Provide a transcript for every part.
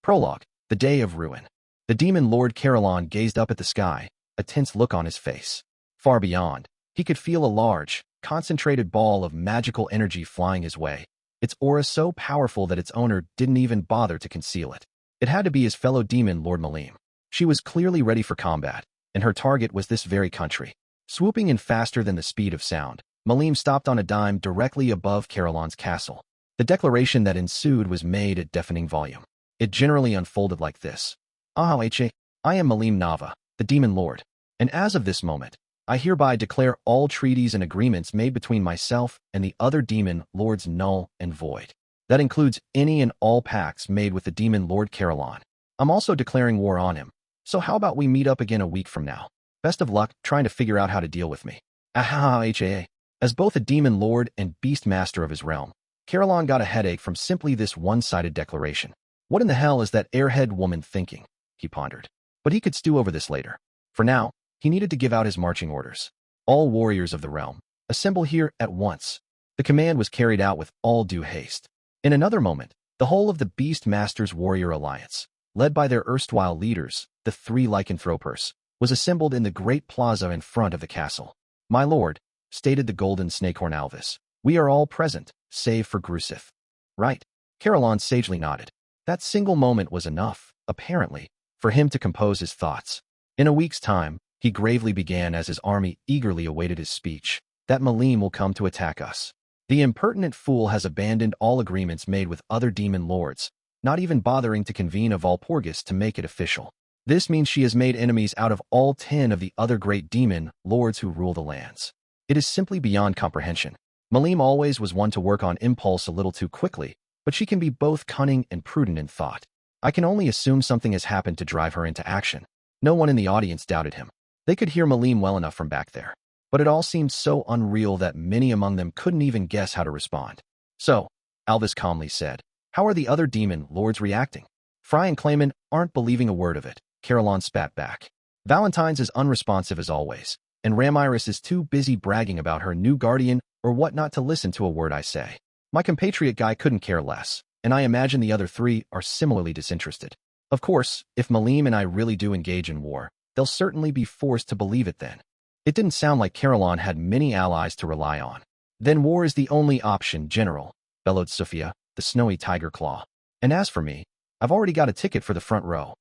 Prologue, the day of ruin. The demon Lord Carolan gazed up at the sky, a tense look on his face. Far beyond, he could feel a large, concentrated ball of magical energy flying his way, its aura so powerful that its owner didn't even bother to conceal it. It had to be his fellow demon Lord Malim. She was clearly ready for combat, and her target was this very country. Swooping in faster than the speed of sound, Malim stopped on a dime directly above Carolan's castle. The declaration that ensued was made at deafening volume. It generally unfolded like this. I am Malim Nava, the demon lord, and as of this moment, I hereby declare all treaties and agreements made between myself and the other demon lords null and void. That includes any and all pacts made with the demon Lord Carolan. I'm also declaring war on him. So how about we meet up again a week from now? Best of luck trying to figure out how to deal with me. As both a demon lord and beast master of his realm, Carolan got a headache from simply this one-sided declaration. What in the hell is that airhead woman thinking? He pondered. But he could stew over this later. For now, he needed to give out his marching orders. All warriors of the realm, assemble here at once. The command was carried out with all due haste. In another moment, the whole of the Beast Masters Warrior Alliance, led by their erstwhile leaders, the three lycanthropers, was assembled in the great plaza in front of the castle. My lord, stated the golden snakehorn Alvis, we are all present, save for Grusith. Right. Carolan sagely nodded. That single moment was enough, apparently, for him to compose his thoughts. In a week's time, he gravely began as his army eagerly awaited his speech, that Malim will come to attack us. The impertinent fool has abandoned all agreements made with other demon lords, not even bothering to convene a Valpurgis to make it official. This means she has made enemies out of all 10 of the other great demon lords who rule the lands. It is simply beyond comprehension. Malim always was one to work on impulse a little too quickly, but she can be both cunning and prudent in thought. I can only assume something has happened to drive her into action. No one in the audience doubted him. They could hear Malim well enough from back there. But it all seemed so unreal that many among them couldn't even guess how to respond. So, Alvis calmly said, how are the other demon lords reacting? Fry and Clayman aren't believing a word of it, Carolan spat back. Valentine's is unresponsive as always, and Ramiris is too busy bragging about her new guardian or whatnot to listen to a word I say. My compatriot guy couldn't care less, and I imagine the other three are similarly disinterested. Of course, if Malim and I really do engage in war, they'll certainly be forced to believe it then. It didn't sound like Carolan had many allies to rely on. Then war is the only option, General, bellowed Sophia, the snowy tiger claw. And as for me, I've already got a ticket for the front row.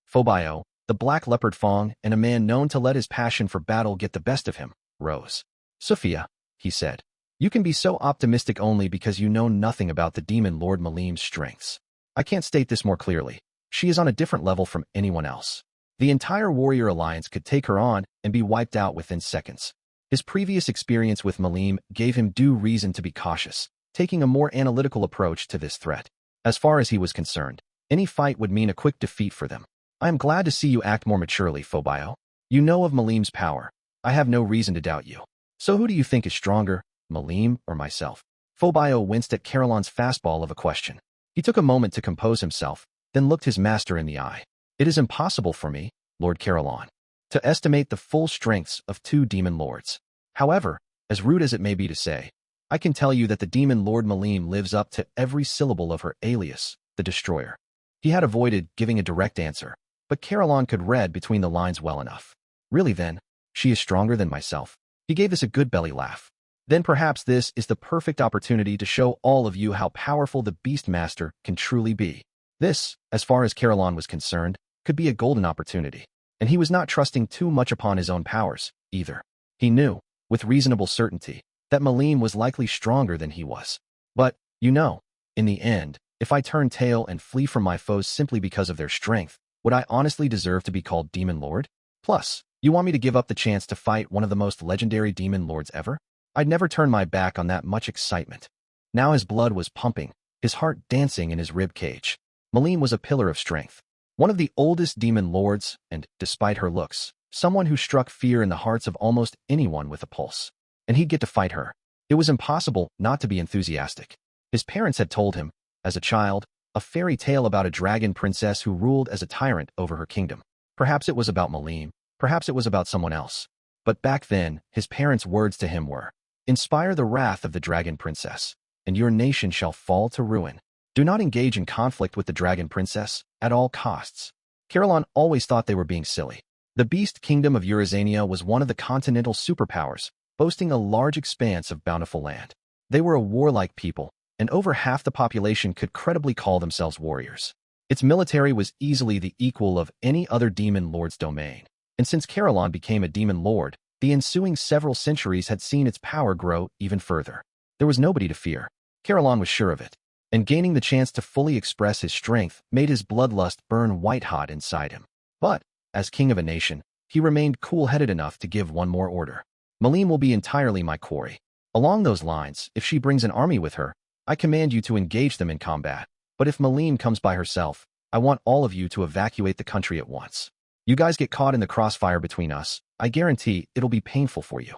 Phobio, the black leopard Fong, and a man known to let his passion for battle get the best of him, rose. Sophia, he said, you can be so optimistic only because you know nothing about the demon Lord Malim's strengths. I can't state this more clearly. She is on a different level from anyone else. The entire Warrior Alliance could take her on and be wiped out within seconds. His previous experience with Malim gave him due reason to be cautious, taking a more analytical approach to this threat. As far as he was concerned, any fight would mean a quick defeat for them. I am glad to see you act more maturely, Phobio. You know of Malim's power. I have no reason to doubt you. So who do you think is stronger, Malim or myself? Phobio winced at Carolan's fastball of a question. He took a moment to compose himself, then looked his master in the eye. It is impossible for me, Lord Carolan, to estimate the full strengths of two demon lords. However, as rude as it may be to say, I can tell you that the demon Lord Malim lives up to every syllable of her alias, the Destroyer. He had avoided giving a direct answer, but Carolan could read between the lines well enough. Really then, she is stronger than myself. He gave us a good belly laugh. Then perhaps this is the perfect opportunity to show all of you how powerful the Beastmaster can truly be. This, as far as Carolan was concerned, could be a golden opportunity. And he was not trusting too much upon his own powers, either. He knew, with reasonable certainty, that Malim was likely stronger than he was. But, you know, in the end, if I turn tail and flee from my foes simply because of their strength, would I honestly deserve to be called Demon Lord? Plus, you want me to give up the chance to fight one of the most legendary Demon Lords ever? I'd never turn my back on that much excitement. Now his blood was pumping, his heart dancing in his rib cage. Malim was a pillar of strength. One of the oldest demon lords, and, despite her looks, someone who struck fear in the hearts of almost anyone with a pulse. And he'd get to fight her. It was impossible not to be enthusiastic. His parents had told him, as a child, a fairy tale about a dragon princess who ruled as a tyrant over her kingdom. Perhaps it was about Malim, perhaps it was about someone else. But back then, his parents' words to him were, inspire the wrath of the dragon princess, and your nation shall fall to ruin. Do not engage in conflict with the Dragon Princess, at all costs. Caroline always thought they were being silly. The Beast Kingdom of Eurasiania was one of the continental superpowers, boasting a large expanse of bountiful land. They were a warlike people, and over half the population could credibly call themselves warriors. Its military was easily the equal of any other demon lord's domain. And since Caroline became a demon lord, the ensuing several centuries had seen its power grow even further. There was nobody to fear. Caroline was sure of it, and gaining the chance to fully express his strength made his bloodlust burn white-hot inside him. But, as king of a nation, he remained cool-headed enough to give one more order. Malim will be entirely my quarry. Along those lines, if she brings an army with her, I command you to engage them in combat. But if Malim comes by herself, I want all of you to evacuate the country at once. You guys get caught in the crossfire between us, I guarantee it'll be painful for you.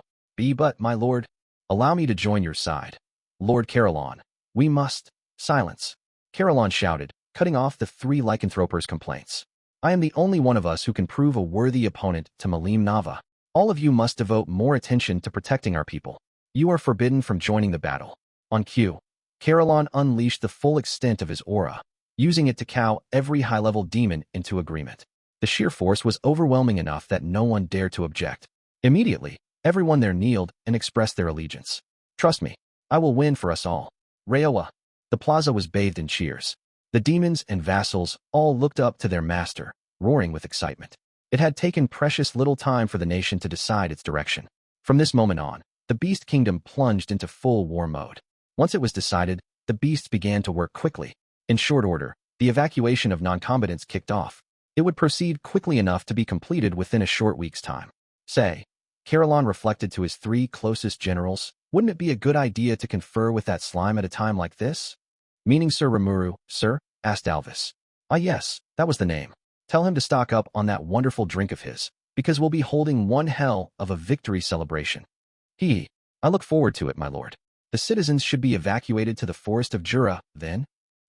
But, my lord, allow me to join your side. Lord Caroline, we must. Silence. Caroline shouted, cutting off the three lycanthropers' complaints. I am the only one of us who can prove a worthy opponent to Malim Nava. All of you must devote more attention to protecting our people. You are forbidden from joining the battle. On cue, Caroline unleashed the full extent of his aura, using it to cow every high-level demon into agreement. The sheer force was overwhelming enough that no one dared to object. Immediately, everyone there kneeled and expressed their allegiance. Trust me, I will win for us all. Reoa. The plaza was bathed in cheers. The demons and vassals all looked up to their master, roaring with excitement. It had taken precious little time for the nation to decide its direction. From this moment on, the Beast Kingdom plunged into full war mode. Once it was decided, the beasts began to work quickly. In short order, the evacuation of non-combatants kicked off. It would proceed quickly enough to be completed within a short week's time. Say, Caroline reflected to his three closest generals, wouldn't it be a good idea to confer with that slime at a time like this? Meaning Sir Rimuru, sir? Asked Alvis. Ah yes, that was the name. Tell him to stock up on that wonderful drink of his, because we'll be holding one hell of a victory celebration. I look forward to it, my lord. The citizens should be evacuated to the forest of Jura, then?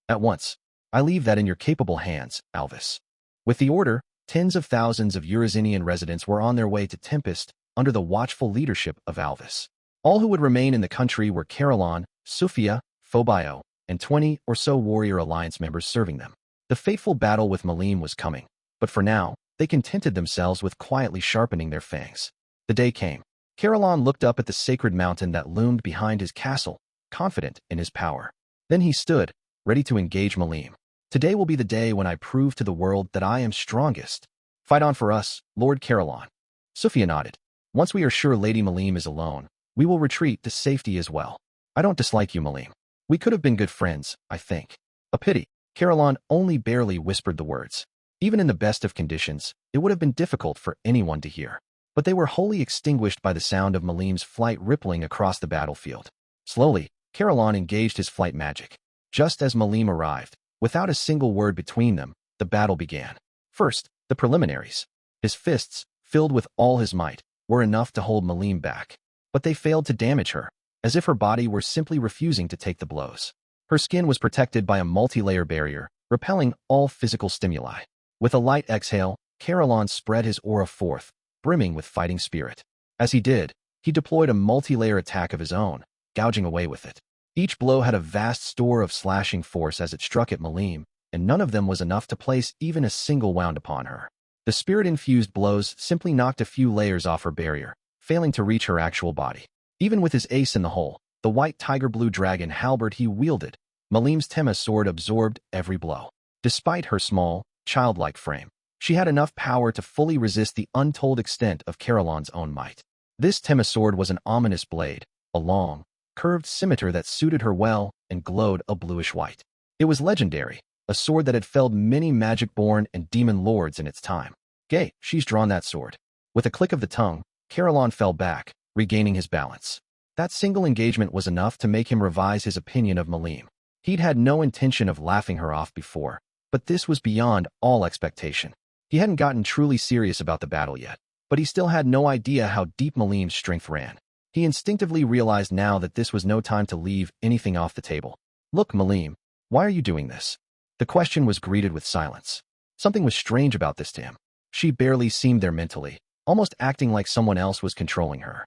At once. I leave that in your capable hands, Alvis. With the order, tens of thousands of Eurasinian residents were on their way to Tempest under the watchful leadership of Alvis. All who would remain in the country were Caroline, Sophia, Phobio, and 20 or so Warrior Alliance members serving them. The fateful battle with Malim was coming, but for now, they contented themselves with quietly sharpening their fangs. The day came. Caroline looked up at the sacred mountain that loomed behind his castle, confident in his power. Then he stood, ready to engage Malim. Today will be the day when I prove to the world that I am strongest. Fight on for us, Lord Caroline. Sophia nodded. Once we are sure Lady Malim is alone, we will retreat to safety as well. I don't dislike you, Malim. We could have been good friends, I think. A pity. Caroline only barely whispered the words. Even in the best of conditions, it would have been difficult for anyone to hear. But they were wholly extinguished by the sound of Malim's flight rippling across the battlefield. Slowly, Caroline engaged his flight magic. Just as Malim arrived, without a single word between them, the battle began. First, the preliminaries. His fists, filled with all his might, were enough to hold Malim back. But they failed to damage her, as if her body were simply refusing to take the blows. Her skin was protected by a multi-layer barrier, repelling all physical stimuli. With a light exhale, Caroline spread his aura forth, brimming with fighting spirit. As he did, he deployed a multi-layer attack of his own, gouging away with it. Each blow had a vast store of slashing force as it struck at Malim, and none of them was enough to place even a single wound upon her. The spirit-infused blows simply knocked a few layers off her barrier, failing to reach her actual body. Even with his ace in the hole, the white tiger-blue dragon halberd he wielded, Malim's Tema sword absorbed every blow. Despite her small, childlike frame, she had enough power to fully resist the untold extent of Caroline's own might. This Tema sword was an ominous blade, a long, curved scimitar that suited her well and glowed a bluish-white. It was legendary, a sword that had felled many magic-born and demon lords in its time. Gay, she's drawn that sword. With a click of the tongue, Caroline fell back, regaining his balance. That single engagement was enough to make him revise his opinion of Malim. He'd had no intention of laughing her off before, but this was beyond all expectation. He hadn't gotten truly serious about the battle yet, but he still had no idea how deep Malim's strength ran. He instinctively realized now that this was no time to leave anything off the table. Look, Malim, why are you doing this? The question was greeted with silence. Something was strange about this to him. She barely seemed there mentally, almost acting like someone else was controlling her.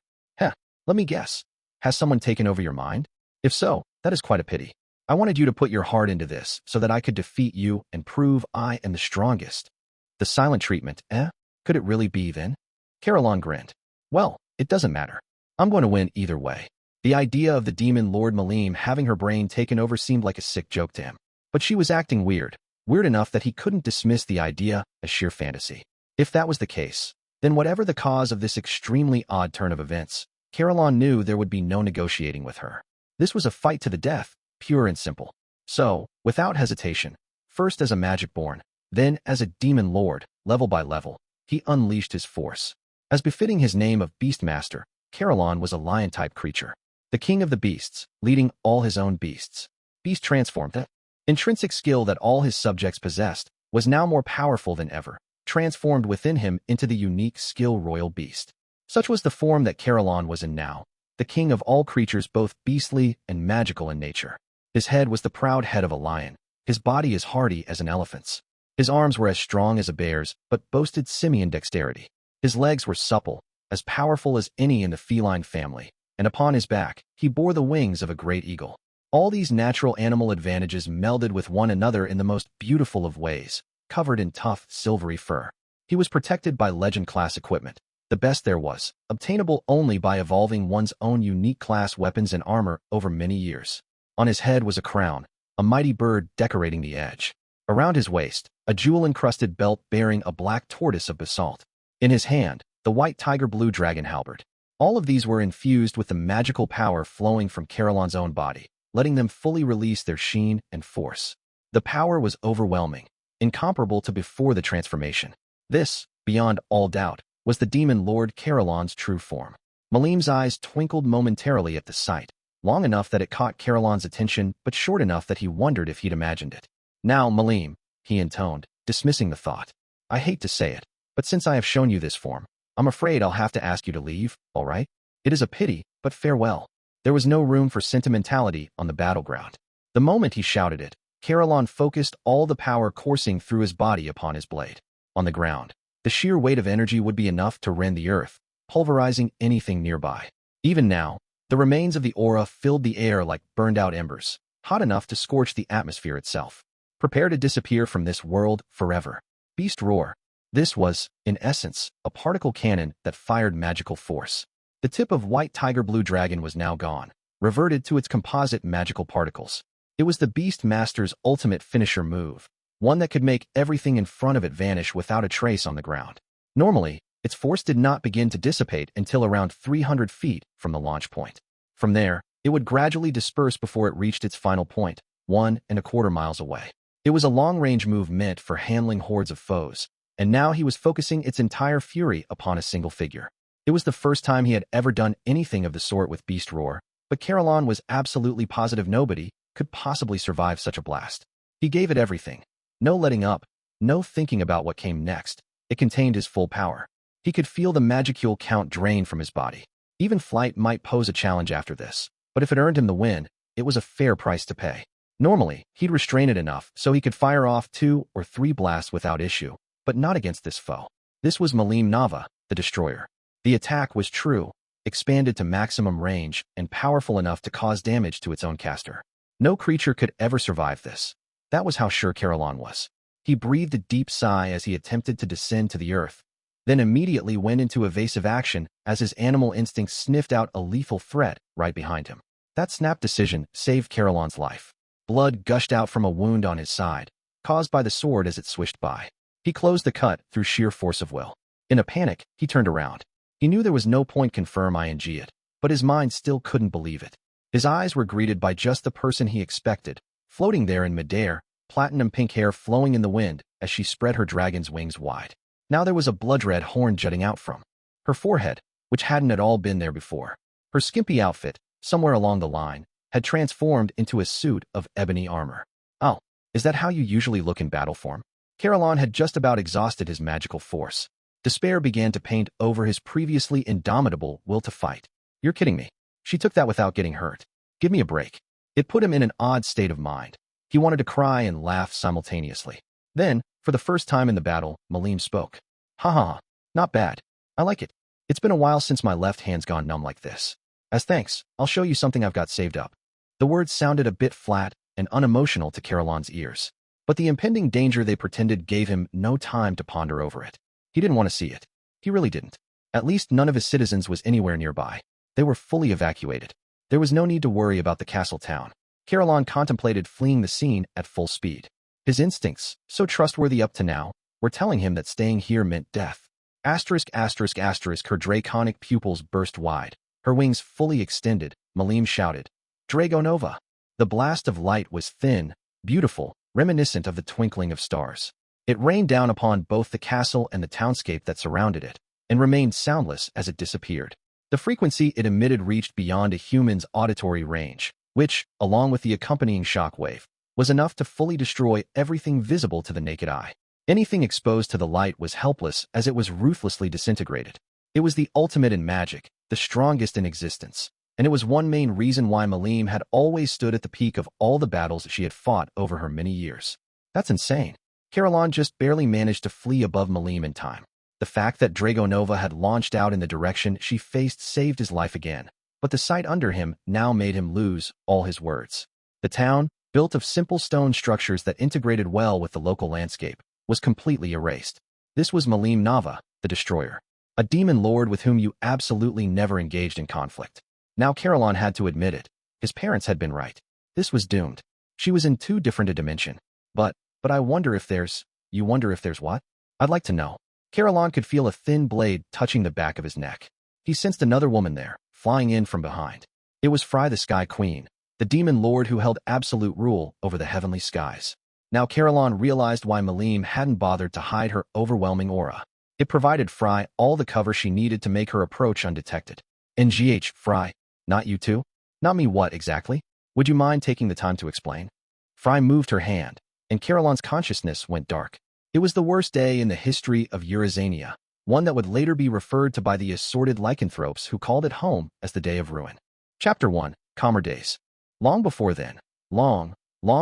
Let me guess. Has someone taken over your mind? If so, that is quite a pity. I wanted you to put your heart into this so that I could defeat you and prove I am the strongest. The silent treatment, eh? Could it really be then? Caroline grinned. Well, it doesn't matter. I'm going to win either way. The idea of the demon Lord Malim having her brain taken over seemed like a sick joke to him. But she was acting weird enough that he couldn't dismiss the idea as sheer fantasy. If that was the case, then whatever the cause of this extremely odd turn of events, Caroline knew there would be no negotiating with her. This was a fight to the death, pure and simple. So, without hesitation, first as a magic-born, then as a demon lord, level by level, he unleashed his force. As befitting his name of Beastmaster, Caroline was a lion-type creature, the king of the beasts, leading all his own beasts. Beast transformed. The intrinsic skill that all his subjects possessed was now more powerful than ever, transformed within him into the unique skill royal beast. Such was the form that Caroline was in now, the king of all creatures both beastly and magical in nature. His head was the proud head of a lion, his body as hardy as an elephant's. His arms were as strong as a bear's, but boasted simian dexterity. His legs were supple, as powerful as any in the feline family, and upon his back, he bore the wings of a great eagle. All these natural animal advantages melded with one another in the most beautiful of ways, covered in tough, silvery fur. He was protected by legend-class equipment, the best there was, obtainable only by evolving one's own unique class weapons and armor over many years. On his head was a crown, a mighty bird decorating the edge. Around his waist, a jewel-encrusted belt bearing a black tortoise of basalt. In his hand, the white tiger-blue dragon halberd. All of these were infused with the magical power flowing from Caroline's own body, letting them fully release their sheen and force. The power was overwhelming, incomparable to before the transformation. This, beyond all doubt, was the demon Lord Caroline's true form. Malim's eyes twinkled momentarily at the sight, long enough that it caught Caroline's attention but short enough that he wondered if he'd imagined it. Now, Malim, he intoned, dismissing the thought. I hate to say it, but since I have shown you this form, I'm afraid I'll have to ask you to leave, all right? It is a pity, but farewell. There was no room for sentimentality on the battleground. The moment he shouted it, Caroline focused all the power coursing through his body upon his blade. On the ground, the sheer weight of energy would be enough to rend the earth, pulverizing anything nearby. Even now, the remains of the aura filled the air like burned-out embers, hot enough to scorch the atmosphere itself. Prepare to disappear from this world forever. Beast roar. This was, in essence, a particle cannon that fired magical force. The tip of white tiger blue dragon was now gone, reverted to its composite magical particles. It was the Beast Master's ultimate finisher move, one that could make everything in front of it vanish without a trace on the ground. Normally, its force did not begin to dissipate until around 300 feet from the launch point. From there, it would gradually disperse before it reached its final point, 1.25 miles away. It was a long-range move meant for handling hordes of foes, and now he was focusing its entire fury upon a single figure. It was the first time he had ever done anything of the sort with Beast Roar, but Caroline was absolutely positive nobody could possibly survive such a blast. He gave it everything. No letting up, no thinking about what came next. It contained his full power. He could feel the magicule count drain from his body. Even flight might pose a challenge after this, but if it earned him the win, it was a fair price to pay. Normally, he'd restrain it enough so he could fire off 2 or 3 blasts without issue, but not against this foe. This was Malim Nava, the Destroyer. The attack was true, expanded to maximum range, and powerful enough to cause damage to its own caster. No creature could ever survive this. That was how sure Caroline was. He breathed a deep sigh as he attempted to descend to the earth, then immediately went into evasive action as his animal instincts sniffed out a lethal threat right behind him. That snap decision saved Caroline's life. Blood gushed out from a wound on his side, caused by the sword as it swished by. He closed the cut through sheer force of will. In a panic, he turned around. He knew there was no point confirm ing it, but his mind still couldn't believe it. His eyes were greeted by just the person he expected, floating there in midair, platinum pink hair flowing in the wind as she spread her dragon's wings wide. Now there was a blood-red horn jutting out from her forehead, which hadn't at all been there before. Her skimpy outfit, somewhere along the line, had transformed into a suit of ebony armor. Oh, is that how you usually look in battle form? Caroline had just about exhausted his magical force. Despair began to paint over his previously indomitable will to fight. You're kidding me. She took that without getting hurt. Give me a break. It put him in an odd state of mind. He wanted to cry and laugh simultaneously. Then, for the first time in the battle, Malim spoke. Ha ha, not bad. I like it. It's been a while since my left hand's gone numb like this. As thanks, I'll show you something I've got saved up. The words sounded a bit flat, and unemotional to Carolan's ears. But the impending danger they pretended gave him no time to ponder over it. He didn't want to see it. He really didn't. At least none of his citizens was anywhere nearby. They were fully evacuated. There was no need to worry about the castle town. Carolan contemplated fleeing the scene at full speed. His instincts, so trustworthy up to now, were telling him that staying here meant death. Asterisk, asterisk, asterisk, her draconic pupils burst wide. Her wings fully extended, Malim shouted. Dragonova! The blast of light was thin, beautiful, reminiscent of the twinkling of stars. It rained down upon both the castle and the townscape that surrounded it, and remained soundless as it disappeared. The frequency it emitted reached beyond a human's auditory range, which, along with the accompanying shock wave, was enough to fully destroy everything visible to the naked eye. Anything exposed to the light was helpless as it was ruthlessly disintegrated. It was the ultimate in magic, the strongest in existence, and it was one main reason why Malim had always stood at the peak of all the battles she had fought over her many years. That's insane. Carolan just barely managed to flee above Malim in time. The fact that Dragonova had launched out in the direction she faced saved his life again, but the sight under him now made him lose all his words. The town, built of simple stone structures that integrated well with the local landscape, was completely erased. This was Malim Nava, the Destroyer, a demon lord with whom you absolutely never engaged in conflict. Now Carolan had to admit it. His parents had been right. This was doomed. She was in too different a dimension. But I wonder if there's... You wonder if there's what? I'd like to know. Carolan could feel a thin blade touching the back of his neck. He sensed another woman there, flying in from behind. It was Fry the Sky Queen, the demon lord who held absolute rule over the heavenly skies. Now Carolan realized why Malim hadn't bothered to hide her overwhelming aura. It provided Fry all the cover she needed to make her approach undetected. NGH, Fry, not you too? Not me what exactly? Would you mind taking the time to explain? Fry moved her hand, and Carolan's consciousness went dark. It was the worst day in the history of Eurasania, one that would later be referred to by the assorted lycanthropes who called it home as the Day of Ruin. Chapter 1, Calmer Days. Long before then, long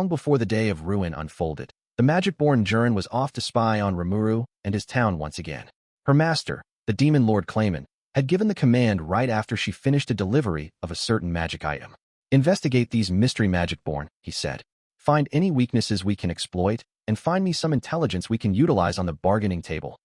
before the Day of Ruin unfolded, the magic-born Jurin was off to spy on Rimuru and his town once again. Her master, the demon lord Clayman, had given the command right after she finished a delivery of a certain magic item. Investigate these mystery magic-born, he said. Find any weaknesses we can exploit, and find me some intelligence we can utilize on the bargaining table.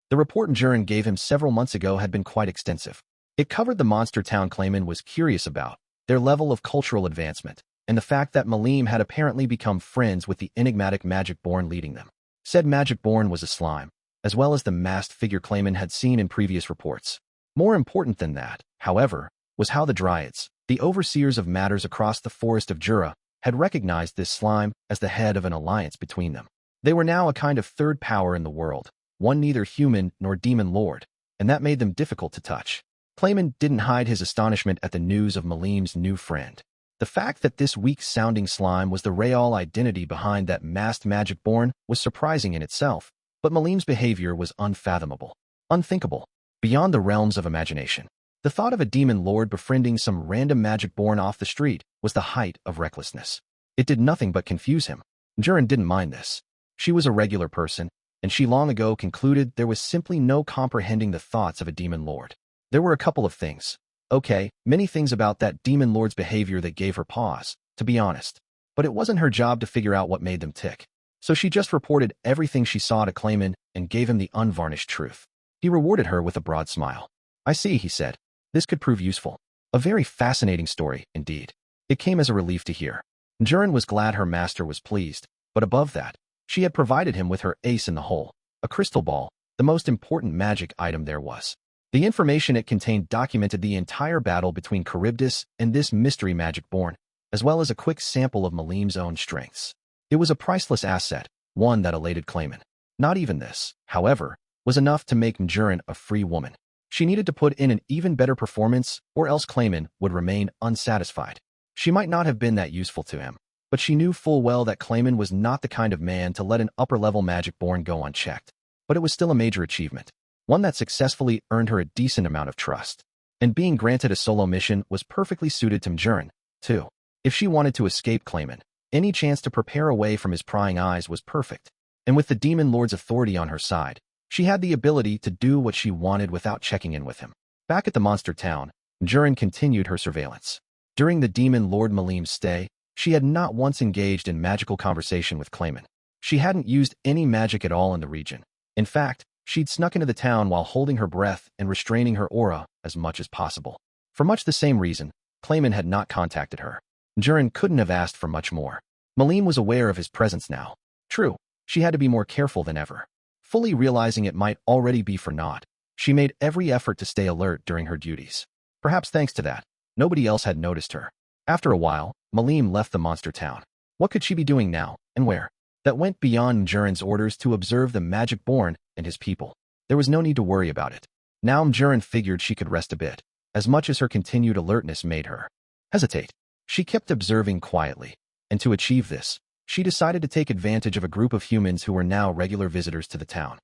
The report Jurin gave him several months ago had been quite extensive. It covered the monster town Clayman was curious about, their level of cultural advancement, and the fact that Malim had apparently become friends with the enigmatic magic-born leading them. Said magic-born was a slime, as well as the masked figure Clayman had seen in previous reports. More important than that, however, was how the Dryads, the overseers of matters across the forest of Jura, had recognized this slime as the head of an alliance between them. They were now a kind of third power in the world, one neither human nor demon lord, and that made them difficult to touch. Clayman didn't hide his astonishment at the news of Malim's new friend. The fact that this weak-sounding slime was the real identity behind that masked magic-born was surprising in itself, but Malim's behavior was unfathomable, unthinkable, beyond the realms of imagination. The thought of a demon lord befriending some random magic-born off the street was the height of recklessness. It did nothing but confuse him. Jurin didn't mind this. She was a regular person, and she long ago concluded there was simply no comprehending the thoughts of a demon lord. There were a couple of things. Okay, many things about that demon lord's behavior that gave her pause, to be honest. But it wasn't her job to figure out what made them tick. So she just reported everything she saw to Clayman and gave him the unvarnished truth. He rewarded her with a broad smile. I see, he said. This could prove useful. A very fascinating story, indeed. It came as a relief to hear. Jurin was glad her master was pleased, but above that, she had provided him with her ace in the hole, a crystal ball, the most important magic item there was. The information it contained documented the entire battle between Charybdis and this mystery magic-born, as well as a quick sample of Malim's own strengths. It was a priceless asset, one that elated Clayman. Not even this, however, was enough to make Jurin a free woman. She needed to put in an even better performance, or else Clayman would remain unsatisfied. She might not have been that useful to him, but she knew full well that Clayman was not the kind of man to let an upper-level magic-born go unchecked. But it was still a major achievement, one that successfully earned her a decent amount of trust. And being granted a solo mission was perfectly suited to Jurin, too. If she wanted to escape Clayman, any chance to prepare away from his prying eyes was perfect. And with the demon lord's authority on her side, she had the ability to do what she wanted without checking in with him. Back at the monster town, Jurin continued her surveillance. During the demon lord Malim's stay, She had not once engaged in magical conversation with Clayman. She hadn't used any magic at all in the region. In fact, she'd snuck into the town while holding her breath and restraining her aura as much as possible. For much the same reason, Clayman had not contacted her. Juran couldn't have asked for much more. Malim was aware of his presence now. True, she had to be more careful than ever. Fully realizing it might already be for naught, she made every effort to stay alert during her duties. Perhaps thanks to that, nobody else had noticed her. After a while, Malim left the monster town. What could she be doing now, and where? That went beyond Juran's orders to observe the Magic-born and his people. There was no need to worry about it. Now Juran figured she could rest a bit, as much as her continued alertness made her hesitate. She kept observing quietly, and to achieve this, she decided to take advantage of a group of humans who were now regular visitors to the town.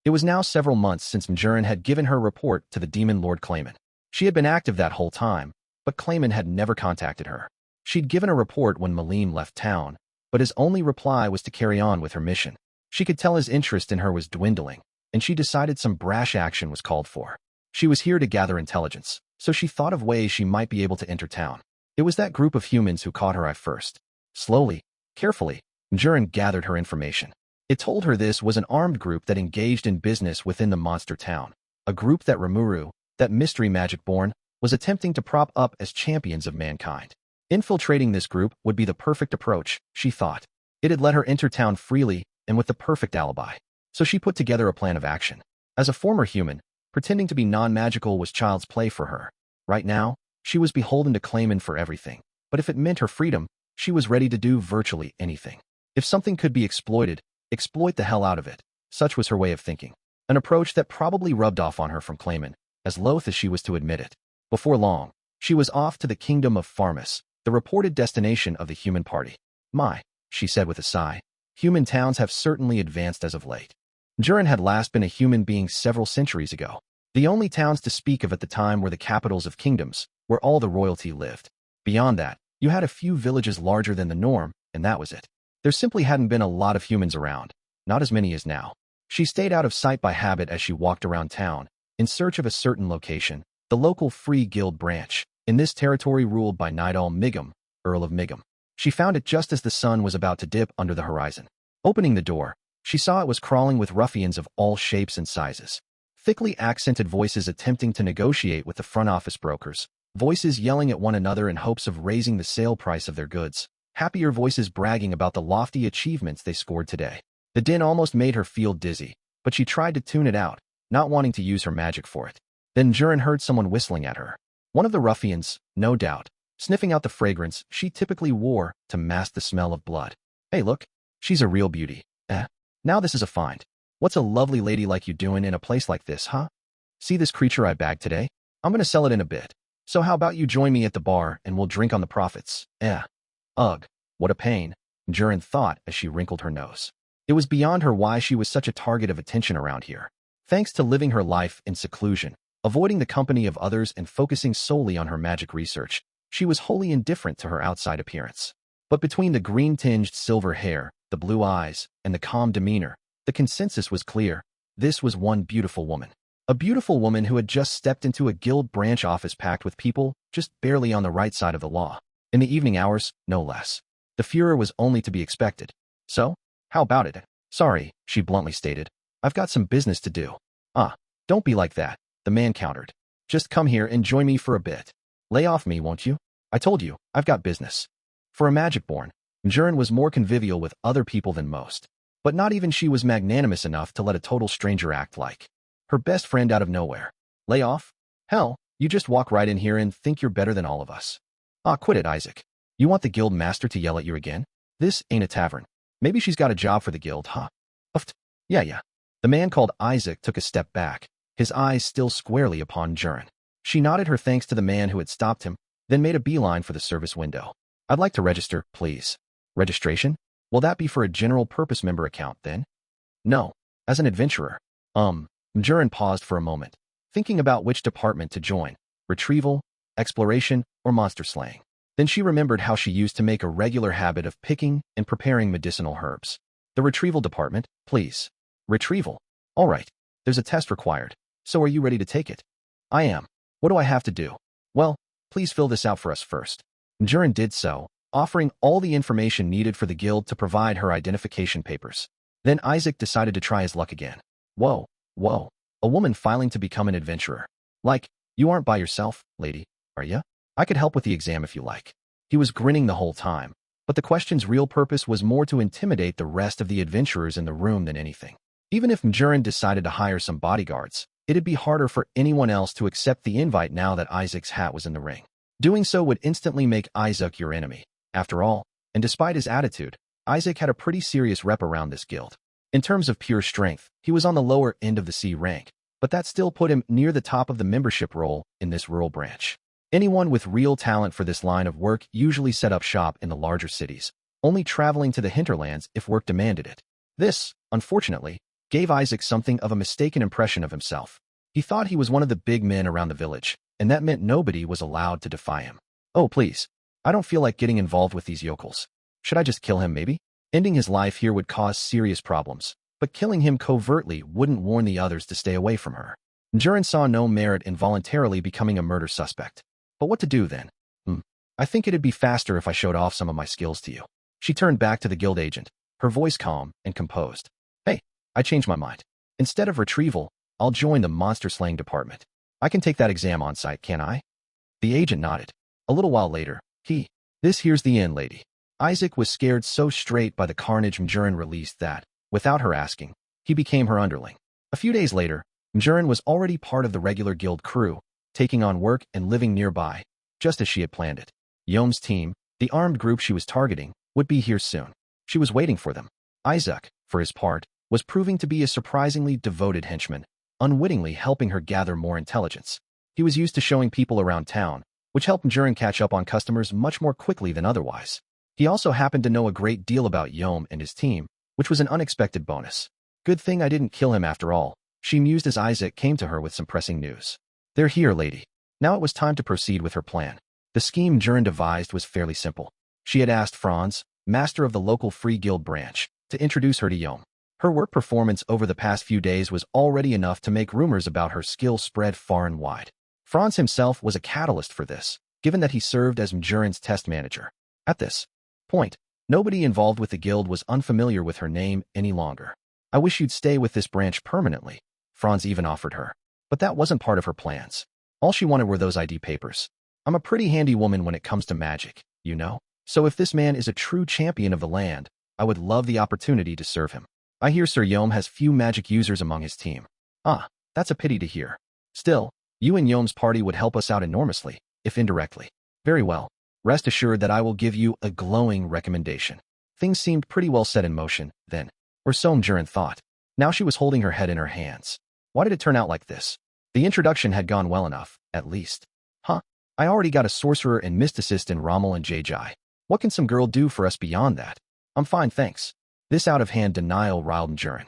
It was now several months since Juran had given her report to the Demon Lord Clayman. She had been active that whole time, but Clayman had never contacted her. She'd given a report when Malim left town, but his only reply was to carry on with her mission. She could tell his interest in her was dwindling, and she decided some brash action was called for. She was here to gather intelligence, so she thought of ways she might be able to enter town. It was that group of humans who caught her eye first. Slowly, carefully, Juran gathered her information. It told her this was an armed group that engaged in business within the monster town, a group that Rimuru, that mystery magic-born, was attempting to prop up as champions of mankind. Infiltrating this group would be the perfect approach, she thought. It'd let her enter town freely and with the perfect alibi. So she put together a plan of action. As a former human, pretending to be non-magical was child's play for her. Right now, she was beholden to Clayman for everything. But if it meant her freedom, she was ready to do virtually anything. If something could be exploited, exploit the hell out of it. Such was her way of thinking. An approach that probably rubbed off on her from Clayman, as loath as she was to admit it. Before long, she was off to the kingdom of Pharmus, the reported destination of the human party. My, she said with a sigh, human towns have certainly advanced as of late. Juran had last been a human being several centuries ago. The only towns to speak of at the time were the capitals of kingdoms, where all the royalty lived. Beyond that, you had a few villages larger than the norm, and that was it. There simply hadn't been a lot of humans around, not as many as now. She stayed out of sight by habit as she walked around town, in search of a certain location, the local Free Guild branch, in this territory ruled by Nidal Migum, Earl of Migum. She found it just as the sun was about to dip under the horizon. Opening the door, she saw it was crawling with ruffians of all shapes and sizes. Thickly accented voices attempting to negotiate with the front office brokers, voices yelling at one another in hopes of raising the sale price of their goods, happier voices bragging about the lofty achievements they scored today. The din almost made her feel dizzy, but she tried to tune it out, not wanting to use her magic for it. Then Juran heard someone whistling at her. One of the ruffians, no doubt, sniffing out the fragrance she typically wore to mask the smell of blood. Hey look, she's a real beauty. Now this is a find. What's a lovely lady like you doing in a place like this, huh? See this creature I bagged today? I'm gonna sell it in a bit. So how about you join me at the bar and we'll drink on the profits? Ugh, what a pain, Juran thought as she wrinkled her nose. It was beyond her why she was such a target of attention around here. Thanks to living her life in seclusion, avoiding the company of others and focusing solely on her magic research, she was wholly indifferent to her outside appearance. But between the green-tinged silver hair, the blue eyes, and the calm demeanor, the consensus was clear. This was one beautiful woman. A beautiful woman who had just stepped into a guild branch office packed with people just barely on the right side of the law. In the evening hours, no less. The furor was only to be expected. So, how about it? Sorry, she bluntly stated. I've got some business to do. Don't be like that, the man countered. Just come here and join me for a bit. Lay off me, won't you? I told you, I've got business. For a magic-born, Juran was more convivial with other people than most. But not even she was magnanimous enough to let a total stranger act like her best friend out of nowhere. Lay off? Hell, you just walk right in here and think you're better than all of us. Quit it, Isaac. You want the guild master to yell at you again? This ain't a tavern. Maybe she's got a job for the guild, huh? Yeah. The man called Isaac took a step back, his eyes still squarely upon Juran. She nodded her thanks to the man who had stopped him, then made a beeline for the service window. I'd like to register, please. Registration? Will that be for a general purpose member account, then? No. As an adventurer. Juran paused for a moment, thinking about which department to join. Retrieval, exploration, or monster slaying. Then she remembered how she used to make a regular habit of picking and preparing medicinal herbs. The retrieval department, please. Retrieval. All right. There's a test required. So are you ready to take it? I am. What do I have to do? Well, please fill this out for us first. Juran did so, offering all the information needed for the guild to provide her identification papers. Then Isaac decided to try his luck again. Whoa, whoa, a woman filing to become an adventurer. Like, you aren't by yourself, lady, are ya? I could help with the exam if you like. He was grinning the whole time, but the question's real purpose was more to intimidate the rest of the adventurers in the room than anything. Even if Mjurin decided to hire some bodyguards, it'd be harder for anyone else to accept the invite now that Isaac's hat was in the ring. Doing so would instantly make Isaac your enemy. After all, and despite his attitude, Isaac had a pretty serious rep around this guild. In terms of pure strength, he was on the lower end of the C rank, but that still put him near the top of the membership roll in this rural branch. Anyone with real talent for this line of work usually set up shop in the larger cities, only traveling to the hinterlands if work demanded it. This, unfortunately, gave Isaac something of a mistaken impression of himself. He thought he was one of the big men around the village, and that meant nobody was allowed to defy him. Oh, please. I don't feel like getting involved with these yokels. Should I just kill him, maybe? Ending his life here would cause serious problems, but killing him covertly wouldn't warn the others to stay away from her. Mjurin saw no merit in voluntarily becoming a murder suspect. But what to do then? I think it'd be faster if I showed off some of my skills to you. She turned back to the guild agent, her voice calm and composed. Hey, I changed my mind. Instead of retrieval, I'll join the monster slaying department. I can take that exam on site, can't I? The agent nodded. A little while later, this here's the end, lady. Isaac was scared so straight by the carnage Mjurin released that, without her asking, he became her underling. A few days later, Mjurin was already part of the regular guild crew, taking on work and living nearby, just as she had planned it. Yom's team, the armed group she was targeting, would be here soon. She was waiting for them. Isaac, for his part, was proving to be a surprisingly devoted henchman, unwittingly helping her gather more intelligence. He was used to showing people around town, which helped Mjurin catch up on customers much more quickly than otherwise. He also happened to know a great deal about Yom and his team, which was an unexpected bonus. Good thing I didn't kill him after all, she mused as Isaac came to her with some pressing news. They're here, lady. Now it was time to proceed with her plan. The scheme Mjurin devised was fairly simple. She had asked Franz, master of the local free guild branch, to introduce her to Yom. Her work performance over the past few days was already enough to make rumors about her skill spread far and wide. Franz himself was a catalyst for this, given that he served as Mjurin's test manager. At this point, nobody involved with the guild was unfamiliar with her name any longer. I wish you'd stay with this branch permanently, Franz even offered her. But that wasn't part of her plans. All she wanted were those ID papers. I'm a pretty handy woman when it comes to magic, you know? So if this man is a true champion of the land, I would love the opportunity to serve him. I hear Sir Yom has few magic users among his team. Ah, that's a pity to hear. Still, you and Yom's party would help us out enormously, if indirectly. Very well. Rest assured that I will give you a glowing recommendation. Things seemed pretty well set in motion, then. Or so Mjurin thought. Now she was holding her head in her hands. Why did it turn out like this? The introduction had gone well enough, at least. I already got a sorcerer and mysticist in Rommel and Jai. What can some girl do for us beyond that? I'm fine, thanks. This out-of-hand denial riled Mjurin.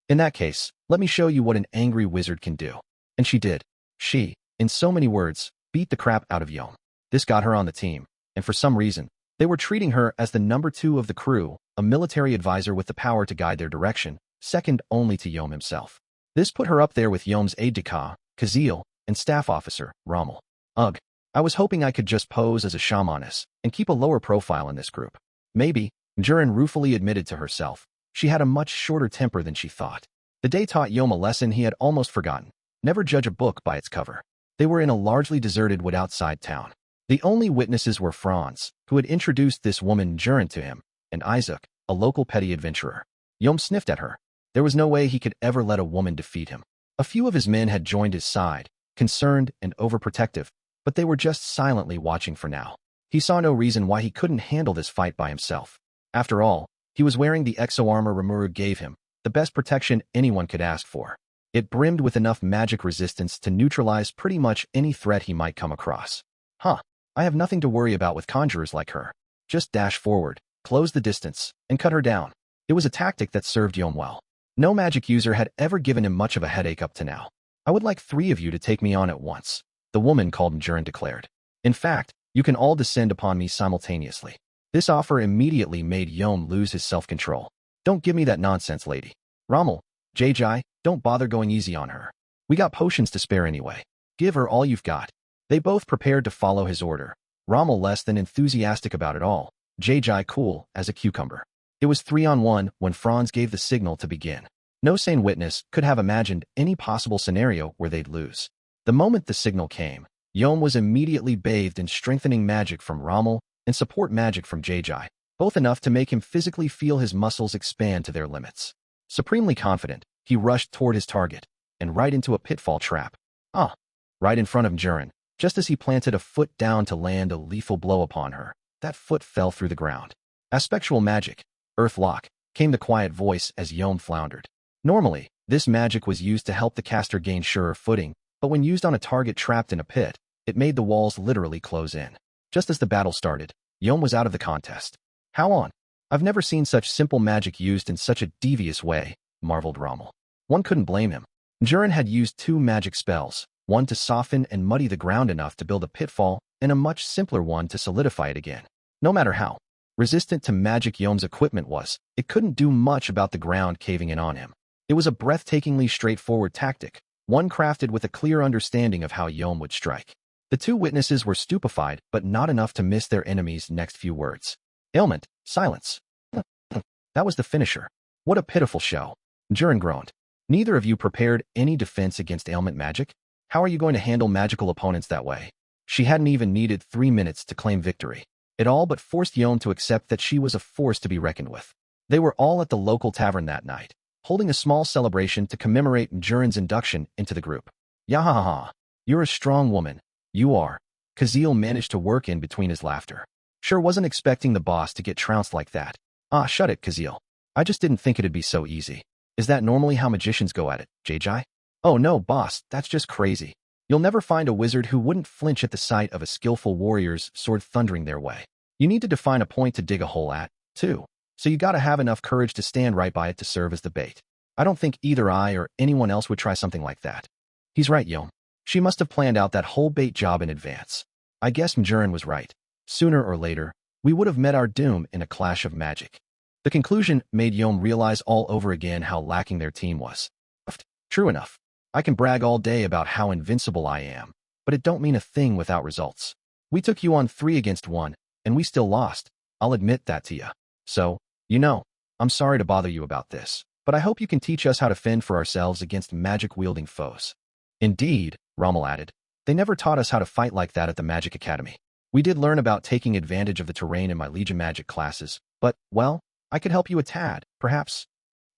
In that case, let me show you what an angry wizard can do. And she did. She, in so many words, beat the crap out of Yom. This got her on the team, and for some reason, they were treating her as the number 2 of the crew, a military advisor with the power to guide their direction, second only to Yom himself. This put her up there with Yom's aide-de-camp, Kazil, and staff officer, Rommel. Ugh, I was hoping I could just pose as a shamaness and keep a lower profile in this group. Maybe, Mjurin ruefully admitted to herself, she had a much shorter temper than she thought. The day taught Yom a lesson he had almost forgotten. Never judge a book by its cover. They were in a largely deserted wood outside town. The only witnesses were Franz, who had introduced this woman Mjurin to him, and Isaac, a local petty adventurer. Yom sniffed at her. There was no way he could ever let a woman defeat him. A few of his men had joined his side, concerned and overprotective, but they were just silently watching for now. He saw no reason why he couldn't handle this fight by himself. After all, he was wearing the exo-armor Rimuru gave him, the best protection anyone could ask for. It brimmed with enough magic resistance to neutralize pretty much any threat he might come across. I have nothing to worry about with conjurers like her. Just dash forward, close the distance, and cut her down. It was a tactic that served Yom well. No magic user had ever given him much of a headache up to now. I would like 3 of you to take me on at once, the woman called Mjurin declared. In fact, you can all descend upon me simultaneously. This offer immediately made Yom lose his self-control. Don't give me that nonsense, lady. Rommel, Jai, don't bother going easy on her. We got potions to spare anyway. Give her all you've got. They both prepared to follow his order. Rommel less than enthusiastic about it all, JJ cool as a cucumber. It was 3-on-1 when Franz gave the signal to begin. No sane witness could have imagined any possible scenario where they'd lose. The moment the signal came, Yom was immediately bathed in strengthening magic from Rommel and support magic from JJ, both enough to make him physically feel his muscles expand to their limits. Supremely confident, he rushed toward his target, and right into a pitfall trap. Right in front of Jurin, just as he planted a foot down to land a lethal blow upon her. That foot fell through the ground. Aspectual magic, Earth Lock, came the quiet voice as Yom floundered. Normally, this magic was used to help the caster gain surer footing, but when used on a target trapped in a pit, it made the walls literally close in. Just as the battle started, Yom was out of the contest. How on? I've never seen such simple magic used in such a devious way, marveled Rommel. One couldn't blame him. Jurin had used 2 magic spells, one to soften and muddy the ground enough to build a pitfall, and a much simpler one to solidify it again. No matter how resistant to magic Yom's equipment was, it couldn't do much about the ground caving in on him. It was a breathtakingly straightforward tactic, one crafted with a clear understanding of how Yom would strike. The 2 witnesses were stupefied, but not enough to miss their enemy's next few words. Ailment, silence. That was the finisher. What a pitiful show. Jurin groaned. Neither of you prepared any defense against ailment magic? How are you going to handle magical opponents that way? She hadn't even needed 3 minutes to claim victory. It all but forced Yom to accept that she was a force to be reckoned with. They were all at the local tavern that night, holding a small celebration to commemorate Jurin's induction into the group. Yahaha, you're a strong woman. You are. Kazil managed to work in between his laughter. Sure wasn't expecting the boss to get trounced like that. Shut it, Kazil. I just didn't think it'd be so easy. Is that normally how magicians go at it, JJ? Oh no, boss, that's just crazy. You'll never find a wizard who wouldn't flinch at the sight of a skillful warrior's sword thundering their way. You need to define a point to dig a hole at, too. So you gotta have enough courage to stand right by it to serve as the bait. I don't think either I or anyone else would try something like that. He's right, Yom. She must have planned out that whole bait job in advance. I guess Jurin was right. Sooner or later, we would have met our doom in a clash of magic. The conclusion made Yom realize all over again how lacking their team was. True enough. I can brag all day about how invincible I am, but it don't mean a thing without results. We took you on 3 against 1, and we still lost. I'll admit that to ya. So, I'm sorry to bother you about this, but I hope you can teach us how to fend for ourselves against magic-wielding foes. Indeed, Rommel added. They never taught us how to fight like that at the Magic Academy. We did learn about taking advantage of the terrain in my Legion Magic classes, but, well, I could help you a tad, perhaps.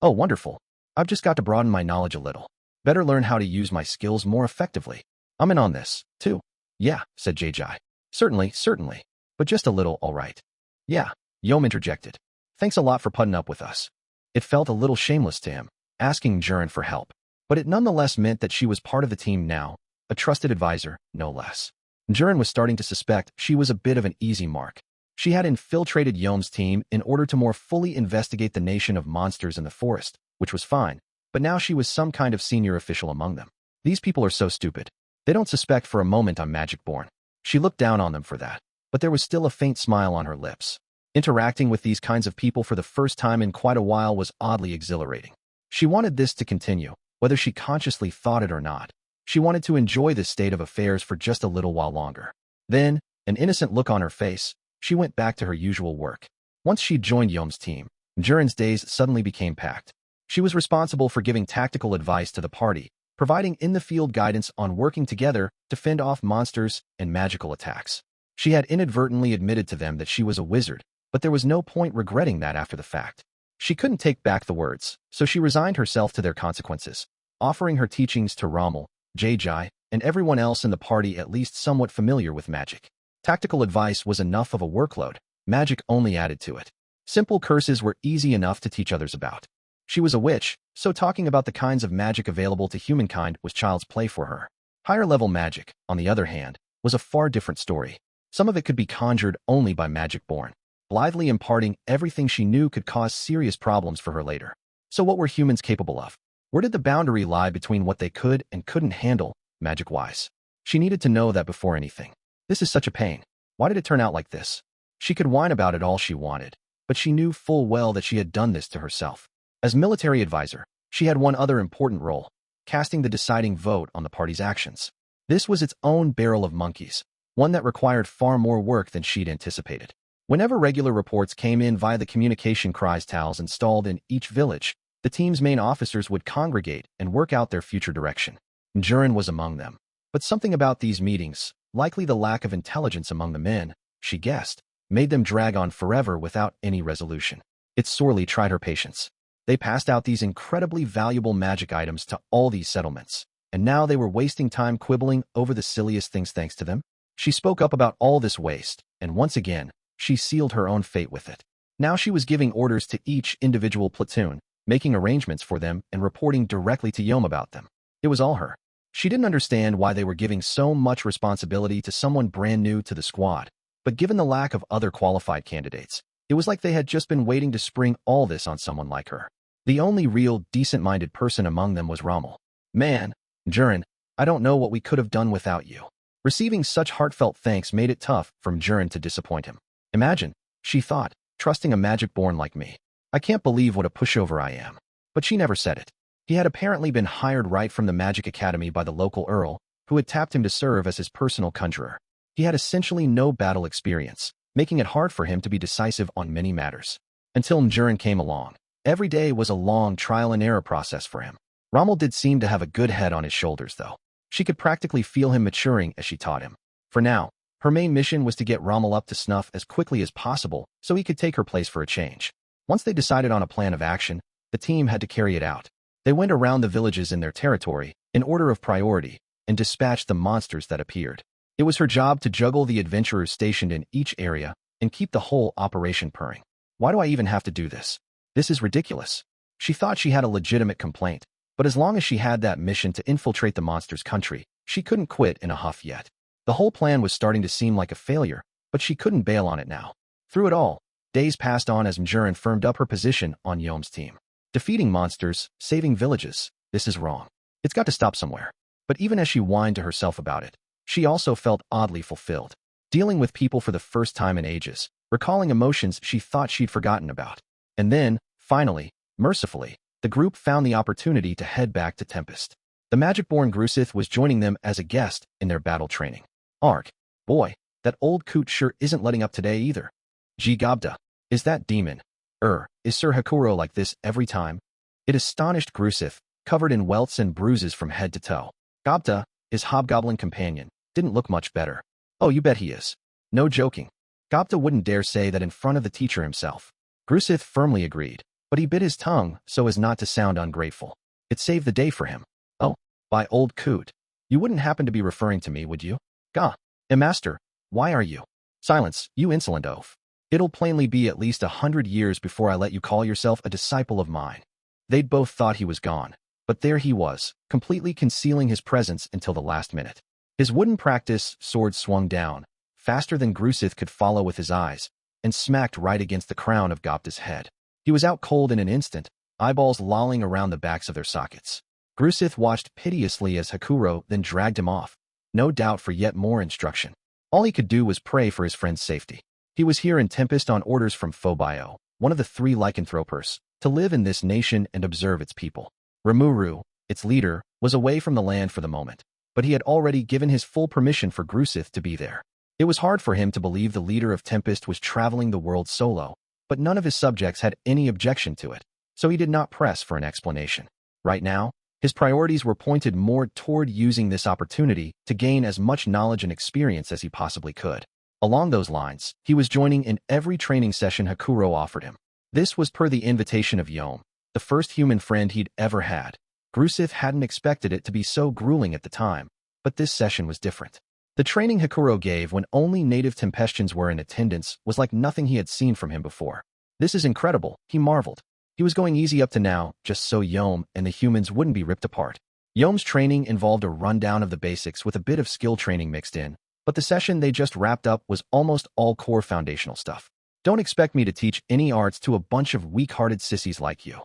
Oh, wonderful. I've just got to broaden my knowledge a little. Better learn how to use my skills more effectively. I'm in on this, too. Yeah, said JJ. Certainly. But just a little, all right. Yeah, Yom interjected. Thanks a lot for putting up with us. It felt a little shameless to him, asking Jurin for help. But it nonetheless meant that she was part of the team now, a trusted advisor, no less. Jurin was starting to suspect she was a bit of an easy mark. She had infiltrated Yom's team in order to more fully investigate the nation of monsters in the forest, which was fine. But now she was some kind of senior official among them. These people are so stupid. They don't suspect for a moment I'm magic-born. She looked down on them for that, but there was still a faint smile on her lips. Interacting with these kinds of people for the first time in quite a while was oddly exhilarating. She wanted this to continue, whether she consciously thought it or not. She wanted to enjoy this state of affairs for just a little while longer. Then, an innocent look on her face, she went back to her usual work. Once she joined Yom's team, Jurin's days suddenly became packed. She was responsible for giving tactical advice to the party, providing in-the-field guidance on working together to fend off monsters and magical attacks. She had inadvertently admitted to them that she was a wizard, but there was no point regretting that after the fact. She couldn't take back the words, so she resigned herself to their consequences, offering her teachings to Rommel, JJ, and everyone else in the party at least somewhat familiar with magic. Tactical advice was enough of a workload, magic only added to it. Simple curses were easy enough to teach others about. She was a witch, so talking about the kinds of magic available to humankind was child's play for her. Higher-level magic, on the other hand, was a far different story. Some of it could be conjured only by magic-born. Blithely imparting everything she knew could cause serious problems for her later. So what were humans capable of? Where did the boundary lie between what they could and couldn't handle, magic-wise? She needed to know that before anything. This is such a pain. Why did it turn out like this? She could whine about it all she wanted, but she knew full well that she had done this to herself. As military advisor, she had one other important role, casting the deciding vote on the party's actions. This was its own barrel of monkeys. one that required far more work than she'd anticipated. Whenever regular reports came in via the communication cries towers installed in each village, the team's main officers would congregate and work out their future direction. Jura was among them. But something about these meetings, likely the lack of intelligence among the men, she guessed, made them drag on forever without any resolution. It sorely tried her patience. They passed out these incredibly valuable magic items to all these settlements, and now they were wasting time quibbling over the silliest things thanks to them. She spoke up about all this waste, and once again, she sealed her own fate with it. Now she was giving orders to each individual platoon, making arrangements for them and reporting directly to Yom about them. It was all her. She didn't understand why they were giving so much responsibility to someone brand new to the squad, but given the lack of other qualified candidates, it was like they had just been waiting to spring all this on someone like her. The only real, decent-minded person among them was Rommel. Man, Jura, I don't know what we could have done without you. Receiving such heartfelt thanks made it tough for Jura to disappoint him. Imagine, she thought, trusting a magic-born like me. I can't believe what a pushover I am. But she never said it. He had apparently been hired right from the Magic Academy by the local earl, who had tapped him to serve as his personal conjurer. He had essentially no battle experience, making it hard for him to be decisive on many matters. Until Jura came along. Every day was a long trial-and-error process for him. Rommel did seem to have a good head on his shoulders, though. She could practically feel him maturing as she taught him. For now, her main mission was to get Rommel up to snuff as quickly as possible so he could take her place for a change. Once they decided on a plan of action, the team had to carry it out. They went around the villages in their territory, in order of priority, and dispatched the monsters that appeared. It was her job to juggle the adventurers stationed in each area and keep the whole operation purring. Why do I even have to do this? This is ridiculous. She thought she had a legitimate complaint, but as long as she had that mission to infiltrate the monster's country, she couldn't quit in a huff yet. The whole plan was starting to seem like a failure, but she couldn't bail on it now. Through it all, days passed on as Jura firmed up her position on Yom's team. Defeating monsters, saving villages, this is wrong. It's got to stop somewhere. But even as she whined to herself about it, she also felt oddly fulfilled. Dealing with people for the first time in ages, recalling emotions she thought she'd forgotten about. And then, finally, mercifully, the group found the opportunity to head back to Tempest. The magic-born Grusith was joining them as a guest in their battle training. Ark, boy, that old coot sure isn't letting up today either. Gee Gobda, is that demon? Is Sir Hakuro like this every time? It astonished Grusith, covered in welts and bruises from head to toe. Gobda, his hobgoblin companion, didn't look much better. Oh, you bet he is. No joking. Gobda wouldn't dare say that in front of the teacher himself. Grusith firmly agreed, but he bit his tongue so as not to sound ungrateful. It saved the day for him. Oh, by old coot. You wouldn't happen to be referring to me, would you? Gah, master, why are you? Silence, you insolent oaf. It'll plainly be at least 100 years before I let you call yourself a disciple of mine. They'd both thought he was gone, but there he was, completely concealing his presence until the last minute. His wooden practice sword swung down, faster than Grusith could follow with his eyes, and smacked right against the crown of Gopta's head. He was out cold in an instant, eyeballs lolling around the backs of their sockets. Grusith watched piteously as Hakuro then dragged him off, no doubt for yet more instruction. All he could do was pray for his friend's safety. He was here in Tempest on orders from Phobio, one of the 3 lycanthropers, to live in this nation and observe its people. Rimuru, its leader, was away from the land for the moment, but he had already given his full permission for Grusith to be there. It was hard for him to believe the leader of Tempest was traveling the world solo, but none of his subjects had any objection to it, so he did not press for an explanation. Right now, his priorities were pointed more toward using this opportunity to gain as much knowledge and experience as he possibly could. Along those lines, he was joining in every training session Hakuro offered him. This was per the invitation of Yom, the first human friend he'd ever had. Grusith hadn't expected it to be so grueling at the time, but this session was different. The training Hakuro gave when only native Tempestians were in attendance was like nothing he had seen from him before. This is incredible, he marveled. He was going easy up to now, just so Yom and the humans wouldn't be ripped apart. Yom's training involved a rundown of the basics with a bit of skill training mixed in, but the session they just wrapped up was almost all core foundational stuff. Don't expect me to teach any arts to a bunch of weak-hearted sissies like you.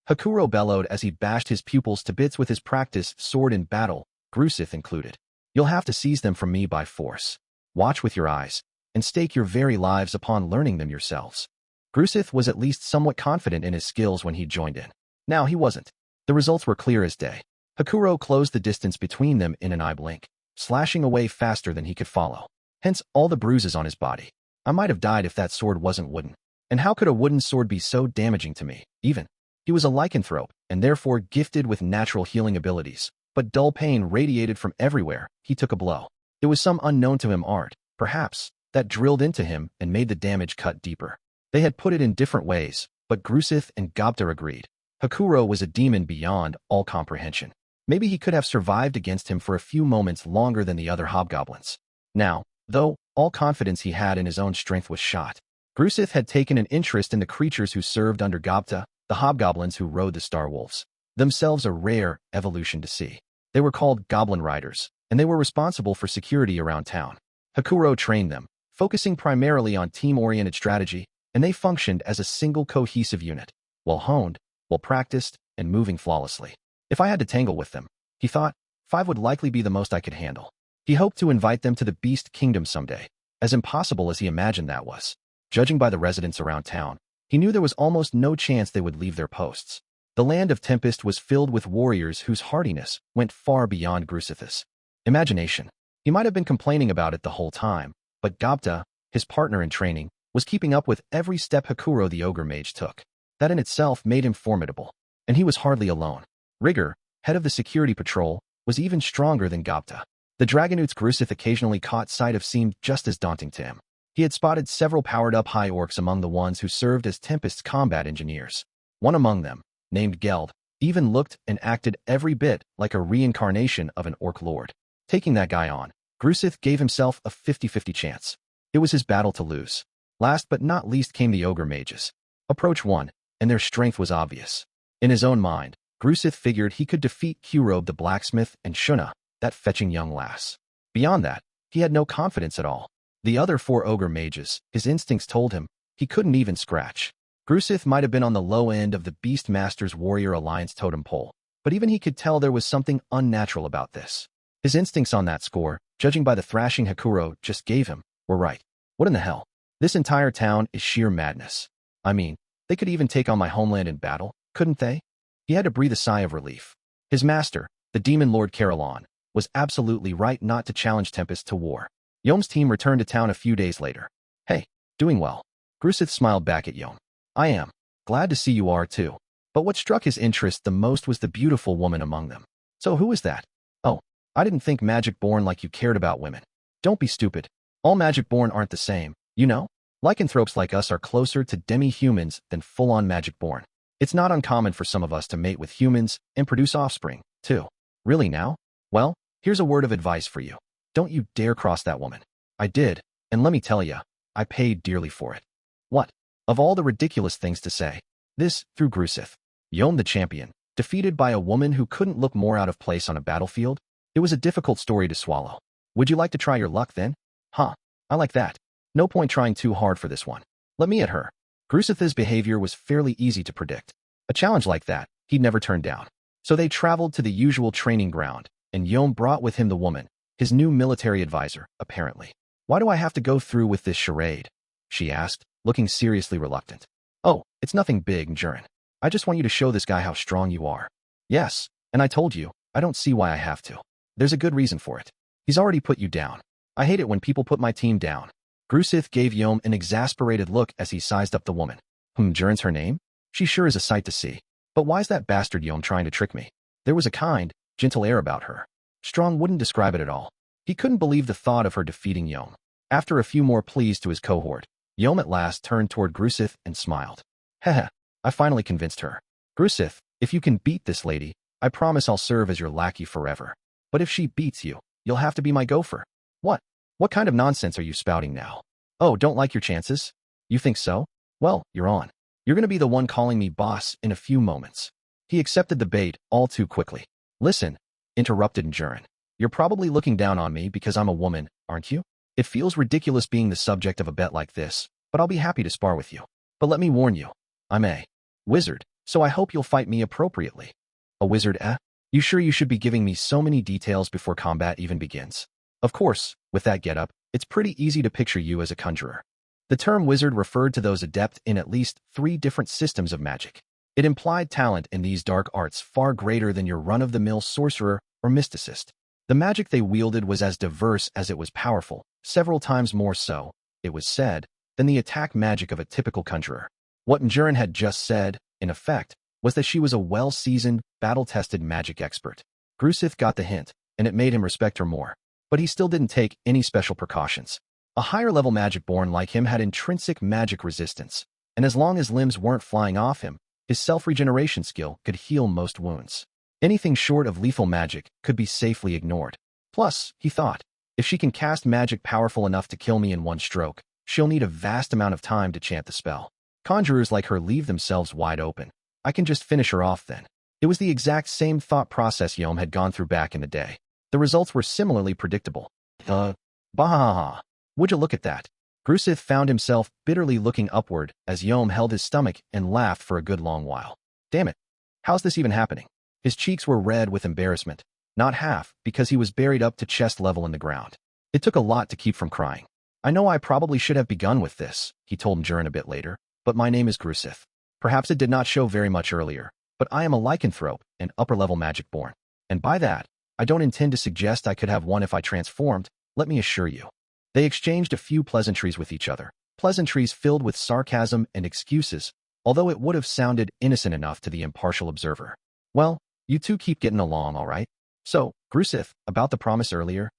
Hakuro bellowed as he bashed his pupils to bits with his practice sword in battle, Grusith included. You'll have to seize them from me by force. Watch with your eyes, and stake your very lives upon learning them yourselves. Grusith was at least somewhat confident in his skills when he joined in. Now he wasn't. The results were clear as day. Hakuro closed the distance between them in an eye blink, slashing away faster than he could follow. hence all the bruises on his body. I might have died if that sword wasn't wooden. And how could a wooden sword be so damaging to me, even? He was a lycanthrope, and therefore gifted with natural healing abilities, but dull pain radiated from everywhere. He took a blow. It was some unknown to him art, perhaps, that drilled into him and made the damage cut deeper. They had put it in different ways, but Grusith and Gobta agreed. Hakuro was a demon beyond all comprehension. Maybe he could have survived against him for a few moments longer than the other hobgoblins. Now, though, all confidence he had in his own strength was shot. Grusith had taken an interest in the creatures who served under Gobta, the hobgoblins who rode the Star Wolves, themselves a rare evolution to see. They were called Goblin Riders, and they were responsible for security around town. Hakuro trained them, focusing primarily on team-oriented strategy, and they functioned as a single cohesive unit, well-honed, well-practiced, and moving flawlessly. If I had to tangle with them, he thought, 5 would likely be the most I could handle. He hoped to invite them to the Beast Kingdom someday, as impossible as he imagined that was. Judging by the residents around town, he knew there was almost no chance they would leave their posts. The land of Tempest was filled with warriors whose hardiness went far beyond Grusith's imagination. He might have been complaining about it the whole time, but Gobta, his partner in training, was keeping up with every step Hakuro the Ogre Mage took. That in itself made him formidable, and he was hardly alone. Rigor, head of the security patrol, was even stronger than Gobta. The Dragonutes Grusith occasionally caught sight of seemed just as daunting to him. He had spotted several powered-up high orcs among the ones who served as Tempest's combat engineers. One among them, named Geld, even looked and acted every bit like a reincarnation of an orc lord. Taking that guy on, Grusith gave himself a 50-50 chance. It was his battle to lose. Last but not least came the Ogre Mages. Approach 1, and their strength was obvious. In his own mind, Grusith figured he could defeat Kurobe the blacksmith and Shuna, that fetching young lass. Beyond that, he had no confidence at all. The other 4 Ogre Mages, his instincts told him, he couldn't even scratch. Grusith might have been on the low end of the Beastmaster's Warrior Alliance totem pole, but even he could tell there was something unnatural about this. His instincts on that score, judging by the thrashing Hakuro just gave him, were right. What in the hell? This entire town is sheer madness. I mean, they could even take on my homeland in battle, couldn't they? He had to breathe a sigh of relief. His master, the Demon Lord Carillon, was absolutely right not to challenge Tempest to war. Yom's team returned to town a few days later. Hey, doing well. Grusith smiled back at Yom. I am. Glad to see you are too. But what struck his interest the most was the beautiful woman among them. So who is that? Oh, I didn't think magic-born like you cared about women. Don't be stupid. All magic-born aren't the same, you know? Lycanthropes like us are closer to demi-humans than full-on magic-born. It's not uncommon for some of us to mate with humans and produce offspring, too. Really now? Well, here's a word of advice for you. Don't you dare cross that woman. I did, and let me tell ya, I paid dearly for it. What? Of all the ridiculous things to say, this, through Grusith, Yom the champion, defeated by a woman who couldn't look more out of place on a battlefield? It was a difficult story to swallow. Would you like to try your luck then? Huh, I like that. No point trying too hard for this one. Let me at her. Grusith's behavior was fairly easy to predict. A challenge like that, he'd never turn down. So they traveled to the usual training ground, and Yom brought with him the woman, his new military advisor, apparently. Why do I have to go through with this charade? She asked, looking seriously reluctant. Oh, it's nothing big, Jurin. I just want you to show this guy how strong you are. Yes, and I told you, I don't see why I have to. There's a good reason for it. He's already put you down. I hate it when people put my team down. Grusith gave Yom an exasperated look as he sized up the woman. Jurin's her name? She sure is a sight to see. But why's that bastard Yom trying to trick me? There was a kind, gentle air about her. Strong wouldn't describe it at all. He couldn't believe the thought of her defeating Yom. After a few more pleas to his cohort, Yom at last turned toward Grusith and smiled. Heh, I finally convinced her. Grusith, if you can beat this lady, I promise I'll serve as your lackey forever. But if she beats you, you'll have to be my gopher. What? What kind of nonsense are you spouting now? Oh, don't like your chances? You think so? Well, you're on. You're going to be the one calling me boss in a few moments. He accepted the bait all too quickly. Listen, interrupted Jurin. You're probably looking down on me because I'm a woman, aren't you? It feels ridiculous being the subject of a bet like this, but I'll be happy to spar with you. But let me warn you, I'm a wizard, so I hope you'll fight me appropriately. A wizard, eh? You sure you should be giving me so many details before combat even begins? Of course, with that getup, it's pretty easy to picture you as a conjurer. The term wizard referred to those adept in at least 3 different systems of magic. It implied talent in these dark arts far greater than your run-of-the-mill sorcerer or mysticist. The magic they wielded was as diverse as it was powerful, several times more so, it was said, than the attack magic of a typical conjurer. What Mjurin had just said, in effect, was that she was a well-seasoned, battle-tested magic expert. Grusith got the hint, and it made him respect her more. But he still didn't take any special precautions. A higher-level magic-born like him had intrinsic magic resistance, and as long as limbs weren't flying off him, his self-regeneration skill could heal most wounds. Anything short of lethal magic could be safely ignored. Plus, he thought, if she can cast magic powerful enough to kill me in one stroke, she'll need a vast amount of time to chant the spell. Conjurers like her leave themselves wide open. I can just finish her off then. It was the exact same thought process Yom had gone through back in the day. The results were similarly predictable. Bahaha. Would you look at that? Grusith found himself bitterly looking upward as Yom held his stomach and laughed for a good long while. Damn it. How's this even happening? His cheeks were red with embarrassment. Not half, because he was buried up to chest level in the ground. It took a lot to keep from crying. I know I probably should have begun with this, he told Mjurin a bit later, but my name is Grusith. Perhaps it did not show very much earlier, but I am a lycanthrope, an upper-level magic born. And by that, I don't intend to suggest I could have one if I transformed, let me assure you. They exchanged a few pleasantries with each other, pleasantries filled with sarcasm and excuses, although it would have sounded innocent enough to the impartial observer. Well, you two keep getting along, all right? So, Grusith, about the promise earlier?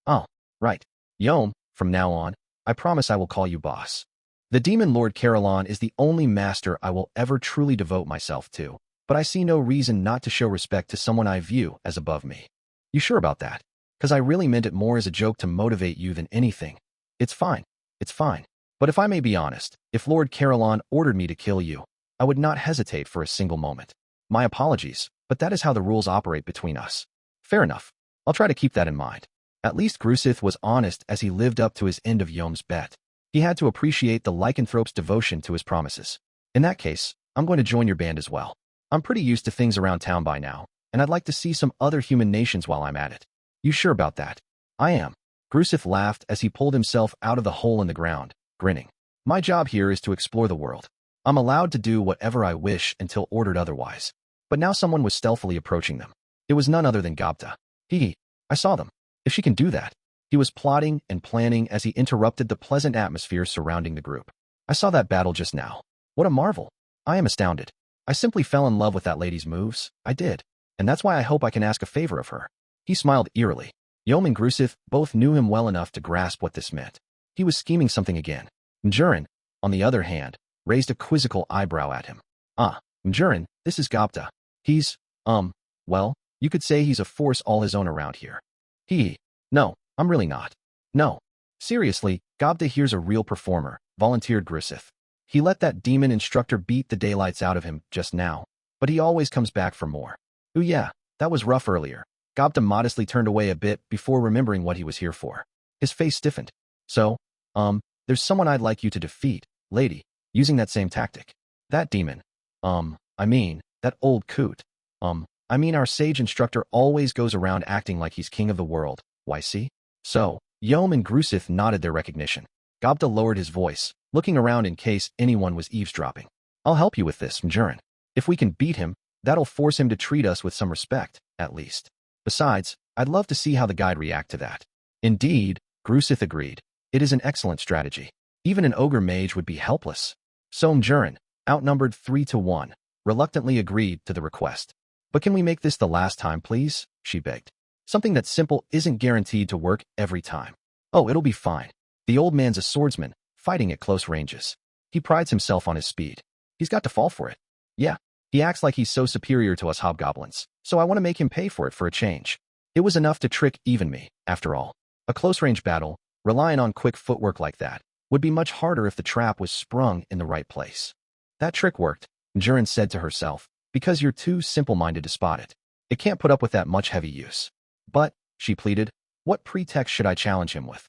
Oh, right. Yom, from now on, I promise I will call you boss. The Demon Lord Carolan is the only master I will ever truly devote myself to, but I see no reason not to show respect to someone I view as above me. You sure about that? 'Cause I really meant it more as a joke to motivate you than anything. It's fine. But if I may be honest, if Lord Carolan ordered me to kill you, I would not hesitate for a single moment. My apologies, but that is how the rules operate between us. Fair enough. I'll try to keep that in mind. At least Grusith was honest as he lived up to his end of Yom's bet. He had to appreciate the lycanthrope's devotion to his promises. In that case, I'm going to join your band as well. I'm pretty used to things around town by now, and I'd like to see some other human nations while I'm at it. You sure about that? I am. Grusith laughed as he pulled himself out of the hole in the ground, grinning. My job here is to explore the world. I'm allowed to do whatever I wish until ordered otherwise. But now someone was stealthily approaching them. It was none other than Gobta. I saw them. If she can do that. He was plotting and planning as he interrupted the pleasant atmosphere surrounding the group. I saw that battle just now. What a marvel. I am astounded. I simply fell in love with that lady's moves. I did. And that's why I hope I can ask a favor of her. He smiled eerily. Yom and Grusith both knew him well enough to grasp what this meant. He was scheming something again. Mjurin, on the other hand, raised a quizzical eyebrow at him. Mjurin, this is Gobta. He's, well, you could say he's a force all his own around here. No, I'm really not. No. Seriously, Gobta here's a real performer, volunteered Grusith. He let that demon instructor beat the daylights out of him just now, but he always comes back for more. Ooh yeah, that was rough earlier. Gobta modestly turned away a bit before remembering what he was here for. His face stiffened. So, there's someone I'd like you to defeat, lady, using that same tactic. That demon. That old coot. Our sage instructor always goes around acting like he's king of the world. Why see? So, Yom and Grusith nodded their recognition. Gobta lowered his voice, looking around in case anyone was eavesdropping. I'll help you with this, Mjurin. If we can beat him, that'll force him to treat us with some respect, at least. Besides, I'd love to see how the guide react to that. Indeed, Grusith agreed. It is an excellent strategy. Even an ogre mage would be helpless. So Mjurin, outnumbered 3-1, reluctantly agreed to the request. But can we make this the last time, please? She begged. Something that simple isn't guaranteed to work every time. Oh, it'll be fine. The old man's a swordsman, fighting at close ranges. He prides himself on his speed. He's got to fall for it. Yeah, he acts like he's so superior to us hobgoblins, so I want to make him pay for it for a change. It was enough to trick even me, after all. A close-range battle, relying on quick footwork like that, would be much harder if the trap was sprung in the right place. That trick worked, Mjurin said to herself, because you're too simple-minded to spot it. It can't put up with that much heavy use. But, she pleaded, what pretext should I challenge him with?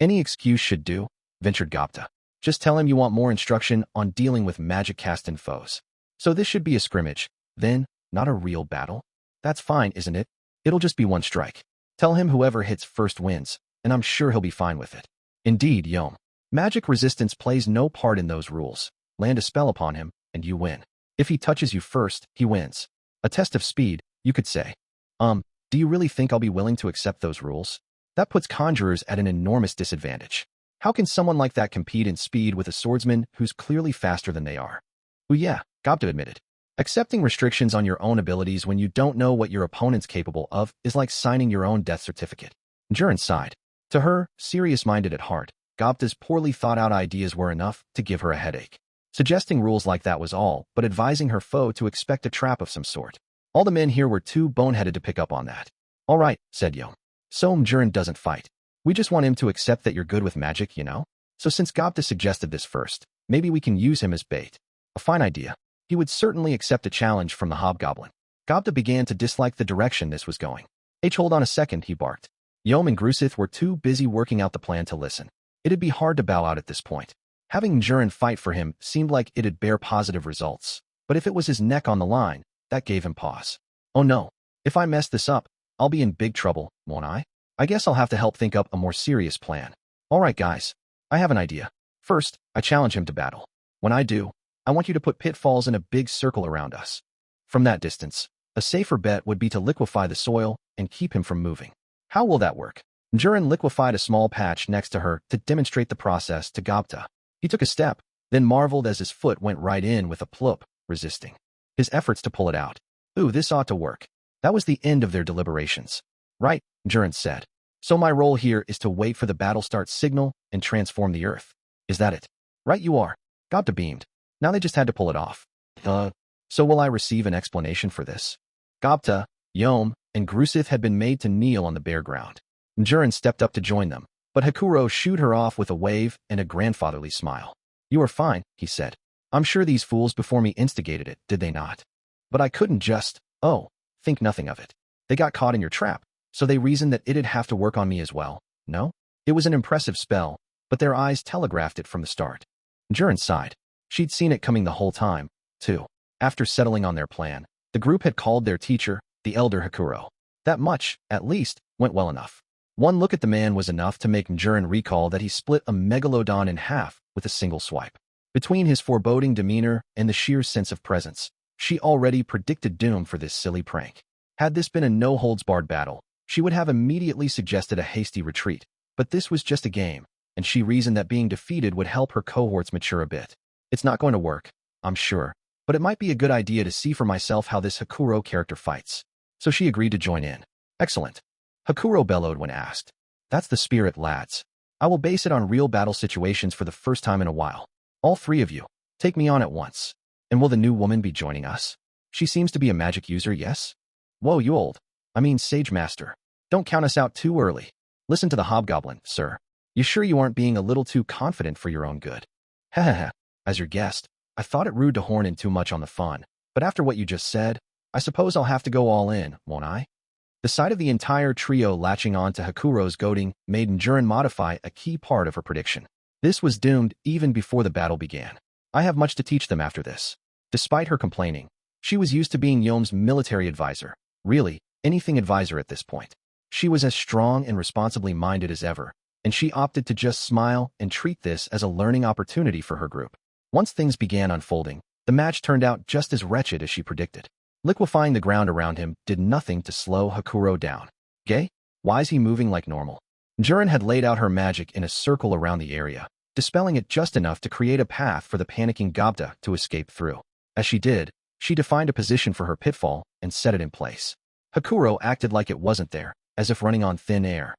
Any excuse should do, ventured Gobta. Just tell him you want more instruction on dealing with magic-casting foes. So this should be a scrimmage, then, not a real battle? That's fine, isn't it? It'll just be one strike. Tell him whoever hits first wins, and I'm sure he'll be fine with it. Indeed, Yom. Magic resistance plays no part in those rules. Land a spell upon him, and you win. If he touches you first, he wins. A test of speed, you could say. Do you really think I'll be willing to accept those rules? That puts conjurers at an enormous disadvantage. How can someone like that compete in speed with a swordsman who's clearly faster than they are? Oh yeah, Gobta admitted. Accepting restrictions on your own abilities when you don't know what your opponent's capable of is like signing your own death certificate. Jurin sighed. To her, serious-minded at heart, Gobta's poorly thought-out ideas were enough to give her a headache. Suggesting rules like that was all, but advising her foe to expect a trap of some sort. All the men here were too boneheaded to pick up on that. All right, said Yom. So Jurin doesn't fight. We just want him to accept that you're good with magic, you know? So since Gobta suggested this first, maybe we can use him as bait. A fine idea. He would certainly accept a challenge from the hobgoblin. Gobta began to dislike the direction this was going. Hold on a second, he barked. Yom and Grusith were too busy working out the plan to listen. It'd be hard to bow out at this point. Having Jurin fight for him seemed like it'd bear positive results, but if it was his neck on the line, that gave him pause. Oh no, if I mess this up, I'll be in big trouble, won't I? I guess I'll have to help think up a more serious plan. All right, guys, I have an idea. First, I challenge him to battle. When I do, I want you to put pitfalls in a big circle around us. From that distance, a safer bet would be to liquefy the soil and keep him from moving. How will that work? Jurin liquefied a small patch next to her to demonstrate the process to Gobta. He took a step, then marveled as his foot went right in with a plop, resisting his efforts to pull it out. Ooh, this ought to work. That was the end of their deliberations. Right, Jurin said. So my role here is to wait for the battle start signal and transform the earth. Is that it? Right you are. Gobta beamed. Now they just had to pull it off. So will I receive an explanation for this? Gobta, Yom, and Grusith had been made to kneel on the bare ground. Jurin stepped up to join them, but Hakuro shooed her off with a wave and a grandfatherly smile. You are fine, he said. I'm sure these fools before me instigated it, did they not? But I couldn't just, think nothing of it. They got caught in your trap, so they reasoned that it'd have to work on me as well, no? It was an impressive spell, but their eyes telegraphed it from the start. Jurin sighed. She'd seen it coming the whole time, too. After settling on their plan, the group had called their teacher, the elder Hakuro. That much, at least, went well enough. One look at the man was enough to make Jurin recall that he split a megalodon in half with a single swipe. Between his foreboding demeanor and the sheer sense of presence, she already predicted doom for this silly prank. Had this been a no-holds-barred battle, she would have immediately suggested a hasty retreat, but this was just a game, and she reasoned that being defeated would help her cohorts mature a bit. It's not going to work, I'm sure, but it might be a good idea to see for myself how this Hakuro character fights. So she agreed to join in. Excellent. Hakuro bellowed when asked. That's the spirit, lads. I will base it on real battle situations for the first time in a while. All three of you, take me on at once. And will the new woman be joining us? She seems to be a magic user, yes? Whoa, you old. Sage master. Don't count us out too early. Listen to the hobgoblin, sir. You sure you aren't being a little too confident for your own good? Heh. As your guest, I thought it rude to horn in too much on the fun, but after what you just said, I suppose I'll have to go all in, won't I? The sight of the entire trio latching on to Hakuro's goading made Jurin modify a key part of her prediction. This was doomed even before the battle began. I have much to teach them after this. Despite her complaining, she was used to being Yom's military advisor. Really, anything advisor at this point. She was as strong and responsibly minded as ever, and she opted to just smile and treat this as a learning opportunity for her group. Once things began unfolding, the match turned out just as wretched as she predicted. Liquefying the ground around him did nothing to slow Hakuro down. Gay? Why is he moving like normal? Jurin had laid out her magic in a circle around the area, dispelling it just enough to create a path for the panicking Gobta to escape through. As she did, she defined a position for her pitfall and set it in place. Hakuro acted like it wasn't there, as if running on thin air.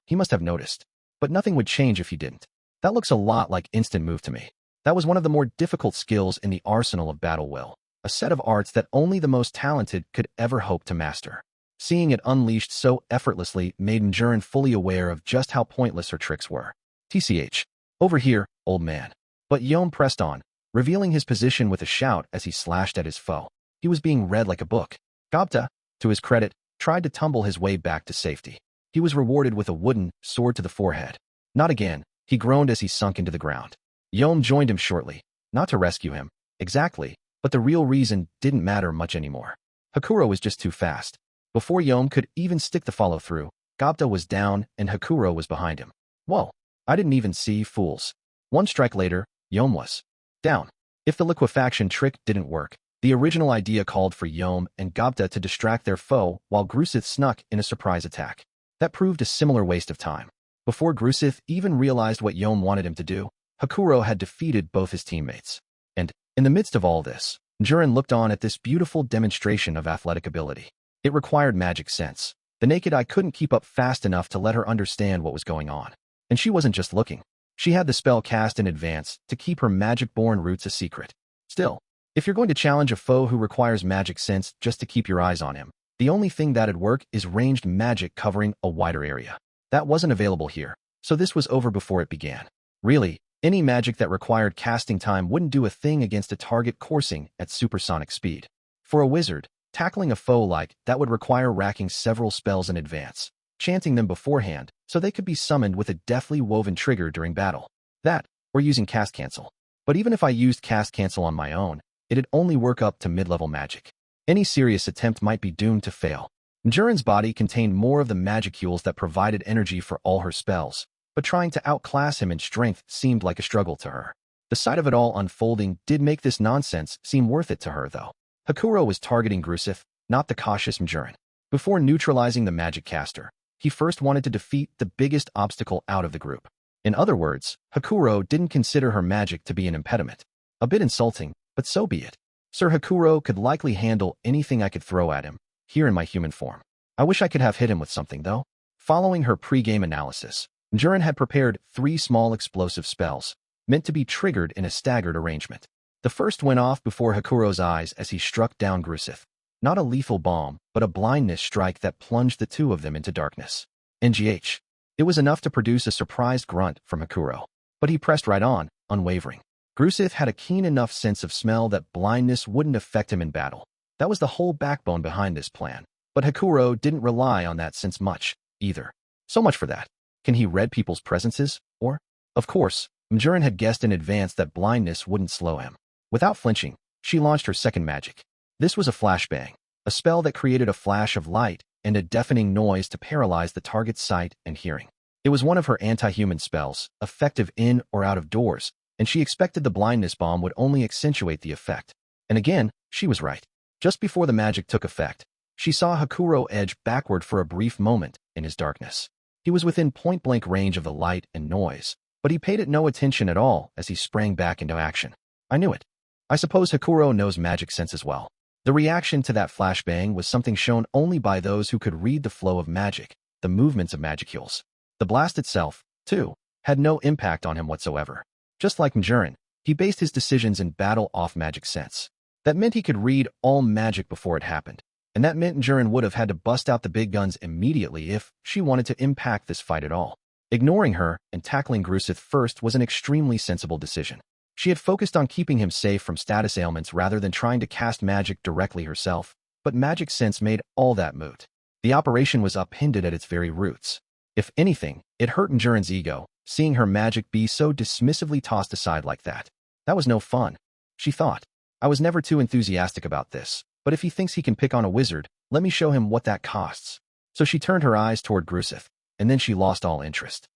He must have noticed. But nothing would change if he didn't. That looks a lot like instant move to me. That was one of the more difficult skills in the arsenal of battle will. A set of arts that only the most talented could ever hope to master. Seeing it unleashed so effortlessly made Jurin fully aware of just how pointless her tricks were. TCH. Over here, old man. But Yom pressed on, revealing his position with a shout as he slashed at his foe. He was being read like a book. Gobta, to his credit, tried to tumble his way back to safety. He was rewarded with a wooden sword to the forehead. Not again, he groaned as he sunk into the ground. Yom joined him shortly, not to rescue him, exactly, but the real reason didn't matter much anymore. Hakuro was just too fast. Before Yom could even stick the follow-through, Gobta was down and Hakuro was behind him. Whoa, I didn't even see, fools. One strike later, Yom was down. If the liquefaction trick didn't work, the original idea called for Yom and Gobta to distract their foe while Grusith snuck in a surprise attack. That proved a similar waste of time. Before Grusith even realized what Yom wanted him to do, Hakuro had defeated both his teammates. And, in the midst of all this, Jurin looked on at this beautiful demonstration of athletic ability. It required magic sense. The naked eye couldn't keep up fast enough to let her understand what was going on. And she wasn't just looking. She had the spell cast in advance to keep her magic-born roots a secret. Still, if you're going to challenge a foe who requires magic sense just to keep your eyes on him, the only thing that'd work is ranged magic covering a wider area. That wasn't available here, so this was over before it began. Really, any magic that required casting time wouldn't do a thing against a target coursing at supersonic speed. For a wizard, tackling a foe like that would require racking several spells in advance, chanting them beforehand so they could be summoned with a deftly woven trigger during battle. That, or using cast cancel. But even if I used cast cancel on my own, it'd only work up to mid-level magic. Any serious attempt might be doomed to fail. Jurin's body contained more of the magicules that provided energy for all her spells, but trying to outclass him in strength seemed like a struggle to her. The sight of it all unfolding did make this nonsense seem worth it to her, though. Hakuro was targeting Grusith, not the cautious Jurin. Before neutralizing the magic caster, he first wanted to defeat the biggest obstacle out of the group. In other words, Hakuro didn't consider her magic to be an impediment. A bit insulting, but so be it. Sir Hakuro could likely handle anything I could throw at him, here in my human form. I wish I could have hit him with something, though. Following her pre-game analysis, Jurin had prepared 3 small explosive spells, meant to be triggered in a staggered arrangement. The first went off before Hakuro's eyes as he struck down Grusith. Not a lethal bomb, but a blindness strike that plunged the two of them into darkness. NGH. It was enough to produce a surprised grunt from Hakuro. But he pressed right on, unwavering. Grusith had a keen enough sense of smell that blindness wouldn't affect him in battle. That was the whole backbone behind this plan. But Hakuro didn't rely on that sense much, either. So much for that. Can he read people's presences? Or? Of course, Jurin had guessed in advance that blindness wouldn't slow him. Without flinching, she launched her second magic. This was a flashbang, a spell that created a flash of light and a deafening noise to paralyze the target's sight and hearing. It was one of her anti-human spells, effective in or out of doors, and she expected the blindness bomb would only accentuate the effect. And again, she was right. Just before the magic took effect, she saw Hakuro edge backward for a brief moment in his darkness. He was within point-blank range of the light and noise, but he paid it no attention at all as he sprang back into action. I knew it. I suppose Hakuro knows magic sense as well. The reaction to that flashbang was something shown only by those who could read the flow of magic, the movements of magicules. The blast itself, too, had no impact on him whatsoever. Just like Jurin, he based his decisions in battle off magic sense. That meant he could read all magic before it happened, and that meant Jurin would have had to bust out the big guns immediately if she wanted to impact this fight at all. Ignoring her and tackling Grusith first was an extremely sensible decision. She had focused on keeping him safe from status ailments rather than trying to cast magic directly herself, but magic sense made all that moot. The operation was upended at its very roots. If anything, it hurt Jurin's ego, seeing her magic be so dismissively tossed aside like that. That was no fun, she thought. I was never too enthusiastic about this, but if he thinks he can pick on a wizard, let me show him what that costs. So she turned her eyes toward Grusith, and then she lost all interest.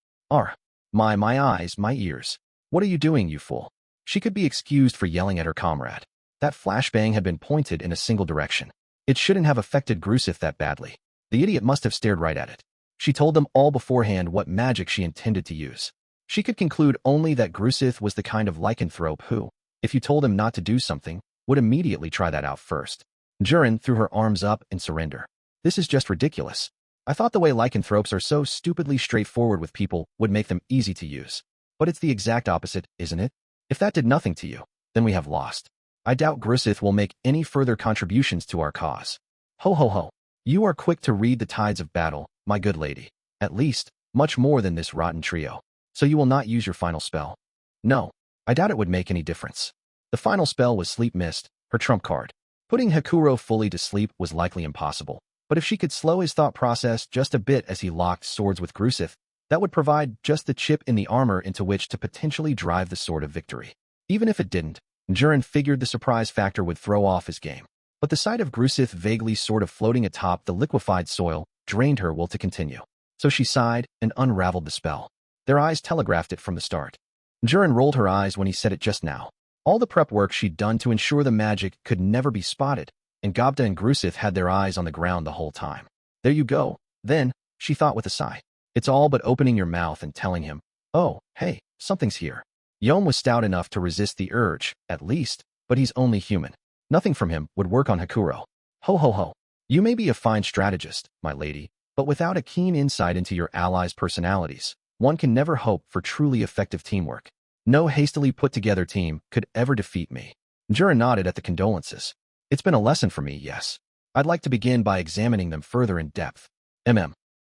My eyes, my ears. What are you doing, you fool? She could be excused for yelling at her comrade. That flashbang had been pointed in a single direction. It shouldn't have affected Grusith that badly. The idiot must have stared right at it. She told them all beforehand what magic she intended to use. She could conclude only that Grusith was the kind of lycanthrope who, if you told him not to do something, would immediately try that out first. Jurin threw her arms up in surrender. This is just ridiculous. I thought the way lycanthropes are so stupidly straightforward with people would make them easy to use. But it's the exact opposite, isn't it? If that did nothing to you, then we have lost. I doubt Grusith will make any further contributions to our cause. Ho ho ho. You are quick to read the tides of battle, my good lady. At least, much more than this rotten trio. So you will not use your final spell? No, I doubt it would make any difference. The final spell was Sleep Mist, her trump card. Putting Hakuro fully to sleep was likely impossible, but if she could slow his thought process just a bit as he locked swords with Grusith, that would provide just the chip in the armor into which to potentially drive the sword of victory. Even if it didn't, Jurin figured the surprise factor would throw off his game. But the sight of Grusith vaguely sort of floating atop the liquefied soil drained her will to continue. So she sighed and unraveled the spell. Their eyes telegraphed it from the start. Jurin rolled her eyes when he said it just now. All the prep work she'd done to ensure the magic could never be spotted, and Gobta and Grusith had their eyes on the ground the whole time. There you go, then, she thought with a sigh. It's all but opening your mouth and telling him, oh, hey, something's here. Yom was stout enough to resist the urge, at least, but he's only human. Nothing from him would work on Hakuro. Ho ho ho. You may be a fine strategist, my lady, but without a keen insight into your allies' personalities, one can never hope for truly effective teamwork. No hastily put-together team could ever defeat me. Jura nodded at the condolences. It's been a lesson for me, yes. I'd like to begin by examining them further in depth.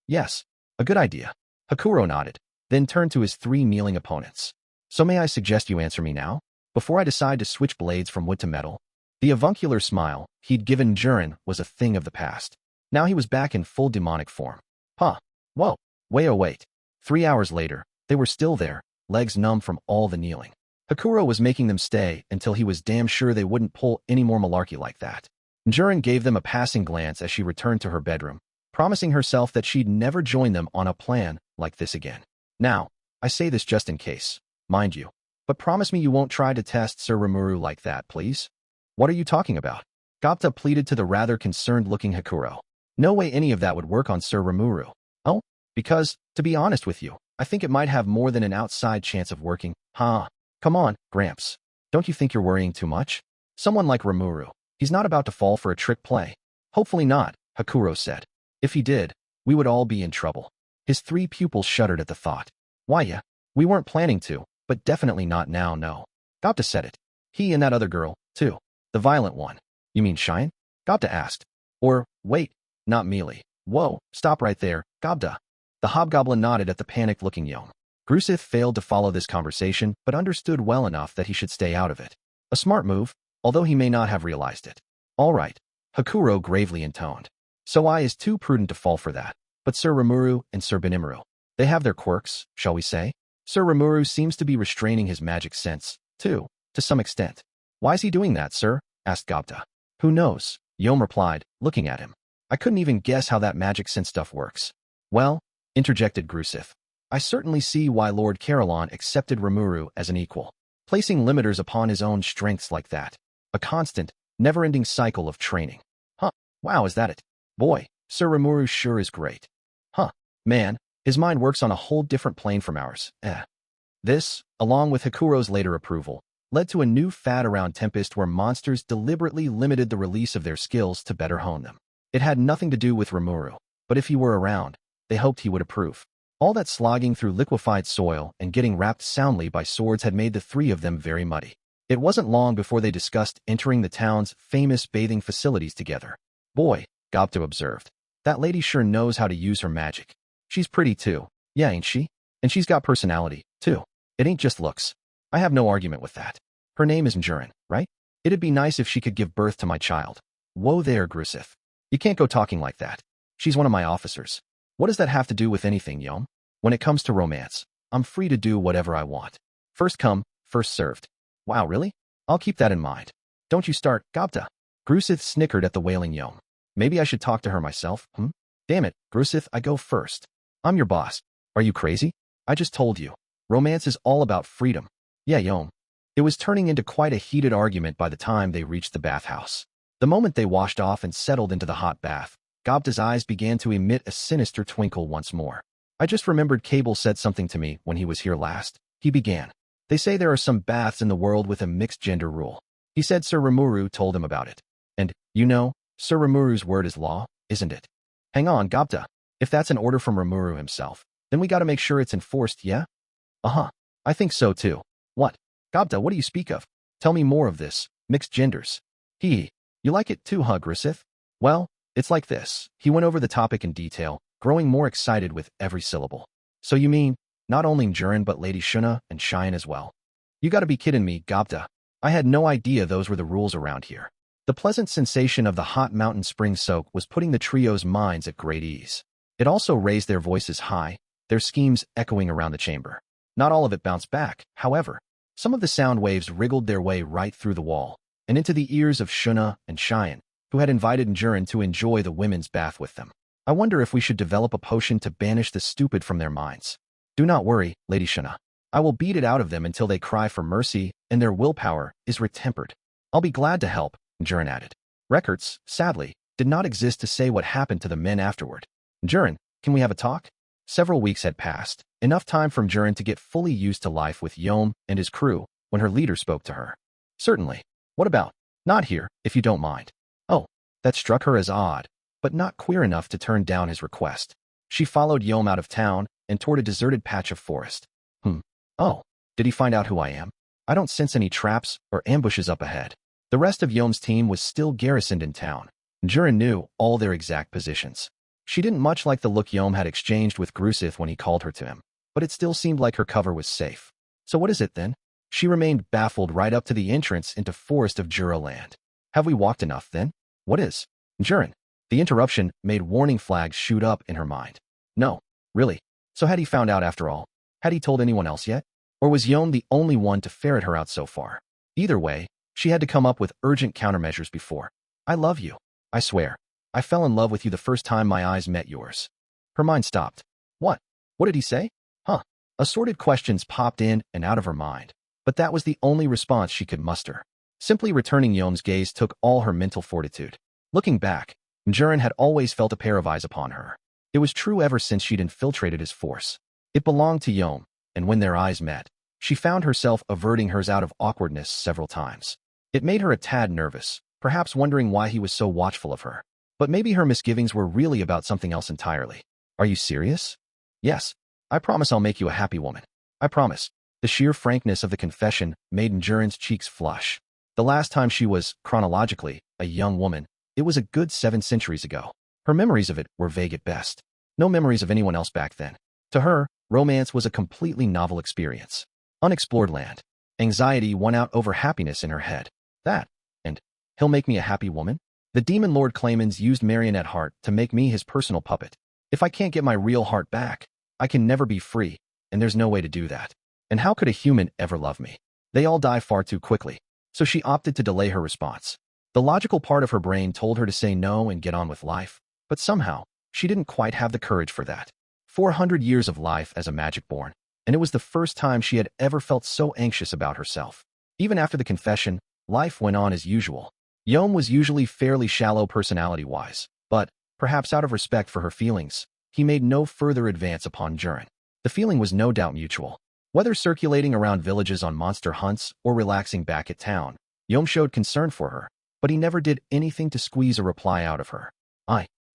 Yes, a good idea. Hakuro nodded, then turned to his 3 kneeling opponents. So may I suggest you answer me now, before I decide to switch blades from wood to metal? The avuncular smile he'd given Jurin was a thing of the past. Now he was back in full demonic form. Huh. Whoa. Wait. 3 hours later, they were still there, legs numb from all the kneeling. Hakuro was making them stay until he was damn sure they wouldn't pull any more malarkey like that. Jurin gave them a passing glance as she returned to her bedroom, promising herself that she'd never join them on a plan like this again. Now, I say this just in case, mind you, but promise me you won't try to test Sir Rimuru like that, please? What are you talking about? Gapta pleaded to the rather concerned-looking Hakuro. No way any of that would work on Sir Rimuru. Oh, because, to be honest with you, I think it might have more than an outside chance of working. Huh? Come on, Gramps. Don't you think you're worrying too much? Someone like Rimuru, he's not about to fall for a trick play. Hopefully not, Hakuro said. If he did, we would all be in trouble. His 3 pupils shuddered at the thought. Why, yeah, we weren't planning to, but definitely not now, no. Gapta said it. He and that other girl, too. The violent one. You mean Shine? Gapta asked. Or, wait, not Mealy. Whoa, stop right there, Gapta. The hobgoblin nodded at the panicked-looking Yom. Grusith failed to follow this conversation, but understood well enough that he should stay out of it. A smart move, although he may not have realized it. All right, Hakuro gravely intoned. So I is too prudent to fall for that. But Sir Rimuru and Sir Benimaru, they have their quirks, shall we say? Sir Rimuru seems to be restraining his magic sense, too, to some extent. Why is he doing that, sir? Asked Gapta. Who knows? Yom replied, looking at him. I couldn't even guess how that magic sense stuff works. Well, interjected Grusith, I certainly see why Lord Carillon accepted Rimuru as an equal, placing limiters upon his own strengths like that. A constant, never-ending cycle of training. Huh, wow, is that it? Boy, Sir Rimuru sure is great. Huh, man, his mind works on a whole different plane from ours. This, along with Hakuro's later approval, led to a new fad around Tempest where monsters deliberately limited the release of their skills to better hone them. It had nothing to do with Rimuru, but if he were around, they hoped he would approve. All that slogging through liquefied soil and getting wrapped soundly by swords had made the 3 of them very muddy. It wasn't long before they discussed entering the town's famous bathing facilities together. Boy, Gapta observed, that lady sure knows how to use her magic. She's pretty too, yeah, ain't she? And she's got personality, too. It ain't just looks. I have no argument with that. Her name is Jurin, right? It'd be nice if she could give birth to my child. Whoa there, Grusith. You can't go talking like that. She's one of my officers. What does that have to do with anything, Yom? When it comes to romance, I'm free to do whatever I want. First come, first served. Wow, really? I'll keep that in mind. Don't you start, Gapta. Grusith snickered at the wailing Yom. Maybe I should talk to her myself, Damn it, Grusith, I go first. I'm your boss. Are you crazy? I just told you. Romance is all about freedom. Yeah, Yom. It was turning into quite a heated argument by the time they reached the bathhouse. The moment they washed off and settled into the hot bath, Gapta's eyes began to emit a sinister twinkle once more. I just remembered Cable said something to me when he was here last. He began. They say there are some baths in the world with a mixed-gender rule. He said Sir Rimuru told him about it. And, you know, Sir Rimuru's word is law, isn't it? Hang on, Gapta. If that's an order from Rimuru himself, then we gotta make sure it's enforced, yeah? Uh-huh. I think so, too. What? Gapta, what do you speak of? Tell me more of this. Mixed genders. You like it too, huh, Grusith? Well, it's like this. He went over the topic in detail, growing more excited with every syllable. So you mean, not only Jurin but Lady Shuna and Shine as well? You gotta be kidding me, Gapta. I had no idea those were the rules around here. The pleasant sensation of the hot mountain spring soak was putting the trio's minds at great ease. It also raised their voices high, their schemes echoing around the chamber. Not all of it bounced back, however. Some of the sound waves wriggled their way right through the wall, and into the ears of Shuna and Cheyenne, who had invited Jurin to enjoy the women's bath with them. I wonder if we should develop a potion to banish the stupid from their minds. Do not worry, Lady Shuna. I will beat it out of them until they cry for mercy and their willpower is retempered. I'll be glad to help, Jurin added. Records, sadly, did not exist to say what happened to the men afterward. Jurin, Can we have a talk? Several weeks had passed, enough time for Jurin to get fully used to life with Yom and his crew when her leader spoke to her. Certainly. What about? Not here, if you don't mind. Oh, that struck her as odd, but not queer enough to turn down his request. She followed Yom out of town and toward a deserted patch of forest. Oh, did he find out who I am? I don't sense any traps or ambushes up ahead. The rest of Yom's team was still garrisoned in town. Jurin knew all their exact positions. She didn't much like the look Yom had exchanged with Grusith when he called her to him, but it still seemed like her cover was safe. So what is it then? She remained baffled right up to the entrance into Forest of Jura land. Have we walked enough then? What is? Jurin. The interruption made warning flags shoot up in her mind. No, really. So had he found out after all? Had he told anyone else yet? Or was Yom the only one to ferret her out so far? Either way, she had to come up with urgent countermeasures before. I love you. I swear. I fell in love with you the first time my eyes met yours. Her mind stopped. What? What did he say? Assorted questions popped in and out of her mind, but that was the only response she could muster. Simply returning Yom's gaze took all her mental fortitude. Looking back, Jurin had always felt a pair of eyes upon her. It was true ever since she'd infiltrated his force. It belonged to Yom, and when their eyes met, she found herself averting hers out of awkwardness several times. It made her a tad nervous, perhaps wondering why he was so watchful of her. But maybe her misgivings were really about something else entirely. Are you serious? Yes. I promise I'll make you a happy woman. I promise. The sheer frankness of the confession made Jurin's cheeks flush. The last time she was, chronologically, a young woman, it was a good 7 centuries ago. Her memories of it were vague at best. No memories of anyone else back then. To her, romance was a completely novel experience. Unexplored land. Anxiety won out over happiness in her head. That, and he'll make me a happy woman? The demon lord Clayman's used marionette heart to make me his personal puppet. If I can't get my real heart back, I can never be free, and there's no way to do that. And how could a human ever love me? They all die far too quickly. So she opted to delay her response. The logical part of her brain told her to say no and get on with life, but somehow, she didn't quite have the courage for that. 400 years of life as a magic-born, and it was the first time she had ever felt so anxious about herself. Even after the confession, life went on as usual. Yom was usually fairly shallow personality-wise, but, perhaps out of respect for her feelings, he made no further advance upon Jurin. The feeling was no doubt mutual. Whether circulating around villages on monster hunts or relaxing back at town, Yom showed concern for her, but he never did anything to squeeze a reply out of her.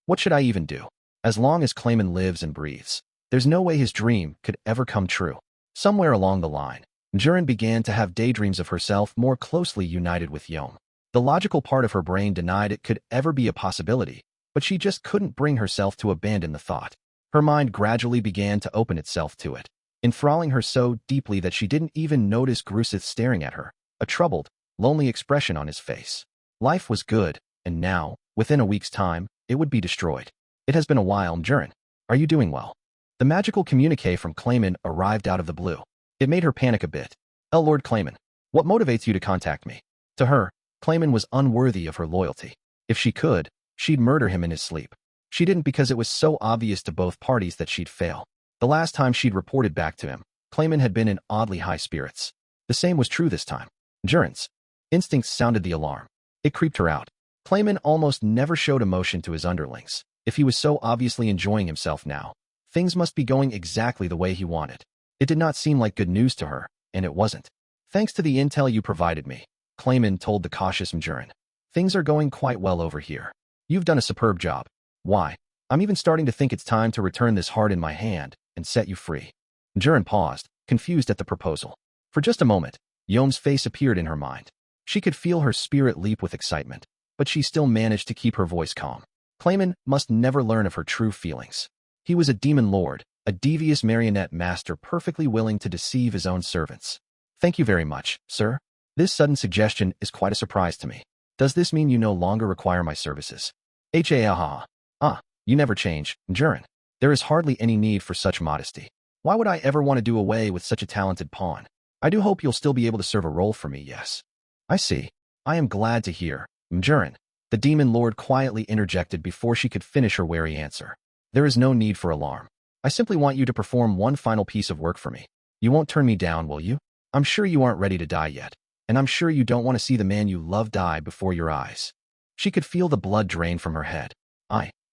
What should I even do? As long as Clayman lives and breathes, there's no way his dream could ever come true. Somewhere along the line, Jurin began to have daydreams of herself more closely united with Yom. The logical part of her brain denied it could ever be a possibility, but she just couldn't bring herself to abandon the thought. Her mind gradually began to open itself to it, enthralling her so deeply that she didn't even notice Grusith staring at her, a troubled, lonely expression on his face. Life was good, and now, within a week's time, it would be destroyed. It has been a while, Jurin. Are you doing well? The magical communique from Clayman arrived out of the blue. It made her panic a bit. Lord Clayman, what motivates you to contact me? To her, Clayman was unworthy of her loyalty. If she could, she'd murder him in his sleep. She didn't because it was so obvious to both parties that she'd fail. The last time she'd reported back to him, Clayman had been in oddly high spirits. The same was true this time. Jurin's instincts sounded the alarm. It creeped her out. Clayman almost never showed emotion to his underlings. If he was so obviously enjoying himself now, things must be going exactly the way he wanted. It did not seem like good news to her, and it wasn't. Thanks to the intel you provided me, Clayman told the cautious Jurin. Things are going quite well over here. You've done a superb job. Why, I'm even starting to think it's time to return this heart in my hand and set you free. Jurin paused, confused at the proposal. For just a moment, Yom's face appeared in her mind. She could feel her spirit leap with excitement, but she still managed to keep her voice calm. Clayman must never learn of her true feelings. He was a demon lord, a devious marionette master perfectly willing to deceive his own servants. Thank you very much, sir. This sudden suggestion is quite a surprise to me. Does this mean you no longer require my services? You never change, Jurin. There is hardly any need for such modesty. Why would I ever want to do away with such a talented pawn? I do hope you'll still be able to serve a role for me, yes. I see. I am glad to hear, Jurin. The demon lord quietly interjected before she could finish her wary answer. There is no need for alarm. I simply want you to perform one final piece of work for me. You won't turn me down, will you? I'm sure you aren't ready to die yet, and I'm sure you don't want to see the man you love die before your eyes. She could feel the blood drain from her head.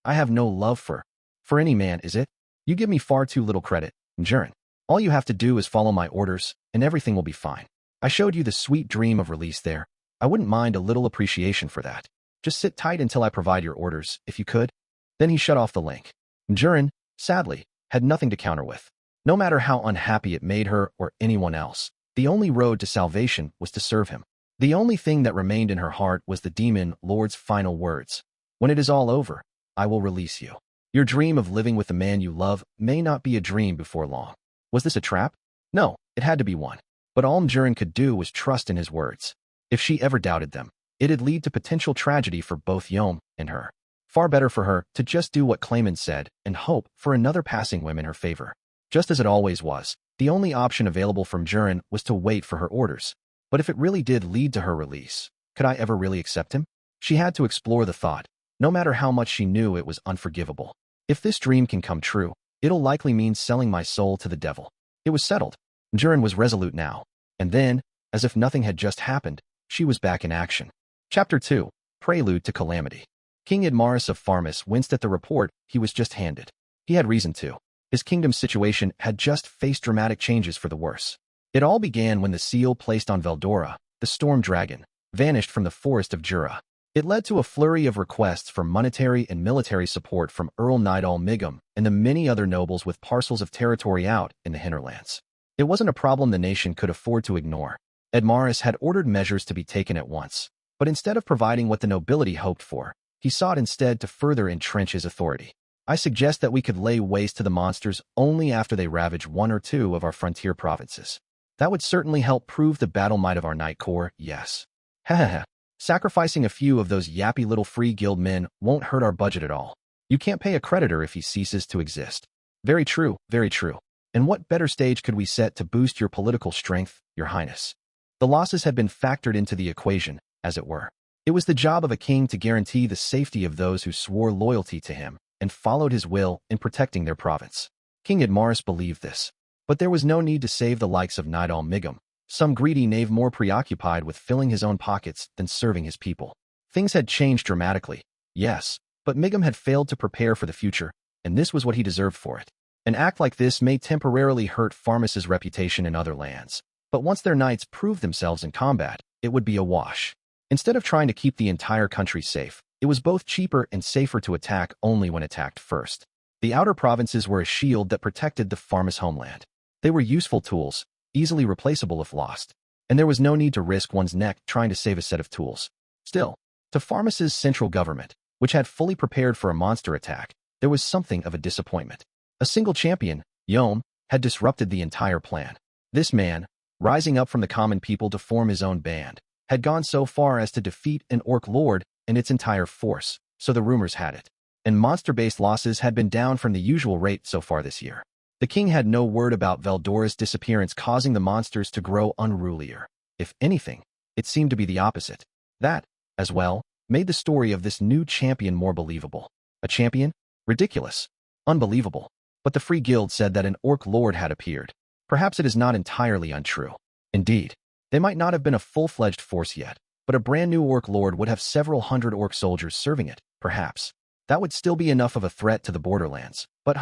I have no love for. For any man, is it? You give me far too little credit, Jurin. All you have to do is follow my orders, and everything will be fine. I showed you the sweet dream of release there. I wouldn't mind a little appreciation for that. Just sit tight until I provide your orders, if you could. Then he shut off the link. Jurin, sadly, had nothing to counter with. No matter how unhappy it made her or anyone else, the only road to salvation was to serve him. The only thing that remained in her heart was the demon lord's final words. When it is all over, I will release you. Your dream of living with the man you love may not be a dream before long. Was this a trap? No, it had to be one. But all Jurin could do was trust in his words. If she ever doubted them, it'd lead to potential tragedy for both Yom and her. Far better for her to just do what Clayman said and hope for another passing whim in her favor. Just as it always was, the only option available from Jurin was to wait for her orders. But if it really did lead to her release, could I ever really accept him? She had to explore the thought, no matter how much she knew it was unforgivable. If this dream can come true, it'll likely mean selling my soul to the devil. It was settled. Jurin was resolute now. And then, as if nothing had just happened, she was back in action. Chapter 2. Prelude to Calamity. King Idmaris of Farmus winced at the report he was just handed. He had reason to. His kingdom's situation had just faced dramatic changes for the worse. It all began when the seal placed on Veldora, the Storm Dragon, vanished from the forest of Jura. It led to a flurry of requests for monetary and military support from Earl Nidal Migam and the many other nobles with parcels of territory out in the hinterlands. It wasn't a problem the nation could afford to ignore. Idmaris had ordered measures to be taken at once, but instead of providing what the nobility hoped for, he sought instead to further entrench his authority. I suggest that we could lay waste to the monsters only after they ravage one or two of our frontier provinces. That would certainly help prove the battle might of our Knight Corps, yes. Heh. Sacrificing a few of those yappy little free guild men won't hurt our budget at all. You can't pay a creditor if he ceases to exist. Very true, very true. And what better stage could we set to boost your political strength, Your Highness? The losses had been factored into the equation, as it were. It was the job of a king to guarantee the safety of those who swore loyalty to him and followed his will in protecting their province. King Idmaris believed this. But there was no need to save the likes of Nidal Migam, some greedy knave more preoccupied with filling his own pockets than serving his people. Things had changed dramatically, yes, but Migam had failed to prepare for the future, and this was what he deserved for it. An act like this may temporarily hurt Farmus's reputation in other lands, but once their knights proved themselves in combat, it would be a wash. Instead of trying to keep the entire country safe, it was both cheaper and safer to attack only when attacked first. The outer provinces were a shield that protected the Farmus homeland. They were useful tools, easily replaceable if lost, and there was no need to risk one's neck trying to save a set of tools. Still, to Farmus's central government, which had fully prepared for a monster attack, there was something of a disappointment. A single champion, Yom, had disrupted the entire plan. This man, rising up from the common people to form his own band, had gone so far as to defeat an orc lord and its entire force, so the rumors had it. And monster-based losses had been down from the usual rate so far this year. The king had no word about Veldora's disappearance causing the monsters to grow unrulier. If anything, it seemed to be the opposite. That, as well, made the story of this new champion more believable. A champion? Ridiculous. Unbelievable. But the Free Guild said that an orc lord had appeared. Perhaps it is not entirely untrue. Indeed, they might not have been a full-fledged force yet, but a brand new orc lord would have several hundred orc soldiers serving it, perhaps. That would still be enough of a threat to the borderlands. But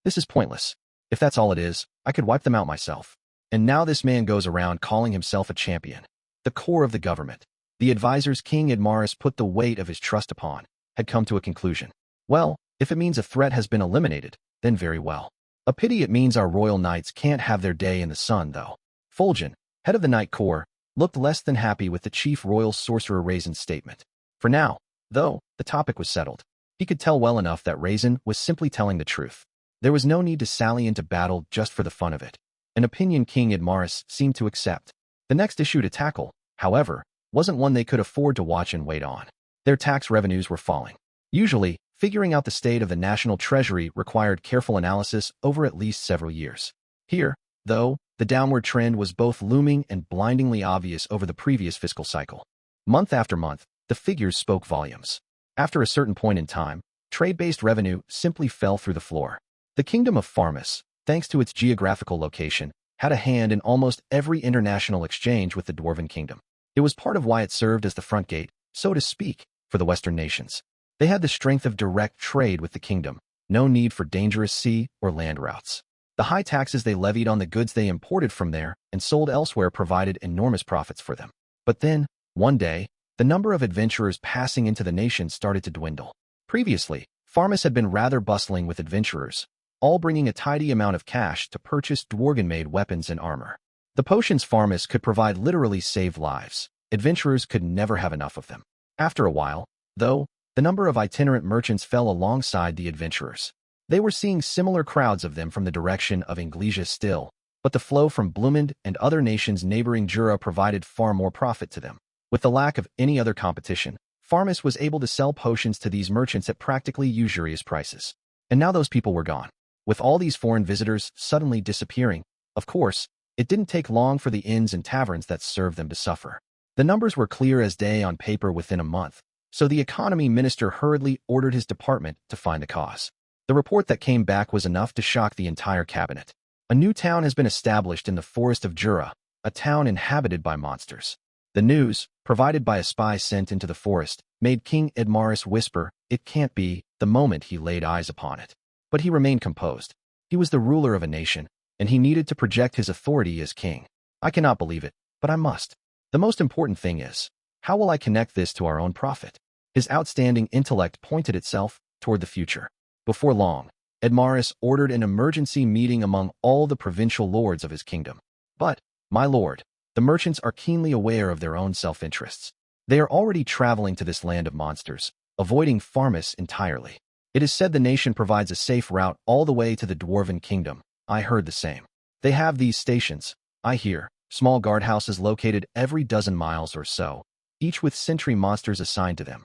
this is pointless. If that's all it is, I could wipe them out myself. And now this man goes around calling himself a champion. The core of the government, the advisors King Idmaris put the weight of his trust upon, had come to a conclusion. Well, if it means a threat has been eliminated, then very well. A pity it means our royal knights can't have their day in the sun, though. Fulgen, head of the Knight Corps, looked less than happy with the chief royal sorcerer Raisin's statement. For now, though, the topic was settled. He could tell well enough that Raisin was simply telling the truth. There was no need to sally into battle just for the fun of it. An opinion King Idmaris seemed to accept. The next issue to tackle, however, wasn't one they could afford to watch and wait on. Their tax revenues were falling. Usually, figuring out the state of the national treasury required careful analysis over at least several years. Here, though, the downward trend was both looming and blindingly obvious over the previous fiscal cycle. Month after month, the figures spoke volumes. After a certain point in time, trade-based revenue simply fell through the floor. The Kingdom of Farmus, thanks to its geographical location, had a hand in almost every international exchange with the Dwarven Kingdom. It was part of why it served as the front gate, so to speak, for the Western nations. They had the strength of direct trade with the kingdom, no need for dangerous sea or land routes. The high taxes they levied on the goods they imported from there and sold elsewhere provided enormous profits for them. But then, one day, the number of adventurers passing into the nation started to dwindle. Previously, Farmus had been rather bustling with adventurers, all bringing a tidy amount of cash to purchase Dworgen-made weapons and armor. The potions Farmus could provide literally saved lives. Adventurers could never have enough of them. After a while, though, the number of itinerant merchants fell alongside the adventurers. They were seeing similar crowds of them from the direction of Inglesia still, but the flow from Blumend and other nations neighboring Jura provided far more profit to them. With the lack of any other competition, Farmus was able to sell potions to these merchants at practically usurious prices. And now those people were gone. With all these foreign visitors suddenly disappearing, of course, it didn't take long for the inns and taverns that served them to suffer. The numbers were clear as day on paper within a month, so the economy minister hurriedly ordered his department to find the cause. The report that came back was enough to shock the entire cabinet. A new town has been established in the forest of Jura, a town inhabited by monsters. The news, provided by a spy sent into the forest, made King Edmaris whisper, "It can't be," the moment he laid eyes upon it. But he remained composed. He was the ruler of a nation, and he needed to project his authority as king. "I cannot believe it, but I must. The most important thing is, how will I connect this to our own profit?" His outstanding intellect pointed itself toward the future. Before long, Edmaris ordered an emergency meeting among all the provincial lords of his kingdom. "But, my lord, the merchants are keenly aware of their own self-interests. They are already traveling to this land of monsters, avoiding Farmus entirely. It is said the nation provides a safe route all the way to the Dwarven Kingdom. I heard the same. They have these stations, I hear, small guardhouses located every dozen miles or so, each with sentry monsters assigned to them.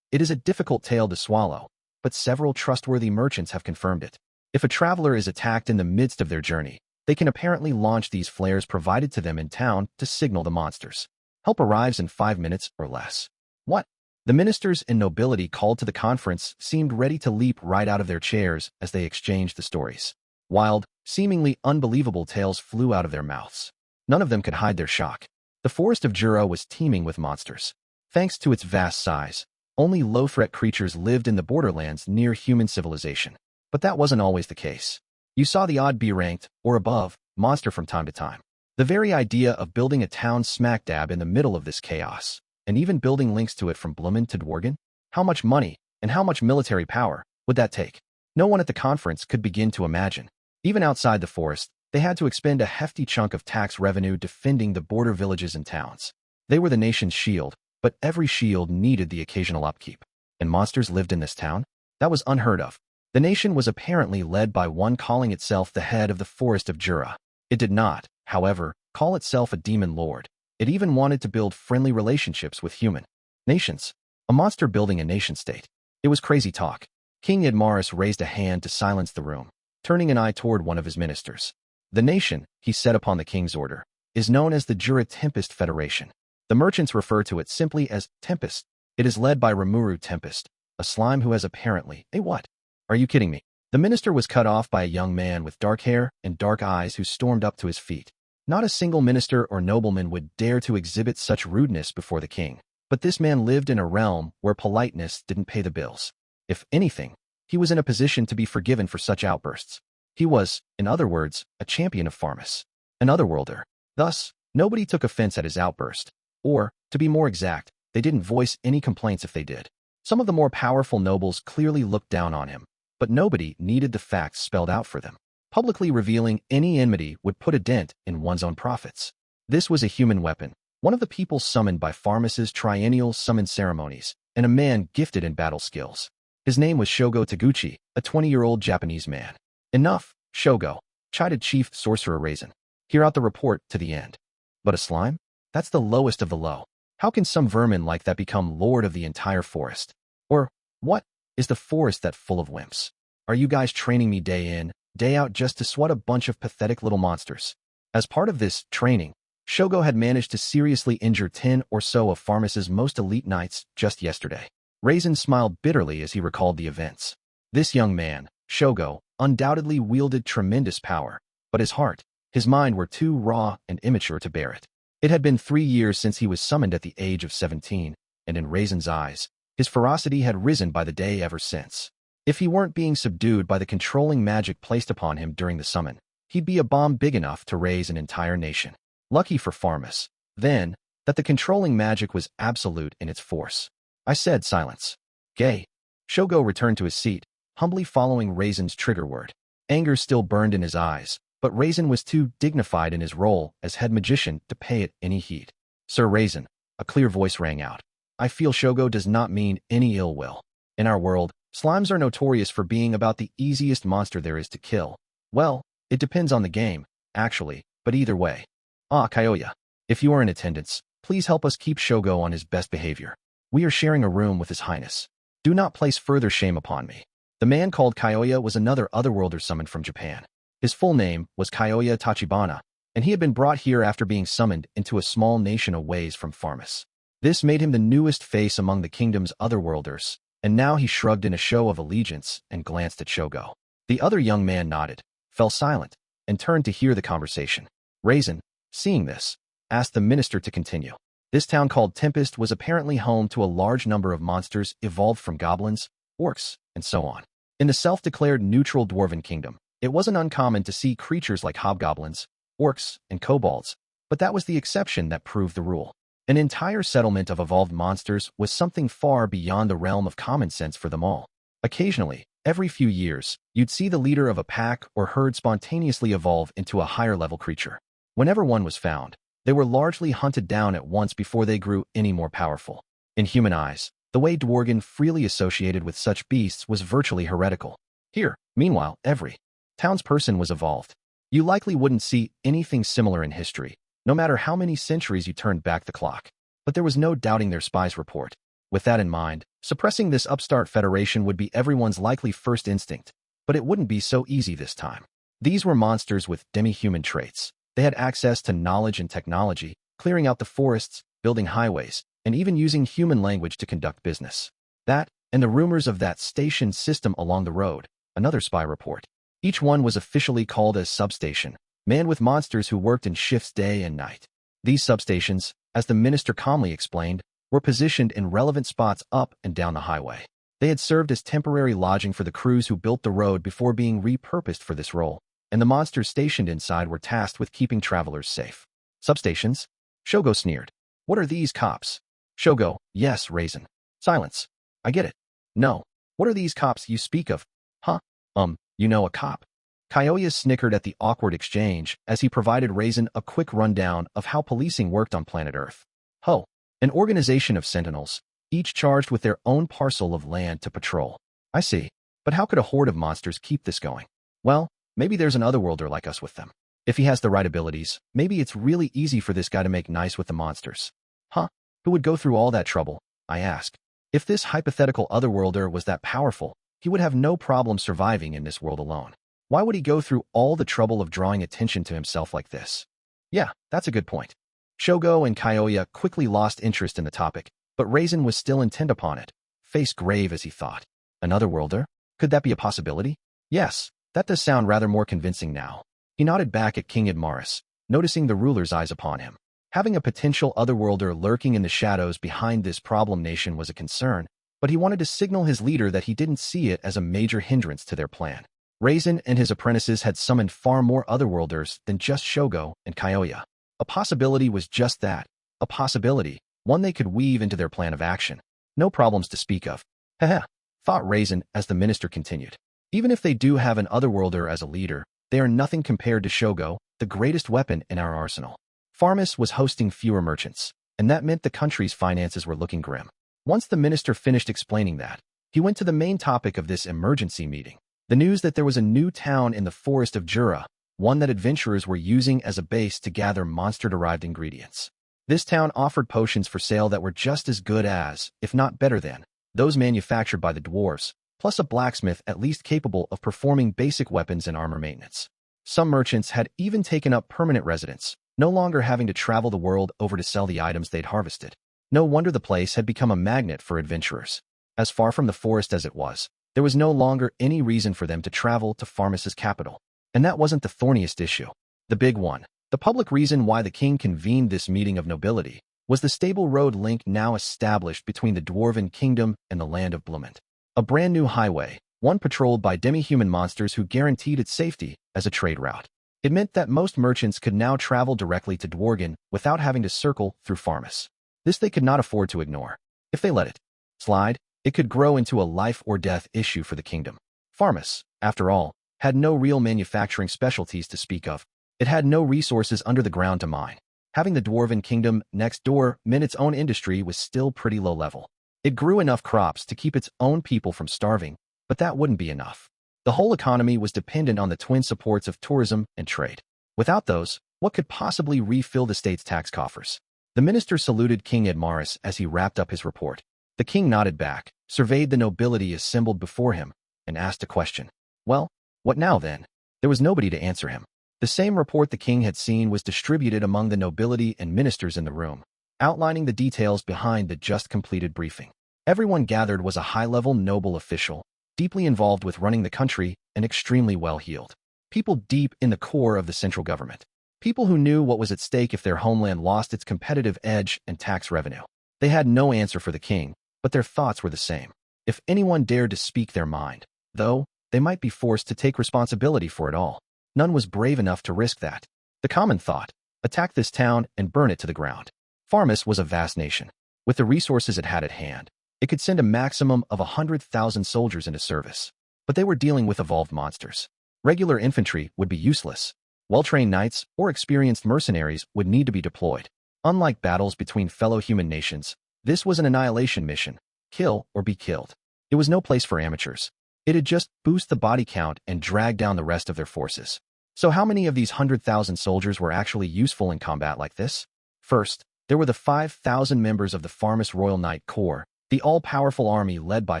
It is a difficult tale to swallow, but several trustworthy merchants have confirmed it. If a traveler is attacked in the midst of their journey, they can apparently launch these flares provided to them in town to signal the monsters. Help arrives in 5 minutes or less." "What?" The ministers and nobility called to the conference seemed ready to leap right out of their chairs as they exchanged the stories. Wild, seemingly unbelievable tales flew out of their mouths. None of them could hide their shock. The forest of Jura was teeming with monsters. Thanks to its vast size, only low-threat creatures lived in the borderlands near human civilization. But that wasn't always the case. You saw the odd B-ranked, or above, monster from time to time. The very idea of building a town smack dab in the middle of this chaos, and even building links to it from Blumend to Dworgen, how much money, and how much military power, would that take? No one at the conference could begin to imagine. Even outside the forest, they had to expend a hefty chunk of tax revenue defending the border villages and towns. They were the nation's shield, but every shield needed the occasional upkeep. And monsters lived in this town? That was unheard of. The nation was apparently led by one calling itself the head of the forest of Jura. It did not, however, call itself a demon lord. It even wanted to build friendly relationships with human nations. A monster building a nation-state. It was crazy talk. King Edmaris raised a hand to silence the room, turning an eye toward one of his ministers. "The nation," he said upon the king's order, "is known as the Jura Tempest Federation. The merchants refer to it simply as Tempest. It is led by Rimuru Tempest, a slime who has apparently— what? Are you kidding me?" The minister was cut off by a young man with dark hair and dark eyes who stormed up to his feet. Not a single minister or nobleman would dare to exhibit such rudeness before the king. But this man lived in a realm where politeness didn't pay the bills. If anything, he was in a position to be forgiven for such outbursts. He was, in other words, a champion of Farmus, an otherworlder. Thus, nobody took offense at his outburst. Or, to be more exact, they didn't voice any complaints if they did. Some of the more powerful nobles clearly looked down on him, but nobody needed the facts spelled out for them. Publicly revealing any enmity would put a dent in one's own profits. This was a human weapon, one of the people summoned by Farmus's triennial summon ceremonies, and a man gifted in battle skills. His name was Shogo Taguchi, a 20-year-old Japanese man. "Enough, Shogo," chided Chief Sorcerer Raisin. "Hear out the report to the end." "But a slime? That's the lowest of the low. How can some vermin like that become lord of the entire forest? Or, what is the forest that full of wimps? Are you guys training me day in, day out just to swat a bunch of pathetic little monsters?" As part of this training, Shogo had managed to seriously injure 10 or so of Farmus's most elite knights just yesterday. Raisin smiled bitterly as he recalled the events. This young man, Shogo, undoubtedly wielded tremendous power, but his heart, his mind were too raw and immature to bear it. It had been 3 years since he was summoned at the age of 17, and in Raisin's eyes, his ferocity had risen by the day ever since. If he weren't being subdued by the controlling magic placed upon him during the summon, he'd be a bomb big enough to raise an entire nation. Lucky for Farmus, then, that the controlling magic was absolute in its force. I said silence. Gay. Shogo returned to his seat, humbly following Raisin's trigger word. Anger still burned in his eyes, but Raisin was too dignified in his role as head magician to pay it any heed. Sir Raisin, a clear voice rang out. I feel Shogo does not mean any ill will. In our world, slimes are notorious for being about the easiest monster there is to kill. Well, it depends on the game, actually, but either way. Kyoya, if you are in attendance, please help us keep Shogo on his best behavior. We are sharing a room with His Highness. Do not place further shame upon me. The man called Kyoya was another otherworlder summoned from Japan. His full name was Kyoya Tachibana, and he had been brought here after being summoned into a small nation a ways from Farmus. This made him the newest face among the kingdom's otherworlders, and now he shrugged in a show of allegiance and glanced at Shogo. The other young man nodded, fell silent, and turned to hear the conversation. Raisin, seeing this, asked the minister to continue. This town called Tempest was apparently home to a large number of monsters evolved from goblins, orcs, and so on. In the self-declared neutral dwarven kingdom, it wasn't uncommon to see creatures like hobgoblins, orcs, and kobolds, but that was the exception that proved the rule. An entire settlement of evolved monsters was something far beyond the realm of common sense for them all. Occasionally, every few years, you'd see the leader of a pack or herd spontaneously evolve into a higher-level creature. Whenever one was found, they were largely hunted down at once before they grew any more powerful. In human eyes, the way Dworgen freely associated with such beasts was virtually heretical. Here, meanwhile, every townsperson was evolved. You likely wouldn't see anything similar in history, no matter how many centuries you turned back the clock. But there was no doubting their spies' report. With that in mind, suppressing this upstart federation would be everyone's likely first instinct, but it wouldn't be so easy this time. These were monsters with demi-human traits. They had access to knowledge and technology, clearing out the forests, building highways, and even using human language to conduct business. That, and the rumors of that station system along the road, another spy report. Each one was officially called a substation, manned with monsters who worked in shifts day and night. These substations, as the minister calmly explained, were positioned in relevant spots up and down the highway. They had served as temporary lodging for the crews who built the road before being repurposed for this role, and the monsters stationed inside were tasked with keeping travelers safe. Substations? Shogo sneered. What are these cops? Shogo, yes, Raisin. Silence. I get it. No. What are these cops you speak of? Huh? A cop. Kyoya snickered at the awkward exchange as he provided Raisin a quick rundown of how policing worked on planet Earth. Ho. An organization of sentinels, each charged with their own parcel of land to patrol. I see. But how could a horde of monsters keep this going? Well, maybe there's an otherworlder like us with them. If he has the right abilities, maybe it's really easy for this guy to make nice with the monsters. Huh? Who would go through all that trouble? I asked. If this hypothetical otherworlder was that powerful, he would have no problem surviving in this world alone. Why would he go through all the trouble of drawing attention to himself like this? Yeah, that's a good point. Shogo and Kyoya quickly lost interest in the topic, but Raisin was still intent upon it, face grave as he thought. An otherworlder? Could that be a possibility? Yes, that does sound rather more convincing now. He nodded back at King Idmaris, noticing the ruler's eyes upon him. Having a potential otherworlder lurking in the shadows behind this problem nation was a concern, but he wanted to signal his leader that he didn't see it as a major hindrance to their plan. Raisin and his apprentices had summoned far more otherworlders than just Shogo and Kyoya. A possibility was just that, a possibility, one they could weave into their plan of action. No problems to speak of. Heh, thought Raisin as the minister continued. Even if they do have an otherworlder as a leader, they are nothing compared to Shogo, the greatest weapon in our arsenal. Farmus was hosting fewer merchants, and that meant the country's finances were looking grim. Once the minister finished explaining that, he went to the main topic of this emergency meeting. The news that there was a new town in the forest of Jura, one that adventurers were using as a base to gather monster-derived ingredients. This town offered potions for sale that were just as good as, if not better than, those manufactured by the dwarves, plus a blacksmith at least capable of performing basic weapons and armor maintenance. Some merchants had even taken up permanent residence, no longer having to travel the world over to sell the items they'd harvested. No wonder the place had become a magnet for adventurers. As far from the forest as it was, there was no longer any reason for them to travel to Farmus's capital. And that wasn't the thorniest issue. The big one, the public reason why the king convened this meeting of nobility, was the stable road link now established between the Dwarven Kingdom and the land of Blumend. A brand new highway, one patrolled by demi-human monsters who guaranteed its safety as a trade route. It meant that most merchants could now travel directly to Dworgen without having to circle through Farmus. This they could not afford to ignore. If they let it slide, it could grow into a life-or-death issue for the kingdom. Farmus, after all, had no real manufacturing specialties to speak of. It had no resources under the ground to mine. Having the Dwarven kingdom next door meant its own industry was still pretty low level. It grew enough crops to keep its own people from starving, but that wouldn't be enough. The whole economy was dependent on the twin supports of tourism and trade. Without those, what could possibly refill the state's tax coffers? The minister saluted King Edmaris as he wrapped up his report. The king nodded back, surveyed the nobility assembled before him, and asked a question. Well, what now then? There was nobody to answer him. The same report the king had seen was distributed among the nobility and ministers in the room, outlining the details behind the just-completed briefing. Everyone gathered was a high-level noble official, deeply involved with running the country and extremely well-heeled. People deep in the core of the central government. People who knew what was at stake if their homeland lost its competitive edge and tax revenue. They had no answer for the king, but their thoughts were the same. If anyone dared to speak their mind, though, they might be forced to take responsibility for it all. None was brave enough to risk that. The common thought: attack this town and burn it to the ground. Farmus was a vast nation. With the resources it had at hand, it could send a maximum of 100,000 soldiers into service. But they were dealing with evolved monsters. Regular infantry would be useless. Well-trained knights or experienced mercenaries would need to be deployed. Unlike battles between fellow human nations, this was an annihilation mission. Kill or be killed. It was no place for amateurs. It'd just boost the body count and drag down the rest of their forces. So how many of these 100,000 soldiers were actually useful in combat like this? First, there were the 5,000 members of the Farmus Royal Knight Corps, the all-powerful army led by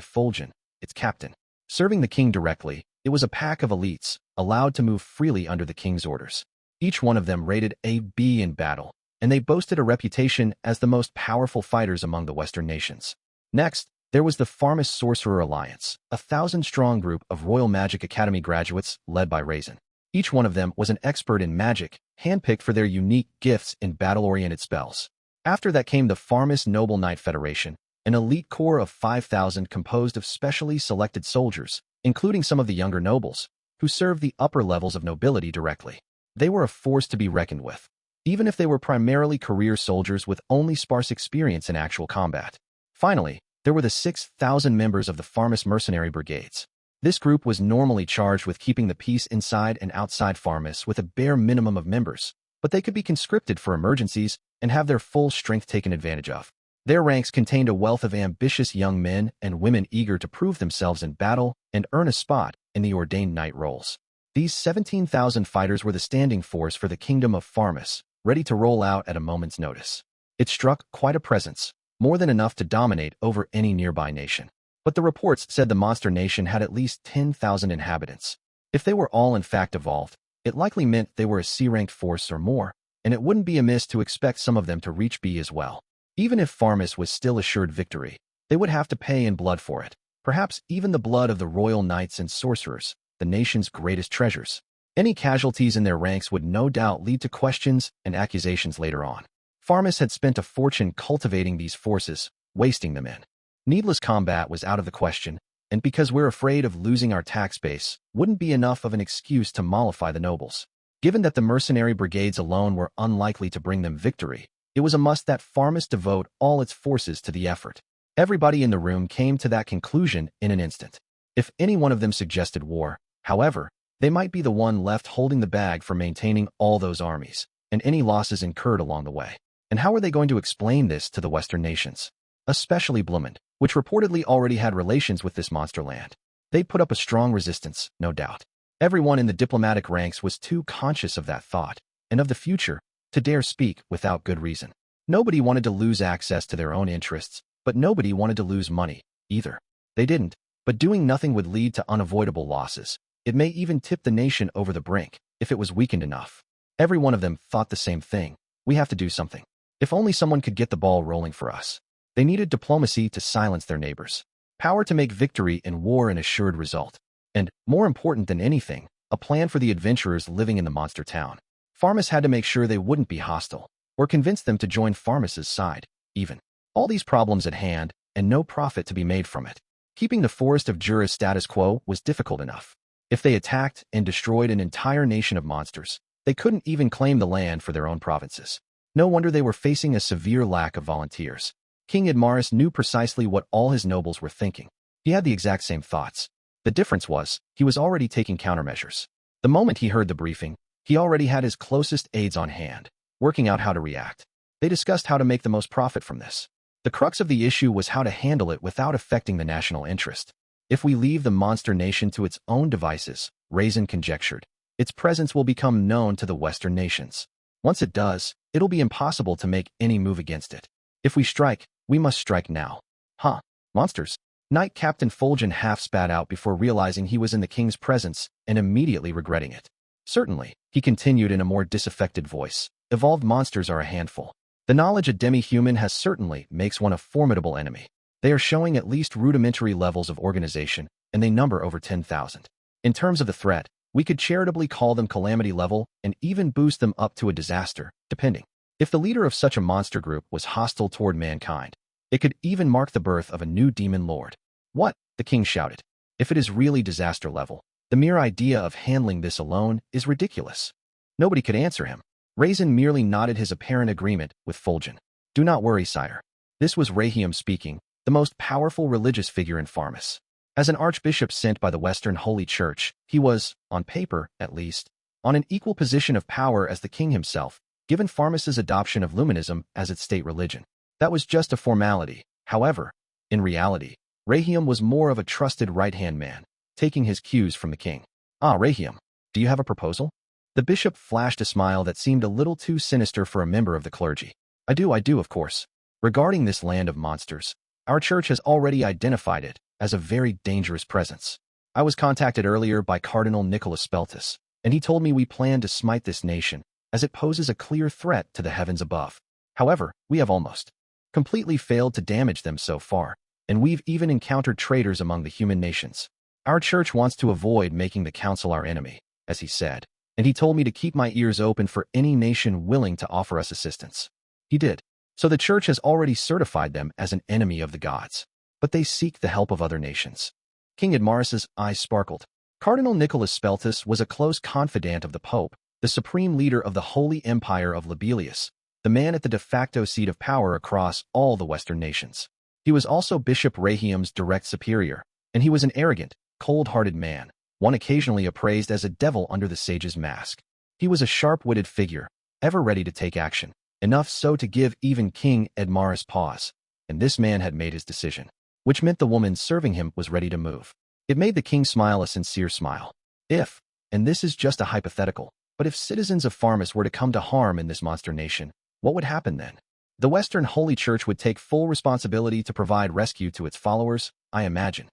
Fulgen, its captain. Serving the king directly, it was a pack of elites, allowed to move freely under the king's orders. Each one of them rated A-B in battle, and they boasted a reputation as the most powerful fighters among the Western nations. Next, there was the Farmus Sorcerer Alliance, a 1,000-strong group of Royal Magic Academy graduates led by Raisin. Each one of them was an expert in magic, handpicked for their unique gifts in battle-oriented spells. After that came the Farmus Noble Knight Federation, an elite corps of 5,000 composed of specially selected soldiers, including some of the younger nobles, who served the upper levels of nobility directly. They were a force to be reckoned with, even if they were primarily career soldiers with only sparse experience in actual combat. Finally, there were the 6,000 members of the Farmus Mercenary Brigades. This group was normally charged with keeping the peace inside and outside Farmus with a bare minimum of members, but they could be conscripted for emergencies and have their full strength taken advantage of. Their ranks contained a wealth of ambitious young men and women eager to prove themselves in battle and earn a spot in the ordained knight rolls. These 17,000 fighters were the standing force for the kingdom of Farmus, ready to roll out at a moment's notice. It struck quite a presence, more than enough to dominate over any nearby nation. But the reports said the monster nation had at least 10,000 inhabitants. If they were all in fact evolved, it likely meant they were a C-ranked force or more, and it wouldn't be amiss to expect some of them to reach B as well. Even if Farmus was still assured victory, they would have to pay in blood for it, perhaps even the blood of the royal knights and sorcerers, the nation's greatest treasures. Any casualties in their ranks would no doubt lead to questions and accusations later on. Farmus had spent a fortune cultivating these forces, wasting them in. Needless combat was out of the question, and because we're afraid of losing our tax base, wouldn't be enough of an excuse to mollify the nobles. Given that the mercenary brigades alone were unlikely to bring them victory, it was a must that Farmus devote all its forces to the effort. Everybody in the room came to that conclusion in an instant. If any one of them suggested war, however, they might be the one left holding the bag for maintaining all those armies, and any losses incurred along the way. And how were they going to explain this to the Western nations? Especially Blumund, which reportedly already had relations with this monster land. They'd put up a strong resistance, no doubt. Everyone in the diplomatic ranks was too conscious of that thought, and of the future, to dare speak without good reason. Nobody wanted to lose access to their own interests, but nobody wanted to lose money, either. They didn't, but doing nothing would lead to unavoidable losses. It may even tip the nation over the brink, if it was weakened enough. Every one of them thought the same thing. We have to do something. If only someone could get the ball rolling for us. They needed diplomacy to silence their neighbors, power to make victory in war an assured result, and, more important than anything, a plan for the adventurers living in the monster town. Farmus had to make sure they wouldn't be hostile, or convince them to join Farmus's side, even. All these problems at hand, and no profit to be made from it. Keeping the forest of Jura's status quo was difficult enough. If they attacked and destroyed an entire nation of monsters, they couldn't even claim the land for their own provinces. No wonder they were facing a severe lack of volunteers. King Edmaris knew precisely what all his nobles were thinking. He had the exact same thoughts. The difference was, he was already taking countermeasures. The moment he heard the briefing, he already had his closest aides on hand, working out how to react. They discussed how to make the most profit from this. The crux of the issue was how to handle it without affecting the national interest. If we leave the monster nation to its own devices, Raisin conjectured, its presence will become known to the Western nations. Once it does, it'll be impossible to make any move against it. If we strike, we must strike now. Huh? Monsters? Knight Captain Fulgen half spat out before realizing he was in the king's presence and immediately regretting it. Certainly, he continued in a more disaffected voice. Evolved monsters are a handful. The knowledge a demi-human has certainly makes one a formidable enemy. They are showing at least rudimentary levels of organization, and they number over 10,000. In terms of the threat, we could charitably call them calamity level and even boost them up to a disaster, depending. If the leader of such a monster group was hostile toward mankind, it could even mark the birth of a new demon lord. What? The king shouted. If it is really disaster level, the mere idea of handling this alone is ridiculous. Nobody could answer him. Raisin merely nodded his apparent agreement with Fulgen. Do not worry, sire. This was Rahiam speaking, the most powerful religious figure in Farmus. As an archbishop sent by the Western Holy Church, he was, on paper at least, on an equal position of power as the king himself, given Farmus's adoption of Luminism as its state religion. That was just a formality. However, in reality, Rahiam was more of a trusted right-hand man, taking his cues from the king. Ah, Rahiam, do you have a proposal? The bishop flashed a smile that seemed a little too sinister for a member of the clergy. I do, of course. Regarding this land of monsters, our church has already identified it as a very dangerous presence. I was contacted earlier by Cardinal Nicholas Speltus, and he told me we plan to smite this nation, as it poses a clear threat to the heavens above. However, we have almost completely failed to damage them so far, and we've even encountered traitors among the human nations. Our church wants to avoid making the council our enemy, as he said, and he told me to keep my ears open for any nation willing to offer us assistance. He did. So the church has already certified them as an enemy of the gods, but they seek the help of other nations. King Edmaris's eyes sparkled. Cardinal Nicholas Speltus was a close confidant of the Pope, the supreme leader of the Holy Empire of Libelius, the man at the de facto seat of power across all the Western nations. He was also Bishop Rahiam's direct superior, and he was an arrogant, cold-hearted man, one occasionally appraised as a devil under the sage's mask. He was a sharp-witted figure, ever ready to take action, enough so to give even King Edmaris pause. And this man had made his decision, which meant the woman serving him was ready to move. It made the king smile a sincere smile. If, and this is just a hypothetical, but if citizens of Farmus were to come to harm in this monster nation, what would happen then? The Western Holy Church would take full responsibility to provide rescue to its followers, I imagine.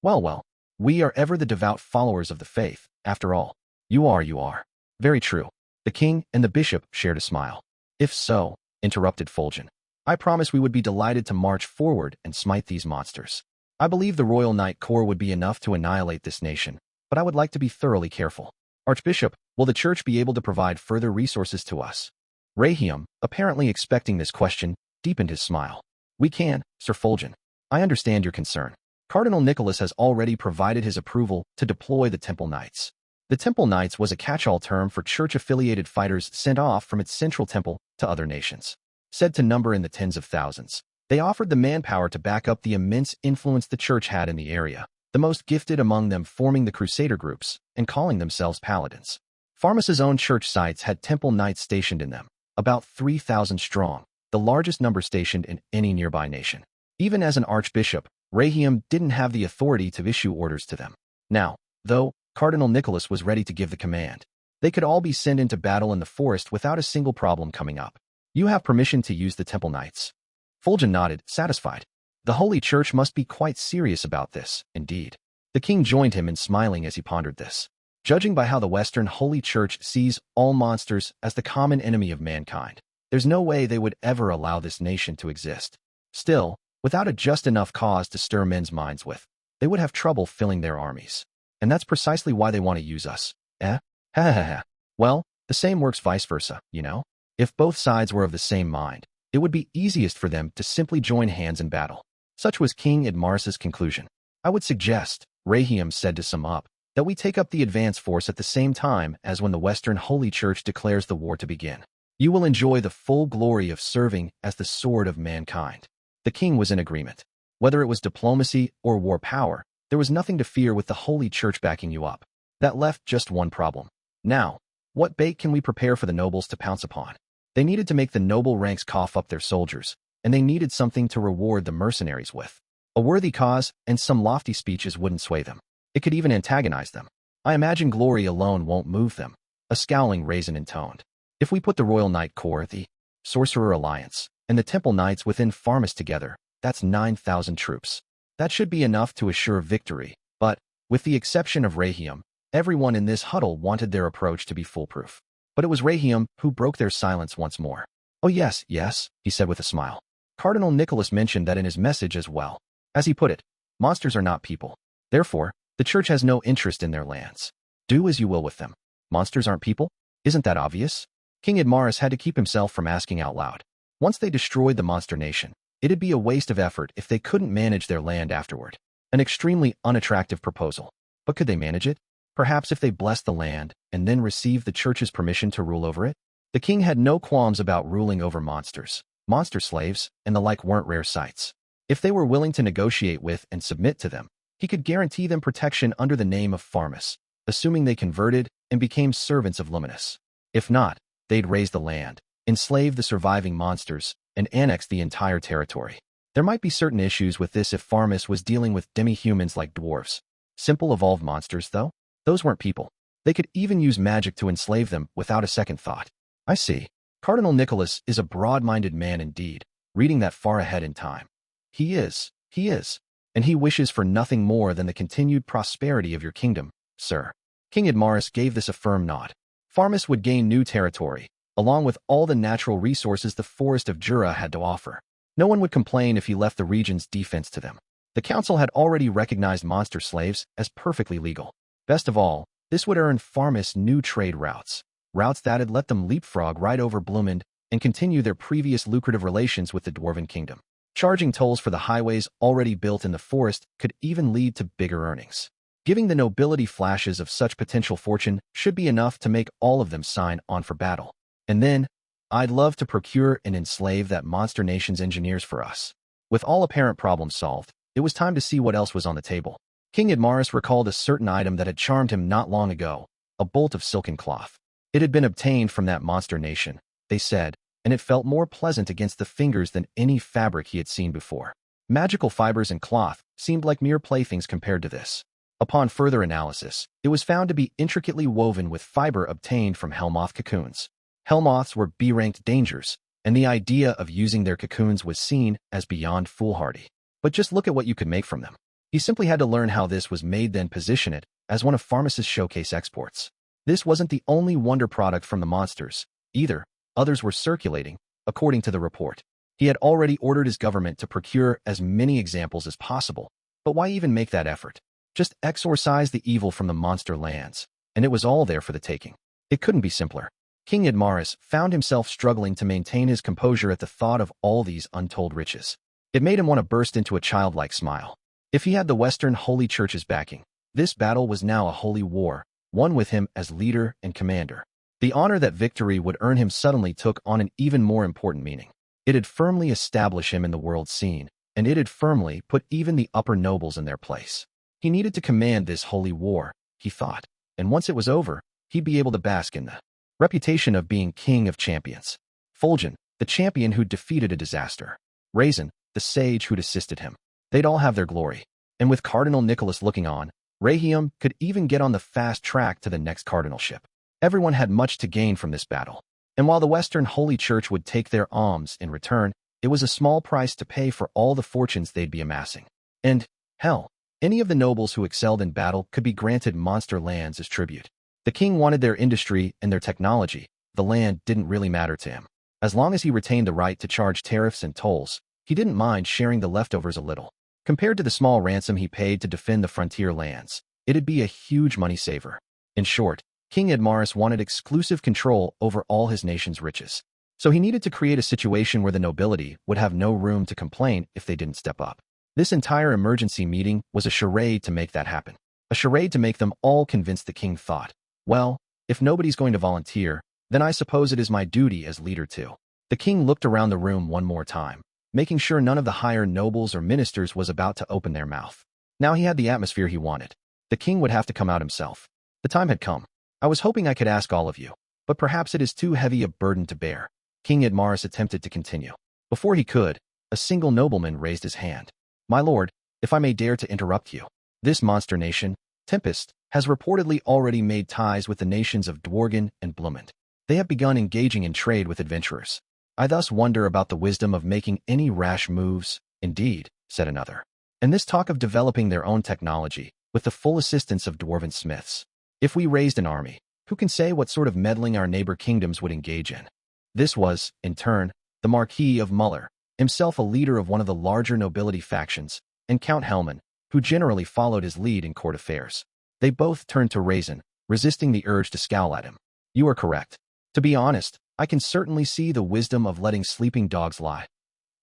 Well, we are ever the devout followers of the faith, after all. You are. Very true. The king and the bishop shared a smile. If so, interrupted Fulgen, I promise we would be delighted to march forward and smite these monsters. I believe the Royal Knight Corps would be enough to annihilate this nation, but I would like to be thoroughly careful. Archbishop, will the church be able to provide further resources to us? Rahiam, apparently expecting this question, deepened his smile. We can, Sir Fulgen. I understand your concern. Cardinal Nicholas has already provided his approval to deploy the Temple Knights. The Temple Knights was a catch-all term for church-affiliated fighters sent off from its central temple to other nations. Said to number in the tens of thousands, they offered the manpower to back up the immense influence the church had in the area, the most gifted among them forming the Crusader groups and calling themselves paladins. Farmus's own church sites had Temple Knights stationed in them, about 3,000 strong, the largest number stationed in any nearby nation. Even as an archbishop, Rahiam didn't have the authority to issue orders to them. Now, though, Cardinal Nicholas was ready to give the command. They could all be sent into battle in the forest without a single problem coming up. You have permission to use the Temple Knights. Fulgen nodded, satisfied. The Holy Church must be quite serious about this, indeed. The king joined him in smiling as he pondered this. Judging by how the Western Holy Church sees all monsters as the common enemy of mankind, there's no way they would ever allow this nation to exist. Still, without a just enough cause to stir men's minds with, they would have trouble filling their armies. And that's precisely why they want to use us. Well, the same works vice versa, you know? If both sides were of the same mind, it would be easiest for them to simply join hands in battle. Such was King Idmaris's conclusion. I would suggest, Rahim said to sum up, that we take up the advance force at the same time as when the Western Holy Church declares the war to begin. You will enjoy the full glory of serving as the sword of mankind. The king was in agreement. Whether it was diplomacy or war power, there was nothing to fear with the Holy Church backing you up. That left just one problem. Now, what bait can we prepare for the nobles to pounce upon? They needed to make the noble ranks cough up their soldiers, and they needed something to reward the mercenaries with. A worthy cause and some lofty speeches wouldn't sway them. It could even antagonize them. I imagine glory alone won't move them. A scowling Raisin intoned. If we put the Royal Knight Corps, the Sorcerer Alliance, and the Temple Knights within Farmus together, that's 9,000 troops. That should be enough to assure victory, but, with the exception of Rahim, everyone in this huddle wanted their approach to be foolproof. But it was Rahim who broke their silence once more. Oh yes, he said with a smile. Cardinal Nicholas mentioned that in his message as well. As he put it, monsters are not people. Therefore, the church has no interest in their lands. Do as you will with them. Monsters aren't people? Isn't that obvious? King Idmaris had to keep himself from asking out loud. Once they destroyed the monster nation, it'd be a waste of effort if they couldn't manage their land afterward. An extremely unattractive proposal. But could they manage it? Perhaps if they blessed the land and then received the church's permission to rule over it? The king had no qualms about ruling over monsters. Monster slaves and the like weren't rare sights. If they were willing to negotiate with and submit to them, he could guarantee them protection under the name of Farmus, assuming they converted and became servants of Luminous. If not, they'd raise the land, enslave the surviving monsters, and annex the entire territory. There might be certain issues with this if Farmus was dealing with demi-humans like dwarves. Simple evolved monsters, though? Those weren't people. They could even use magic to enslave them without a second thought. I see. Cardinal Nicholas is a broad-minded man indeed, reading that far ahead in time. He is. And he wishes for nothing more than the continued prosperity of your kingdom, sir. King Idmaris gave this a firm nod. Farmus would gain new territory, along with all the natural resources the forest of Jura had to offer. No one would complain if he left the region's defense to them. The council had already recognized monster slaves as perfectly legal. Best of all, this would earn Farmus new trade routes that'd let them leapfrog right over Blumend and continue their previous lucrative relations with the Dwarven Kingdom. Charging tolls for the highways already built in the forest could even lead to bigger earnings. Giving the nobility flashes of such potential fortune should be enough to make all of them sign on for battle. And then, I'd love to procure and enslave that monster nation's engineers for us. With all apparent problems solved, it was time to see what else was on the table. King Idmaris recalled a certain item that had charmed him not long ago, a bolt of silken cloth. It had been obtained from that monster nation, they said, and it felt more pleasant against the fingers than any fabric he had seen before. Magical fibers and cloth seemed like mere playthings compared to this. Upon further analysis, it was found to be intricately woven with fiber obtained from hellmoth cocoons. Hellmoths were B-ranked dangers, and the idea of using their cocoons was seen as beyond foolhardy. But just look at what you could make from them. He simply had to learn how this was made, then position it as one of Farmus's showcase exports. This wasn't the only wonder product from the monsters, either. Others were circulating, according to the report. He had already ordered his government to procure as many examples as possible, but why even make that effort? Just exorcise the evil from the monster lands, and it was all there for the taking. It couldn't be simpler. King Idmaris found himself struggling to maintain his composure at the thought of all these untold riches. It made him want to burst into a childlike smile. If he had the Western Holy Church's backing, this battle was now a holy war, one with him as leader and commander. The honor that victory would earn him suddenly took on an even more important meaning. It had firmly established him in the world scene, and it had firmly put even the upper nobles in their place. He needed to command this holy war, he thought, and once it was over, he'd be able to bask in the reputation of being king of champions. Fulgen, the champion who'd defeated a disaster. Raisin, the sage who'd assisted him. They'd all have their glory. And with Cardinal Nicholas looking on, Rahim could even get on the fast track to the next cardinalship. Everyone had much to gain from this battle. And while the Western Holy Church would take their alms in return, it was a small price to pay for all the fortunes they'd be amassing. And, hell, any of the nobles who excelled in battle could be granted monster lands as tribute. The king wanted their industry and their technology. The land didn't really matter to him. As long as he retained the right to charge tariffs and tolls, he didn't mind sharing the leftovers a little. Compared to the small ransom he paid to defend the frontier lands, it'd be a huge money saver. In short, King Idmaris wanted exclusive control over all his nation's riches. So he needed to create a situation where the nobility would have no room to complain if they didn't step up. This entire emergency meeting was a charade to make that happen. A charade to make them all convinced. The king thought, well, if nobody's going to volunteer, then I suppose it is my duty as leader too. The king looked around the room one more time, making sure none of the higher nobles or ministers was about to open their mouth. Now he had the atmosphere he wanted. The king would have to come out himself. The time had come. I was hoping I could ask all of you, but perhaps it is too heavy a burden to bear. King Edmaris attempted to continue. Before he could, a single nobleman raised his hand. My lord, if I may dare to interrupt you. This monster nation, Tempest, has reportedly already made ties with the nations of Dworgen and Blumend. They have begun engaging in trade with adventurers. I thus wonder about the wisdom of making any rash moves. Indeed, said another. And this talk of developing their own technology, with the full assistance of dwarven smiths. If we raised an army, who can say what sort of meddling our neighbor kingdoms would engage in? This was, in turn, the Marquis of Muller, himself a leader of one of the larger nobility factions, and Count Hellman, who generally followed his lead in court affairs. They both turned to Raisin, resisting the urge to scowl at him. You are correct. To be honest, I can certainly see the wisdom of letting sleeping dogs lie.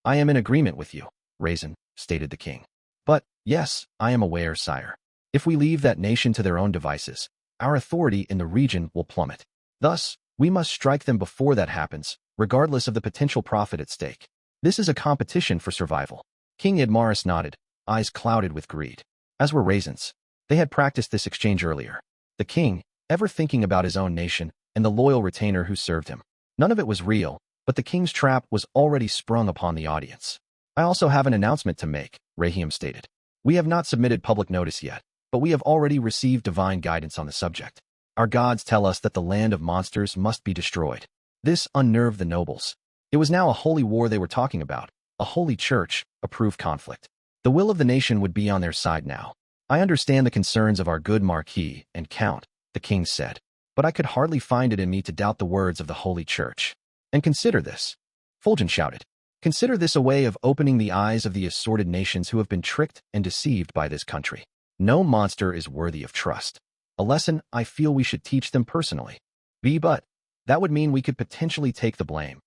I am in agreement with you, Raisin, stated the king. But, yes, I am aware, sire. If we leave that nation to their own devices, our authority in the region will plummet. Thus, we must strike them before that happens, regardless of the potential profit at stake. This is a competition for survival. King Edmaris nodded, eyes clouded with greed. As were Raisin's. They had practiced this exchange earlier. The king, ever thinking about his own nation, and the loyal retainer who served him. None of it was real, but the king's trap was already sprung upon the audience. I also have an announcement to make, Rahim stated. We have not submitted public notice yet, but we have already received divine guidance on the subject. Our gods tell us that the land of monsters must be destroyed. This unnerved the nobles. It was now a holy war they were talking about, a holy church-approved conflict. The will of the nation would be on their side now. I understand the concerns of our good Marquis and Count, the king said, but I could hardly find it in me to doubt the words of the Holy Church. And consider this, Fulgen shouted. Consider this a way of opening the eyes of the assorted nations who have been tricked and deceived by this country. No monster is worthy of trust. A lesson I feel we should teach them personally. But that would mean we could potentially take the blame.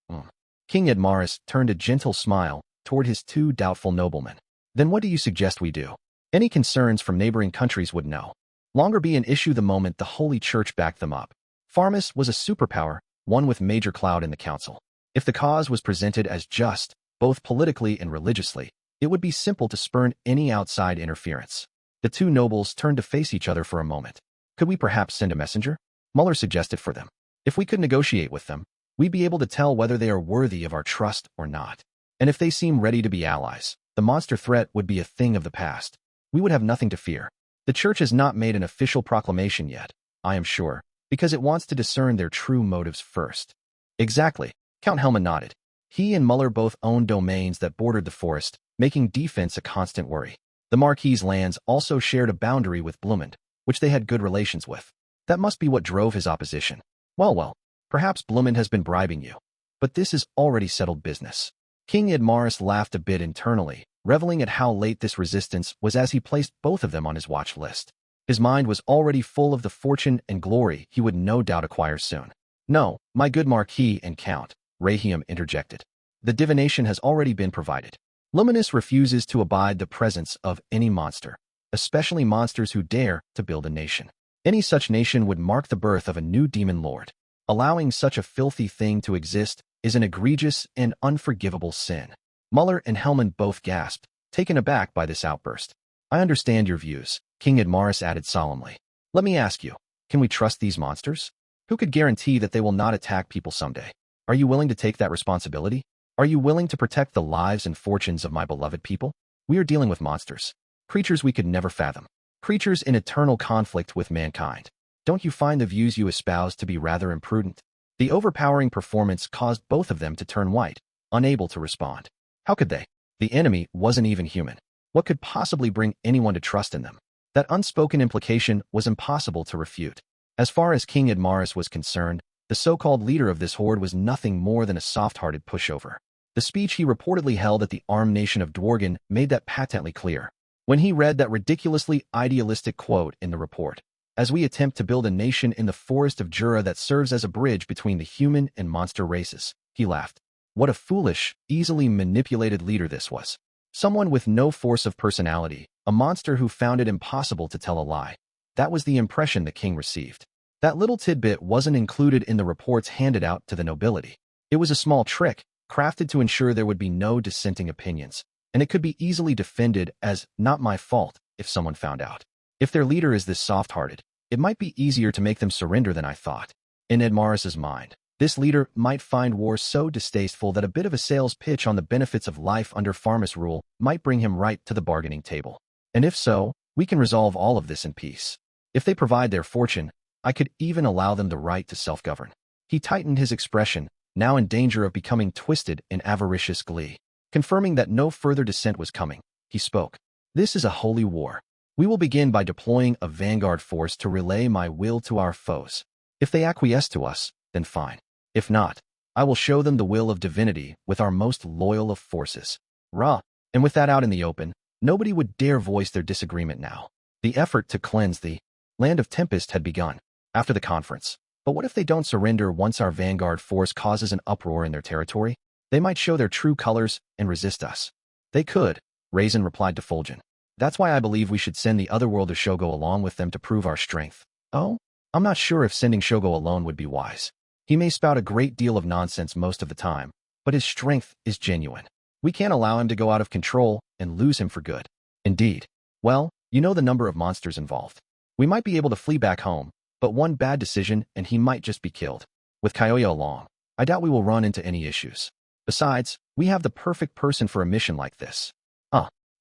King Edmaris turned a gentle smile toward his two doubtful noblemen. Then what do you suggest we do? Any concerns from neighboring countries would no longer be an issue the moment the Holy Church backed them up. Farmus was a superpower, one with major clout in the council. If the cause was presented as just, both politically and religiously, it would be simple to spurn any outside interference. The two nobles turned to face each other for a moment. Could we perhaps send a messenger? Muller suggested for them. If we could negotiate with them, we'd be able to tell whether they are worthy of our trust or not. And if they seem ready to be allies, the monster threat would be a thing of the past. We would have nothing to fear. The church has not made an official proclamation yet, I am sure, because it wants to discern their true motives first. Exactly, Count Hellman nodded. He and Muller both owned domains that bordered the forest, making defense a constant worry. The Marquis's lands also shared a boundary with Blumend, which they had good relations with. That must be what drove his opposition. Well, perhaps Blumend has been bribing you. But this is already settled business. King Edmaris laughed a bit internally, reveling at how late this resistance was as he placed both of them on his watch list. His mind was already full of the fortune and glory he would no doubt acquire soon. No, my good Marquis and Count, Rahim interjected. The divination has already been provided. Luminous refuses to abide the presence of any monster, especially monsters who dare to build a nation. Any such nation would mark the birth of a new demon lord. Allowing such a filthy thing to exist is an egregious and unforgivable sin. Muller and Hellman both gasped, taken aback by this outburst. I understand your views, King Edmaris added solemnly. Let me ask you, can we trust these monsters? Who could guarantee that they will not attack people someday? Are you willing to take that responsibility? Are you willing to protect the lives and fortunes of my beloved people? We are dealing with monsters. Creatures we could never fathom. Creatures in eternal conflict with mankind. Don't you find the views you espouse to be rather imprudent? The overpowering performance caused both of them to turn white, unable to respond. How could they? The enemy wasn't even human. What could possibly bring anyone to trust in them? That unspoken implication was impossible to refute. As far as King Edmaris was concerned, the so-called leader of this horde was nothing more than a soft-hearted pushover. The speech he reportedly held at the armed nation of Dworgen made that patently clear. When he read that ridiculously idealistic quote in the report, as we attempt to build a nation in the forest of Jura that serves as a bridge between the human and monster races, he laughed. What a foolish, easily manipulated leader this was. Someone with no force of personality, a monster who found it impossible to tell a lie. That was the impression the king received. That little tidbit wasn't included in the reports handed out to the nobility. It was a small trick, crafted to ensure there would be no dissenting opinions, and it could be easily defended as not my fault if someone found out. If their leader is this soft-hearted, it might be easier to make them surrender than I thought. In Edmaris's mind, this leader might find war so distasteful that a bit of a sales pitch on the benefits of life under Farmus rule might bring him right to the bargaining table. And if so, we can resolve all of this in peace. If they provide their fortune, I could even allow them the right to self-govern. He tightened his expression, now in danger of becoming twisted in avaricious glee. Confirming that no further dissent was coming, he spoke. This is a holy war. We will begin by deploying a vanguard force to relay my will to our foes. If they acquiesce to us, then fine. If not, I will show them the will of divinity with our most loyal of forces. Rah! And with that out in the open, nobody would dare voice their disagreement now. The effort to cleanse the land of Tempest had begun after the conference. But what if they don't surrender once our vanguard force causes an uproar in their territory? They might show their true colors and resist us. They could, Raisin replied to Fulgen. That's why I believe we should send the Otherworlder Shogo along with them to prove our strength. Oh? I'm not sure if sending Shogo alone would be wise. He may spout a great deal of nonsense most of the time, but his strength is genuine. We can't allow him to go out of control and lose him for good. Indeed. Well, you know the number of monsters involved. We might be able to flee back home, but one bad decision and he might just be killed. With Kyoya along, I doubt we will run into any issues. Besides, we have the perfect person for a mission like this.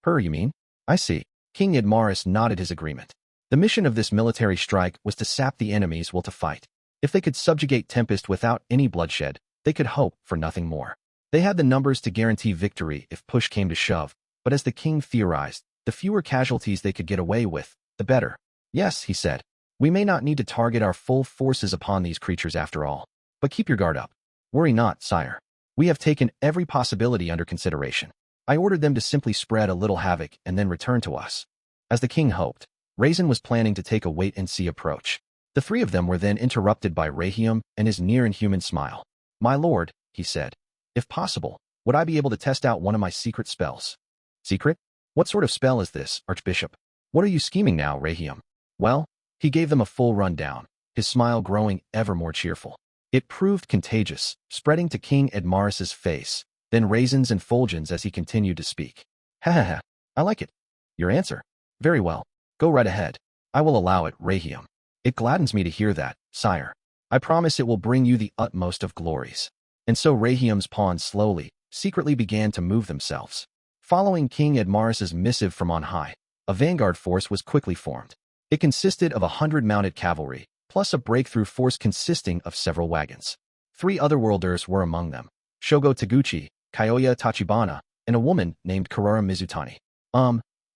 Her, you mean? I see. King Idmaris nodded his agreement. The mission of this military strike was to sap the enemy's will to fight. If they could subjugate Tempest without any bloodshed, they could hope for nothing more. They had the numbers to guarantee victory if push came to shove, but as the king theorized, the fewer casualties they could get away with, the better. Yes, he said. We may not need to target our full forces upon these creatures after all. But keep your guard up. Worry not, sire. We have taken every possibility under consideration. I ordered them to simply spread a little havoc and then return to us. As the king hoped, Raisin was planning to take a wait-and-see approach. The three of them were then interrupted by Rahium and his near-inhuman smile. My lord, he said, if possible, would I be able to test out one of my secret spells? Secret? What sort of spell is this, Archbishop? What are you scheming now, Rahium? Well, he gave them a full rundown, his smile growing ever more cheerful. It proved contagious, spreading to King Edmaris's face, then Raisin's and Fulgen's as he continued to speak. Ha ha ha, I like it. Your answer? Very well. Go right ahead. I will allow it, Rahium. It gladdens me to hear that, sire. I promise it will bring you the utmost of glories. And so Rahium's pawns slowly, secretly began to move themselves. Following King Edmaris's missive from on high, a vanguard force was quickly formed. It consisted of 100 mounted cavalry, plus a breakthrough force consisting of several wagons. 3 Otherworlders were among them, Shogo Taguchi, Kyoya Tachibana, and a woman named Karara Mizutani.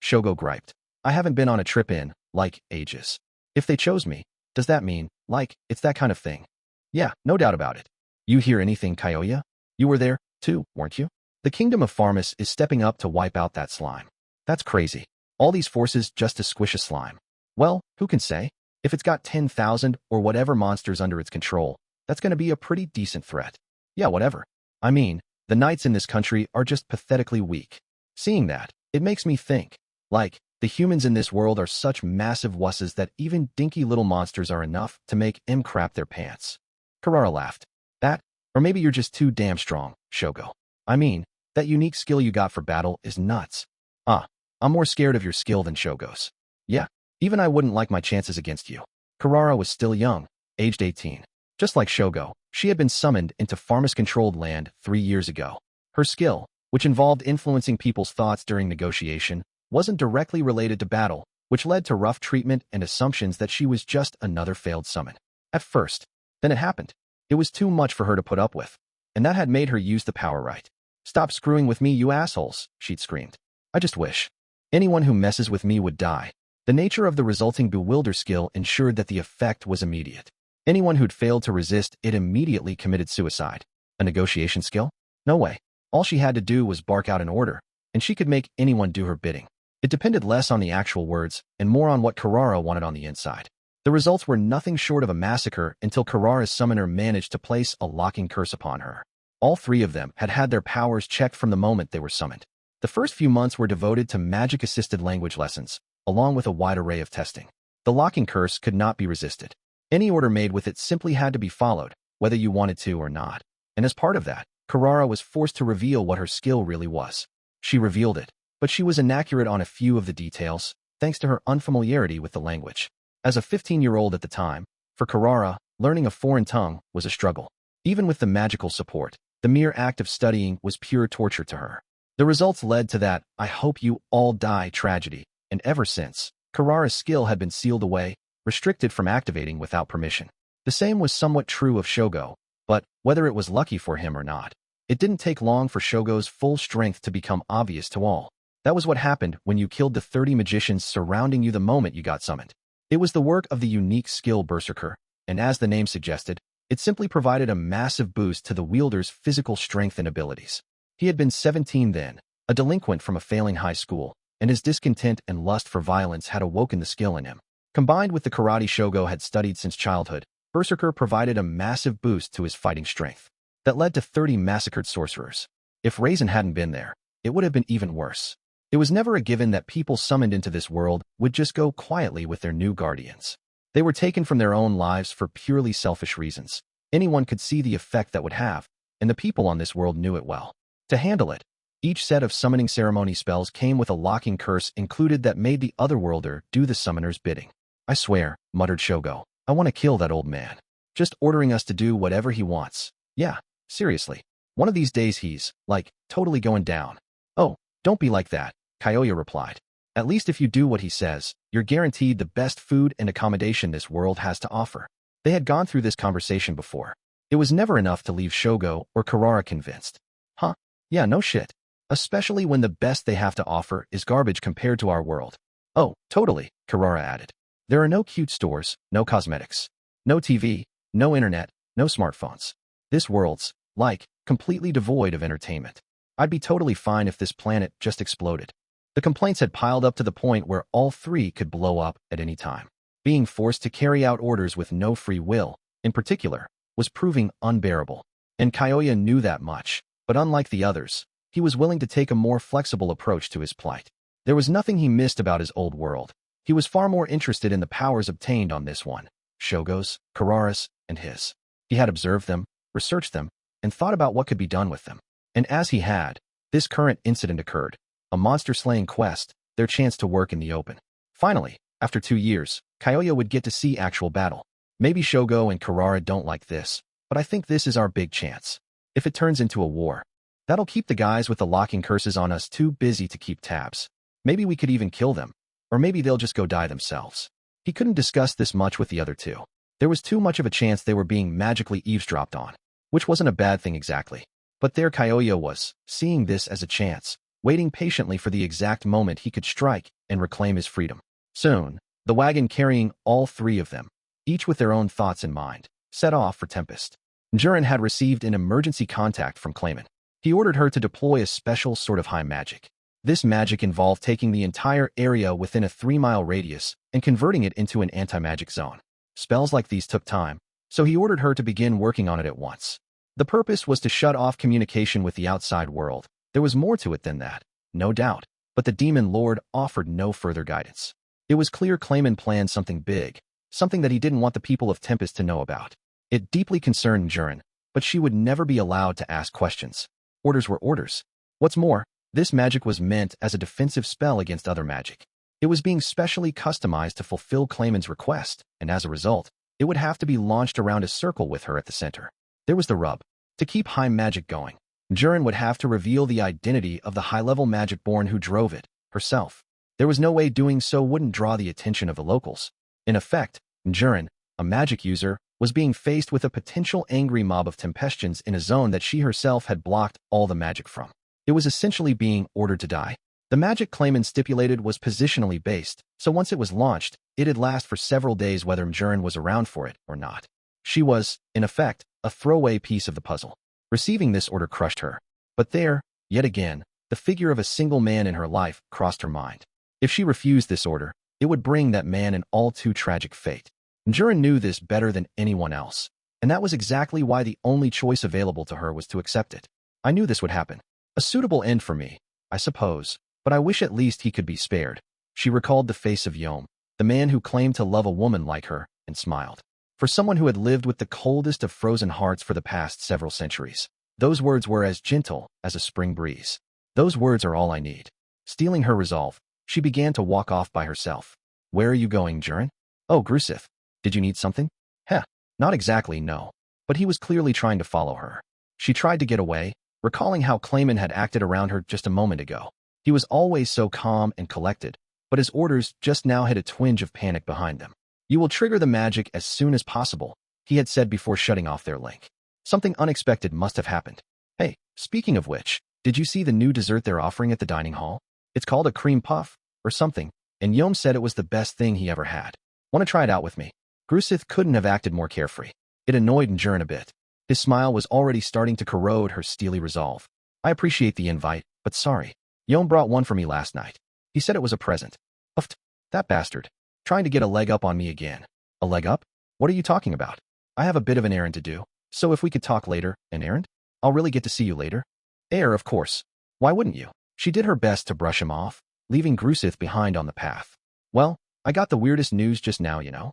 Shogo griped. I haven't been on a trip in, like, ages. If they chose me, does that mean, like, it's that kind of thing? Yeah, no doubt about it. You hear anything, Kyoya? You were there, too, weren't you? The kingdom of Farmus is stepping up to wipe out that slime. That's crazy. All these forces just to squish a slime. Well, who can say? If it's got 10,000 or whatever monsters under its control, that's going to be a pretty decent threat. Yeah, whatever. I mean, the knights in this country are just pathetically weak. Seeing that, it makes me think, like, the humans in this world are such massive wusses that even dinky little monsters are enough to make them crap their pants. Karara laughed. That, or maybe you're just too damn strong, Shogo. I mean, that unique skill you got for battle is nuts. I'm more scared of your skill than Shogo's. Yeah, even I wouldn't like my chances against you. Karara was still young, aged 18. Just like Shogo, she had been summoned into Farmus-controlled land 3 years ago. Her skill, which involved influencing people's thoughts during negotiation, wasn't directly related to battle, which led to rough treatment and assumptions that she was just another failed summon. At first. Then it happened. It was too much for her to put up with. And that had made her use the power right. Stop screwing with me, you assholes, she'd screamed. I just wish. Anyone who messes with me would die. The nature of the resulting bewilder skill ensured that the effect was immediate. Anyone who'd failed to resist it immediately committed suicide. A negotiation skill? No way. All she had to do was bark out an order, and she could make anyone do her bidding. It depended less on the actual words and more on what Karara wanted on the inside. The results were nothing short of a massacre until Karara's summoner managed to place a locking curse upon her. All 3 of them had had their powers checked from the moment they were summoned. The first few months were devoted to magic-assisted language lessons, along with a wide array of testing. The locking curse could not be resisted. Any order made with it simply had to be followed, whether you wanted to or not. And as part of that, Karara was forced to reveal what her skill really was. She revealed it, but she was inaccurate on a few of the details, thanks to her unfamiliarity with the language. As a 15-year-old at the time, for Karara, learning a foreign tongue was a struggle. Even with the magical support, the mere act of studying was pure torture to her. The results led to that "I hope you all die" tragedy, and ever since, Karara's skill had been sealed away, restricted from activating without permission. The same was somewhat true of Shogo, but whether it was lucky for him or not, it didn't take long for Shogo's full strength to become obvious to all. That was what happened when you killed the 30 magicians surrounding you the moment you got summoned. It was the work of the unique skill Berserker, and as the name suggested, it simply provided a massive boost to the wielder's physical strength and abilities. He had been 17 then, a delinquent from a failing high school, and his discontent and lust for violence had awoken the skill in him. Combined with the karate Shogo had studied since childhood, Berserker provided a massive boost to his fighting strength. That led to 30 massacred sorcerers. If Raisin hadn't been there, it would have been even worse. It was never a given that people summoned into this world would just go quietly with their new guardians. They were taken from their own lives for purely selfish reasons. Anyone could see the effect that would have, and the people on this world knew it well. To handle it, each set of summoning ceremony spells came with a locking curse included that made the otherworlder do the summoner's bidding. "I swear," muttered Shogo, "I want to kill that old man. Just ordering us to do whatever he wants. Yeah, seriously. One of these days he's, like, totally going down." "Oh, don't be like that," Kyoya replied. "At least if you do what he says, you're guaranteed the best food and accommodation this world has to offer." They had gone through this conversation before. It was never enough to leave Shogo or Karara convinced. "Huh? Yeah, no shit. Especially when the best they have to offer is garbage compared to our world." "Oh, totally," Karara added. "There are no cute stores, no cosmetics, no TV, no internet, no smartphones. This world's, like, completely devoid of entertainment. I'd be totally fine if this planet just exploded." The complaints had piled up to the point where all three could blow up at any time. Being forced to carry out orders with no free will, in particular, was proving unbearable. And Kyoya knew that much, but unlike the others, he was willing to take a more flexible approach to his plight. There was nothing he missed about his old world. He was far more interested in the powers obtained on this one, Shogo's, Karara's, and his. He had observed them, researched them, and thought about what could be done with them. And as he had, this current incident occurred, a monster-slaying quest, their chance to work in the open. Finally, after 2 years, Kyoya would get to see actual battle. Maybe Shogo and Karara don't like this, but I think this is our big chance. If it turns into a war, that'll keep the guys with the locking curses on us too busy to keep tabs. Maybe we could even kill them, or maybe they'll just go die themselves. He couldn't discuss this much with the other two. There was too much of a chance they were being magically eavesdropped on, which wasn't a bad thing exactly. But there Kyoya was, seeing this as a chance, waiting patiently for the exact moment he could strike and reclaim his freedom. Soon, the wagon carrying all three of them, each with their own thoughts in mind, set off for Tempest. Jurin had received an emergency contact from Clayman. He ordered her to deploy a special sort of high magic. This magic involved taking the entire area within a 3-mile radius and converting it into an anti-magic zone. Spells like these took time, so he ordered her to begin working on it at once. The purpose was to shut off communication with the outside world. There was more to it than that, no doubt, but the Demon Lord offered no further guidance. It was clear Clayman planned something big, something that he didn't want the people of Tempest to know about. It deeply concerned Jurin, but she would never be allowed to ask questions. Orders were orders. What's more, this magic was meant as a defensive spell against other magic. It was being specially customized to fulfill Clayman's request, and as a result, it would have to be launched around a circle with her at the center. There was the rub. To keep high magic going, Jurin would have to reveal the identity of the high-level magic-born who drove it, herself. There was no way doing so wouldn't draw the attention of the locals. In effect, Jurin, a magic user, was being faced with a potential angry mob of Tempestians in a zone that she herself had blocked all the magic from. It was essentially being ordered to die. The magic Clayman stipulated was positionally based, so once it was launched, it'd last for several days whether Jurin was around for it or not. She was, in effect, a throwaway piece of the puzzle. Receiving this order crushed her. But there, yet again, the figure of a single man in her life crossed her mind. If she refused this order, it would bring that man an all-too-tragic fate. Jurin knew this better than anyone else, and that was exactly why the only choice available to her was to accept it. "I knew this would happen. A suitable end for me," I suppose, but I wish at least he could be spared. She recalled the face of Yom, the man who claimed to love a woman like her, and smiled. For someone who had lived with the coldest of frozen hearts for the past several centuries, those words were as gentle as a spring breeze. Those words are all I need. Stealing her resolve, she began to walk off by herself. Where are you going, Jurin? Oh, Grusith. Did you need something? Heh, not exactly, no. But he was clearly trying to follow her. She tried to get away, recalling how Clayman had acted around her just a moment ago. He was always so calm and collected, but his orders just now had a twinge of panic behind them. You will trigger the magic as soon as possible, he had said before shutting off their link. Something unexpected must have happened. Hey, speaking of which, did you see the new dessert they're offering at the dining hall? It's called a cream puff, or something, and Yom said it was the best thing he ever had. Want to try it out with me? Grusith couldn't have acted more carefree. It annoyed Jurin a bit. His smile was already starting to corrode her steely resolve. I appreciate the invite, but sorry. Yom brought one for me last night. He said it was a present. Uffed. That bastard. Trying to get a leg up on me again. A leg up? What are you talking about? I have a bit of an errand to do, so if we could talk later. An errand? I'll really get to see you later? Of course. Why wouldn't you? She did her best to brush him off, leaving Grusith behind on the path. Well, I got the weirdest news just now, you know.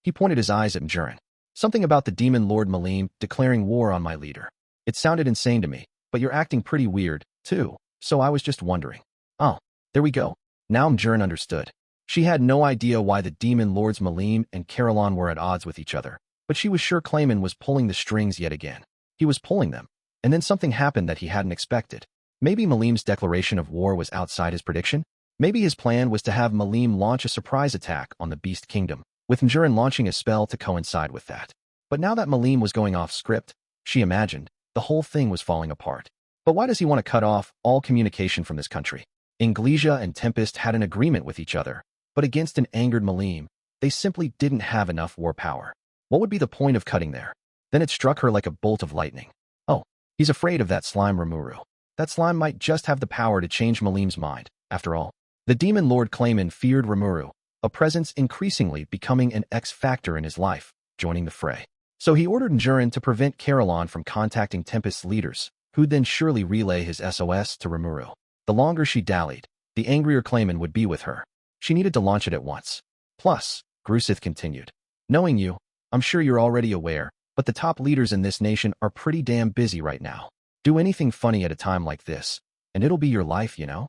He pointed his eyes at Jurin. Something about the demon Lord Malim declaring war on my leader. It sounded insane to me, but you're acting pretty weird, too, so I was just wondering. Oh, there we go. Now Jurin understood. She had no idea why the demon lords Malim and Caroline were at odds with each other, but she was sure Clayman was pulling the strings yet again. He was pulling them, and then something happened that he hadn't expected. Maybe Malim's declaration of war was outside his prediction? Maybe his plan was to have Malim launch a surprise attack on the Beast Kingdom, with Jurin launching a spell to coincide with that. But now that Malim was going off script, she imagined, the whole thing was falling apart. But why does he want to cut off all communication from this country? Inglesia and Tempest had an agreement with each other, but against an angered Malim, they simply didn't have enough war power. What would be the point of cutting there? Then it struck her like a bolt of lightning. Oh, he's afraid of that slime Rimuru. That slime might just have the power to change Malim's mind. After all, the demon Lord Clayman feared Rimuru, a presence increasingly becoming an X-factor in his life, joining the fray. So he ordered Jurin to prevent Caroline from contacting Tempest's leaders, who'd then surely relay his SOS to Rimuru. The longer she dallied, the angrier Clayman would be with her. She needed to launch it at once. Plus, Grusith continued, knowing you, I'm sure you're already aware, but the top leaders in this nation are pretty damn busy right now. Do anything funny at a time like this, and it'll be your life, you know?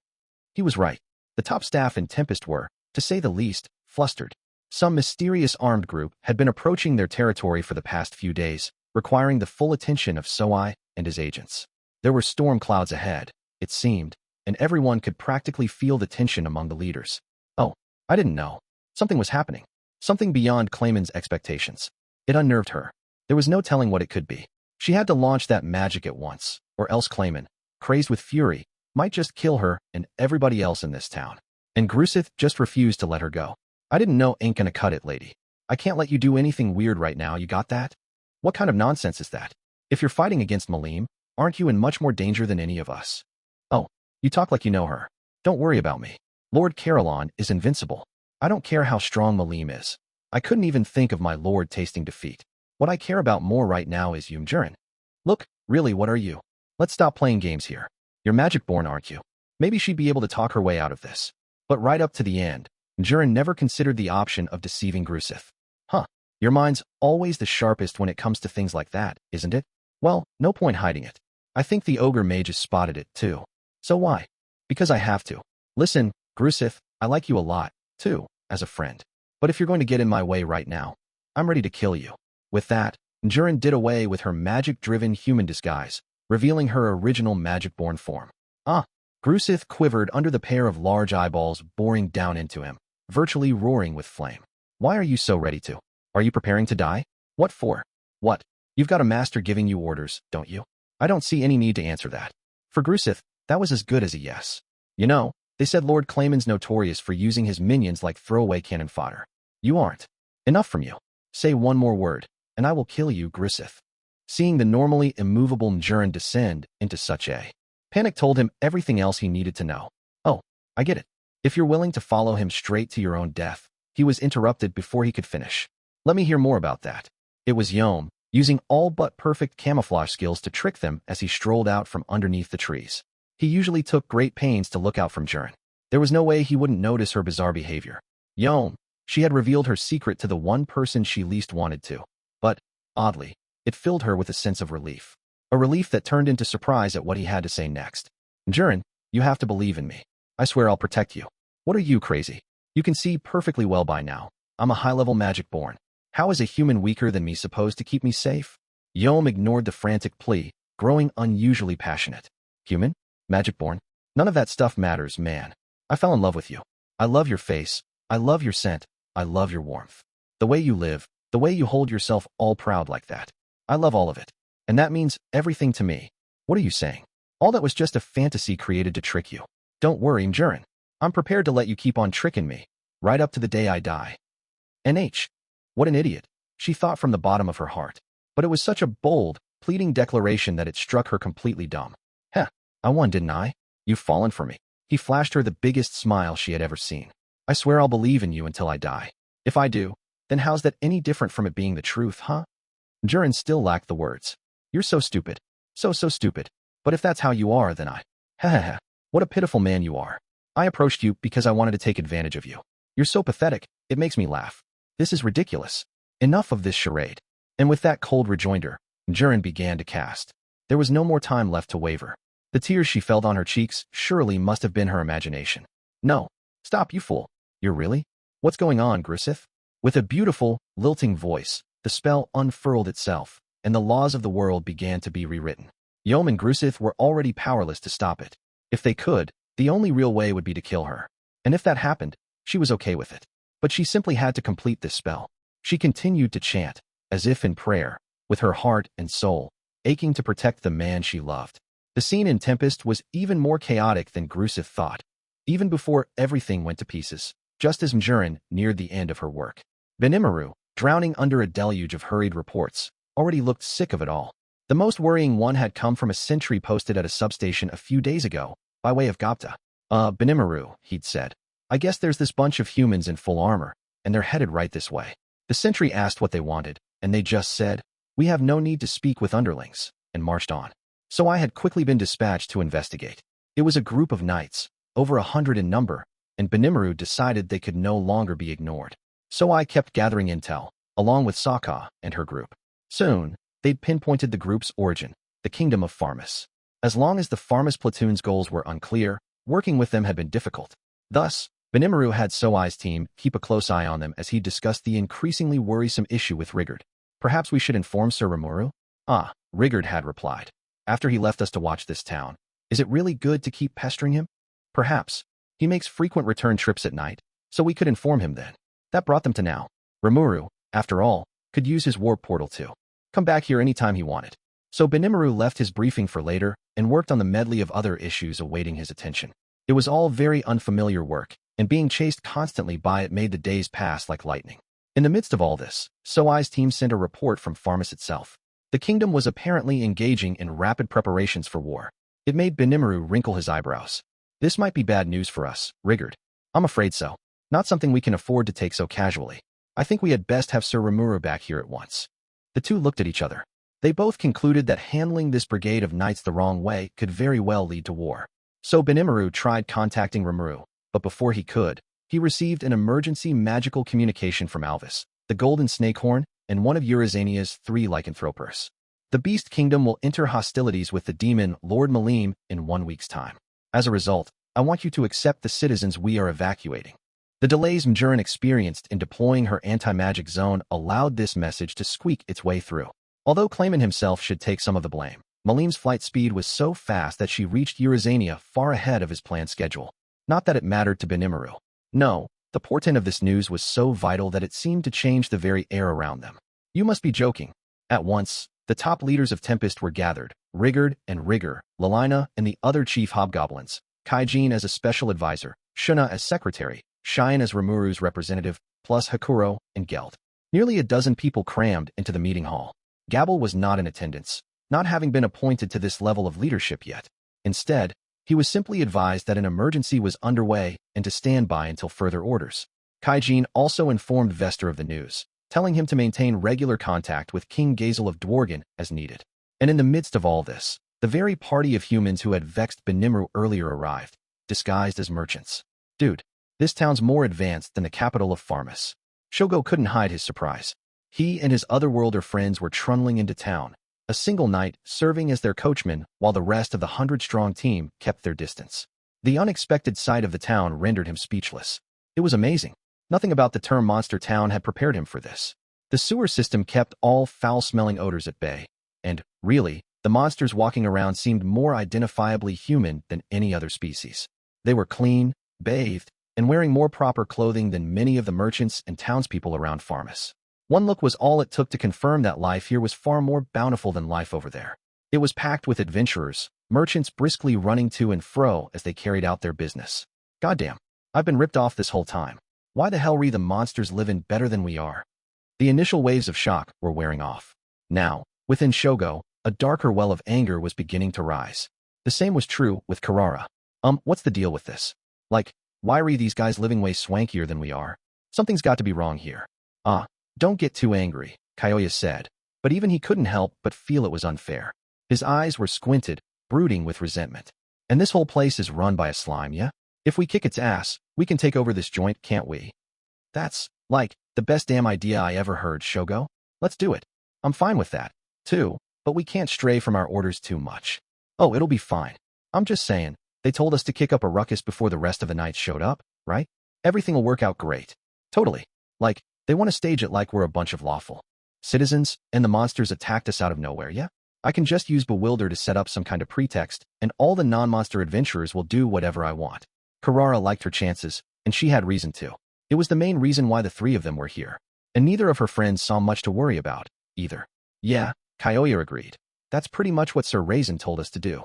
He was right. The top staff in Tempest were, to say the least, flustered. Some mysterious armed group had been approaching their territory for the past few days, requiring the full attention of Soai and his agents. There were storm clouds ahead, it seemed, and everyone could practically feel the tension among the leaders. Oh, I didn't know. Something was happening. Something beyond Clayman's expectations. It unnerved her. There was no telling what it could be. She had to launch that magic at once, or else Clayman, crazed with fury, might just kill her and everybody else in this town. And Grusith just refused to let her go. I didn't know ain't gonna cut it, lady. I can't let you do anything weird right now, you got that? What kind of nonsense is that? If you're fighting against Malim, aren't you in much more danger than any of us? Oh, you talk like you know her. Don't worry about me. Lord Caroline is invincible. I don't care how strong Malim is. I couldn't even think of my lord tasting defeat. What I care about more right now is Jurin. Look, really, what are you? Let's stop playing games here. You're magic-born, aren't you? Maybe she'd be able to talk her way out of this. But right up to the end, Jurin never considered the option of deceiving Grusith. Huh, your mind's always the sharpest when it comes to things like that, isn't it? Well, no point hiding it. I think the ogre mages spotted it, too. So why? Because I have to. Listen, Grusith, I like you a lot, too, as a friend. But if you're going to get in my way right now, I'm ready to kill you. With that, Jurin did away with her magic-driven human disguise, revealing her original magic-born form. Ah, Grusith quivered under the pair of large eyeballs boring down into him, virtually roaring with flame. Why are you so ready to? Are you preparing to die? What for? What? You've got a master giving you orders, don't you? I don't see any need to answer that. For Grusith, that was as good as a yes. You know, they said Lord Clayman's notorious for using his minions like throwaway cannon fodder. You aren't. Enough from you. Say one more word, and I will kill you, Grusith. Seeing the normally immovable Jurin descend into such a panic told him everything else he needed to know. Oh, I get it. If you're willing to follow him straight to your own death, he was interrupted before he could finish. Let me hear more about that. It was Yom, using all but perfect camouflage skills to trick them as he strolled out from underneath the trees. He usually took great pains to look out from Jurin. There was no way he wouldn't notice her bizarre behavior. Yom, she had revealed her secret to the one person she least wanted to. But, oddly, it filled her with a sense of relief. A relief that turned into surprise at what he had to say next. Jurin, you have to believe in me. I swear I'll protect you. What are you, crazy? You can see perfectly well by now. I'm a high-level magic born. How is a human weaker than me supposed to keep me safe? Yom ignored the frantic plea, growing unusually passionate. Human? Magic born? None of that stuff matters, man. I fell in love with you. I love your face. I love your scent. I love your warmth. The way you live, the way you hold yourself all proud like that. I love all of it. And that means everything to me. What are you saying? All that was just a fantasy created to trick you. Don't worry, Jurin. I'm prepared to let you keep on tricking me, right up to the day I die. NH. What an idiot, she thought from the bottom of her heart. But it was such a bold, pleading declaration that it struck her completely dumb. Heh, I won, didn't I? You've fallen for me. He flashed her the biggest smile she had ever seen. I swear I'll believe in you until I die. If I do, then how's that any different from it being the truth, huh? Jurin still lacked the words. You're so stupid. So stupid. But if that's how you are, then I... What a pitiful man you are. I approached you because I wanted to take advantage of you. You're so pathetic, it makes me laugh. This is ridiculous. Enough of this charade. And with that cold rejoinder, Jurin began to cast. There was no more time left to waver. The tears she felt on her cheeks surely must have been her imagination. No. Stop, you fool. You're really? What's going on, Grusith? With a beautiful, lilting voice, the spell unfurled itself, and the laws of the world began to be rewritten. Yom and Grusith were already powerless to stop it. If they could, the only real way would be to kill her. And if that happened, she was okay with it. But she simply had to complete this spell. She continued to chant, as if in prayer, with her heart and soul, aching to protect the man she loved. The scene in Tempest was even more chaotic than Grusith thought. Even before everything went to pieces, just as Jurin neared the end of her work. Rimuru, drowning under a deluge of hurried reports, already looked sick of it all. The most worrying one had come from a sentry posted at a substation a few days ago, by way of Gapta. Rimuru, he'd said. I guess there's this bunch of humans in full armor, and they're headed right this way. The sentry asked what they wanted, and they just said, we have no need to speak with underlings, and marched on. So I had quickly been dispatched to investigate. It was a group of knights, over 100 in number, and Rimuru decided they could no longer be ignored. So I kept gathering intel, along with Saga and her group. Soon, they'd pinpointed the group's origin, the kingdom of Farmus. As long as the Farmus platoon's goals were unclear, working with them had been difficult. Thus, Rimuru had Soai's team keep a close eye on them as he discussed the increasingly worrisome issue with Rigard. Perhaps we should inform Sir Rimuru? Rigard had replied. After he left us to watch this town, is it really good to keep pestering him? Perhaps. He makes frequent return trips at night, so we could inform him then. That brought them to now. Rimuru, after all, could use his warp portal too. Come back here anytime he wanted. So Rimuru left his briefing for later and worked on the medley of other issues awaiting his attention. It was all very unfamiliar work, and being chased constantly by it made the days pass like lightning. In the midst of all this, Soai's team sent a report from Farmus itself. The kingdom was apparently engaging in rapid preparations for war. It made Rimuru wrinkle his eyebrows. This might be bad news for us, Rigard. I'm afraid so. Not something we can afford to take so casually. I think we had best have Sir Rimuru back here at once. The two looked at each other. They both concluded that handling this brigade of knights the wrong way could very well lead to war. So Rimuru tried contacting Rimuru, but before he could, he received an emergency magical communication from Alvis, the Golden Snakehorn, and one of Eurazania's 3 lycanthropers. The Beast Kingdom will enter hostilities with the demon Lord Malim in 1 week's time. As a result, I want you to accept the citizens we are evacuating. The delays Jurin experienced in deploying her anti-magic zone allowed this message to squeak its way through. Although Clayman himself should take some of the blame, Malim's flight speed was so fast that she reached Eurazania far ahead of his planned schedule. Not that it mattered to Rimuru. No, the portent of this news was so vital that it seemed to change the very air around them. You must be joking. At once, the top leaders of Tempest were gathered, Rigard and Rigor, Lalina and the other chief hobgoblins, Kaijin as a special advisor, Shuna as secretary, Shine as Rimuru's representative, plus Hakuro and Geld. Nearly a dozen people crammed into the meeting hall. Gabble was not in attendance, not having been appointed to this level of leadership yet. Instead, he was simply advised that an emergency was underway and to stand by until further orders. Kaijin also informed Vester of the news, telling him to maintain regular contact with King Gazel of Dworgen as needed. And in the midst of all this, The very party of humans who had vexed Rimuru earlier arrived, disguised as merchants. Dude, this town's more advanced than the capital of Farmus. Shogo couldn't hide his surprise. He and his otherworlder friends were trundling into town, a single knight serving as their coachman while the rest of the 100-strong team kept their distance. The unexpected sight of the town rendered him speechless. It was amazing. Nothing about the term monster town had prepared him for this. The sewer system kept all foul-smelling odors at bay, and, really, the monsters walking around seemed more identifiably human than any other species. They were clean, bathed, and wearing more proper clothing than many of the merchants and townspeople around Farmus. One look was all it took to confirm that life here was far more bountiful than life over there. It was packed with adventurers, merchants briskly running to and fro as they carried out their business. Goddamn, I've been ripped off this whole time. Why the hell are the monsters living better than we are? The initial waves of shock were wearing off. Now, within Shogo, a darker well of anger was beginning to rise. The same was true with Karara. What's the deal with this? Like, why are these guys living way swankier than we are? Something's got to be wrong here. Don't get too angry, Kyoya said, but even he couldn't help but feel it was unfair. His eyes were squinted, brooding with resentment. And this whole place is run by a slime, yeah? If we kick its ass, we can take over this joint, can't we? That's, like, the best damn idea I ever heard, Shogo. Let's do it. I'm fine with that, too, but we can't stray from our orders too much. Oh, it'll be fine. I'm just saying, they told us to kick up a ruckus before the rest of the knights showed up, right? Everything will work out great. Totally. Like, they want to stage it like we're a bunch of lawful citizens, and the monsters attacked us out of nowhere, yeah? I can just use Bewilder to set up some kind of pretext, and all the non-monster adventurers will do whatever I want. Karara liked her chances, and she had reason to. It was the main reason why the three of them were here, and neither of her friends saw much to worry about, either. Yeah, Kyoya agreed. That's pretty much what Sir Raisin told us to do.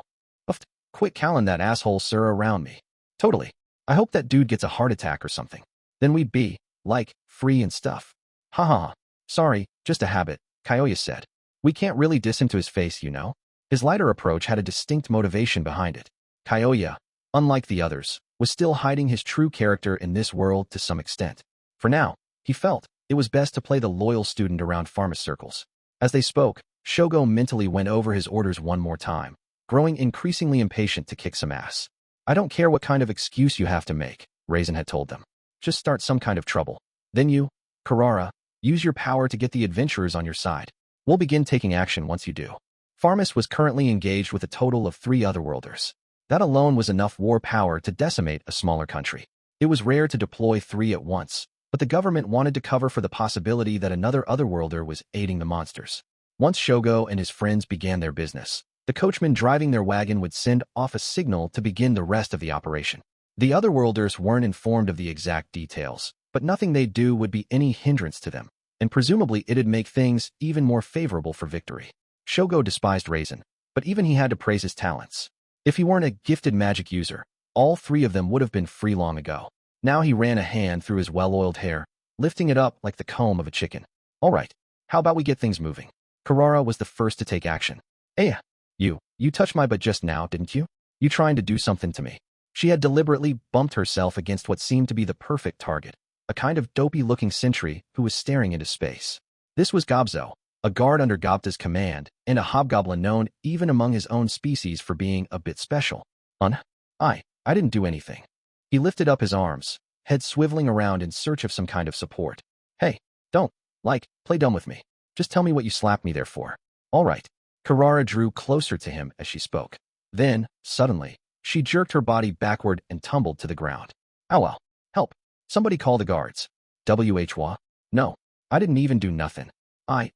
Quit calling that asshole Sir around me. Totally. I hope that dude gets a heart attack or something. Then we'd be, like, free and stuff. Ha ha ha. Sorry, just a habit, Kyoya said. We can't really diss him to his face, you know? His lighter approach had a distinct motivation behind it. Kyoya, unlike the others, was still hiding his true character in this world to some extent. For now, he felt it was best to play the loyal student around Farmus circles. As they spoke, Shogo mentally went over his orders one more time, growing increasingly impatient to kick some ass. I don't care what kind of excuse you have to make, Raisin had told them. Just start some kind of trouble. Then you, Karara, use your power to get the adventurers on your side. We'll begin taking action once you do. Farmus was currently engaged with a total of 3 otherworlders. That alone was enough war power to decimate a smaller country. It was rare to deploy 3 at once, but the government wanted to cover for the possibility that another otherworlder was aiding the monsters. Once Shogo and his friends began their business, the coachman driving their wagon would send off a signal to begin the rest of the operation. The otherworlders weren't informed of the exact details, but nothing they'd do would be any hindrance to them, and presumably it'd make things even more favorable for victory. Shogo despised Raisin, but even he had to praise his talents. If he weren't a gifted magic user, all 3 of them would have been free long ago. Now he ran a hand through his well-oiled hair, lifting it up like the comb of a chicken. All right, how about we get things moving? Karara was the first to take action. Hey, you touched my butt just now, didn't you? You trying to do something to me? She had deliberately bumped herself against what seemed to be the perfect target, a kind of dopey-looking sentry who was staring into space. This was Gobzo, a guard under Gobta's command, and a hobgoblin known even among his own species for being a bit special. I didn't do anything. He lifted up his arms, head swiveling around in search of some kind of support. Hey, don't, play dumb with me. Just tell me what you slapped me there for. All right. Karara drew closer to him as she spoke. Then, suddenly, she jerked her body backward and tumbled to the ground. Ow, well, help. Somebody call the guards. Wh? No, I didn't even do nothing. I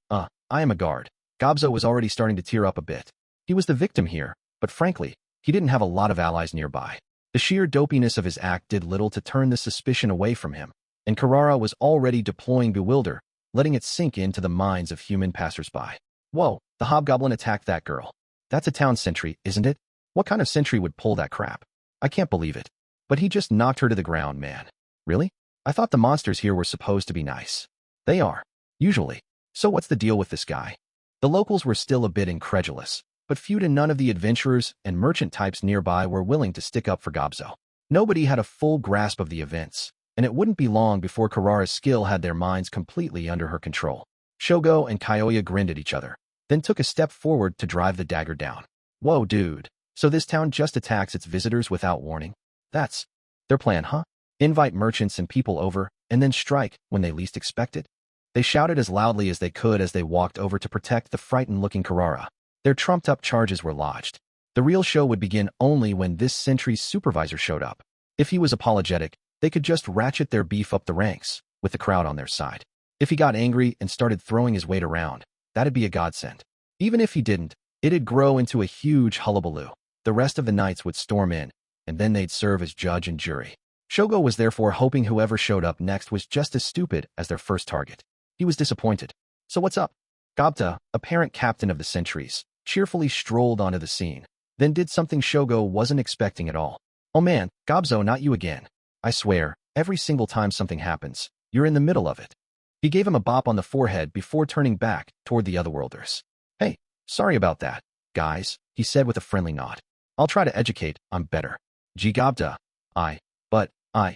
am a guard. Gobzo was already starting to tear up a bit. He was the victim here, but frankly, he didn't have a lot of allies nearby. The sheer dopiness of his act did little to turn the suspicion away from him, and Karara was already deploying Bewilder, letting it sink into the minds of human passersby. Whoa, the hobgoblin attacked that girl. That's a town sentry, isn't it? What kind of sentry would pull that crap? I can't believe it. But he just knocked her to the ground, man. Really? I thought the monsters here were supposed to be nice. They are. Usually. So what's the deal with this guy? The locals were still a bit incredulous, but few to none of the adventurers and merchant types nearby were willing to stick up for Gobzo. Nobody had a full grasp of the events, and it wouldn't be long before Karara's skill had their minds completely under her control. Shogo and Kyoya grinned at each other, then took a step forward to drive the dagger down. Whoa, dude. So this town just attacks its visitors without warning? That's their plan, huh? Invite merchants and people over, and then strike when they least expect it? They shouted as loudly as they could as they walked over to protect the frightened-looking Carrara. Their trumped-up charges were lodged. The real show would begin only when this sentry's supervisor showed up. If he was apologetic, they could just ratchet their beef up the ranks, with the crowd on their side. If he got angry and started throwing his weight around, that'd be a godsend. Even if he didn't, it'd grow into a huge hullabaloo. The rest of the knights would storm in, and then they'd serve as judge and jury. Shogo was therefore hoping whoever showed up next was just as stupid as their first target. He was disappointed. So what's up? Gobta, apparent captain of the sentries, cheerfully strolled onto the scene, then did something Shogo wasn't expecting at all. Oh man, Gobzo, not you again. I swear, every single time something happens, you're in the middle of it. He gave him a bop on the forehead before turning back toward the otherworlders. Hey, sorry about that, guys, he said with a friendly nod. I'll try to educate, I'm better. Gee Gobta.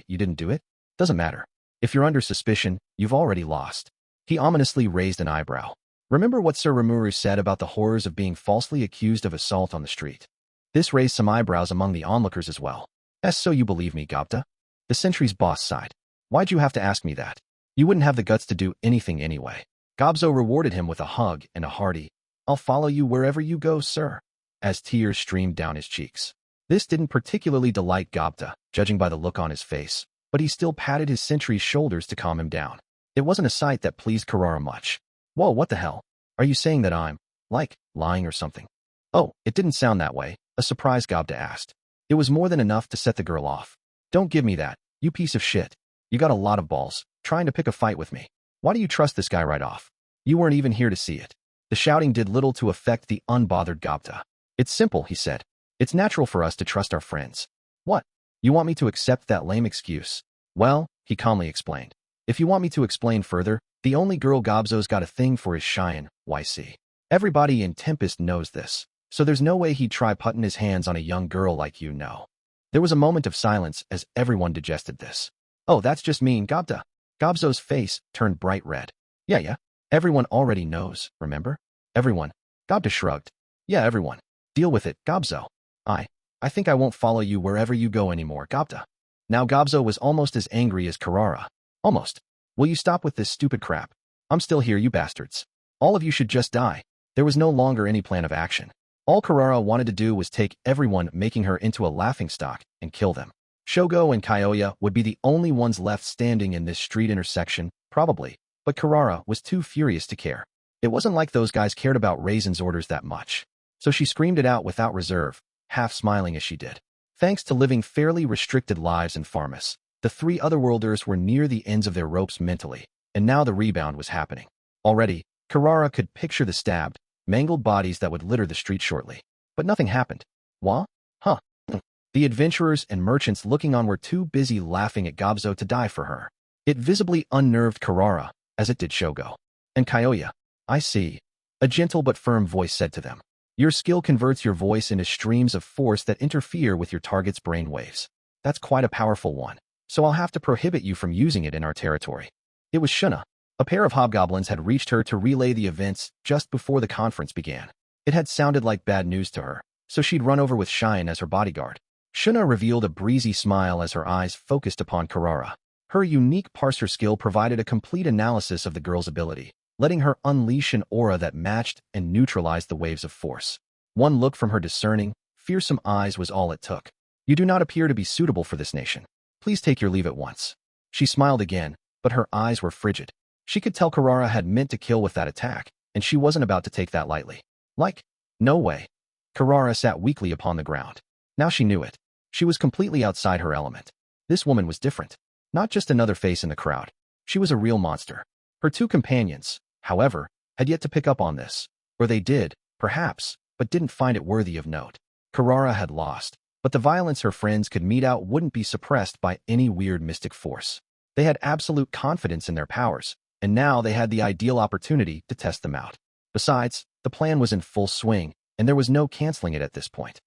You didn't do it? Doesn't matter. If you're under suspicion, you've already lost. He ominously raised an eyebrow. Remember what Sir Rimuru said about the horrors of being falsely accused of assault on the street? This raised some eyebrows among the onlookers as well. So you believe me, Gobta? The sentry's boss sighed. Why'd you have to ask me that? You wouldn't have the guts to do anything anyway. Gobzo rewarded him with a hug and a hearty, I'll follow you wherever you go, sir, as tears streamed down his cheeks. This didn't particularly delight Gobta, judging by the look on his face, but he still patted his sentry's shoulders to calm him down. It wasn't a sight that pleased Carrara much. Whoa, what the hell? Are you saying that I'm, lying or something? Oh, it didn't sound that way, a surprised Gobta asked. It was more than enough to set the girl off. Don't give me that, you piece of shit. You got a lot of balls, trying to pick a fight with me. Why do you trust this guy right off? You weren't even here to see it. The shouting did little to affect the unbothered Gobta. It's simple, he said. It's natural for us to trust our friends. What? You want me to accept that lame excuse? Well, he calmly explained. If you want me to explain further, the only girl Gobzo's got a thing for is Cheyenne, YC. Everybody in Tempest knows this, so there's no way he'd try putting his hands on a young girl like you know. There was a moment of silence as everyone digested this. Oh, that's just mean, Gobta. Gobzo's face turned bright red. Yeah. Everyone already knows, remember? Everyone. Gobta shrugged. Yeah, everyone. Deal with it, Gobzo. I think I won't follow you wherever you go anymore, Gobta. Now Gobzo was almost as angry as Carrara. Almost. Will you stop with this stupid crap? I'm still here, you bastards. All of you should just die. There was no longer any plan of action. All Carrara wanted to do was take everyone, making her into a laughingstock, and kill them. Shogo and Kyoya would be the only ones left standing in this street intersection, probably, but Carrara was too furious to care. It wasn't like those guys cared about Raisin's orders that much. So she screamed it out without reserve, half smiling as she did. Thanks to living fairly restricted lives in Pharmas, the three otherworlders were near the ends of their ropes mentally, and now the rebound was happening. Already, Carrara could picture the stabbed, mangled bodies that would litter the street shortly. But nothing happened. What? Huh. The adventurers and merchants looking on were too busy laughing at Gobzo to die for her. It visibly unnerved Carrara, as it did Shogo. And Kyoya. I see. A gentle but firm voice said to them. Your skill converts your voice into streams of force that interfere with your target's brainwaves. That's quite a powerful one, so I'll have to prohibit you from using it in our territory. It was Shuna. A pair of hobgoblins had reached her to relay the events just before the conference began. It had sounded like bad news to her, so she'd run over with Cheyenne as her bodyguard. Shuna revealed a breezy smile as her eyes focused upon Carrara. Her unique parser skill provided a complete analysis of the girl's ability, letting her unleash an aura that matched and neutralized the waves of force. One look from her discerning, fearsome eyes was all it took. You do not appear to be suitable for this nation. Please take your leave at once. She smiled again, but her eyes were frigid. She could tell Carrara had meant to kill with that attack, and she wasn't about to take that lightly. No way. Carrara sat weakly upon the ground. Now she knew it. She was completely outside her element. This woman was different. Not just another face in the crowd. She was a real monster. Her two companions, however, had yet to pick up on this. Or they did, perhaps, but didn't find it worthy of note. Carrara had lost, but the violence her friends could mete out wouldn't be suppressed by any weird mystic force. They had absolute confidence in their powers, and now they had the ideal opportunity to test them out. Besides, the plan was in full swing, and there was no canceling it at this point.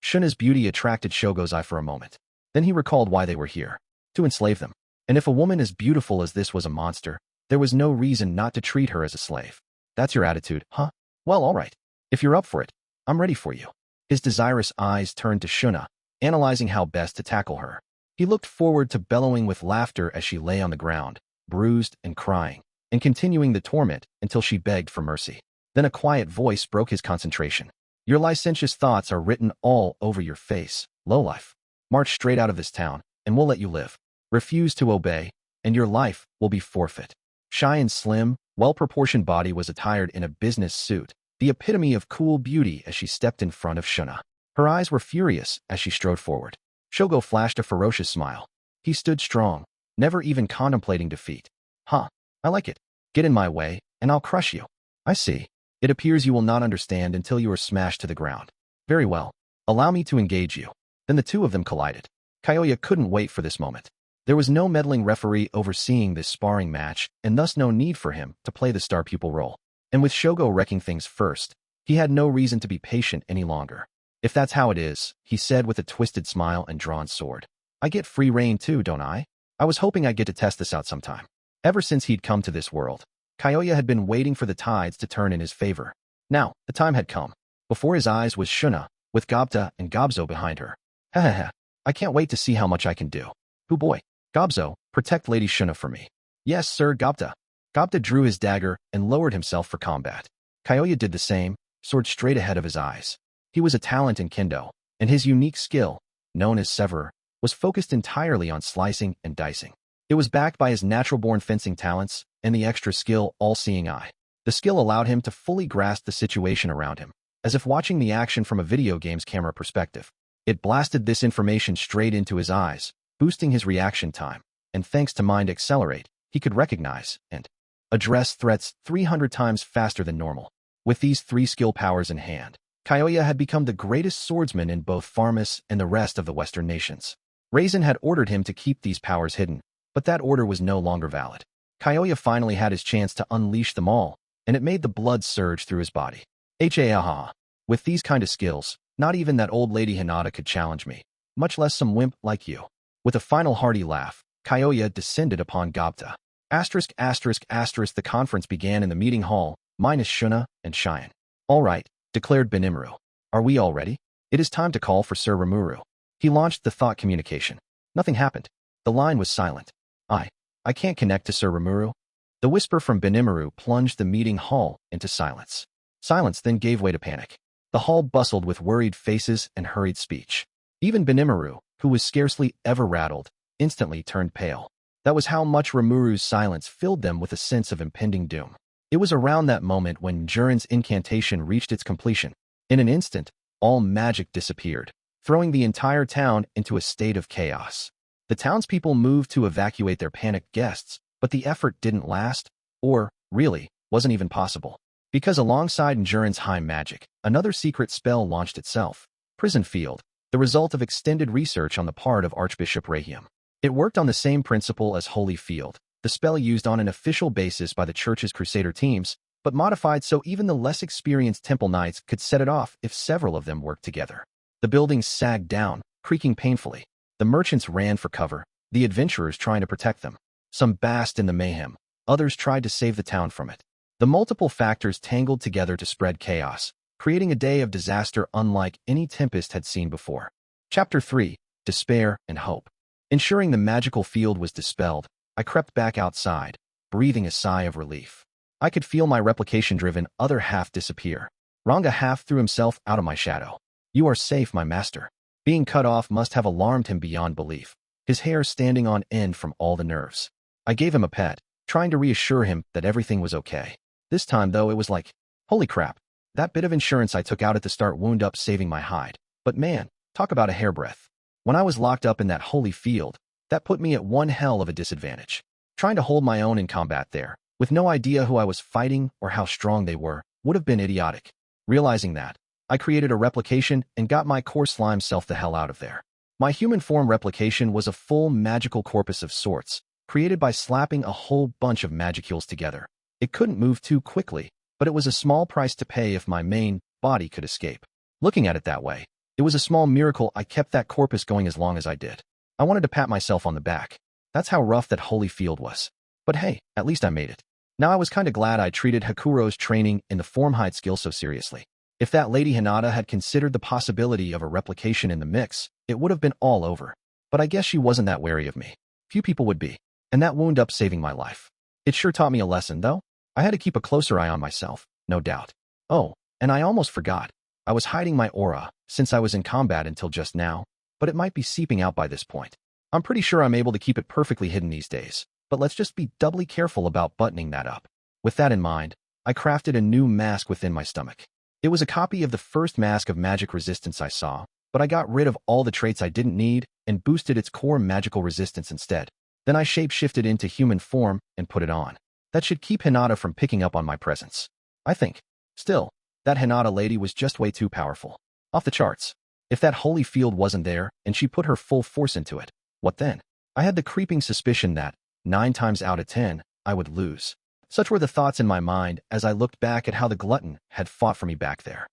Shuna's beauty attracted Shogo's eye for a moment. Then he recalled why they were here. To enslave them. And if a woman as beautiful as this was a monster, there was no reason not to treat her as a slave. That's your attitude, huh? Well, all right. If you're up for it, I'm ready for you. His desirous eyes turned to Shuna, analyzing how best to tackle her. He looked forward to bellowing with laughter as she lay on the ground, bruised and crying, and continuing the torment until she begged for mercy. Then a quiet voice broke his concentration. Your licentious thoughts are written all over your face, lowlife. March straight out of this town, and we'll let you live. Refuse to obey, and your life will be forfeit. Cheyenne's slim, well-proportioned body was attired in a business suit, the epitome of cool beauty as she stepped in front of Shuna. Her eyes were furious as she strode forward. Shogo flashed a ferocious smile. He stood strong, never even contemplating defeat. Huh, I like it. Get in my way, and I'll crush you. I see. It appears you will not understand until you are smashed to the ground. Very well. Allow me to engage you. Then the two of them collided. Kyoya couldn't wait for this moment. There was no meddling referee overseeing this sparring match, and thus no need for him to play the star pupil role. And with Shogo wrecking things first, he had no reason to be patient any longer. If that's how it is, he said with a twisted smile and drawn sword. I get free reign too, don't I? I was hoping I'd get to test this out sometime. Ever since he'd come to this world, Kyoya had been waiting for the tides to turn in his favor. Now, the time had come. Before his eyes was Shuna, with Gobta and Gobzo behind her. Hehehe, I can't wait to see how much I can do. Hoo boy. Gobzo, protect Lady Shuna for me. Yes, sir, Gobta. Gobta drew his dagger and lowered himself for combat. Kyoya did the same, sword straight ahead of his eyes. He was a talent in kendo, and his unique skill, known as severer, was focused entirely on slicing and dicing. It was backed by his natural-born fencing talents and the extra skill all-seeing eye. The skill allowed him to fully grasp the situation around him, as if watching the action from a video game's camera perspective. It blasted this information straight into his eyes, boosting his reaction time, and thanks to Mind Accelerate, he could recognize and address threats 300 times faster than normal. With these three skill powers in hand, Kyoya had become the greatest swordsman in both Farmus and the rest of the Western nations. Raisin had ordered him to keep these powers hidden, but that order was no longer valid. Kyoya finally had his chance to unleash them all, and it made the blood surge through his body. Ha! With these kind of skills, not even that old lady Hinata could challenge me, much less some wimp like you. With a final hearty laugh, Kyoya descended upon Gobta. *****. The conference began in the meeting hall, minus Shuna and Cheyenne. All right, declared Rimuru. Are we all ready? It is time to call for Sir Rimuru. He launched the thought communication. Nothing happened. The line was silent. I can't connect to Sir Rimuru. The whisper from Rimuru plunged the meeting hall into silence. Silence then gave way to panic. The hall bustled with worried faces and hurried speech. Even Rimuru, who was scarcely ever rattled, instantly turned pale. That was how much Rimuru's silence filled them with a sense of impending doom. It was around that moment when Jurin's incantation reached its completion. In an instant, all magic disappeared, throwing the entire town into a state of chaos. The townspeople moved to evacuate their panicked guests, but the effort didn't last, or, really, wasn't even possible. Because alongside Jurin's high magic, another secret spell launched itself. Prison Field, the result of extended research on the part of Archbishop Rahiam. It worked on the same principle as Holy Field, the spell used on an official basis by the church's Crusader teams, but modified so even the less experienced Temple Knights could set it off if several of them worked together. The buildings sagged down, creaking painfully. The merchants ran for cover, the adventurers trying to protect them. Some basked in the mayhem, others tried to save the town from it. The multiple factors tangled together to spread chaos, creating a day of disaster unlike any Tempest had seen before. Chapter 3, Despair and Hope. Ensuring the magical field was dispelled, I crept back outside, breathing a sigh of relief. I could feel my replication-driven other half disappear. Ranga half threw himself out of my shadow. You are safe, my master. Being cut off must have alarmed him beyond belief, his hair standing on end from all the nerves. I gave him a pet, trying to reassure him that everything was okay. This time, though, it was like, holy crap, that bit of insurance I took out at the start wound up saving my hide. But man, talk about a hairbreadth. When I was locked up in that holy field, that put me at one hell of a disadvantage. Trying to hold my own in combat there, with no idea who I was fighting or how strong they were, would have been idiotic. Realizing that, I created a replication and got my core slime self the hell out of there. My human form replication was a full magical corpus of sorts, created by slapping a whole bunch of magicules together. It couldn't move too quickly, but it was a small price to pay if my main body could escape. Looking at it that way, it was a small miracle I kept that corpus going as long as I did. I wanted to pat myself on the back. That's how rough that holy field was. But hey, at least I made it. Now I was kinda glad I treated Hakuro's training in the Formhide skill so seriously. If that Lady Hinata had considered the possibility of a replication in the mix, it would have been all over. But I guess she wasn't that wary of me. Few people would be. And that wound up saving my life. It sure taught me a lesson, though. I had to keep a closer eye on myself, no doubt. Oh, and I almost forgot. I was hiding my aura, since I was in combat until just now, but it might be seeping out by this point. I'm pretty sure I'm able to keep it perfectly hidden these days, but let's just be doubly careful about buttoning that up. With that in mind, I crafted a new mask within my stomach. It was a copy of the first mask of magic resistance I saw, but I got rid of all the traits I didn't need and boosted its core magical resistance instead. Then I shape-shifted into human form and put it on. That should keep Hinata from picking up on my presence, I think. Still, that Hinata lady was just way too powerful. Off the charts. If that holy field wasn't there and she put her full force into it, what then? I had the creeping suspicion that, 9 times out of 10, I would lose. Such were the thoughts in my mind as I looked back at how the glutton had fought for me back there.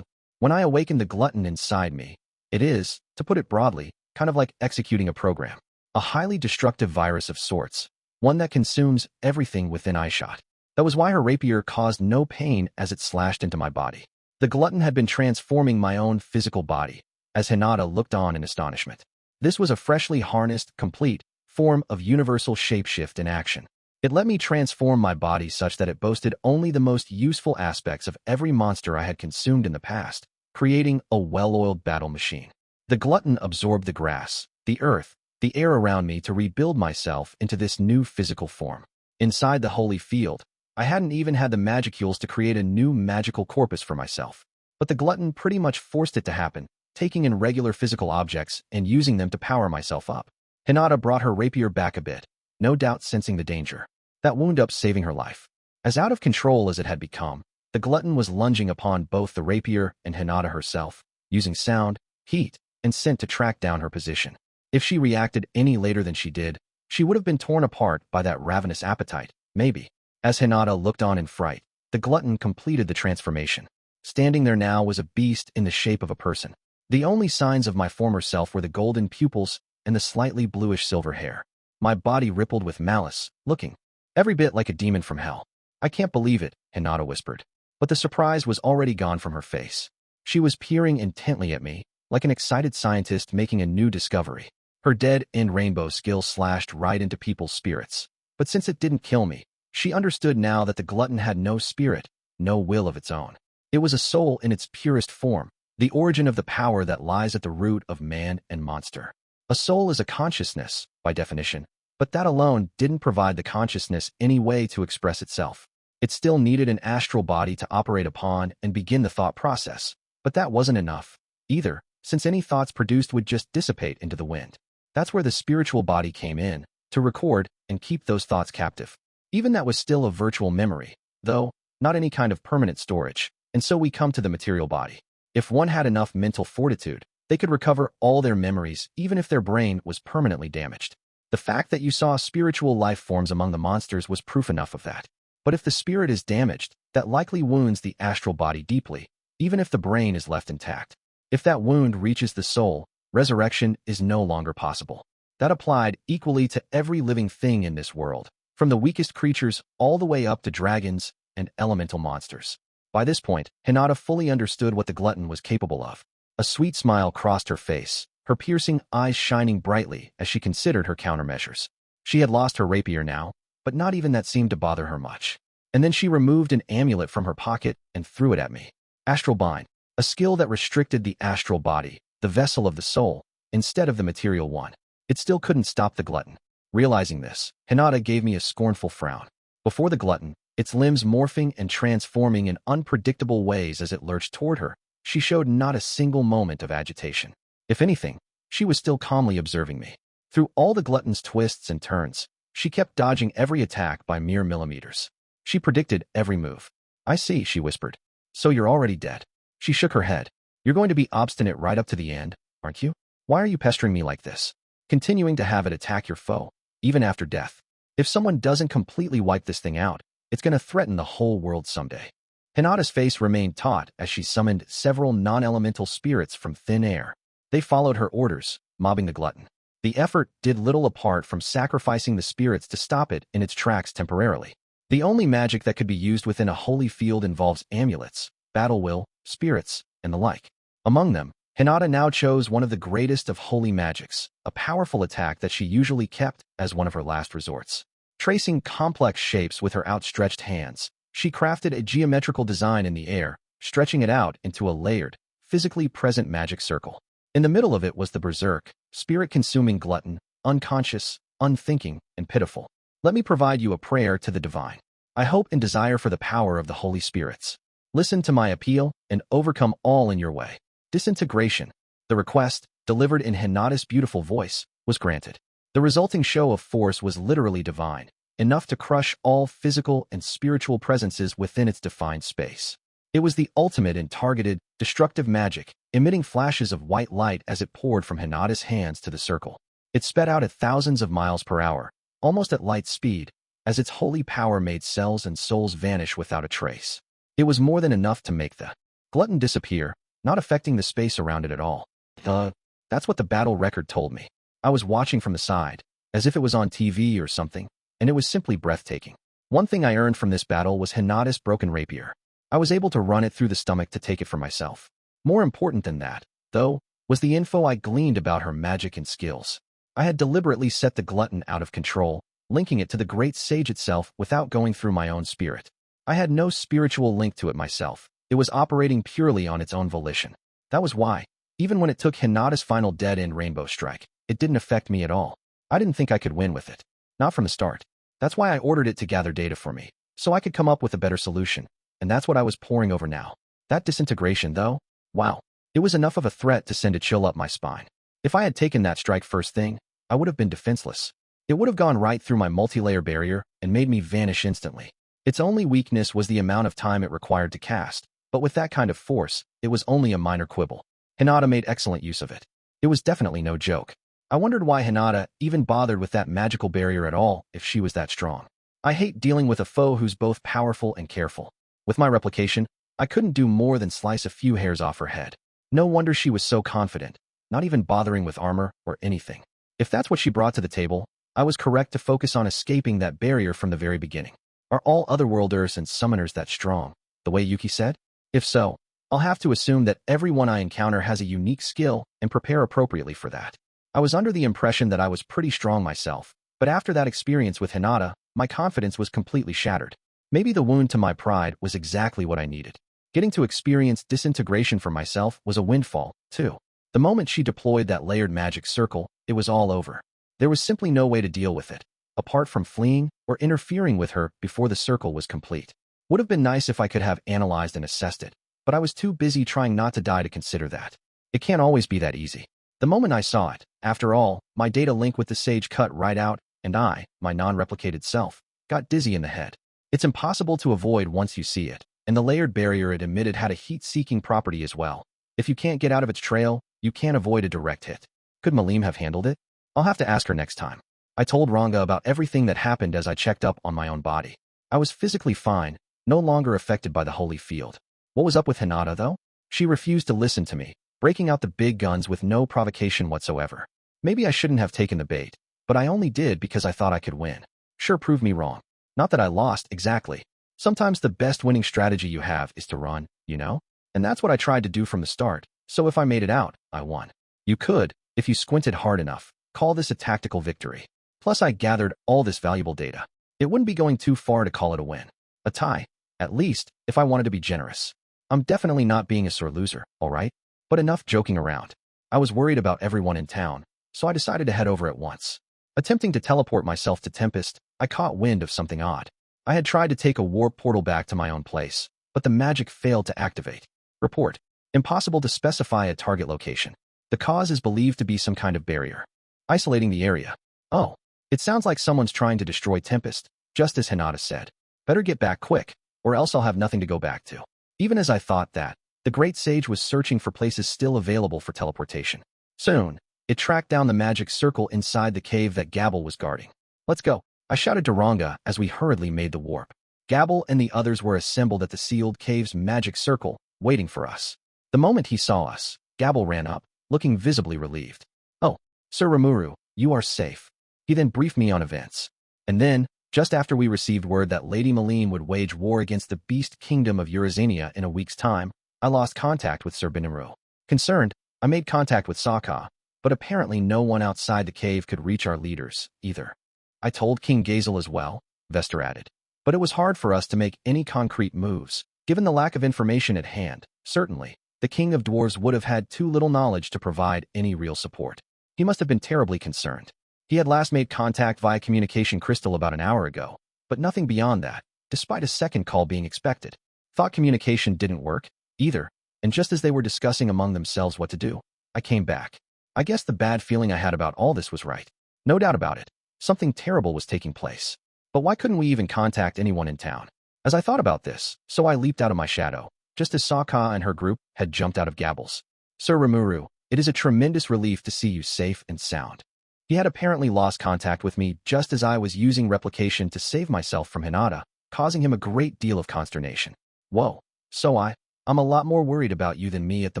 When I awakened the glutton inside me, it is, to put it broadly, kind of like executing a program. A highly destructive virus of sorts, one that consumes everything within eyeshot. That was why her rapier caused no pain as it slashed into my body. The glutton had been transforming my own physical body, as Hinata looked on in astonishment. This was a freshly harnessed, complete form of universal shapeshift in action. It let me transform my body such that it boasted only the most useful aspects of every monster I had consumed in the past, creating a well-oiled battle machine. The glutton absorbed the grass, the earth, the air around me to rebuild myself into this new physical form. Inside the holy field, I hadn't even had the magicules to create a new magical corpus for myself. But the glutton pretty much forced it to happen, taking in regular physical objects and using them to power myself up. Hinata brought her rapier back a bit, no doubt sensing the danger. That wound up saving her life. As out of control as it had become, the glutton was lunging upon both the rapier and Hinata herself, using sound, heat, and scent to track down her position. If she reacted any later than she did, she would have been torn apart by that ravenous appetite, maybe. As Hinata looked on in fright, the glutton completed the transformation. Standing there now was a beast in the shape of a person. The only signs of my former self were the golden pupils and the slightly bluish-silver hair. My body rippled with malice, looking every bit like a demon from hell. I can't believe it, Hinata whispered. But the surprise was already gone from her face. She was peering intently at me, like an excited scientist making a new discovery. Her dead-end rainbow skill slashed right into people's spirits. But since it didn't kill me, she understood now that the glutton had no spirit, no will of its own. It was a soul in its purest form, the origin of the power that lies at the root of man and monster. A soul is a consciousness, by definition, but that alone didn't provide the consciousness any way to express itself. It still needed an astral body to operate upon and begin the thought process. But that wasn't enough, either, since any thoughts produced would just dissipate into the wind. That's where the spiritual body came in, to record and keep those thoughts captive. Even that was still a virtual memory, though, not any kind of permanent storage, and so we come to the material body. If one had enough mental fortitude, they could recover all their memories even if their brain was permanently damaged. The fact that you saw spiritual life forms among the monsters was proof enough of that. But if the spirit is damaged, that likely wounds the astral body deeply, even if the brain is left intact. If that wound reaches the soul, resurrection is no longer possible. That applied equally to every living thing in this world, from the weakest creatures all the way up to dragons and elemental monsters. By this point, Hinata fully understood what the glutton was capable of. A sweet smile crossed her face, her piercing eyes shining brightly as she considered her countermeasures. She had lost her rapier now, but not even that seemed to bother her much. And then she removed an amulet from her pocket and threw it at me. Astral Bind, a skill that restricted the astral body, the vessel of the soul, instead of the material one. It still couldn't stop the glutton. Realizing this, Hinata gave me a scornful frown. Before the glutton, its limbs morphing and transforming in unpredictable ways as it lurched toward her, she showed not a single moment of agitation. If anything, she was still calmly observing me. Through all the glutton's twists and turns, she kept dodging every attack by mere millimeters. She predicted every move. "I see," she whispered. "So you're already dead." She shook her head. "You're going to be obstinate right up to the end, aren't you? Why are you pestering me like this? Continuing to have it attack your foe, even after death. If someone doesn't completely wipe this thing out, it's going to threaten the whole world someday." Hinata's face remained taut as she summoned several non-elemental spirits from thin air. They followed her orders, mobbing the glutton. The effort did little apart from sacrificing the spirits to stop it in its tracks temporarily. The only magic that could be used within a holy field involves amulets, battle will, spirits, and the like. Among them, Hinata now chose one of the greatest of holy magics, a powerful attack that she usually kept as one of her last resorts. Tracing complex shapes with her outstretched hands, she crafted a geometrical design in the air, stretching it out into a layered, physically present magic circle. In the middle of it was the berserk, spirit-consuming glutton, unconscious, unthinking, and pitiful. Let me provide you a prayer to the divine. I hope and desire for the power of the Holy Spirits. Listen to my appeal and overcome all in your way. Disintegration. The request, delivered in Hinata's beautiful voice, was granted. The resulting show of force was literally divine, enough to crush all physical and spiritual presences within its defined space. It was the ultimate in targeted, destructive magic, emitting flashes of white light as it poured from Hinata's hands to the circle. It sped out at thousands of miles per hour, almost at light speed, as its holy power made cells and souls vanish without a trace. It was more than enough to make the glutton disappear, not affecting the space around it at all. That's what the battle record told me. I was watching from the side, as if it was on TV or something, and it was simply breathtaking. One thing I earned from this battle was Hinata's broken rapier. I was able to run it through the stomach to take it for myself. More important than that, though, was the info I gleaned about her magic and skills. I had deliberately set the glutton out of control, linking it to the great sage itself without going through my own spirit. I had no spiritual link to it myself. It was operating purely on its own volition. That was why, even when it took Hinata's final dead-end rainbow strike, it didn't affect me at all. I didn't think I could win with it. Not from the start. That's why I ordered it to gather data for me, so I could come up with a better solution, and that's what I was poring over now. That disintegration, though, wow, it was enough of a threat to send a chill up my spine. If I had taken that strike first thing, I would have been defenseless. It would have gone right through my multi-layer barrier and made me vanish instantly. Its only weakness was the amount of time it required to cast, but with that kind of force, it was only a minor quibble. Hinata made excellent use of it. It was definitely no joke. I wondered why Hinata even bothered with that magical barrier at all if she was that strong. I hate dealing with a foe who's both powerful and careful. With my replication, I couldn't do more than slice a few hairs off her head. No wonder she was so confident, not even bothering with armor or anything. If that's what she brought to the table, I was correct to focus on escaping that barrier from the very beginning. Are all otherworlders and summoners that strong, the way Yuki said? If so, I'll have to assume that everyone I encounter has a unique skill and prepare appropriately for that. I was under the impression that I was pretty strong myself, but after that experience with Hinata, my confidence was completely shattered. Maybe the wound to my pride was exactly what I needed. Getting to experience disintegration for myself was a windfall, too. The moment she deployed that layered magic circle, it was all over. There was simply no way to deal with it, apart from fleeing or interfering with her before the circle was complete. Would have been nice if I could have analyzed and assessed it, but I was too busy trying not to die to consider that. It can't always be that easy. The moment I saw it, after all, my data link with the sage cut right out, and I, my non-replicated self, got dizzy in the head. It's impossible to avoid once you see it, and the layered barrier it emitted had a heat-seeking property as well. If you can't get out of its trail, you can't avoid a direct hit. Could Malim have handled it? I'll have to ask her next time. I told Ranga about everything that happened as I checked up on my own body. I was physically fine, no longer affected by the holy field. What was up with Hinata, though? She refused to listen to me, breaking out the big guns with no provocation whatsoever. Maybe I shouldn't have taken the bait, but I only did because I thought I could win. Sure proved me wrong. Not that I lost, exactly. Sometimes the best winning strategy you have is to run, you know? And that's what I tried to do from the start, so if I made it out, I won. You could, if you squinted hard enough, call this a tactical victory. Plus I gathered all this valuable data. It wouldn't be going too far to call it a win. A tie, at least, if I wanted to be generous. I'm definitely not being a sore loser, alright? But enough joking around. I was worried about everyone in town, so I decided to head over at once. Attempting to teleport myself to Tempest, I caught wind of something odd. I had tried to take a warp portal back to my own place, but the magic failed to activate. Report. Impossible to specify a target location. The cause is believed to be some kind of barrier. Isolating the area. Oh, it sounds like someone's trying to destroy Tempest, just as Hinata said. Better get back quick, or else I'll have nothing to go back to. Even as I thought that, the great sage was searching for places still available for teleportation. Soon, it tracked down the magic circle inside the cave that Gabble was guarding. Let's go, I shouted to Ranga as we hurriedly made the warp. Gabble and the others were assembled at the sealed cave's magic circle, waiting for us. The moment he saw us, Gabble ran up, looking visibly relieved. Oh, Sir Rimuru, you are safe. He then briefed me on events. And then, just after we received word that Lady Malim would wage war against the beast kingdom of Eurazania in a week's time, I lost contact with Sir Rimuru. Concerned, I made contact with Sokka, but apparently no one outside the cave could reach our leaders, either. I told King Gazel as well, Vester added. But it was hard for us to make any concrete moves, given the lack of information at hand. Certainly, the King of Dwarves would have had too little knowledge to provide any real support. He must have been terribly concerned. He had last made contact via communication crystal about an hour ago, but nothing beyond that, despite a second call being expected. Thought communication didn't work, either, and just as they were discussing among themselves what to do, I came back. I guess the bad feeling I had about all this was right. No doubt about it. Something terrible was taking place. But why couldn't we even contact anyone in town? As I thought about this, so I leaped out of my shadow, just as Sokka and her group had jumped out of Gabble's. Sir Rimuru, it is a tremendous relief to see you safe and sound. He had apparently lost contact with me just as I was using replication to save myself from Hinata, causing him a great deal of consternation. Whoa, so I'm a lot more worried about you than me at the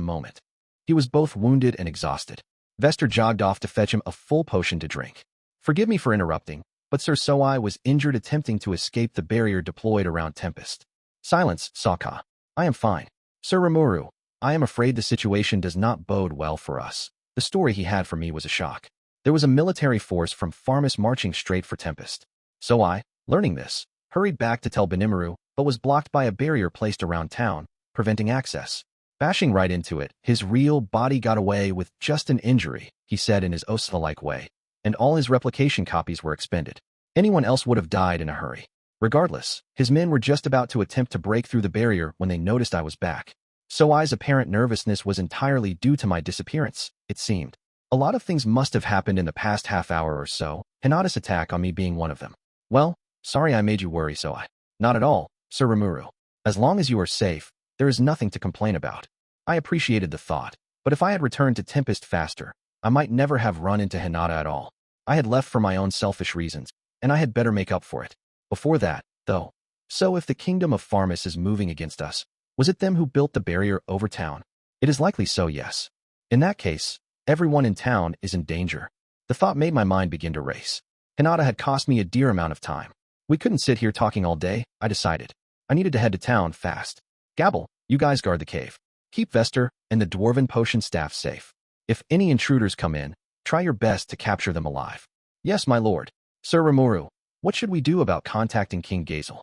moment. He was both wounded and exhausted. Vester jogged off to fetch him a full potion to drink. Forgive me for interrupting, but Sir Soai was injured attempting to escape the barrier deployed around Tempest. Silence, Sokka. I am fine. Sir Rimuru, I am afraid the situation does not bode well for us. The story he had for me was a shock. There was a military force from Farmus marching straight for Tempest. Soai, learning this, hurried back to tell Benimaru, but was blocked by a barrier placed around town, preventing access. Bashing right into it, his real body got away with just an injury, he said in his Osla-like way, and all his replication copies were expended. Anyone else would have died in a hurry. Regardless, his men were just about to attempt to break through the barrier when they noticed I was back. Soai's apparent nervousness was entirely due to my disappearance, it seemed. A lot of things must have happened in the past half hour or so, Hinata's attack on me being one of them. Well, sorry I made you worry, Soai. Not at all, Sir Rimuru. As long as you are safe, there is nothing to complain about. I appreciated the thought, but if I had returned to Tempest faster, I might never have run into Hinata at all. I had left for my own selfish reasons, and I had better make up for it. Before that, though. So if the kingdom of Farmus is moving against us, was it them who built the barrier over town? It is likely so, yes. In that case, everyone in town is in danger. The thought made my mind begin to race. Hinata had cost me a dear amount of time. We couldn't sit here talking all day, I decided. I needed to head to town fast. Gabble, you guys guard the cave. Keep Vester and the Dwarven Potion staff safe. If any intruders come in, try your best to capture them alive. Yes, my lord. Sir Rimuru, what should we do about contacting King Gazel?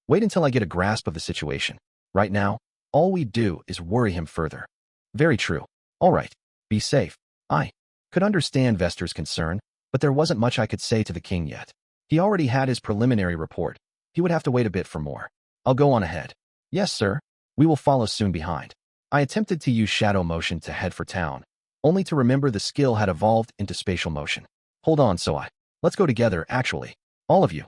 Wait until I get a grasp of the situation. Right now, all we do is worry him further. Very true. All right, be safe. I could understand Vester's concern, but there wasn't much I could say to the king yet. He already had his preliminary report. He would have to wait a bit for more. I'll go on ahead. Yes, sir. We will follow soon behind. I attempted to use shadow motion to head for town, only to remember the skill had evolved into spatial motion. Hold on, Soai. Let's go together, actually. All of you.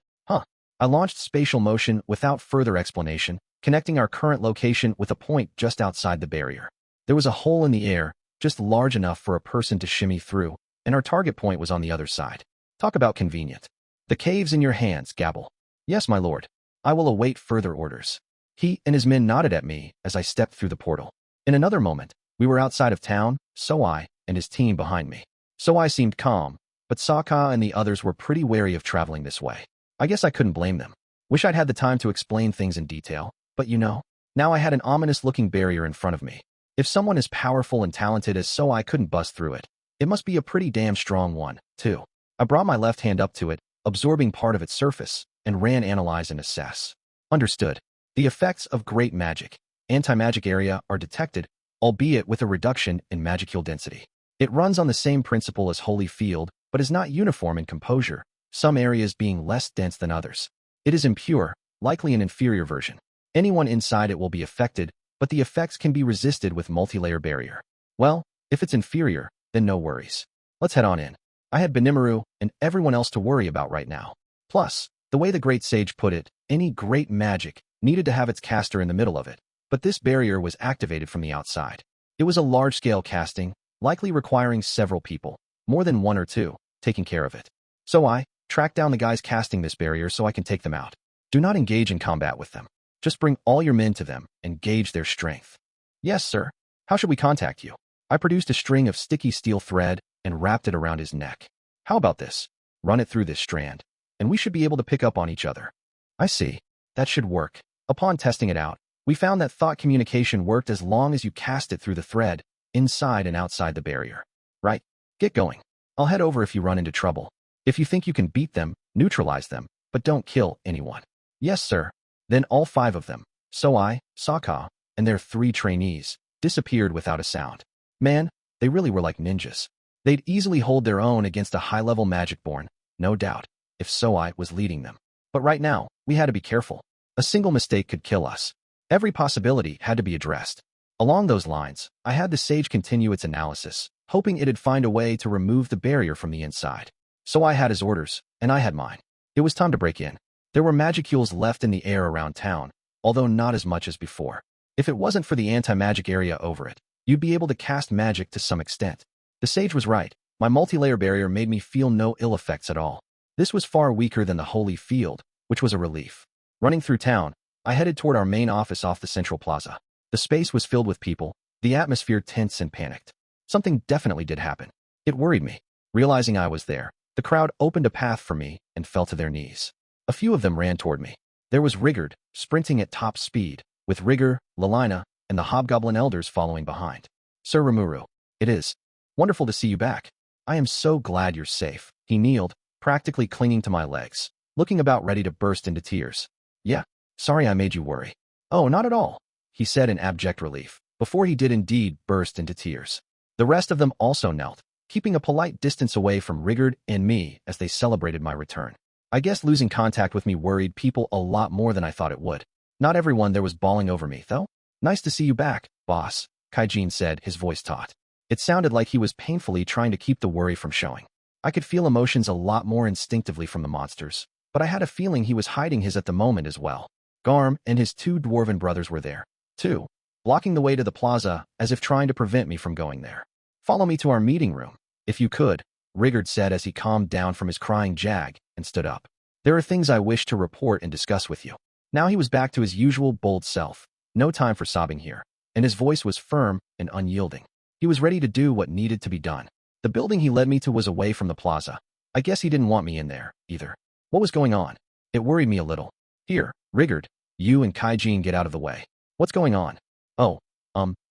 I launched spatial motion without further explanation, connecting our current location with a point just outside the barrier. There was a hole in the air, just large enough for a person to shimmy through, and our target point was on the other side. Talk about convenient. The cave's in your hands, Gabble. Yes, my lord. I will await further orders. He and his men nodded at me as I stepped through the portal. In another moment, we were outside of town, Soai and his team behind me. Soai seemed calm, but Sokka and the others were pretty wary of traveling this way. I guess I couldn't blame them. Wish I'd had the time to explain things in detail, but now I had an ominous-looking barrier in front of me. If someone as powerful and talented as Soai couldn't bust through it, it must be a pretty damn strong one, too. I brought my left hand up to it, absorbing part of its surface, and ran analyze and assess. Understood. The effects of great magic, anti-magic area are detected, albeit with a reduction in magical density. It runs on the same principle as Holy Field, but is not uniform in composure, some areas being less dense than others. It is impure, likely an inferior version. Anyone inside it will be affected, but the effects can be resisted with multi-layer barrier. Well, if it's inferior, then no worries. Let's head on in. I had Benimaru and everyone else to worry about right now. Plus, the way the great sage put it, any great magic needed to have its caster in the middle of it, but this barrier was activated from the outside. It was a large-scale casting, likely requiring several people, more than one or two, taking care of it. So I track down the guys casting this barrier so I can take them out. Do not engage in combat with them. Just bring all your men to them and gauge their strength. Yes, sir. How should we contact you? I produced a string of sticky steel thread and wrapped it around his neck. How about this? Run it through this strand, and we should be able to pick up on each other. I see. That should work. Upon testing it out, We found that thought communication worked as long as you cast it through the thread, inside and outside the barrier. Right? Get going. I'll head over if you run into trouble. If you think you can beat them, neutralize them, but don't kill anyone. Yes, sir. Then all 5 of them, Soai, Saka, and their 3 trainees, disappeared without a sound. Man, they really were like ninjas. They'd easily hold their own against a high-level magic-born, no doubt, if Soai was leading them. But right now, we had to be careful. A single mistake could kill us. Every possibility had to be addressed. Along those lines, I had the sage continue its analysis, hoping it'd find a way to remove the barrier from the inside. Soai had his orders, and I had mine. It was time to break in. There were magicules left in the air around town, although not as much as before. If it wasn't for the anti-magic area over it, you'd be able to cast magic to some extent. The sage was right. My multi-layer barrier made me feel no ill effects at all. This was far weaker than the holy field, which was a relief. Running through town, I headed toward our main office off the central plaza. The space was filled with people, the atmosphere tense and panicked. Something definitely did happen. It worried me. Realizing I was there, the crowd opened a path for me and fell to their knees. A few of them ran toward me. There was Rigard, sprinting at top speed, with Rigor, Lalina, and the Hobgoblin Elders following behind. Sir Rimuru, it is wonderful to see you back. I am so glad you're safe. He kneeled, practically clinging to my legs, looking about ready to burst into tears. Yeah, sorry I made you worry. Oh, not at all, he said in abject relief, before he did indeed burst into tears. The rest of them also knelt, keeping a polite distance away from Rigard and me as they celebrated my return. I guess losing contact with me worried people a lot more than I thought it would. Not everyone there was bawling over me, though. Nice to see you back, boss, Kaijin said, his voice taut. It sounded like he was painfully trying to keep the worry from showing. I could feel emotions a lot more instinctively from the monsters, but I had a feeling he was hiding his at the moment as well. Garm and his 2 dwarven brothers were there, too, blocking the way to the plaza as if trying to prevent me from going there. Follow me to our meeting room, if you could, Rigard said as he calmed down from his crying jag and stood up. There are things I wish to report and discuss with you. Now he was back to his usual bold self. No time for sobbing here. And his voice was firm and unyielding. He was ready to do what needed to be done. The building he led me to was away from the plaza. I guess he didn't want me in there, either. What was going on? It worried me a little. Here, Rigard, you and Kaijin get out of the way. What's going on? Oh,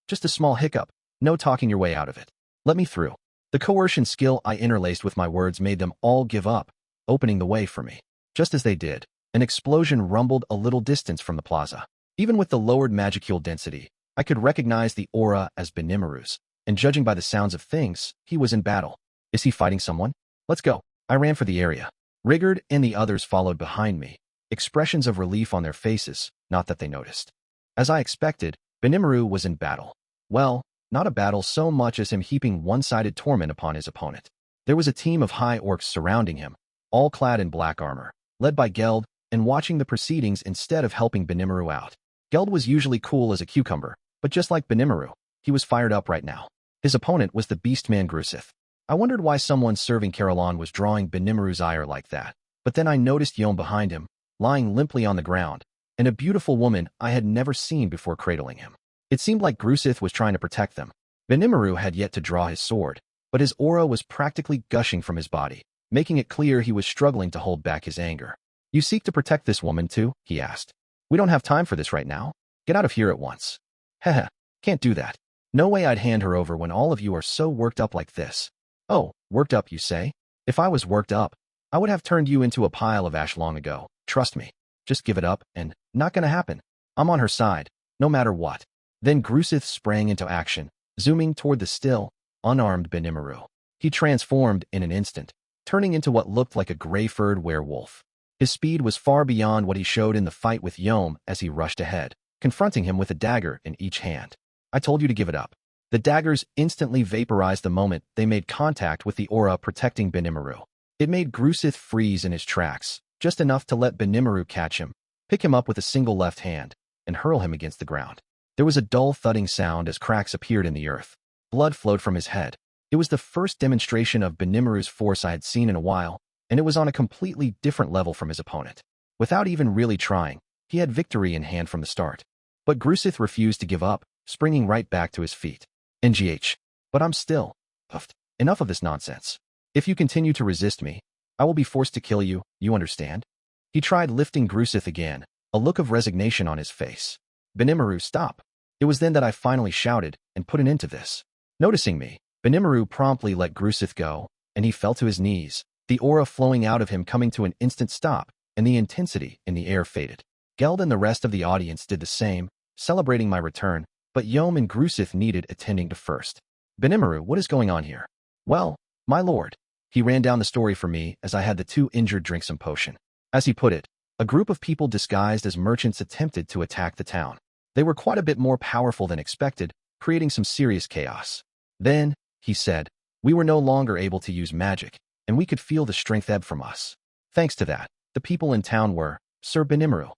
just a small hiccup. No talking your way out of it. Let me through. The coercion skill I interlaced with my words made them all give up, opening the way for me. Just as they did, an explosion rumbled a little distance from the plaza. Even with the lowered magicule density, I could recognize the aura as Benimaru's, and judging by the sounds of things, he was in battle. Is he fighting someone? Let's go. I ran for the area. Rigard and the others followed behind me, expressions of relief on their faces, not that they noticed. As I expected, Benimaru was in battle. Well, not a battle so much as him heaping one-sided torment upon his opponent. There was a team of high orcs surrounding him, all clad in black armor, led by Geld, and watching the proceedings instead of helping Benimaru out. Geld was usually cool as a cucumber, but just like Benimaru, he was fired up right now. His opponent was the beastman Grusith. I wondered why someone serving Carolon was drawing Benimaru's ire like that, but then I noticed Yom behind him, lying limply on the ground, and a beautiful woman I had never seen before cradling him. It seemed like Grusith was trying to protect them. Benimaru had yet to draw his sword, but his aura was practically gushing from his body, making it clear he was struggling to hold back his anger. You seek to protect this woman too? He asked. We don't have time for this right now. Get out of here at once. Heh, can't do that. No way I'd hand her over when all of you are so worked up like this. Oh, worked up, you say? If I was worked up, I would have turned you into a pile of ash long ago. Trust me. Just give it up, and not gonna happen. I'm on her side, no matter what. Then Grusith sprang into action, zooming toward the still, unarmed Benimaru. He transformed in an instant, turning into what looked like a gray-furred werewolf. His speed was far beyond what he showed in the fight with Yom as he rushed ahead, confronting him with a dagger in each hand. I told you to give it up. The daggers instantly vaporized the moment they made contact with the aura protecting Benimaru. It made Grusith freeze in his tracks, just enough to let Benimaru catch him, pick him up with a single left hand, and hurl him against the ground. There was a dull thudding sound as cracks appeared in the earth. Blood flowed from his head. It was the first demonstration of Benimaru's force I had seen in a while, and it was on a completely different level from his opponent. Without even really trying, he had victory in hand from the start. But Grusith refused to give up, springing right back to his feet. NGH. But I'm still. Puffed. Enough of this nonsense. If you continue to resist me, I will be forced to kill you, you understand? He tried lifting Grusith again, a look of resignation on his face. Benimaru, stop. It was then that I finally shouted and put an end to this. Noticing me, Benimaru promptly let Grusith go, and he fell to his knees, the aura flowing out of him coming to an instant stop, and the intensity in the air faded. Geld and the rest of the audience did the same, celebrating my return, but Yom and Grusith needed attending to first. Benimaru, what is going on here? Well, my lord. He ran down the story for me as I had the two injured drink some potion. As he put it, a group of people disguised as merchants attempted to attack the town. They were quite a bit more powerful than expected, creating some serious chaos. Then, he said, we were no longer able to use magic, and we could feel the strength ebb from us. Thanks to that, the people in town were, Sir Benimaru.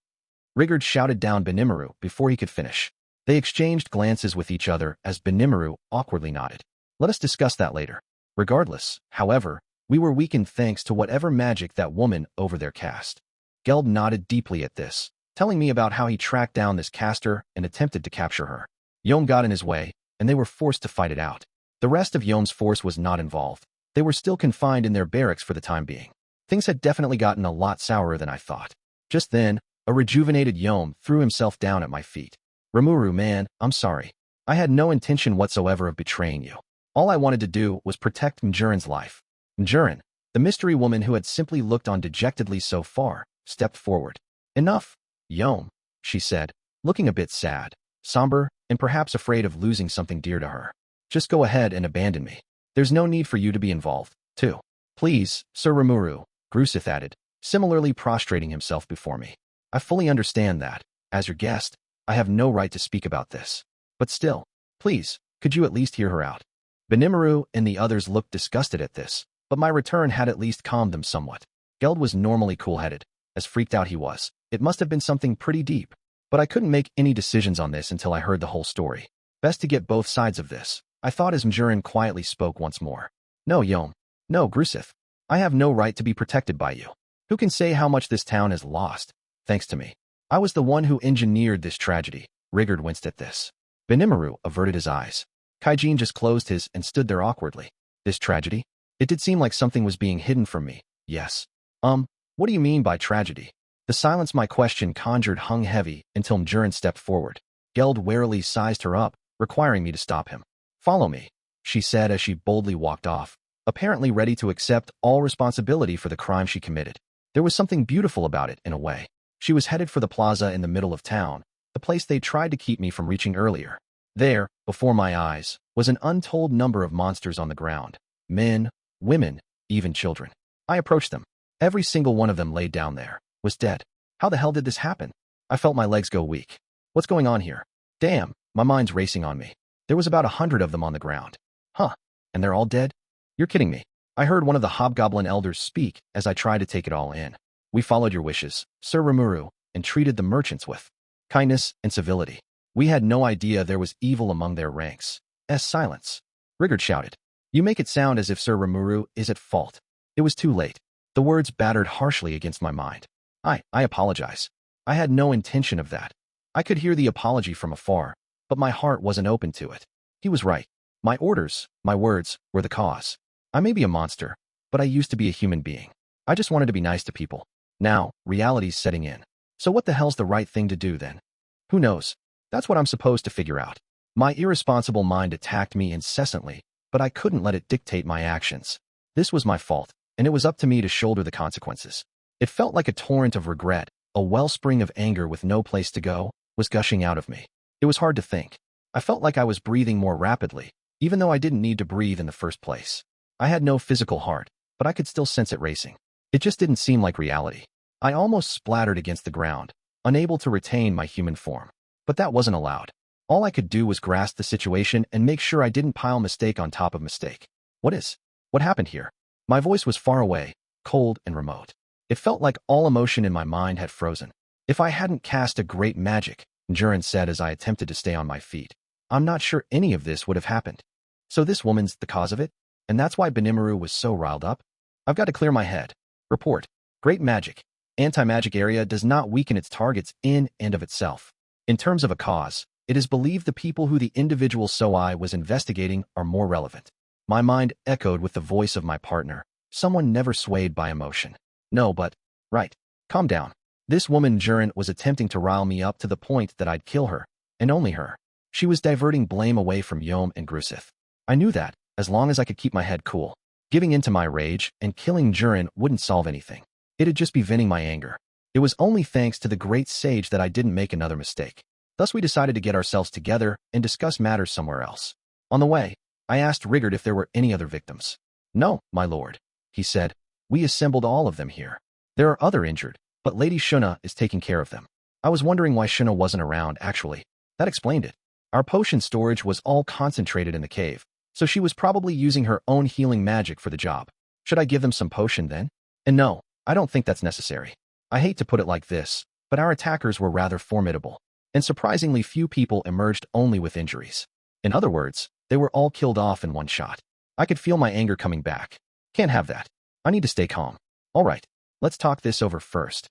Rigurd shouted down Benimaru before he could finish. They exchanged glances with each other as Benimaru awkwardly nodded. Let us discuss that later. Regardless, however, we were weakened thanks to whatever magic that woman over there cast. Geld nodded deeply at this, telling me about how he tracked down this caster and attempted to capture her. Yom got in his way, and they were forced to fight it out. The rest of Yom's force was not involved. They were still confined in their barracks for the time being. Things had definitely gotten a lot sourer than I thought. Just then, a rejuvenated Yom threw himself down at my feet. Rimuru, man, I'm sorry. I had no intention whatsoever of betraying you. All I wanted to do was protect Mjurin's life. Mjurin, the mystery woman who had simply looked on dejectedly so far, stepped forward. Enough, Yom, she said, looking a bit sad, somber, and perhaps afraid of losing something dear to her. Just go ahead and abandon me. There's no need for you to be involved, too. Please, Sir Rimuru, Grusith added, similarly prostrating himself before me. I fully understand that, as your guest, I have no right to speak about this. But still, please, could you at least hear her out? Benimaru and the others looked disgusted at this, but my return had at least calmed them somewhat. Geld was normally cool-headed. As freaked out he was, it must have been something pretty deep. But I couldn't make any decisions on this until I heard the whole story. Best to get both sides of this, I thought as Mjurin quietly spoke once more. No, Yom. No, Grusith. I have no right to be protected by you. Who can say how much this town has lost, thanks to me? I was the one who engineered this tragedy. Rigurd winced at this. Benimaru averted his eyes. Kaijin just closed his and stood there awkwardly. This tragedy? It did seem like something was being hidden from me. Yes. What do you mean by tragedy? The silence my question conjured hung heavy until Mjurin stepped forward. Geld warily sized her up, requiring me to stop him. Follow me, she said as she boldly walked off, apparently ready to accept all responsibility for the crime she committed. There was something beautiful about it, in a way. She was headed for the plaza in the middle of town, the place they tried to keep me from reaching earlier. There, before my eyes, was an untold number of monsters on the ground. Men, women, even children. I approached them. Every single one of them laid down there, was dead. How the hell did this happen? I felt my legs go weak. What's going on here? Damn, my mind's racing on me. There was about 100 of them on the ground. Huh, and they're all dead? You're kidding me. I heard one of the hobgoblin elders speak as I tried to take it all in. We followed your wishes, Sir Rimuru, and treated the merchants with kindness and civility. We had no idea there was evil among their ranks. Silence. Rigurd shouted. You make it sound as if Sir Rimuru is at fault. It was too late. The words battered harshly against my mind. I apologize. I had no intention of that. I could hear the apology from afar, but my heart wasn't open to it. He was right. My orders, my words, were the cause. I may be a monster, but I used to be a human being. I just wanted to be nice to people. Now, reality's setting in. So what the hell's the right thing to do then? Who knows? That's what I'm supposed to figure out. My irresponsible mind attacked me incessantly, but I couldn't let it dictate my actions. This was my fault, and it was up to me to shoulder the consequences. It felt like a torrent of regret, a wellspring of anger with no place to go, was gushing out of me. It was hard to think. I felt like I was breathing more rapidly, even though I didn't need to breathe in the first place. I had no physical heart, but I could still sense it racing. It just didn't seem like reality. I almost splattered against the ground, unable to retain my human form. But that wasn't allowed. All I could do was grasp the situation and make sure I didn't pile mistake on top of mistake. What happened here? My voice was far away, cold and remote. It felt like all emotion in my mind had frozen. If I hadn't cast a great magic, Mjurin said as I attempted to stay on my feet, I'm not sure any of this would have happened. So this woman's the cause of it? And that's why Benimaru was so riled up? I've got to clear my head. Report. Great magic. Anti-magic area does not weaken its targets in and of itself. In terms of a cause, it is believed the people who the individual Soai was investigating are more relevant. My mind echoed with the voice of my partner, someone never swayed by emotion. No, but, right. Calm down. This woman Jurant was attempting to rile me up to the point that I'd kill her, and only her. She was diverting blame away from Yom and Grusith. I knew that, as long as I could keep my head cool. Giving in to my rage and killing Jurant wouldn't solve anything. It'd just be venting my anger. It was only thanks to the great sage that I didn't make another mistake. Thus we decided to get ourselves together and discuss matters somewhere else. On the way, I asked Rigard if there were any other victims. No, my lord, he said. We assembled all of them here. There are other injured, but Lady Shuna is taking care of them. I was wondering why Shuna wasn't around, actually. That explained it. Our potion storage was all concentrated in the cave, so she was probably using her own healing magic for the job. Should I give them some potion then? And no, I don't think that's necessary. I hate to put it like this, but our attackers were rather formidable, and surprisingly few people emerged only with injuries. In other words, they were all killed off in one shot. I could feel my anger coming back. Can't have that. I need to stay calm. All right, let's talk this over first.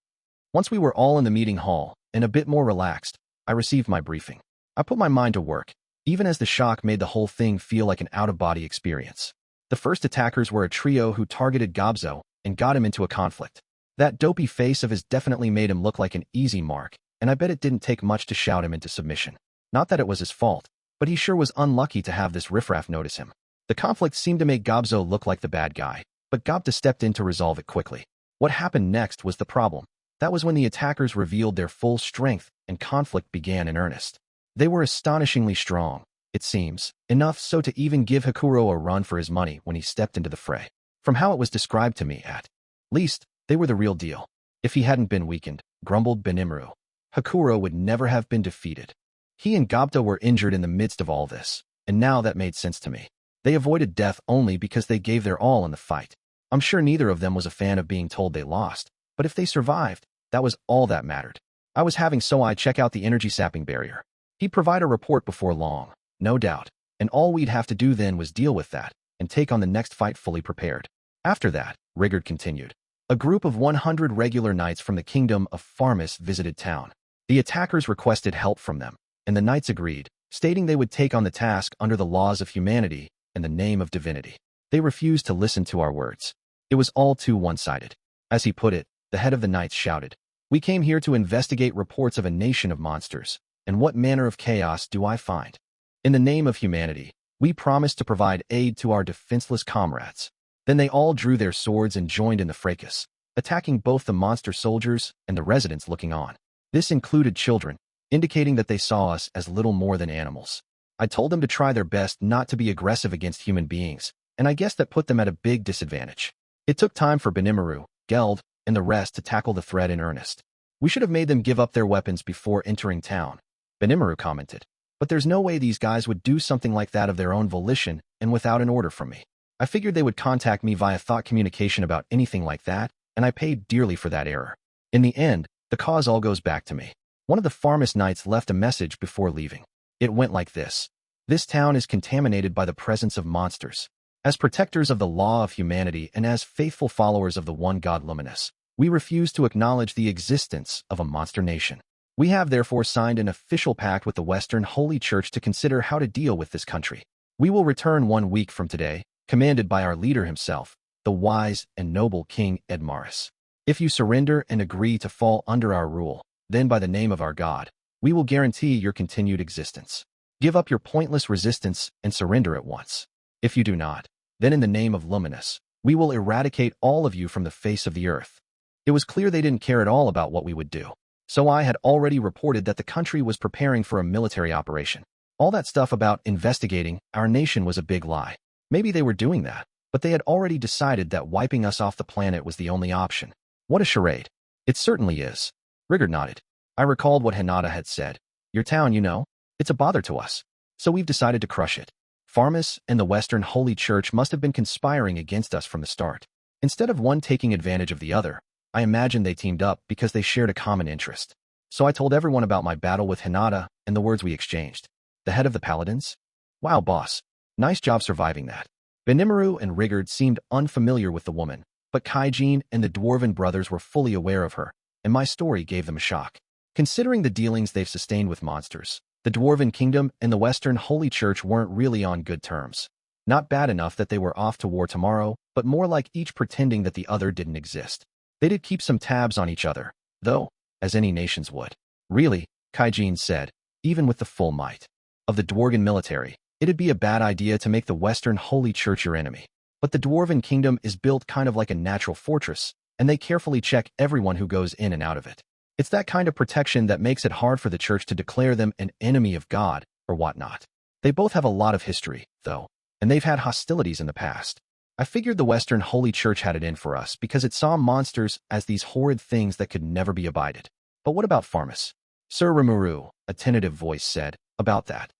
Once we were all in the meeting hall, and a bit more relaxed, I received my briefing. I put my mind to work, even as the shock made the whole thing feel like an out-of-body experience. The first attackers were a trio who targeted Gobzo and got him into a conflict. That dopey face of his definitely made him look like an easy mark, and I bet it didn't take much to shout him into submission. Not that it was his fault, but he sure was unlucky to have this riffraff notice him. The conflict seemed to make Gobzo look like the bad guy, but Gobta stepped in to resolve it quickly. What happened next was the problem. That was when the attackers revealed their full strength and conflict began in earnest. They were astonishingly strong, it seems, enough so to even give Hakuro a run for his money when he stepped into the fray. From how it was described to me at least, they were the real deal. If he hadn't been weakened, grumbled Benimaru, Hakuro would never have been defeated. He and Gobta were injured in the midst of all this, and now that made sense to me. They avoided death only because they gave their all in the fight. I'm sure neither of them was a fan of being told they lost, but if they survived, that was all that mattered. I was having Soai check out the energy-sapping barrier. He'd provide a report before long, no doubt, and all we'd have to do then was deal with that and take on the next fight fully prepared. After that, Rigard continued. A group of 100 regular knights from the kingdom of Farmus visited town. The attackers requested help from them, and the knights agreed, stating they would take on the task under the laws of humanity and the name of divinity. They refused to listen to our words. It was all too one-sided. As he put it, the head of the knights shouted, "We came here to investigate reports of a nation of monsters, and what manner of chaos do I find? In the name of humanity, we promised to provide aid to our defenseless comrades." Then they all drew their swords and joined in the fracas, attacking both the monster soldiers and the residents looking on. This included children, indicating that they saw us as little more than animals. I told them to try their best not to be aggressive against human beings, and I guess that put them at a big disadvantage. It took time for Benimaru, Geld, and the rest to tackle the threat in earnest. We should have made them give up their weapons before entering town, Benimaru commented. But there's no way these guys would do something like that of their own volition and without an order from me. I figured they would contact me via thought communication about anything like that, and I paid dearly for that error. In the end, the cause all goes back to me. One of the Farmus knights left a message before leaving. It went like this. This town is contaminated by the presence of monsters. As protectors of the law of humanity and as faithful followers of the one God Luminous, we refuse to acknowledge the existence of a monster nation. We have therefore signed an official pact with the Western Holy Church to consider how to deal with this country. We will return 1 week from today, commanded by our leader himself, the wise and noble King Edmaris. If you surrender and agree to fall under our rule, then by the name of our God, we will guarantee your continued existence. Give up your pointless resistance and surrender at once. If you do not, then in the name of Luminous, we will eradicate all of you from the face of the earth. It was clear they didn't care at all about what we would do. So I had already reported that the country was preparing for a military operation. All that stuff about investigating our nation was a big lie. Maybe they were doing that, but they had already decided that wiping us off the planet was the only option. What a charade. It certainly is. Rigard nodded. I recalled what Hinata had said. Your town, you know, it's a bother to us. So we've decided to crush it. Farmus and the Western Holy Church must have been conspiring against us from the start. Instead of one taking advantage of the other, I imagine they teamed up because they shared a common interest. So I told everyone about my battle with Hinata and the words we exchanged. The head of the Paladins? Wow, boss. Nice job surviving that. Benimaru and Rigard seemed unfamiliar with the woman, but Kaijin and the Dwarven brothers were fully aware of her, and my story gave them a shock. Considering the dealings they've sustained with monsters, the Dwarven Kingdom and the Western Holy Church weren't really on good terms. Not bad enough that they were off to war tomorrow, but more like each pretending that the other didn't exist. They did keep some tabs on each other, though, as any nations would. Really, Kaijin said, even with the full might of the Dwarven military, it'd be a bad idea to make the Western Holy Church your enemy. But the Dwarven kingdom is built kind of like a natural fortress, and they carefully check everyone who goes in and out of it. It's that kind of protection that makes it hard for the church to declare them an enemy of God or whatnot. They both have a lot of history, though, and they've had hostilities in the past. I figured the Western Holy Church had it in for us because it saw monsters as these horrid things that could never be abided. But what about Farmus? Sir Rimuru, a tentative voice said, about that.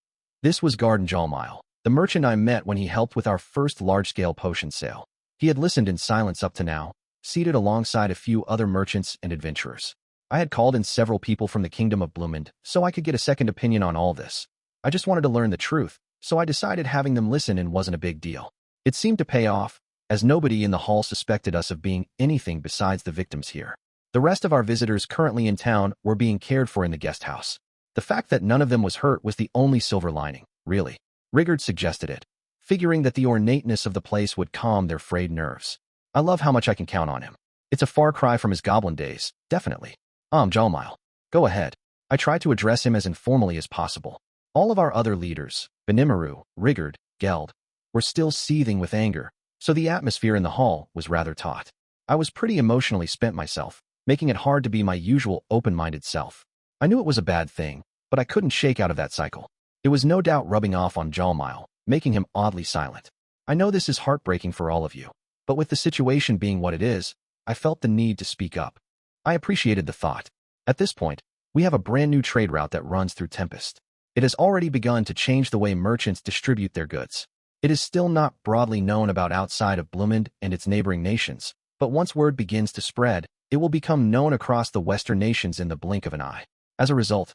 This was Garden Jalmile, the merchant I met when he helped with our first large-scale potion sale. He had listened in silence up to now, seated alongside a few other merchants and adventurers. I had called in several people from the Kingdom of Bloomend so I could get a second opinion on all this. I just wanted to learn the truth, so I decided having them listen in wasn't a big deal. It seemed to pay off, as nobody in the hall suspected us of being anything besides the victims here. The rest of our visitors currently in town were being cared for in the guest house. The fact that none of them was hurt was the only silver lining, really. Rigard suggested it, figuring that the ornateness of the place would calm their frayed nerves. I love how much I can count on him. It's a far cry from his goblin days, definitely. Jalmile, go ahead. I tried to address him as informally as possible. All of our other leaders, Benimaru, Rigard, Geld, were still seething with anger, so the atmosphere in the hall was rather taut. I was pretty emotionally spent myself, making it hard to be my usual open-minded self. I knew it was a bad thing, but I couldn't shake out of that cycle. It was no doubt rubbing off on Jalmile, making him oddly silent. I know this is heartbreaking for all of you, but with the situation being what it is, I felt the need to speak up. I appreciated the thought. At this point, we have a brand new trade route that runs through Tempest. It has already begun to change the way merchants distribute their goods. It is still not broadly known about outside of Bloomend and its neighboring nations, but once word begins to spread, it will become known across the Western nations in the blink of an eye. As a result,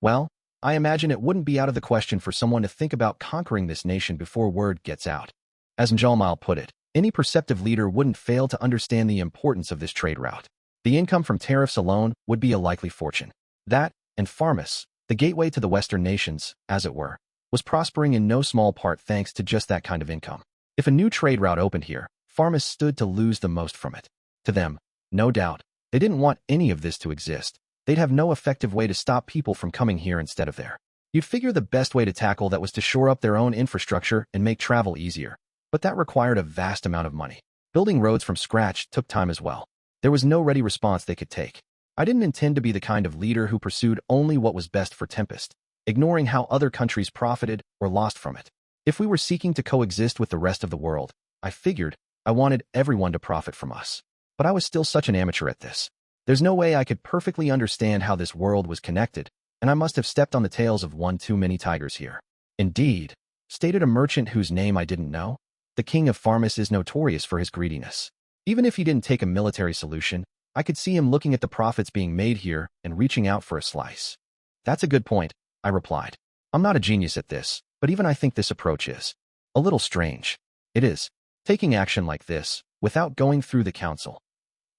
well, I imagine it wouldn't be out of the question for someone to think about conquering this nation before word gets out. As Njalmile put it, any perceptive leader wouldn't fail to understand the importance of this trade route. The income from tariffs alone would be a likely fortune. That, and Farmus, the gateway to the Western nations, as it were, was prospering in no small part thanks to just that kind of income. If a new trade route opened here, Farmus stood to lose the most from it. To them, no doubt, they didn't want any of this to exist. They'd have no effective way to stop people from coming here instead of there. You'd figure the best way to tackle that was to shore up their own infrastructure and make travel easier. But that required a vast amount of money. Building roads from scratch took time as well. There was no ready response they could take. I didn't intend to be the kind of leader who pursued only what was best for Tempest, ignoring how other countries profited or lost from it. If we were seeking to coexist with the rest of the world, I figured I wanted everyone to profit from us. But I was still such an amateur at this. There's no way I could perfectly understand how this world was connected, and I must have stepped on the tails of one too many tigers here. Indeed, stated a merchant whose name I didn't know. The king of Farmus is notorious for his greediness. Even if he didn't take a military solution, I could see him looking at the profits being made here and reaching out for a slice. That's a good point, I replied. I'm not a genius at this, but even I think this approach is a little strange. It is, taking action like this, without going through the council.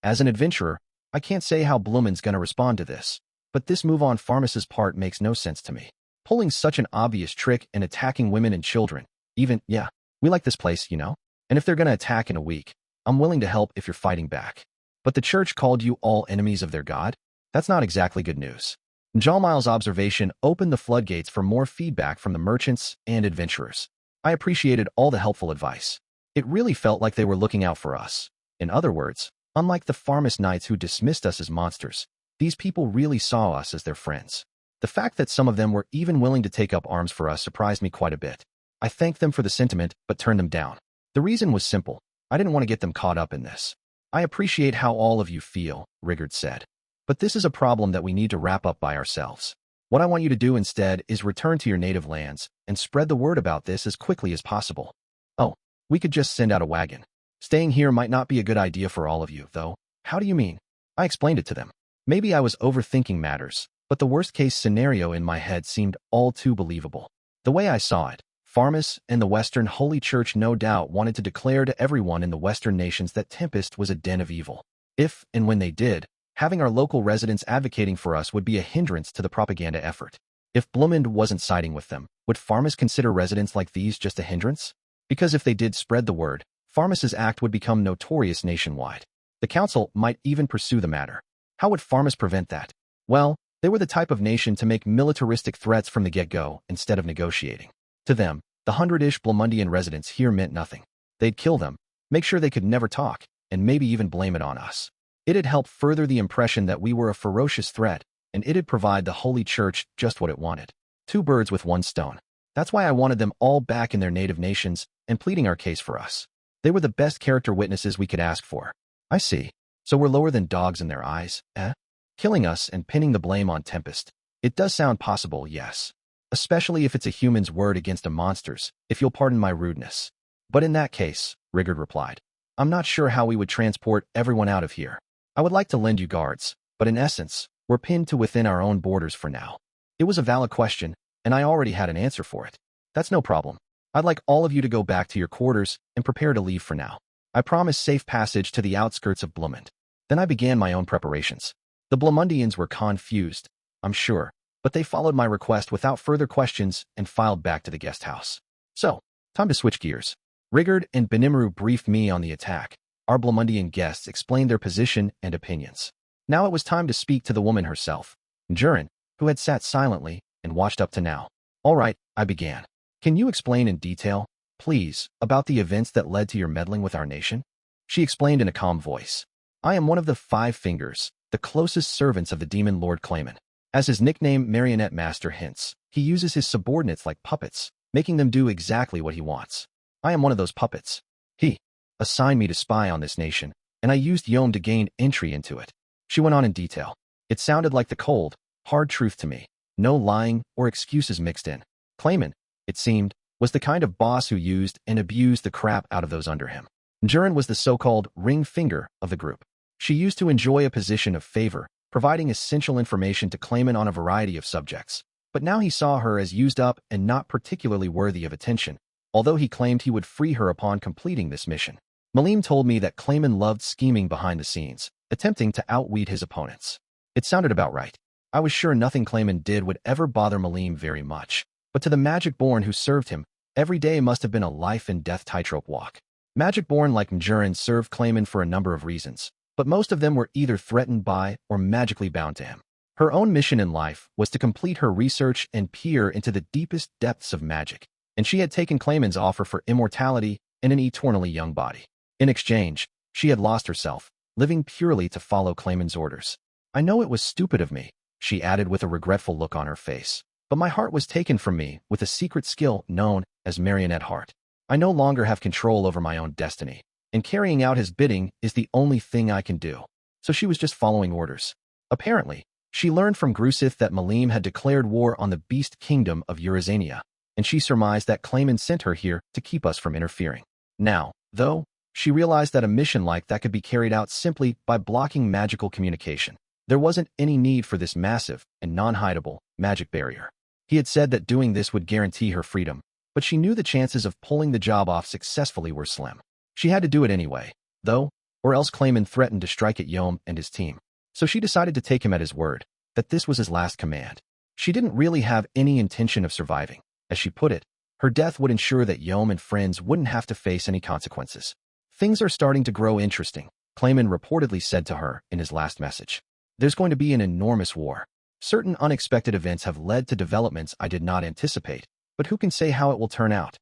As an adventurer, I can't say how Bloomend's gonna respond to this, but this move on Farmus's part makes no sense to me. Pulling such an obvious trick and attacking women and children, even, yeah, we like this place, you know? And if they're gonna attack in a week, I'm willing to help if you're fighting back. But the church called you all enemies of their god? That's not exactly good news. Jalmile's observation opened the floodgates for more feedback from the merchants and adventurers. I appreciated all the helpful advice. It really felt like they were looking out for us. In other words, unlike the Farmus knights who dismissed us as monsters, these people really saw us as their friends. The fact that some of them were even willing to take up arms for us surprised me quite a bit. I thanked them for the sentiment, but turned them down. The reason was simple. I didn't want to get them caught up in this. I appreciate how all of you feel, Rigard said. But this is a problem that we need to wrap up by ourselves. What I want you to do instead is return to your native lands and spread the word about this as quickly as possible. Oh, we could just send out a wagon. Staying here might not be a good idea for all of you, though. How do you mean? I explained it to them. Maybe I was overthinking matters, but the worst-case scenario in my head seemed all too believable. The way I saw it, Farmus and the Western Holy Church no doubt wanted to declare to everyone in the Western nations that Tempest was a den of evil. If, and when they did, having our local residents advocating for us would be a hindrance to the propaganda effort. If Bloomend wasn't siding with them, would Farmus consider residents like these just a hindrance? Because if they did spread the word, Farmus's act would become notorious nationwide. The council might even pursue the matter. How would Farmus prevent that? Well, they were the type of nation to make militaristic threats from the get-go instead of negotiating. To them, the 100-ish Blomundian residents here meant nothing. They'd kill them, make sure they could never talk, and maybe even blame it on us. It'd help further the impression that we were a ferocious threat, and it'd provide the Holy Church just what it wanted. 2 birds with 1 stone. That's why I wanted them all back in their native nations and pleading our case for us. They were the best character witnesses we could ask for. I see. So we're lower than dogs in their eyes, eh? Killing us and pinning the blame on Tempest. It does sound possible, yes. Especially if it's a human's word against a monster's, if you'll pardon my rudeness. But in that case, Rigard replied, I'm not sure how we would transport everyone out of here. I would like to lend you guards, but in essence, we're pinned to within our own borders for now. It was a valid question, and I already had an answer for it. That's no problem. I'd like all of you to go back to your quarters and prepare to leave for now. I promise safe passage to the outskirts of Blumund. Then I began my own preparations. The Blomundians were confused, I'm sure, but they followed my request without further questions and filed back to the guest house. So, time to switch gears. Rigard and Benimaru briefed me on the attack. Our Blomundian guests explained their position and opinions. Now it was time to speak to the woman herself, Jurin, who had sat silently and watched up to now. All right, I began. Can you explain in detail, please, about the events that led to your meddling with our nation? She explained in a calm voice. I am one of the 5 Fingers, the closest servants of the demon Lord Clayman. As his nickname Marionette Master hints, he uses his subordinates like puppets, making them do exactly what he wants. I am one of those puppets. He assigned me to spy on this nation, and I used Yom to gain entry into it. She went on in detail. It sounded like the cold, hard truth to me. No lying or excuses mixed in. Clayman, it seemed, was the kind of boss who used and abused the crap out of those under him. Jurin was the so-called ring finger of the group. She used to enjoy a position of favor, providing essential information to Clayman on a variety of subjects. But now he saw her as used up and not particularly worthy of attention, although he claimed he would free her upon completing this mission. Malim told me that Clayman loved scheming behind the scenes, attempting to outwit his opponents. It sounded about right. I was sure nothing Clayman did would ever bother Malim very much. But to the Magic-born who served him, every day must have been a life-and-death tightrope walk. Magic-born like Mjurin served Clayman for a number of reasons, but most of them were either threatened by or magically bound to him. Her own mission in life was to complete her research and peer into the deepest depths of magic, and she had taken Clayman's offer for immortality and an eternally young body. In exchange, she had lost herself, living purely to follow Clayman's orders. I know it was stupid of me, she added with a regretful look on her face, but my heart was taken from me with a secret skill known as Marionette Heart. I no longer have control over my own destiny, and carrying out his bidding is the only thing I can do. So she was just following orders. Apparently, she learned from Grusith that Malim had declared war on the beast kingdom of Eurazania, and she surmised that Clayman sent her here to keep us from interfering. Now, though, she realized that a mission like that could be carried out simply by blocking magical communication. There wasn't any need for this massive and non-hideable magic barrier. He had said that doing this would guarantee her freedom, but she knew the chances of pulling the job off successfully were slim. She had to do it anyway, though, or else Clayman threatened to strike at Yom and his team. So she decided to take him at his word, that this was his last command. She didn't really have any intention of surviving. As she put it, her death would ensure that Yom and friends wouldn't have to face any consequences. Things are starting to grow interesting, Clayman reportedly said to her in his last message. There's going to be an enormous war. Certain unexpected events have led to developments I did not anticipate, but who can say how it will turn out?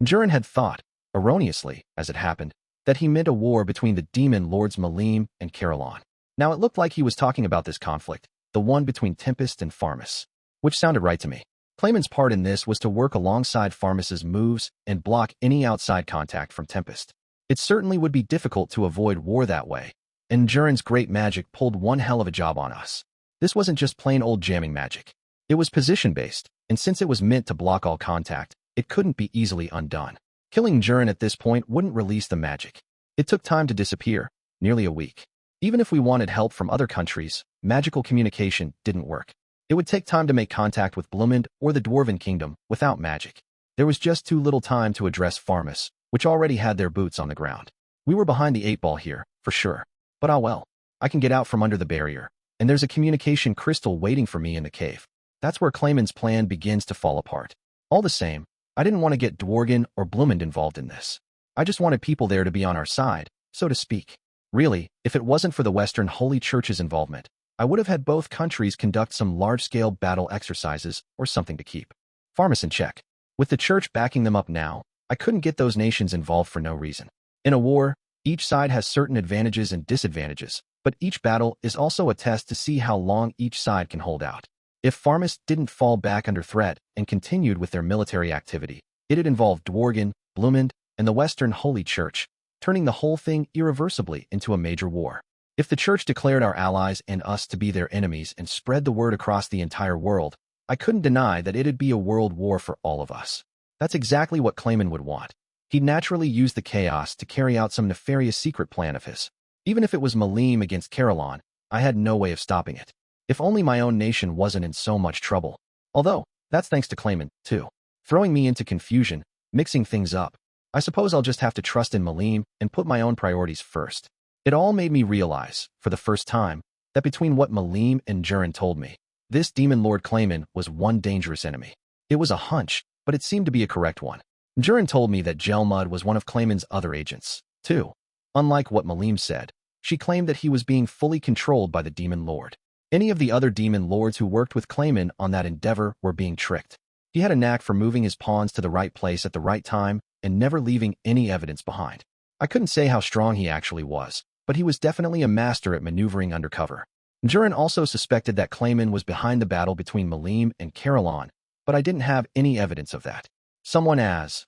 Jurin had thought, erroneously, as it happened, that he meant a war between the demon lords Malim and Carolon. Now it looked like he was talking about this conflict, the one between Tempest and Farmus, which sounded right to me. Clayman's part in this was to work alongside Farmus's moves and block any outside contact from Tempest. It certainly would be difficult to avoid war that way, and Jurin's great magic pulled one hell of a job on us. This wasn't just plain old jamming magic. It was position-based, and since it was meant to block all contact, it couldn't be easily undone. Killing Jurin at this point wouldn't release the magic. It took time to disappear, nearly a week. Even if we wanted help from other countries, magical communication didn't work. It would take time to make contact with Blumund or the Dwarven Kingdom without magic. There was just too little time to address Farmus, which already had their boots on the ground. We were behind the 8 ball here, for sure. But well, I can get out from under the barrier, and there's a communication crystal waiting for me in the cave. That's where Clayman's plan begins to fall apart. All the same, I didn't want to get Dworgen or Blumund involved in this. I just wanted people there to be on our side, so to speak. Really, if it wasn't for the Western Holy Church's involvement, I would have had both countries conduct some large-scale battle exercises or something to keep farmers in check. With the church backing them up now, I couldn't get those nations involved for no reason. In a war, each side has certain advantages and disadvantages, but each battle is also a test to see how long each side can hold out. If Farmis didn't fall back under threat and continued with their military activity, it'd involve Dworgen, Blumend, and the Western Holy Church, turning the whole thing irreversibly into a major war. If the Church declared our allies and us to be their enemies and spread the word across the entire world, I couldn't deny that it'd be a world war for all of us. That's exactly what Clayman would want. He'd naturally use the chaos to carry out some nefarious secret plan of his. Even if it was Malim against Carolon, I had no way of stopping it. If only my own nation wasn't in so much trouble. Although, that's thanks to Clayman, too. Throwing me into confusion, mixing things up. I suppose I'll just have to trust in Malim and put my own priorities first. It all made me realize, for the first time, that between what Malim and Juran told me, this Demon Lord Clayman was one dangerous enemy. It was a hunch, but it seemed to be a correct one. Juran told me that Gelmud was one of Clayman's other agents, too. Unlike what Malim said, she claimed that he was being fully controlled by the Demon Lord. Any of the other Demon Lords who worked with Clayman on that endeavor were being tricked. He had a knack for moving his pawns to the right place at the right time and never leaving any evidence behind. I couldn't say how strong he actually was, but he was definitely a master at maneuvering undercover. Juran also suspected that Clayman was behind the battle between Malim and Carolon, but I didn't have any evidence of that. Someone as,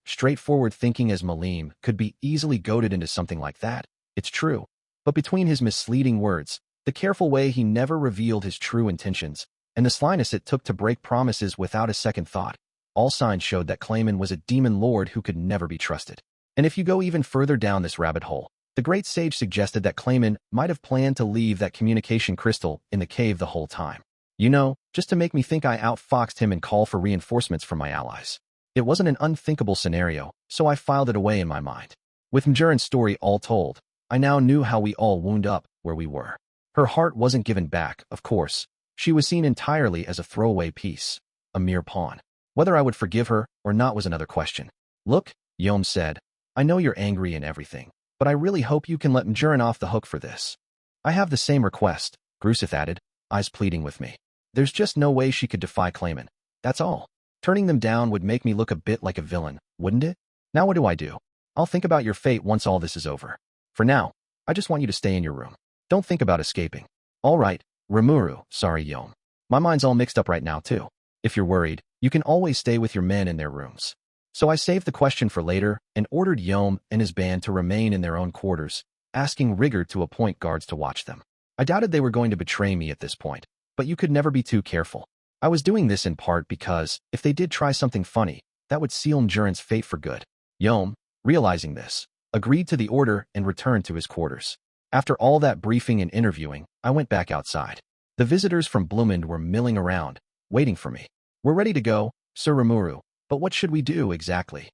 straightforward thinking as Malim could be easily goaded into something like that, it's true. But between his misleading words, the careful way he never revealed his true intentions, and the slyness it took to break promises without a second thought, all signs showed that Clayman was a demon lord who could never be trusted. And if you go even further down this rabbit hole, the great sage suggested that Clayman might have planned to leave that communication crystal in the cave the whole time. You know, just to make me think I outfoxed him and call for reinforcements from my allies. It wasn't an unthinkable scenario, so I filed it away in my mind. With Mjuran's story all told, I now knew how we all wound up where we were. Her heart wasn't given back, of course. She was seen entirely as a throwaway piece, a mere pawn. Whether I would forgive her or not was another question. Look, Yom said, I know you're angry and everything, but I really hope you can let Mjuran off the hook for this. I have the same request, Grusith added, eyes pleading with me. There's just no way she could defy Clayman. That's all. Turning them down would make me look a bit like a villain, wouldn't it? Now what do? I'll think about your fate once all this is over. For now, I just want you to stay in your room. Don't think about escaping. All right, Rimuru, sorry Yom. My mind's all mixed up right now too. If you're worried, you can always stay with your men in their rooms. So I saved the question for later and ordered Yom and his band to remain in their own quarters, asking Rigger to appoint guards to watch them. I doubted they were going to betray me at this point, but you could never be too careful. I was doing this in part because, if they did try something funny, that would seal Mjuran's fate for good. Yom, realizing this, agreed to the order and returned to his quarters. After all that briefing and interviewing, I went back outside. The visitors from Blumend were milling around, waiting for me. We're ready to go, Sir Rimuru, but what should we do exactly?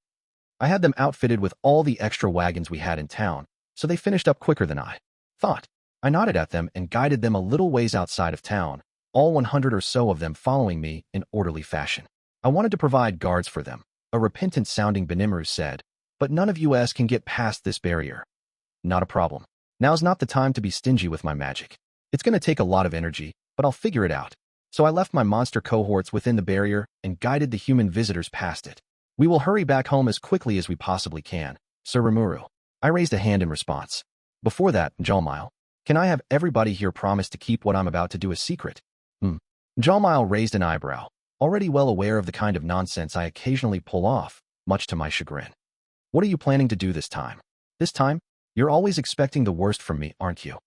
I had them outfitted with all the extra wagons we had in town, so they finished up quicker than I thought. I nodded at them and guided them a little ways outside of town, all 100 or so of them following me in orderly fashion. I wanted to provide guards for them, a repentant-sounding Benimaru said, but none of us can get past this barrier. Not a problem. Now's not the time to be stingy with my magic. It's going to take a lot of energy, but I'll figure it out. So I left my monster cohorts within the barrier and guided the human visitors past it. We will hurry back home as quickly as we possibly can, Sir Rimuru. I raised a hand in response. Before that, Jalmile, can I have everybody here promise to keep what I'm about to do a secret? Jalmile raised an eyebrow, already well aware of the kind of nonsense I occasionally pull off, much to my chagrin. What are you planning to do this time? This time? You're always expecting the worst from me, aren't you?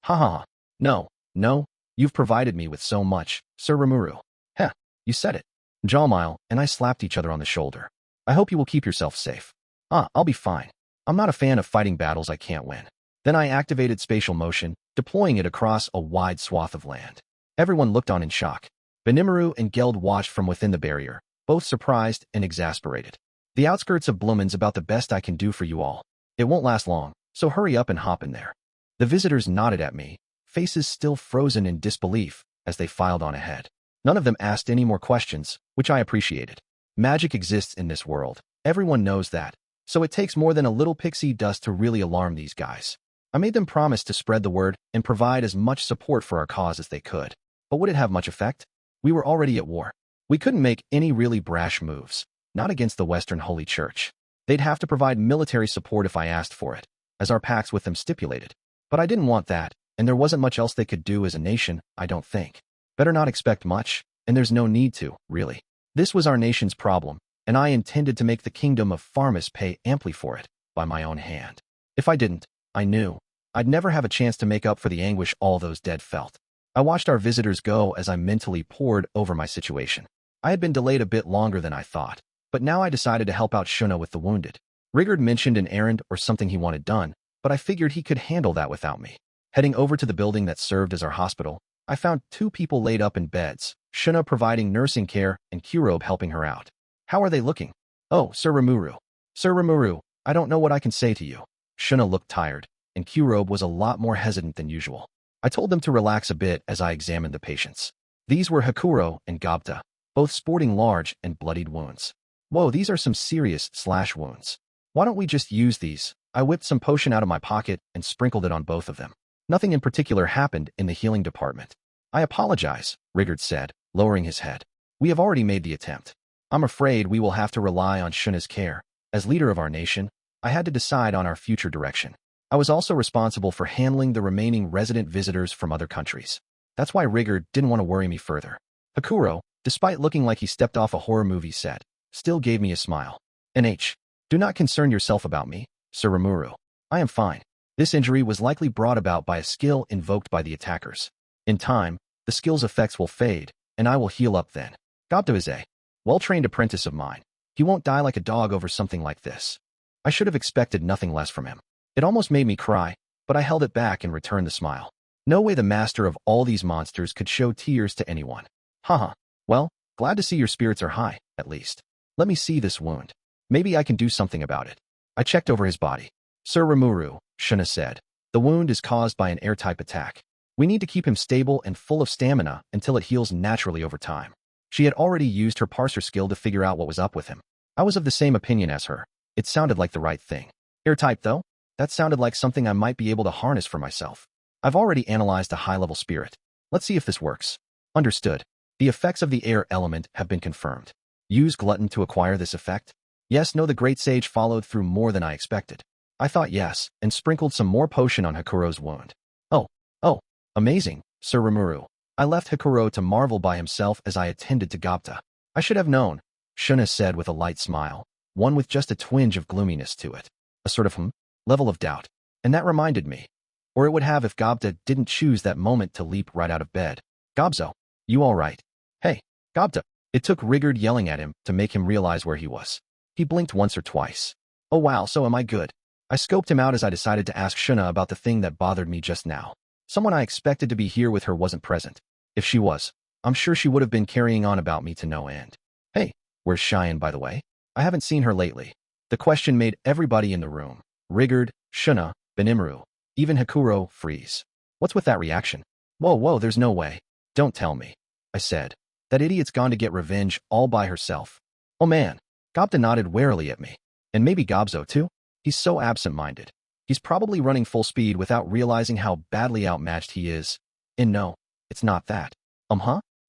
Ha ha. No, you've provided me with so much, Sir Rimuru. Heh, you said it. Jalmile and I slapped each other on the shoulder. I hope you will keep yourself safe. I'll be fine. I'm not a fan of fighting battles I can't win. Then I activated spatial motion, deploying it across a wide swath of land. Everyone looked on in shock. Benimaru and Geld watched from within the barrier, both surprised and exasperated. The outskirts of Blumend's about the best I can do for you all. It won't last long, so hurry up and hop in there. The visitors nodded at me, faces still frozen in disbelief as they filed on ahead. None of them asked any more questions, which I appreciated. Magic exists in this world. Everyone knows that. So it takes more than a little pixie dust to really alarm these guys. I made them promise to spread the word and provide as much support for our cause as they could. But would it have much effect? We were already at war. We couldn't make any really brash moves, not against the Western Holy Church. They'd have to provide military support if I asked for it, as our pacts with them stipulated. But I didn't want that, and there wasn't much else they could do as a nation, I don't think. Better not expect much, and there's no need to, really. This was our nation's problem, and I intended to make the kingdom of Farmus pay amply for it, by my own hand. If I didn't, I knew I'd never have a chance to make up for the anguish all those dead felt. I watched our visitors go as I mentally pored over my situation. I had been delayed a bit longer than I thought, but now I decided to help out Shuna with the wounded. Rigard mentioned an errand or something he wanted done, but I figured he could handle that without me. Heading over to the building that served as our hospital, I found 2 people laid up in beds, Shuna providing nursing care and Kurobe helping her out. How are they looking? Oh, Sir Rimuru. Sir Rimuru, I don't know what I can say to you. Shuna looked tired, and Kurobe was a lot more hesitant than usual. I told them to relax a bit as I examined the patients. These were Hakuro and Gobta, both sporting large and bloodied wounds. Whoa, these are some serious slash wounds. Why don't we just use these? I whipped some potion out of my pocket and sprinkled it on both of them. Nothing in particular happened in the healing department. I apologize, Rigard said, lowering his head. We have already made the attempt. I'm afraid we will have to rely on Shuna's care. As leader of our nation, I had to decide on our future direction. I was also responsible for handling the remaining resident visitors from other countries. That's why Rigard didn't want to worry me further. Hakuro, despite looking like he stepped off a horror movie set, still gave me a smile. NH, do not concern yourself about me, Sir Rimuru. I am fine. This injury was likely brought about by a skill invoked by the attackers. In time, the skill's effects will fade, and I will heal up then. Gobta is a well-trained apprentice of mine. He won't die like a dog over something like this. I should have expected nothing less from him. It almost made me cry, but I held it back and returned the smile. No way the master of all these monsters could show tears to anyone. Haha. Well, glad to see your spirits are high, at least. Let me see this wound. Maybe I can do something about it. I checked over his body. Sir Rimuru, Shuna said, the wound is caused by an air-type attack. We need to keep him stable and full of stamina until it heals naturally over time. She had already used her parser skill to figure out what was up with him. I was of the same opinion as her. It sounded like the right thing. Air-type, though? That sounded like something I might be able to harness for myself. I've already analyzed a high-level spirit. Let's see if this works. Understood. The effects of the air element have been confirmed. Use Glutton to acquire this effect? Yes, no, the Great Sage followed through more than I expected. I thought yes, and sprinkled some more potion on Hakuro's wound. Oh, amazing, Sir Rimuru. I left Hakuro to marvel by himself as I attended to Gobta. I should have known, Shuna said with a light smile, one with just a twinge of gloominess to it. A sort of level of doubt. And that reminded me. Or it would have if Gobta didn't choose that moment to leap right out of bed. Gobzo, you all right? Hey, Gobta. It took Rigard yelling at him to make him realize where he was. He blinked once or twice. Oh wow, so am I good? I scoped him out as I decided to ask Shuna about the thing that bothered me just now. Someone I expected to be here with her wasn't present. If she was, I'm sure she would have been carrying on about me to no end. Hey, where's Cheyenne, by the way? I haven't seen her lately. The question made everybody in the room, Rigard, Shuna, Benimaru, even Hakuro, freeze. What's with that reaction? Whoa, there's no way. Don't tell me. I said. That idiot's gone to get revenge all by herself. Oh man. Gobta nodded warily at me. And maybe Gobzo too? He's so absent-minded. He's probably running full speed without realizing how badly outmatched he is. And no, it's not that.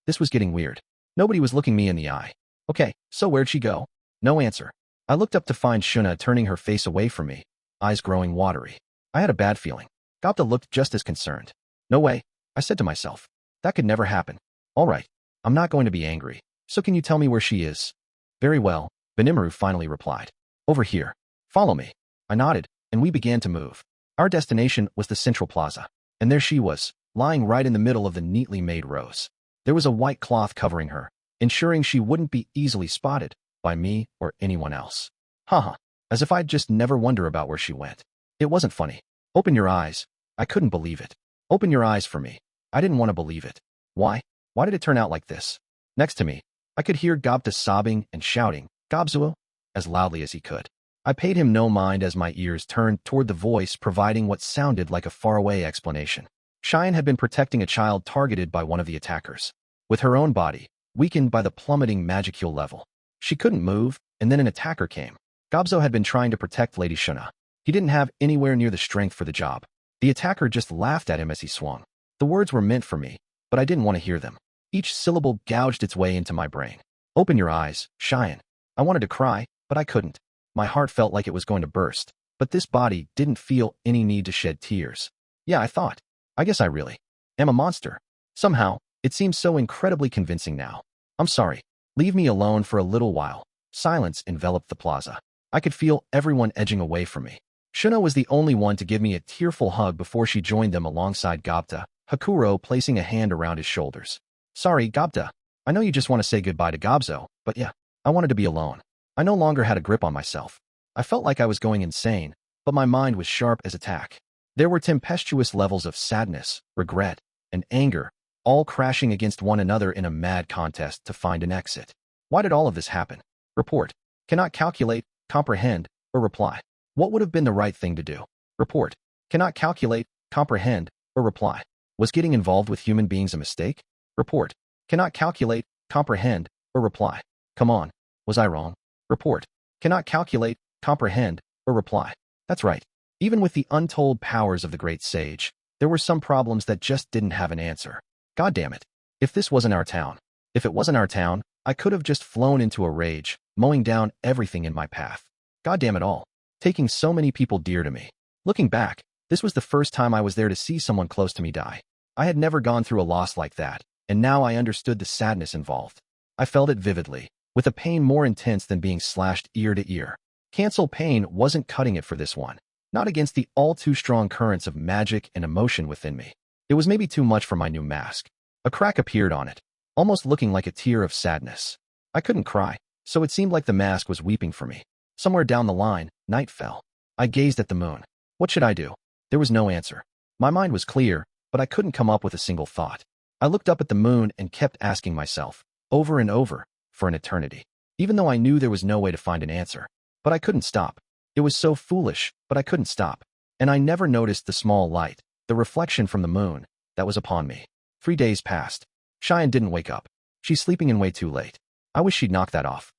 This was getting weird. Nobody was looking me in the eye. Okay, so where'd she go? No answer. I looked up to find Shuna turning her face away from me, eyes growing watery. I had a bad feeling. Gobta looked just as concerned. No way, I said to myself. That could never happen. All right, I'm not going to be angry. So can you tell me where she is? Very well, Benimaru finally replied. Over here. Follow me. I nodded, and we began to move. Our destination was the central plaza, and there she was, lying right in the middle of the neatly made rows. There was a white cloth covering her, ensuring she wouldn't be easily spotted by me or anyone else. As if I'd just never wonder about where she went. It wasn't funny. Open your eyes. I couldn't believe it. Open your eyes for me. I didn't want to believe it. Why? Why did it turn out like this? Next to me, I could hear Gobta sobbing and shouting, Gobzuo, as loudly as he could. I paid him no mind as my ears turned toward the voice providing what sounded like a faraway explanation. Cheyenne had been protecting a child targeted by one of the attackers. With her own body, weakened by the plummeting magicule level. She couldn't move, and then an attacker came. Gobzo had been trying to protect Lady Shuna. He didn't have anywhere near the strength for the job. The attacker just laughed at him as he swung. The words were meant for me, but I didn't want to hear them. Each syllable gouged its way into my brain. Open your eyes, Cheyenne. I wanted to cry, but I couldn't. My heart felt like it was going to burst, but this body didn't feel any need to shed tears. Yeah, I thought. I guess I really am a monster. Somehow, it seems so incredibly convincing now. I'm sorry. Leave me alone for a little while. Silence enveloped the plaza. I could feel everyone edging away from me. Shuna was the only one to give me a tearful hug before she joined them alongside Gobta, Hakuro placing a hand around his shoulders. Sorry, Gobta. I know you just want to say goodbye to Gobzo, but yeah, I wanted to be alone. I no longer had a grip on myself. I felt like I was going insane, but my mind was sharp as a tack. There were tempestuous levels of sadness, regret, and anger, all crashing against one another in a mad contest to find an exit. Why did all of this happen? Report. Cannot calculate, comprehend, or reply. What would have been the right thing to do? Report. Cannot calculate, comprehend, or reply. Was getting involved with human beings a mistake? Report. Cannot calculate, comprehend, or reply. Come on. Was I wrong? Report. Cannot calculate, comprehend, or reply. That's right. Even with the untold powers of the great sage, there were some problems that just didn't have an answer. God damn it. If this wasn't our town, if it wasn't our town, I could have just flown into a rage, mowing down everything in my path. God damn it all. Taking so many people dear to me. Looking back, this was the first time I was there to see someone close to me die. I had never gone through a loss like that, and now I understood the sadness involved. I felt it vividly, with a pain more intense than being slashed ear to ear. Cancel pain wasn't cutting it for this one. Not against the all-too-strong currents of magic and emotion within me. It was maybe too much for my new mask. A crack appeared on it, almost looking like a tear of sadness. I couldn't cry, so it seemed like the mask was weeping for me. Somewhere down the line, night fell. I gazed at the moon. What should I do? There was no answer. My mind was clear, but I couldn't come up with a single thought. I looked up at the moon and kept asking myself, over and over, for an eternity, even though I knew there was no way to find an answer. But I couldn't stop. It was so foolish, but I couldn't stop. And I never noticed the small light, the reflection from the moon, that was upon me. 3 days passed. Cheyenne didn't wake up. She's sleeping in way too late. I wish she'd knock that off.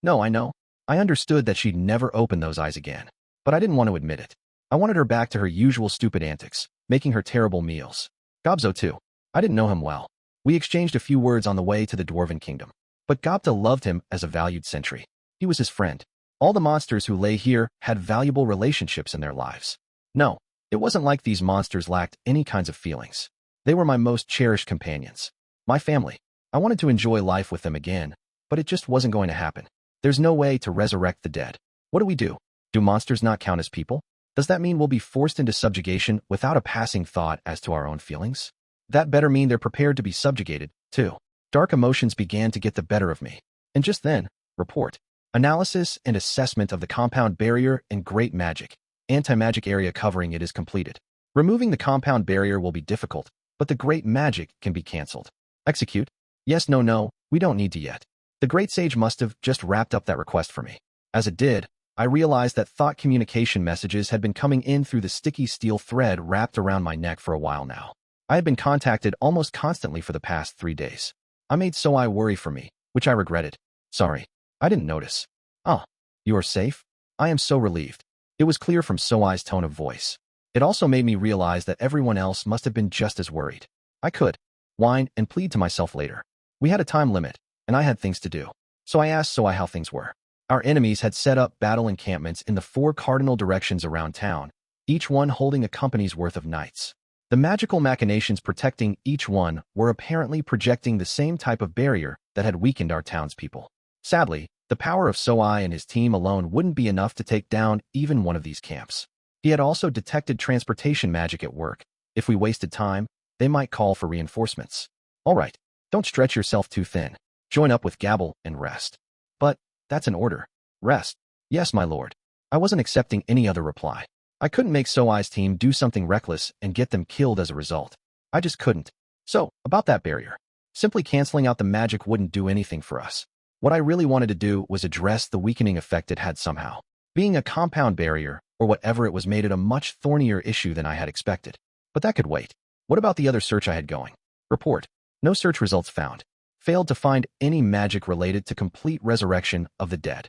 No, I know. I understood that she'd never open those eyes again. But I didn't want to admit it. I wanted her back to her usual stupid antics, making her terrible meals. Gobzo too. I didn't know him well. We exchanged a few words on the way to the Dwarven Kingdom. But Gobta loved him as a valued sentry. He was his friend. All the monsters who lay here had valuable relationships in their lives. No, it wasn't like these monsters lacked any kinds of feelings. They were my most cherished companions. My family. I wanted to enjoy life with them again, but it just wasn't going to happen. There's no way to resurrect the dead. What do? Do monsters not count as people? Does that mean we'll be forced into subjugation without a passing thought as to our own feelings? That better mean they're prepared to be subjugated, too. Dark emotions began to get the better of me. And just then, report. Analysis and assessment of the compound barrier and great magic. Anti-magic area covering it is completed. Removing the compound barrier will be difficult, but the great magic can be cancelled. Execute? Yes, no, we don't need to yet. The great sage must have just wrapped up that request for me. As it did, I realized that thought communication messages had been coming in through the sticky steel thread wrapped around my neck for a while now. I had been contacted almost constantly for the past 3 days. I made Soai worry for me, which I regretted. Sorry, I didn't notice. Ah, you are safe? I am so relieved. It was clear from Soai's tone of voice. It also made me realize that everyone else must have been just as worried. I could whine and plead to myself later. We had a time limit, and I had things to do. So I asked Soai how things were. Our enemies had set up battle encampments in the 4 cardinal directions around town, each one holding a company's worth of knights. The magical machinations protecting each one were apparently projecting the same type of barrier that had weakened our townspeople. Sadly, the power of Soai and his team alone wouldn't be enough to take down even one of these camps. He had also detected transportation magic at work. If we wasted time, they might call for reinforcements. All right, don't stretch yourself too thin. Join up with Gabble and rest. But that's an order. Rest. Yes, my lord. I wasn't accepting any other reply. I couldn't make Soai's team do something reckless and get them killed as a result. I just couldn't. So, about that barrier. Simply canceling out the magic wouldn't do anything for us. What I really wanted to do was address the weakening effect it had somehow. Being a compound barrier, or whatever it was, made it a much thornier issue than I had expected. But that could wait. What about the other search I had going? Report. No search results found. Failed to find any magic related to complete resurrection of the dead.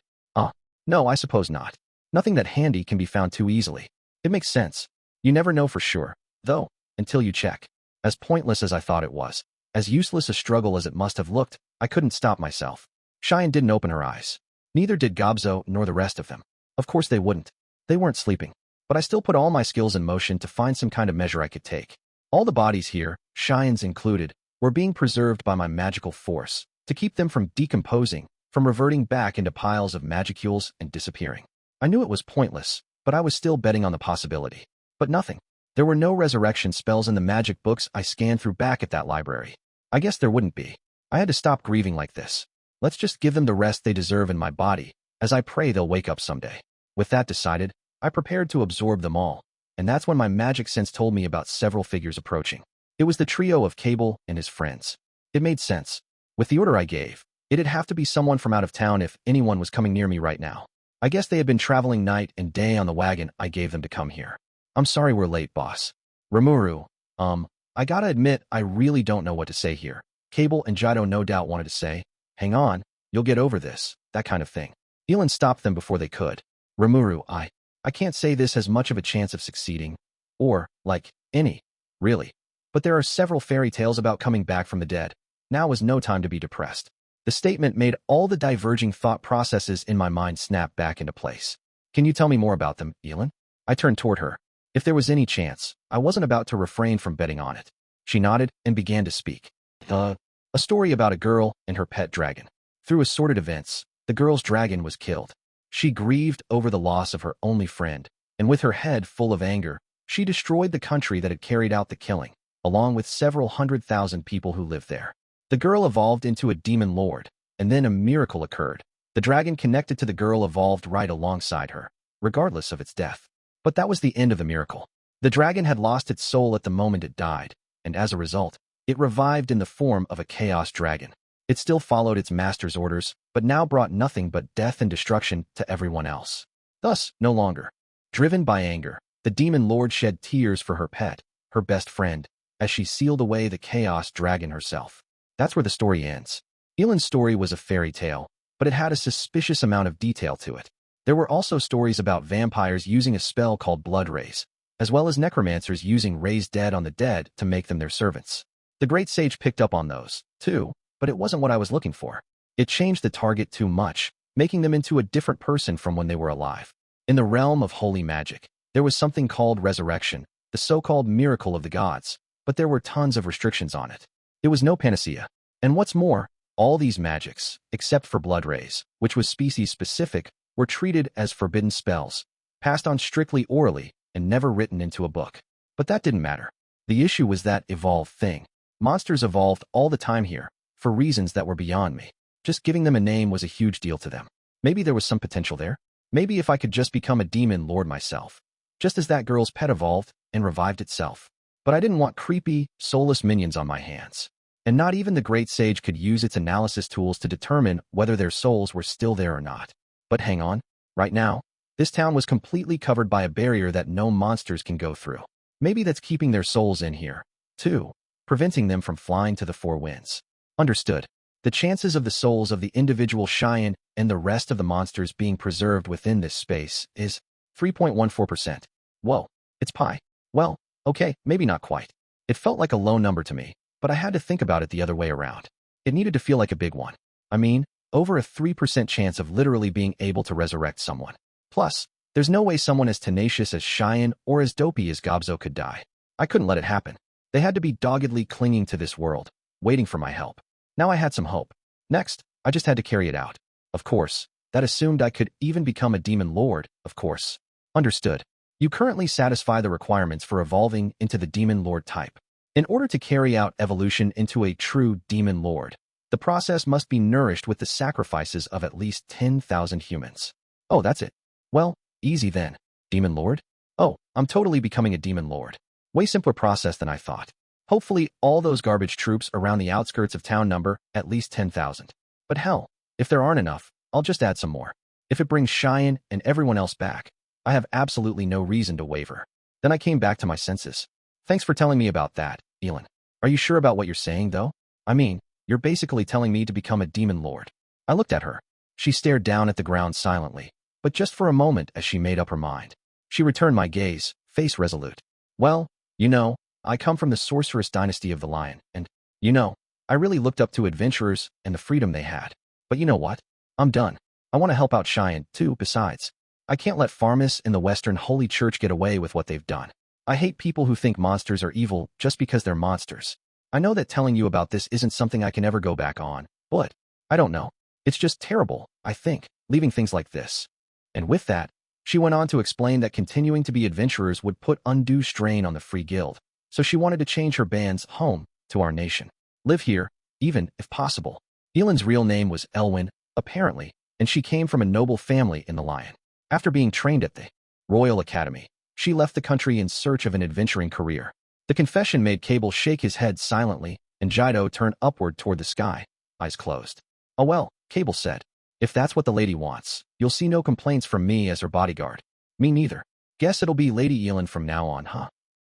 No, I suppose not. Nothing that handy can be found too easily. It makes sense. You never know for sure, though, until you check. As pointless as I thought it was, as useless a struggle as it must have looked, I couldn't stop myself. Cheyenne didn't open her eyes. Neither did Gobzo nor the rest of them. Of course they wouldn't. They weren't sleeping. But I still put all my skills in motion to find some kind of measure I could take. All the bodies here, Cheyenne's included, were being preserved by my magical force, to keep them from decomposing, from reverting back into piles of magicules and disappearing. I knew it was pointless, but I was still betting on the possibility. But nothing. There were no resurrection spells in the magic books I scanned through back at that library. I guess there wouldn't be. I had to stop grieving like this. Let's just give them the rest they deserve in my body, as I pray they'll wake up someday. With that decided, I prepared to absorb them all, and that's when my magic sense told me about several figures approaching. It was the trio of Cable and his friends. It made sense. With the order I gave, it'd have to be someone from out of town if anyone was coming near me right now. I guess they had been traveling night and day on the wagon I gave them to come here. I'm sorry we're late, boss. Rimuru, I gotta admit I really don't know what to say here. Cable and Jido no doubt wanted to say, hang on, you'll get over this, that kind of thing. Elin stopped them before they could. Rimuru, I can't say this has much of a chance of succeeding. Or, like, any. Really. But there are several fairy tales about coming back from the dead. Now is no time to be depressed. The statement made all the diverging thought processes in my mind snap back into place. Can you tell me more about them, Elin? I turned toward her. If there was any chance, I wasn't about to refrain from betting on it. She nodded and began to speak. A story about a girl and her pet dragon. Through assorted events, the girl's dragon was killed. She grieved over the loss of her only friend, and with her head full of anger, she destroyed the country that had carried out the killing, along with several 100,000 people who lived there. The girl evolved into a demon lord, and then a miracle occurred. The dragon connected to the girl evolved right alongside her, regardless of its death. But that was the end of the miracle. The dragon had lost its soul at the moment it died, and as a result, it revived in the form of a chaos dragon. It still followed its master's orders, but now brought nothing but death and destruction to everyone else. Thus, no longer. Driven by anger, the demon lord shed tears for her pet, her best friend, as she sealed away the chaos dragon herself. That's where the story ends. Elin's story was a fairy tale, but it had a suspicious amount of detail to it. There were also stories about vampires using a spell called blood rays, as well as necromancers using raise dead on the dead to make them their servants. The great sage picked up on those, too, but it wasn't what I was looking for. It changed the target too much, making them into a different person from when they were alive. In the realm of holy magic, there was something called resurrection, the so-called miracle of the gods, but there were tons of restrictions on it. It was no panacea. And what's more, all these magics, except for blood rays, which was species-specific, were treated as forbidden spells, passed on strictly orally, and never written into a book. But that didn't matter. The issue was that evolved thing. Monsters evolved all the time here, for reasons that were beyond me. Just giving them a name was a huge deal to them. Maybe there was some potential there. Maybe if I could just become a demon lord myself. Just as that girl's pet evolved and revived itself. But I didn't want creepy, soulless minions on my hands. And not even the great sage could use its analysis tools to determine whether their souls were still there or not. But hang on. Right now, this town was completely covered by a barrier that no monsters can go through. Maybe that's keeping their souls in here, too, preventing them from flying to the four winds. Understood. The chances of the souls of the individual Cheyenne and the rest of the monsters being preserved within this space is 3.14%. Whoa, it's pi. Well, okay, maybe not quite. It felt like a low number to me, but I had to think about it the other way around. It needed to feel like a big one. I mean, over a 3% chance of literally being able to resurrect someone. Plus, there's no way someone as tenacious as Cheyenne or as dopey as Gobzo could die. I couldn't let it happen. They had to be doggedly clinging to this world, waiting for my help. Now I had some hope. Next, I just had to carry it out. Of course, that assumed I could even become a demon lord, of course. Understood. You currently satisfy the requirements for evolving into the demon lord type. In order to carry out evolution into a true demon lord, the process must be nourished with the sacrifices of at least 10,000 humans. Oh, that's it. Well, easy then. Demon lord? Oh, I'm totally becoming a demon lord. Way simpler process than I thought. Hopefully, all those garbage troops around the outskirts of town number at least 10,000. But hell, if there aren't enough, I'll just add some more. If it brings Cheyenne and everyone else back, I have absolutely no reason to waver. Then I came back to my senses. Thanks for telling me about that, Elin. Are you sure about what you're saying, though? I mean, you're basically telling me to become a demon lord. I looked at her. She stared down at the ground silently, but just for a moment as she made up her mind. She returned my gaze, face resolute. Well, you know, I come from the sorceress dynasty of the Lion, and, you know, I really looked up to adventurers and the freedom they had. But you know what? I'm done. I want to help out Cheyenne, too, besides. I can't let Farmus and the Western Holy Church get away with what they've done. I hate people who think monsters are evil just because they're monsters. I know that telling you about this isn't something I can ever go back on, but I don't know. It's just terrible, I think, leaving things like this. And with that, she went on to explain that continuing to be adventurers would put undue strain on the Free Guild, so she wanted to change her band's home to our nation. Live here, even if possible. Elan's real name was Elwyn, apparently, and she came from a noble family in the Lion. After being trained at the Royal Academy, she left the country in search of an adventuring career. The confession made Cable shake his head silently, and Jido turned upward toward the sky, eyes closed. Oh well, Cable said. If that's what the lady wants, you'll see no complaints from me as her bodyguard. Me neither. Guess it'll be Lady Elan from now on, huh?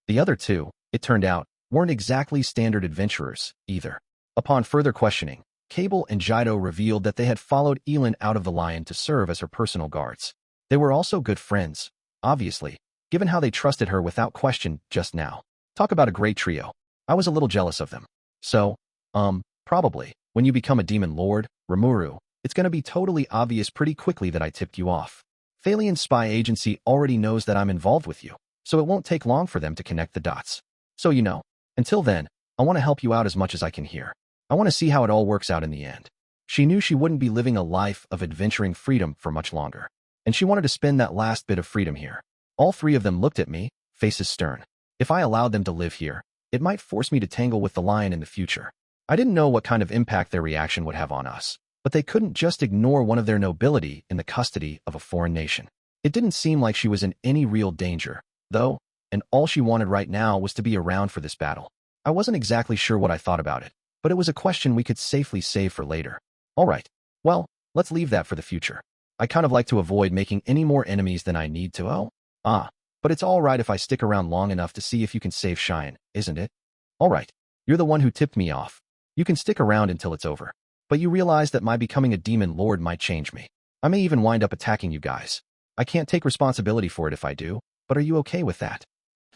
The other two, it turned out, weren't exactly standard adventurers, either. Upon further questioning, Cable and Jido revealed that they had followed Elan out of the Lion to serve as her personal guards. They were also good friends, obviously, given how they trusted her without question just now. Talk about a great trio. I was a little jealous of them. So, probably, when you become a demon lord, Rimuru, it's gonna be totally obvious pretty quickly that I tipped you off. Thalian's spy agency already knows that I'm involved with you, so it won't take long for them to connect the dots. So you know, until then, I want to help you out as much as I can here. I want to see how it all works out in the end. She knew she wouldn't be living a life of adventuring freedom for much longer, and she wanted to spend that last bit of freedom here. All three of them looked at me, faces stern. If I allowed them to live here, it might force me to tangle with the Lion in the future. I didn't know what kind of impact their reaction would have on us, but they couldn't just ignore one of their nobility in the custody of a foreign nation. It didn't seem like she was in any real danger, though, and all she wanted right now was to be around for this battle. I wasn't exactly sure what I thought about it, but it was a question we could safely save for later. All right, well, let's leave that for the future. I kind of like to avoid making any more enemies than I need to. But it's all right if I stick around long enough to see if you can save Cheyenne, isn't it? All right, you're the one who tipped me off. You can stick around until it's over. But you realize that my becoming a demon lord might change me. I may even wind up attacking you guys. I can't take responsibility for it if I do, but are you okay with that?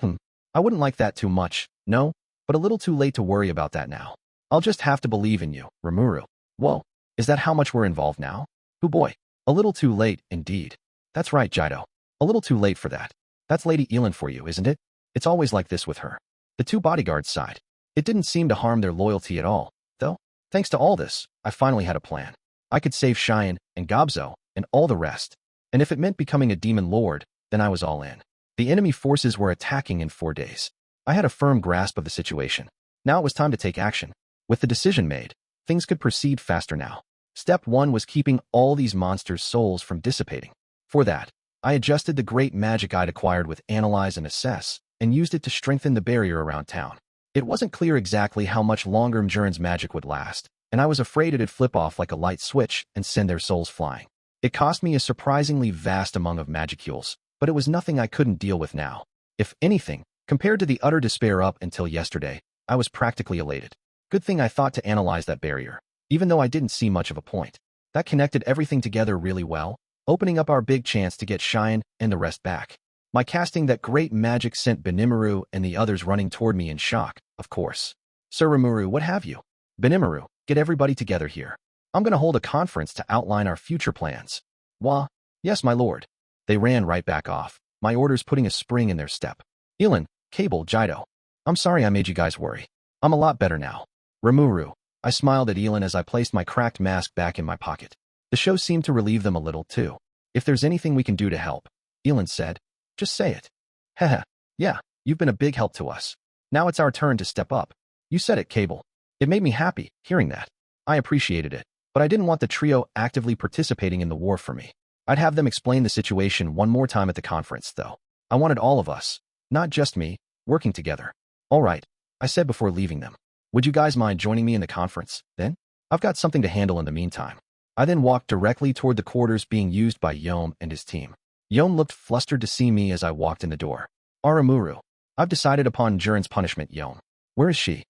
I wouldn't like that too much, no, but a little too late to worry about that now. I'll just have to believe in you, Rimuru. Whoa, is that how much we're involved now? Oh boy, a little too late, indeed. That's right, Jido. A little too late for that. That's Lady Elan for you, isn't it? It's always like this with her. The two bodyguards sighed. It didn't seem to harm their loyalty at all, though. Thanks to all this, I finally had a plan. I could save Cheyenne and Gobzo and all the rest. And if it meant becoming a demon lord, then I was all in. The enemy forces were attacking in 4 days. I had a firm grasp of the situation. Now it was time to take action. With the decision made, things could proceed faster now. Step 1 was keeping all these monsters' souls from dissipating. For that, I adjusted the great magic I'd acquired with Analyze and Assess, and used it to strengthen the barrier around town. It wasn't clear exactly how much longer Mjurin's magic would last, and I was afraid it'd flip off like a light switch and send their souls flying. It cost me a surprisingly vast amount of magicules, but it was nothing I couldn't deal with now. If anything, compared to the utter despair up until yesterday, I was practically elated. Good thing I thought to analyze that barrier, even though I didn't see much of a point. That connected everything together really well, opening up our big chance to get Cheyenne and the rest back. My casting that great magic sent Benimaru and the others running toward me in shock, of course. Sir Rimuru, what have you? Benimaru, get everybody together here. I'm going to hold a conference to outline our future plans. Wah, yes, my lord. They ran right back off, my orders putting a spring in their step. Elan, Cable, Jido. I'm sorry I made you guys worry. I'm a lot better now. Rimuru, I smiled at Elan as I placed my cracked mask back in my pocket. The show seemed to relieve them a little, too. If there's anything we can do to help, Elan said, just say it. Heh, yeah, you've been a big help to us. Now it's our turn to step up. You said it, Cable. It made me happy, hearing that. I appreciated it, but I didn't want the trio actively participating in the war for me. I'd have them explain the situation one more time at the conference, though. I wanted all of us, not just me, working together. All right, I said before leaving them. Would you guys mind joining me in the conference, then? I've got something to handle in the meantime. I then walked directly toward the quarters being used by Yom and his team. Yom looked flustered to see me as I walked in the door. Arimuru, I've decided upon Mjurin's punishment, Yom. Where is she?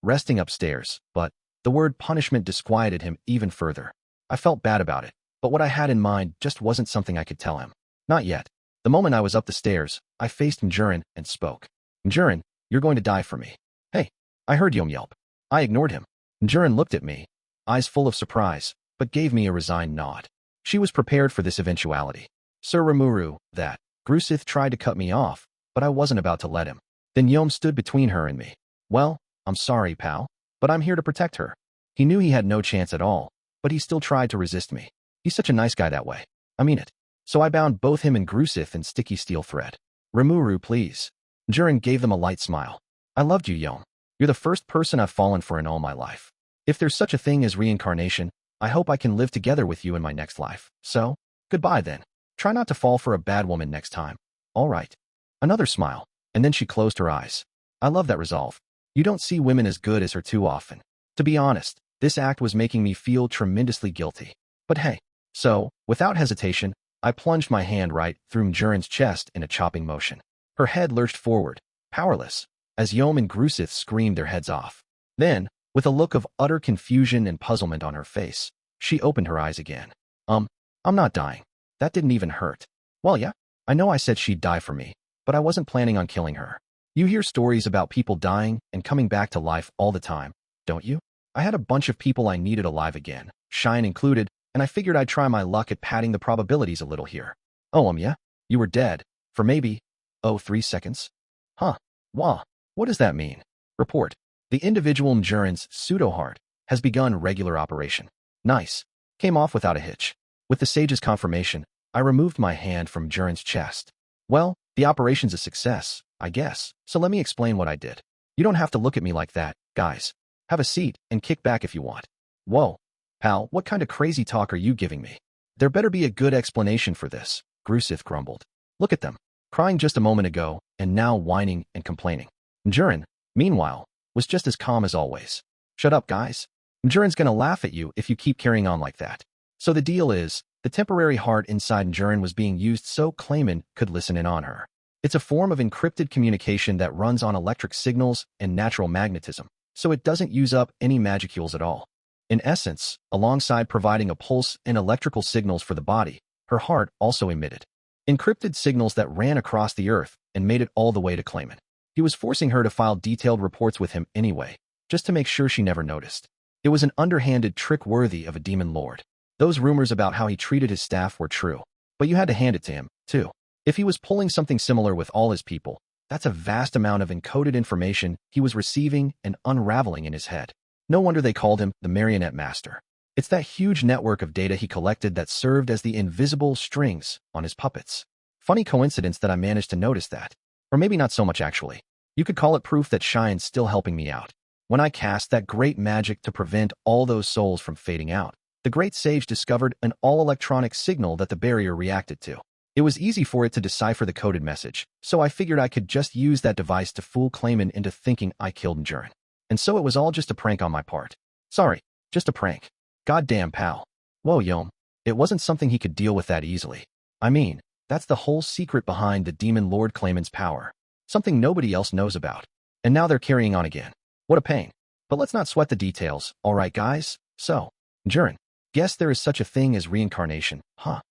Resting upstairs, but the word punishment disquieted him even further. I felt bad about it, but what I had in mind just wasn't something I could tell him. Not yet. The moment I was up the stairs, I faced Jurin and spoke. Jurin, you're going to die for me. Hey, I heard Yom yelp. I ignored him. Jurin looked at me, eyes full of surprise, but gave me a resigned nod. She was prepared for this eventuality. Sir Rimuru, that Grusith tried to cut me off, but I wasn't about to let him. Then Yom stood between her and me. Well, I'm sorry, pal, but I'm here to protect her. He knew he had no chance at all, but he still tried to resist me. He's such a nice guy that way. I mean it. So I bound both him and Grusith in sticky steel thread. Rimuru, please. Jurin gave them a light smile. I loved you, Yom. You're the first person I've fallen for in all my life. If there's such a thing as reincarnation, I hope I can live together with you in my next life. So, goodbye then. Try not to fall for a bad woman next time. All right. Another smile, and then she closed her eyes. I love that resolve. You don't see women as good as her too often. To be honest, this act was making me feel tremendously guilty. But hey. So, without hesitation, I plunged my hand right through Jurin's chest in a chopping motion. Her head lurched forward, powerless, as Yom and Grusith screamed their heads off. Then, with a look of utter confusion and puzzlement on her face, she opened her eyes again. I'm not dying. That didn't even hurt. Well, yeah, I know I said she'd die for me, but I wasn't planning on killing her. You hear stories about people dying and coming back to life all the time, don't you? I had a bunch of people I needed alive again, Shine included, and I figured I'd try my luck at padding the probabilities a little here. Oh, yeah? You were dead, for maybe, 3 seconds? Huh. Wah. What does that mean? Report. The individual Jurin's pseudo-heart has begun regular operation. Nice. Came off without a hitch. With the sage's confirmation, I removed my hand from Jurin's chest. Well, the operation's a success, I guess, so let me explain what I did. You don't have to look at me like that, guys. Have a seat and kick back if you want. Whoa. Pal, what kind of crazy talk are you giving me? There better be a good explanation for this, Grusith grumbled. Look at them, crying just a moment ago, and now whining and complaining. Jurin, meanwhile, was just as calm as always. Shut up, guys. Jurin's gonna laugh at you if you keep carrying on like that. So the deal is, the temporary heart inside Jurin was being used so Clayman could listen in on her. It's a form of encrypted communication that runs on electric signals and natural magnetism, so it doesn't use up any magicules at all. In essence, alongside providing a pulse and electrical signals for the body, her heart also emitted encrypted signals that ran across the earth and made it all the way to Clayman. He was forcing her to file detailed reports with him anyway, just to make sure she never noticed. It was an underhanded trick worthy of a demon lord. Those rumors about how he treated his staff were true, but you had to hand it to him, too. If he was pulling something similar with all his people, that's a vast amount of encoded information he was receiving and unraveling in his head. No wonder they called him the Marionette Master. It's that huge network of data he collected that served as the invisible strings on his puppets. Funny coincidence that I managed to notice that. Or maybe not so much actually. You could call it proof that Shine's still helping me out. When I cast that great magic to prevent all those souls from fading out, the great sage discovered an all-electronic signal that the barrier reacted to. It was easy for it to decipher the coded message, so I figured I could just use that device to fool Clayman into thinking I killed Jurin. And so it was all just a prank on my part. Sorry, just a prank. Goddamn, pal. Whoa, Yom. It wasn't something he could deal with that easily. I mean, that's the whole secret behind the Demon Lord Clayman's power. Something nobody else knows about. And now they're carrying on again. What a pain. But let's not sweat the details, alright guys? So, Jurin, guess there is such a thing as reincarnation, huh?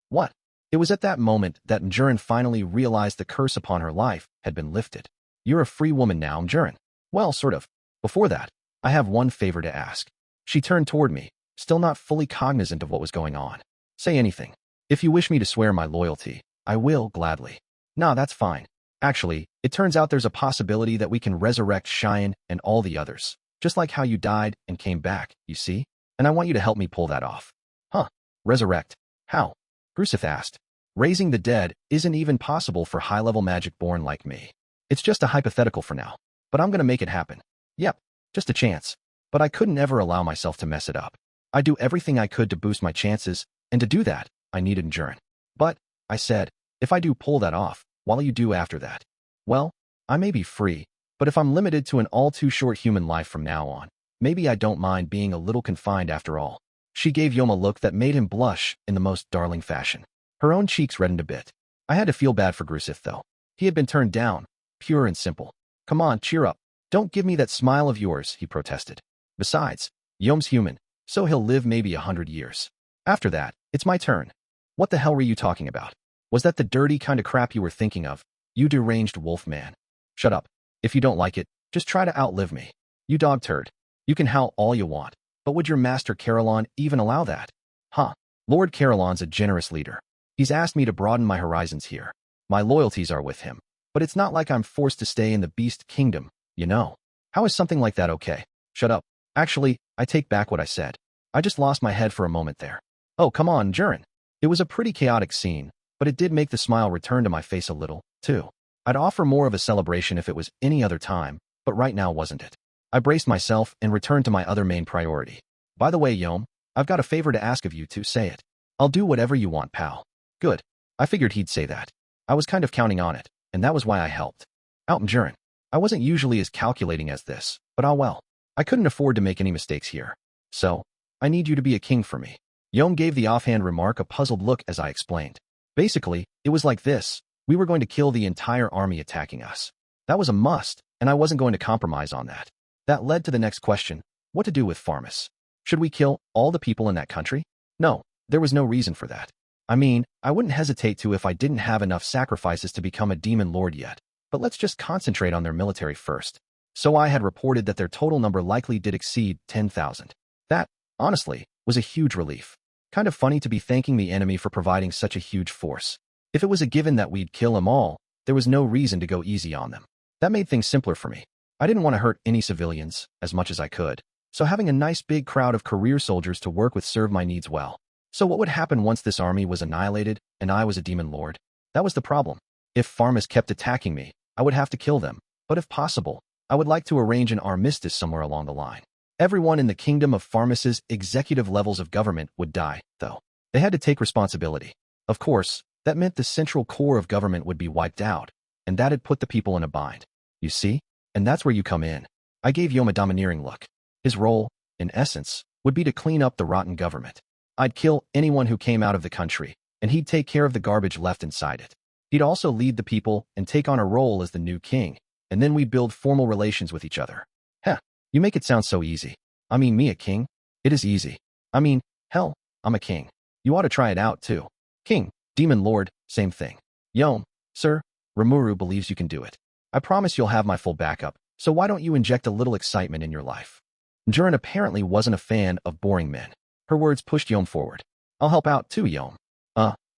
What? It was at that moment that Jurin finally realized the curse upon her life had been lifted. You're a free woman now, Jurin. Well, sort of. Before that, I have one favor to ask. She turned toward me, still not fully cognizant of what was going on. Say anything. If you wish me to swear my loyalty, I will gladly. Nah, that's fine. Actually, it turns out there's a possibility that we can resurrect Cheyenne and all the others, just like how you died and came back, you see? And I want you to help me pull that off. Huh? Resurrect? How? Grusith asked. Raising the dead isn't even possible for high-level magic born like me. It's just a hypothetical for now, but I'm gonna make it happen. Yep, just a chance. But I couldn't ever allow myself to mess it up. I'd do everything I could to boost my chances, and to do that, I needed Jurin. But, I said, if I do pull that off, what'll you do after that? Well, I may be free, but if I'm limited to an all-too-short human life from now on, maybe I don't mind being a little confined after all. She gave Yom a look that made him blush in the most darling fashion. Her own cheeks reddened a bit. I had to feel bad for Grusith, though. He had been turned down, pure and simple. Come on, cheer up. Don't give me that smile of yours, he protested. Besides, Yom's human, so he'll live maybe 100 years. After that, it's my turn. What the hell were you talking about? Was that the dirty kind of crap you were thinking of, you deranged wolf man? Shut up. If you don't like it, just try to outlive me. You dog turd. You can howl all you want, but would your master Carolon even allow that? Huh. Lord Carolon's a generous leader. He's asked me to broaden my horizons here. My loyalties are with him, but it's not like I'm forced to stay in the Beast Kingdom, you know. How is something like that okay? Shut up. Actually, I take back what I said. I just lost my head for a moment there. Oh, come on, Jurin. It was a pretty chaotic scene, but it did make the smile return to my face a little, too. I'd offer more of a celebration if it was any other time, but right now wasn't it. I braced myself and returned to my other main priority. By the way, Yom, I've got a favor to ask of you to say it. I'll do whatever you want, pal. Good. I figured he'd say that. I was kind of counting on it, and that was why I helped. Out in Jurin. I wasn't usually as calculating as this, but ah well. I couldn't afford to make any mistakes here. So, I need you to be a king for me. Yom gave the offhand remark a puzzled look as I explained. Basically, it was like this. We were going to kill the entire army attacking us. That was a must, and I wasn't going to compromise on that. That led to the next question, what to do with Farmus. Should we kill all the people in that country? No, there was no reason for that. I mean, I wouldn't hesitate to if I didn't have enough sacrifices to become a demon lord yet, but let's just concentrate on their military first. So I had reported that their total number likely did exceed 10,000. That, honestly, was a huge relief. Kind of funny to be thanking the enemy for providing such a huge force. If it was a given that we'd kill them all, there was no reason to go easy on them. That made things simpler for me. I didn't want to hurt any civilians, as much as I could, so having a nice big crowd of career soldiers to work with served my needs well. So what would happen once this army was annihilated and I was a demon lord? That was the problem. If Farmus kept attacking me, I would have to kill them, but if possible, I would like to arrange an armistice somewhere along the line. Everyone in the kingdom of Farmus's executive levels of government would die, though. They had to take responsibility. Of course, that meant the central core of government would be wiped out, and that'd put the people in a bind. You see? And that's where you come in. I gave Yom a domineering look. His role, in essence, would be to clean up the rotten government. I'd kill anyone who came out of the country, and he'd take care of the garbage left inside it. He'd also lead the people and take on a role as the new king, and then we'd build formal relations with each other. Heh, you make it sound so easy. I mean, me a king? It is easy. I mean, hell, I'm a king. You ought to try it out, too. King, demon lord, same thing. Yom, sir, Rimuru believes you can do it. I promise you'll have my full backup, so why don't you inject a little excitement in your life? Jurin apparently wasn't a fan of boring men. Her words pushed Yom forward. I'll help out too, Yom.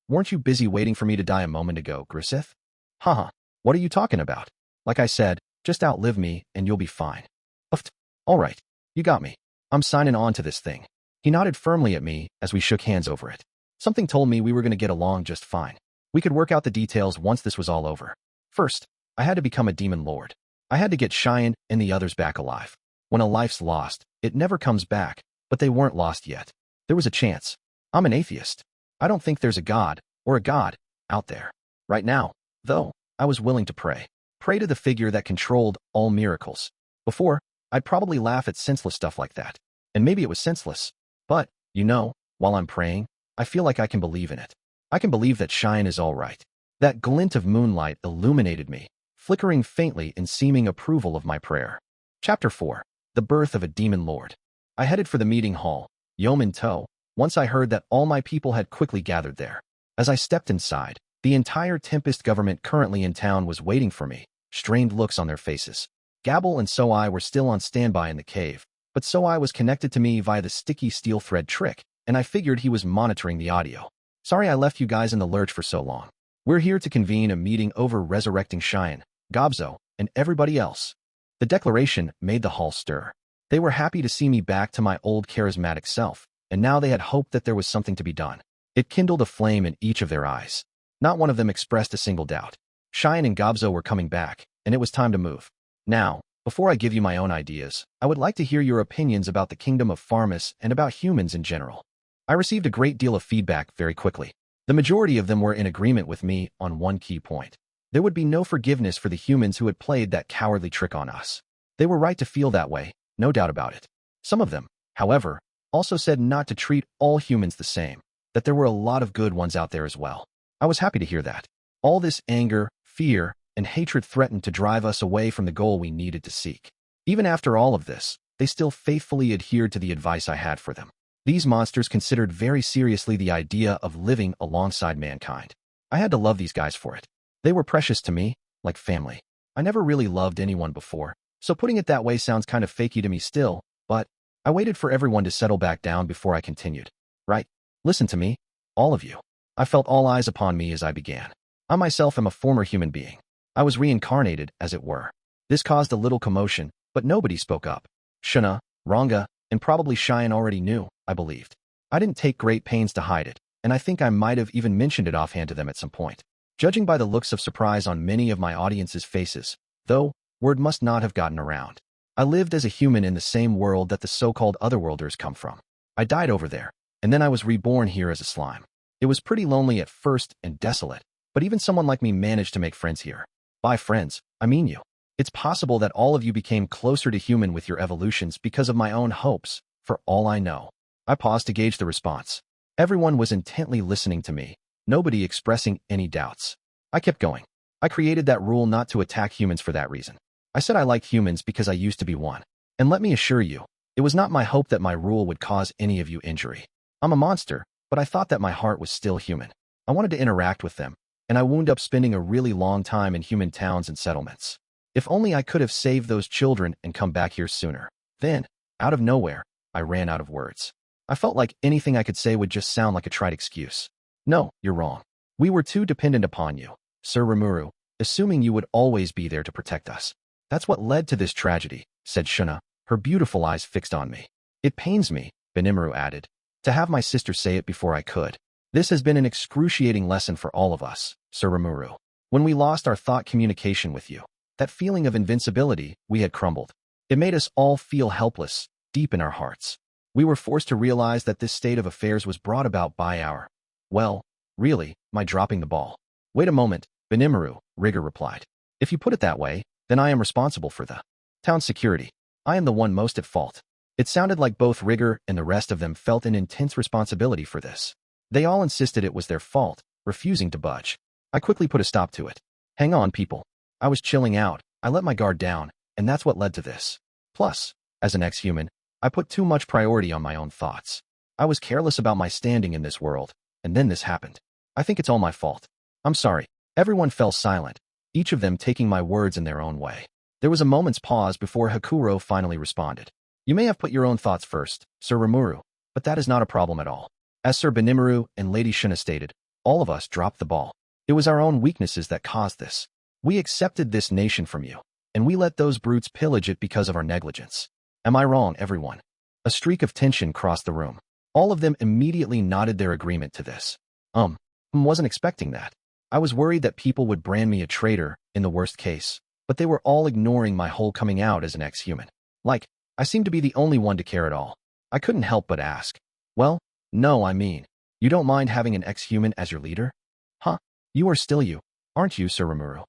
Weren't you busy waiting for me to die a moment ago, Grisith? Haha, what are you talking about? Like I said, just outlive me and you'll be fine. Uft. All right, you got me. I'm signing on to this thing. He nodded firmly at me as we shook hands over it. Something told me we were going to get along just fine. We could work out the details once this was all over. First, I had to become a demon lord. I had to get Cheyenne and the others back alive. When a life's lost, it never comes back, but they weren't lost yet. There was a chance. I'm an atheist. I don't think there's a god, or a god, out there. Right now, though, I was willing to pray. Pray to the figure that controlled all miracles. Before, I'd probably laugh at senseless stuff like that. And maybe it was senseless. But, you know, while I'm praying, I feel like I can believe in it. I can believe that Cheyenne is all right. That glint of moonlight illuminated me, flickering faintly in seeming approval of my prayer. Chapter 4. The Birth of a Demon Lord. I headed for the meeting hall, Yom in tow, once I heard that all my people had quickly gathered there. As I stepped inside, the entire Tempest government currently in town was waiting for me, strained looks on their faces. Gabble and So-I were still on standby in the cave, but So-I was connected to me via the sticky steel thread trick, and I figured he was monitoring the audio. Sorry I left you guys in the lurch for so long. We're here to convene a meeting over resurrecting Cheyenne, Gobzo, and everybody else. The declaration made the hall stir. They were happy to see me back to my old charismatic self, and now they had hoped that there was something to be done. It kindled a flame in each of their eyes. Not one of them expressed a single doubt. Cheyenne and Gobzo were coming back, and it was time to move. Now, before I give you my own ideas, I would like to hear your opinions about the kingdom of Farmus and about humans in general. I received a great deal of feedback very quickly. The majority of them were in agreement with me on one key point. There would be no forgiveness for the humans who had played that cowardly trick on us. They were right to feel that way, no doubt about it. Some of them, however, also said not to treat all humans the same, that there were a lot of good ones out there as well. I was happy to hear that. All this anger, fear, and hatred threatened to drive us away from the goal we needed to seek. Even after all of this, they still faithfully adhered to the advice I had for them. These monsters considered very seriously the idea of living alongside mankind. I had to love these guys for it. They were precious to me, like family. I never really loved anyone before, so putting it that way sounds kind of fakey to me still, but I waited for everyone to settle back down before I continued. Right? Listen to me, all of you. I felt all eyes upon me as I began. I myself am a former human being. I was reincarnated, as it were. This caused a little commotion, but nobody spoke up. Shuna, Ranga, and probably Cheyenne already knew, I believed. I didn't take great pains to hide it, and I think I might have even mentioned it offhand to them at some point. Judging by the looks of surprise on many of my audience's faces, though, word must not have gotten around. I lived as a human in the same world that the so-called otherworlders come from. I died over there, and then I was reborn here as a slime. It was pretty lonely at first and desolate, but even someone like me managed to make friends here. By friends, I mean you. It's possible that all of you became closer to human with your evolutions because of my own hopes, for all I know. I paused to gauge the response. Everyone was intently listening to me, nobody expressing any doubts. I kept going. I created that rule not to attack humans for that reason. I said I like humans because I used to be one. And let me assure you, it was not my hope that my rule would cause any of you injury. I'm a monster, but I thought that my heart was still human. I wanted to interact with them, and I wound up spending a really long time in human towns and settlements. If only I could have saved those children and come back here sooner. Then, out of nowhere, I ran out of words. I felt like anything I could say would just sound like a trite excuse. No, you're wrong. We were too dependent upon you, Sir Rimuru, assuming you would always be there to protect us. That's what led to this tragedy, said Shuna, her beautiful eyes fixed on me. It pains me, Benimaru added, to have my sister say it before I could. This has been an excruciating lesson for all of us, Sir Rimuru. When we lost our thought communication with you, that feeling of invincibility, we had crumbled. It made us all feel helpless, deep in our hearts. We were forced to realize that this state of affairs was brought about by our, well, really, my dropping the ball. Wait a moment, Benimaru, Rigger replied. If you put it that way, then I am responsible for the town's security. I am the one most at fault. It sounded like both Rigger and the rest of them felt an intense responsibility for this. They all insisted it was their fault, refusing to budge. I quickly put a stop to it. Hang on, people. I was chilling out, I let my guard down, and that's what led to this. Plus, as an ex-human, I put too much priority on my own thoughts. I was careless about my standing in this world, and then this happened. I think it's all my fault. I'm sorry. Everyone fell silent, each of them taking my words in their own way. There was a moment's pause before Hakuro finally responded. You may have put your own thoughts first, Sir Rimuru, but that is not a problem at all. As Sir Benimaru and Lady Shuna stated, all of us dropped the ball. It was our own weaknesses that caused this. We accepted this nation from you, and we let those brutes pillage it because of our negligence. Am I wrong, everyone? A streak of tension crossed the room. All of them immediately nodded their agreement to this. Wasn't expecting that. I was worried that people would brand me a traitor, in the worst case, but they were all ignoring my whole coming out as an ex-human. Like, I seemed to be the only one to care at all. I couldn't help but ask. Well, no, I mean, you don't mind having an ex-human as your leader? Huh? You are still you, aren't you, Sir Rimuru?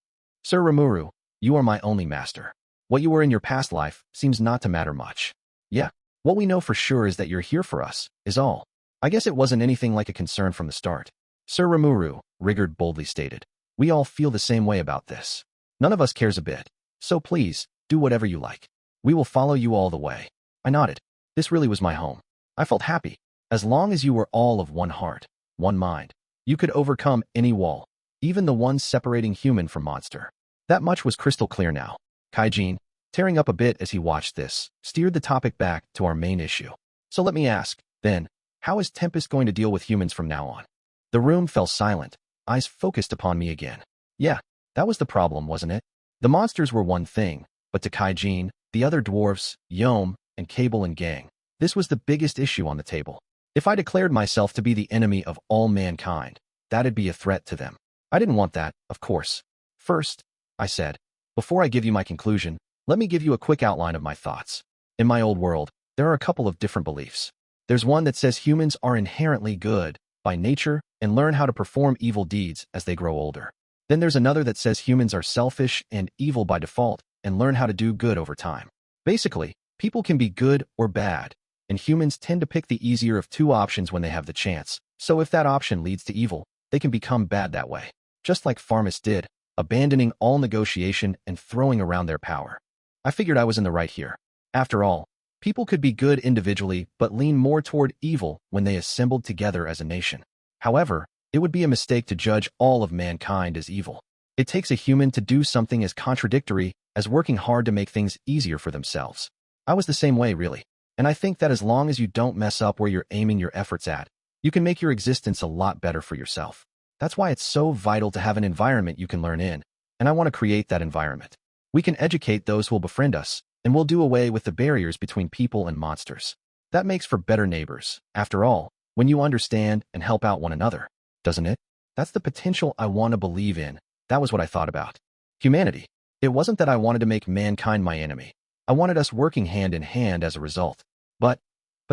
Sir Rimuru, you are my only master. What you were in your past life seems not to matter much. Yeah, what we know for sure is that you're here for us, is all. I guess it wasn't anything like a concern from the start. Sir Rimuru, Rigger boldly stated. We all feel the same way about this. None of us cares a bit. So please, do whatever you like. We will follow you all the way. I nodded. This really was my home. I felt happy. As long as you were all of one heart, one mind, you could overcome any wall, even the one separating human from monster. That much was crystal clear now. Kaijin, tearing up a bit as he watched this, steered the topic back to our main issue. So let me ask, then, how is Tempest going to deal with humans from now on? The room fell silent, eyes focused upon me again. Yeah, that was the problem, wasn't it? The monsters were one thing, but to Kaijin, the other dwarves, Yom, and Cable and gang, this was the biggest issue on the table. If I declared myself to be the enemy of all mankind, that'd be a threat to them. I didn't want that, of course. First, I said, before I give you my conclusion, let me give you a quick outline of my thoughts. In my old world, there are a couple of different beliefs. There's one that says humans are inherently good by nature and learn how to perform evil deeds as they grow older. Then there's another that says humans are selfish and evil by default and learn how to do good over time. Basically, people can be good or bad, and humans tend to pick the easier of two options when they have the chance. So if that option leads to evil, they can become bad that way. Just like Pharmis did, abandoning all negotiation and throwing around their power. I figured I was in the right here. After all, people could be good individually but lean more toward evil when they assembled together as a nation. However, It would be a mistake to judge all of mankind as evil. It takes a human to do something as contradictory as working hard to make things easier for themselves. I was the same way, really. And I think that as long as you don't mess up where you're aiming your efforts at, you can make your existence a lot better for yourself. That's why it's so vital to have an environment you can learn in, and I want to create that environment. We can educate those who will befriend us, and we'll do away with the barriers between people and monsters. That makes for better neighbors, after all, when you understand and help out one another, doesn't it? That's the potential I want to believe in. That was what I thought about humanity. It wasn't that I wanted to make mankind my enemy. I wanted us working hand in hand as a result. But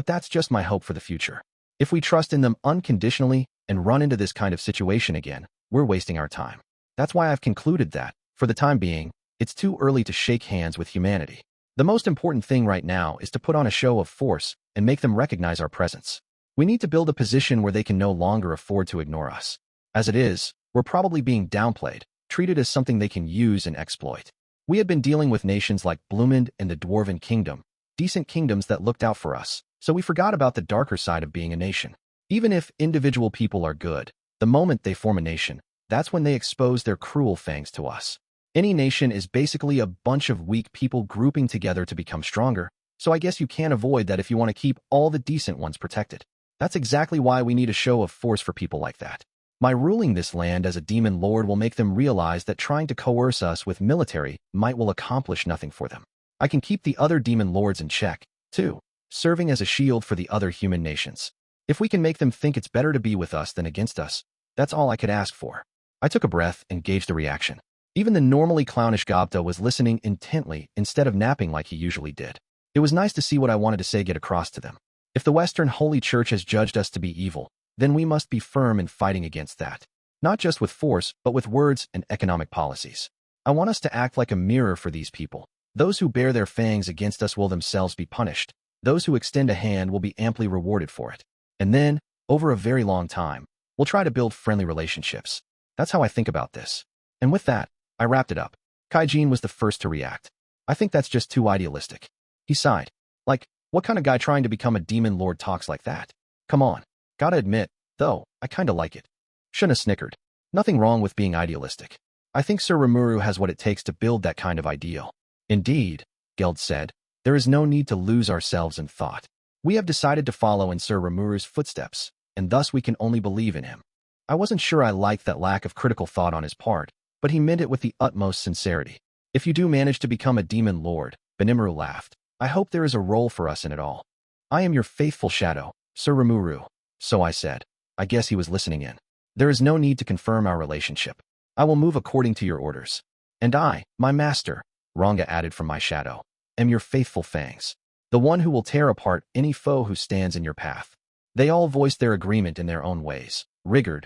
that's just my hope for the future. If we trust in them unconditionally and run into this kind of situation again, we're wasting our time. That's why I've concluded that, for the time being, it's too early to shake hands with humanity. The most important thing right now is to put on a show of force and make them recognize our presence. We need to build a position where they can no longer afford to ignore us. As it is, we're probably being downplayed, treated as something they can use and exploit. We had been dealing with nations like Blumend and the Dwarven Kingdom, decent kingdoms that looked out for us, so we forgot about the darker side of being a nation. Even if individual people are good, the moment they form a nation, that's when they expose their cruel fangs to us. Any nation is basically a bunch of weak people grouping together to become stronger, so I guess you can't avoid that if you want to keep all the decent ones protected. That's exactly why we need a show of force for people like that. My ruling this land as a demon lord will make them realize that trying to coerce us with military might will accomplish nothing for them. I can keep the other demon lords in check, too, serving as a shield for the other human nations. If we can make them think it's better to be with us than against us, that's all I could ask for. I took a breath and gauged the reaction. Even the normally clownish Gobta was listening intently instead of napping like he usually did. It was nice to see what I wanted to say get across to them. If the Western Holy Church has judged us to be evil, then we must be firm in fighting against that. Not just with force, but with words and economic policies. I want us to act like a mirror for these people. Those who bear their fangs against us will themselves be punished. Those who extend a hand will be amply rewarded for it. And then, over a very long time, we'll try to build friendly relationships. That's how I think about this. And with that, I wrapped it up. Kaijin was the first to react. I think that's just too idealistic. He sighed. Like, what kind of guy trying to become a demon lord talks like that? Come on. Gotta admit, though, I kinda like it. Shuna snickered. Nothing wrong with being idealistic. I think Sir Rimuru has what it takes to build that kind of ideal. Indeed, Geld said, there is no need to lose ourselves in thought. We have decided to follow in Sir Rimuru's footsteps, and thus we can only believe in him. I wasn't sure I liked that lack of critical thought on his part, but he meant it with the utmost sincerity. If you do manage to become a demon lord, Rimuru laughed, I hope there is a role for us in it all. I am your faithful shadow, Sir Rimuru. So I said. I guess he was listening in. There is no need to confirm our relationship. I will move according to your orders. And I, my master, Ranga added from my shadow, am your faithful fangs, the one who will tear apart any foe who stands in your path. They all voiced their agreement in their own ways. Rigord,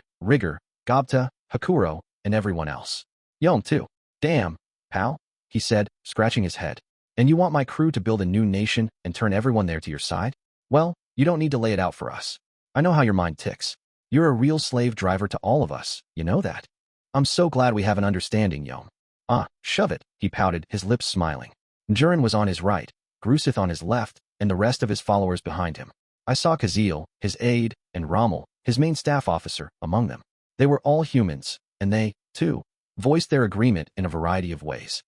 Gobta, Hakuro, and everyone else. Yong too. Damn, pal, he said, scratching his head. And you want my crew to build a new nation and turn everyone there to your side? Well, you don't need to lay it out for us. I know how your mind ticks. You're a real slave driver to all of us, you know that. I'm so glad we have an understanding, Yong. Ah, shove it, he pouted, his lips smiling. Jurin was on his right, Grusith on his left, and the rest of his followers behind him. I saw Kazil, his aide, and Rommel, his main staff officer, among them. They were all humans, and they, too, voiced their agreement in a variety of ways.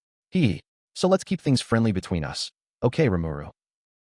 So let's keep things friendly between us. Okay, Rimuru.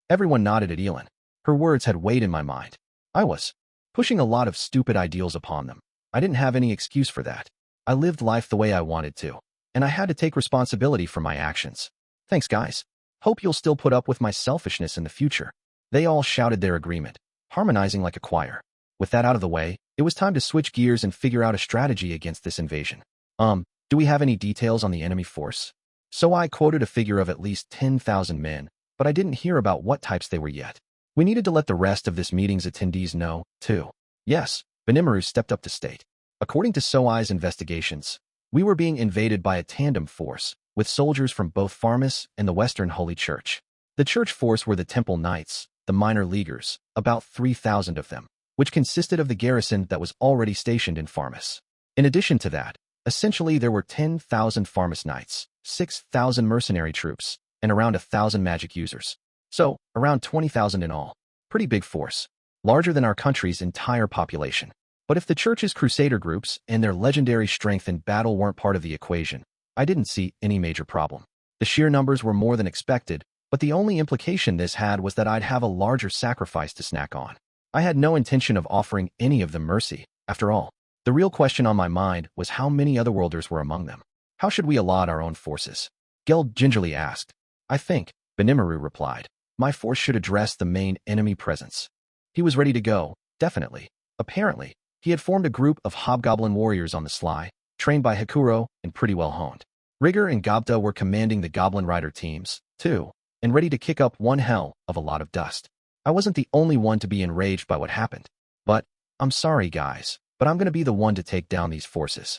Everyone nodded at Elin. Her words had weighed in my mind. I was pushing a lot of stupid ideals upon them. I didn't have any excuse for that. I lived life the way I wanted to, and I had to take responsibility for my actions. Thanks, guys. Hope you'll still put up with my selfishness in the future. They all shouted their agreement, harmonizing like a choir. With that out of the way, it was time to switch gears and figure out a strategy against this invasion. Do we have any details on the enemy force? So I quoted a figure of at least 10,000 men, but I didn't hear about what types they were yet. We needed to let the rest of this meeting's attendees know, too. Yes, Rimuru stepped up to state. According to Soai's investigations, we were being invaded by a tandem force, with soldiers from both Pharmas and the Western Holy Church. The church force were the Temple Knights, the minor leaguers, about 3,000 of them, which consisted of the garrison that was already stationed in Pharmas. In addition to that, essentially there were 10,000 Pharmas Knights, 6,000 mercenary troops, and around 1,000 magic users. So, around 20,000 in all. Pretty big force. Larger than our country's entire population. But if the church's crusader groups and their legendary strength in battle weren't part of the equation, I didn't see any major problem. The sheer numbers were more than expected, but the only implication this had was that I'd have a larger sacrifice to snack on. I had no intention of offering any of them mercy. After all, the real question on my mind was how many otherworlders were among them. How should we allot our own forces? Geld gingerly asked. I think, Rimuru replied, my force should address the main enemy presence. He was ready to go, definitely. Apparently, he had formed a group of hobgoblin warriors on the sly, trained by Hakuro and pretty well honed. Rigger and Gobta were commanding the Goblin Rider teams, too, and ready to kick up one hell of a lot of dust. I wasn't the only one to be enraged by what happened. But, I'm sorry guys, but I'm going to be the one to take down these forces.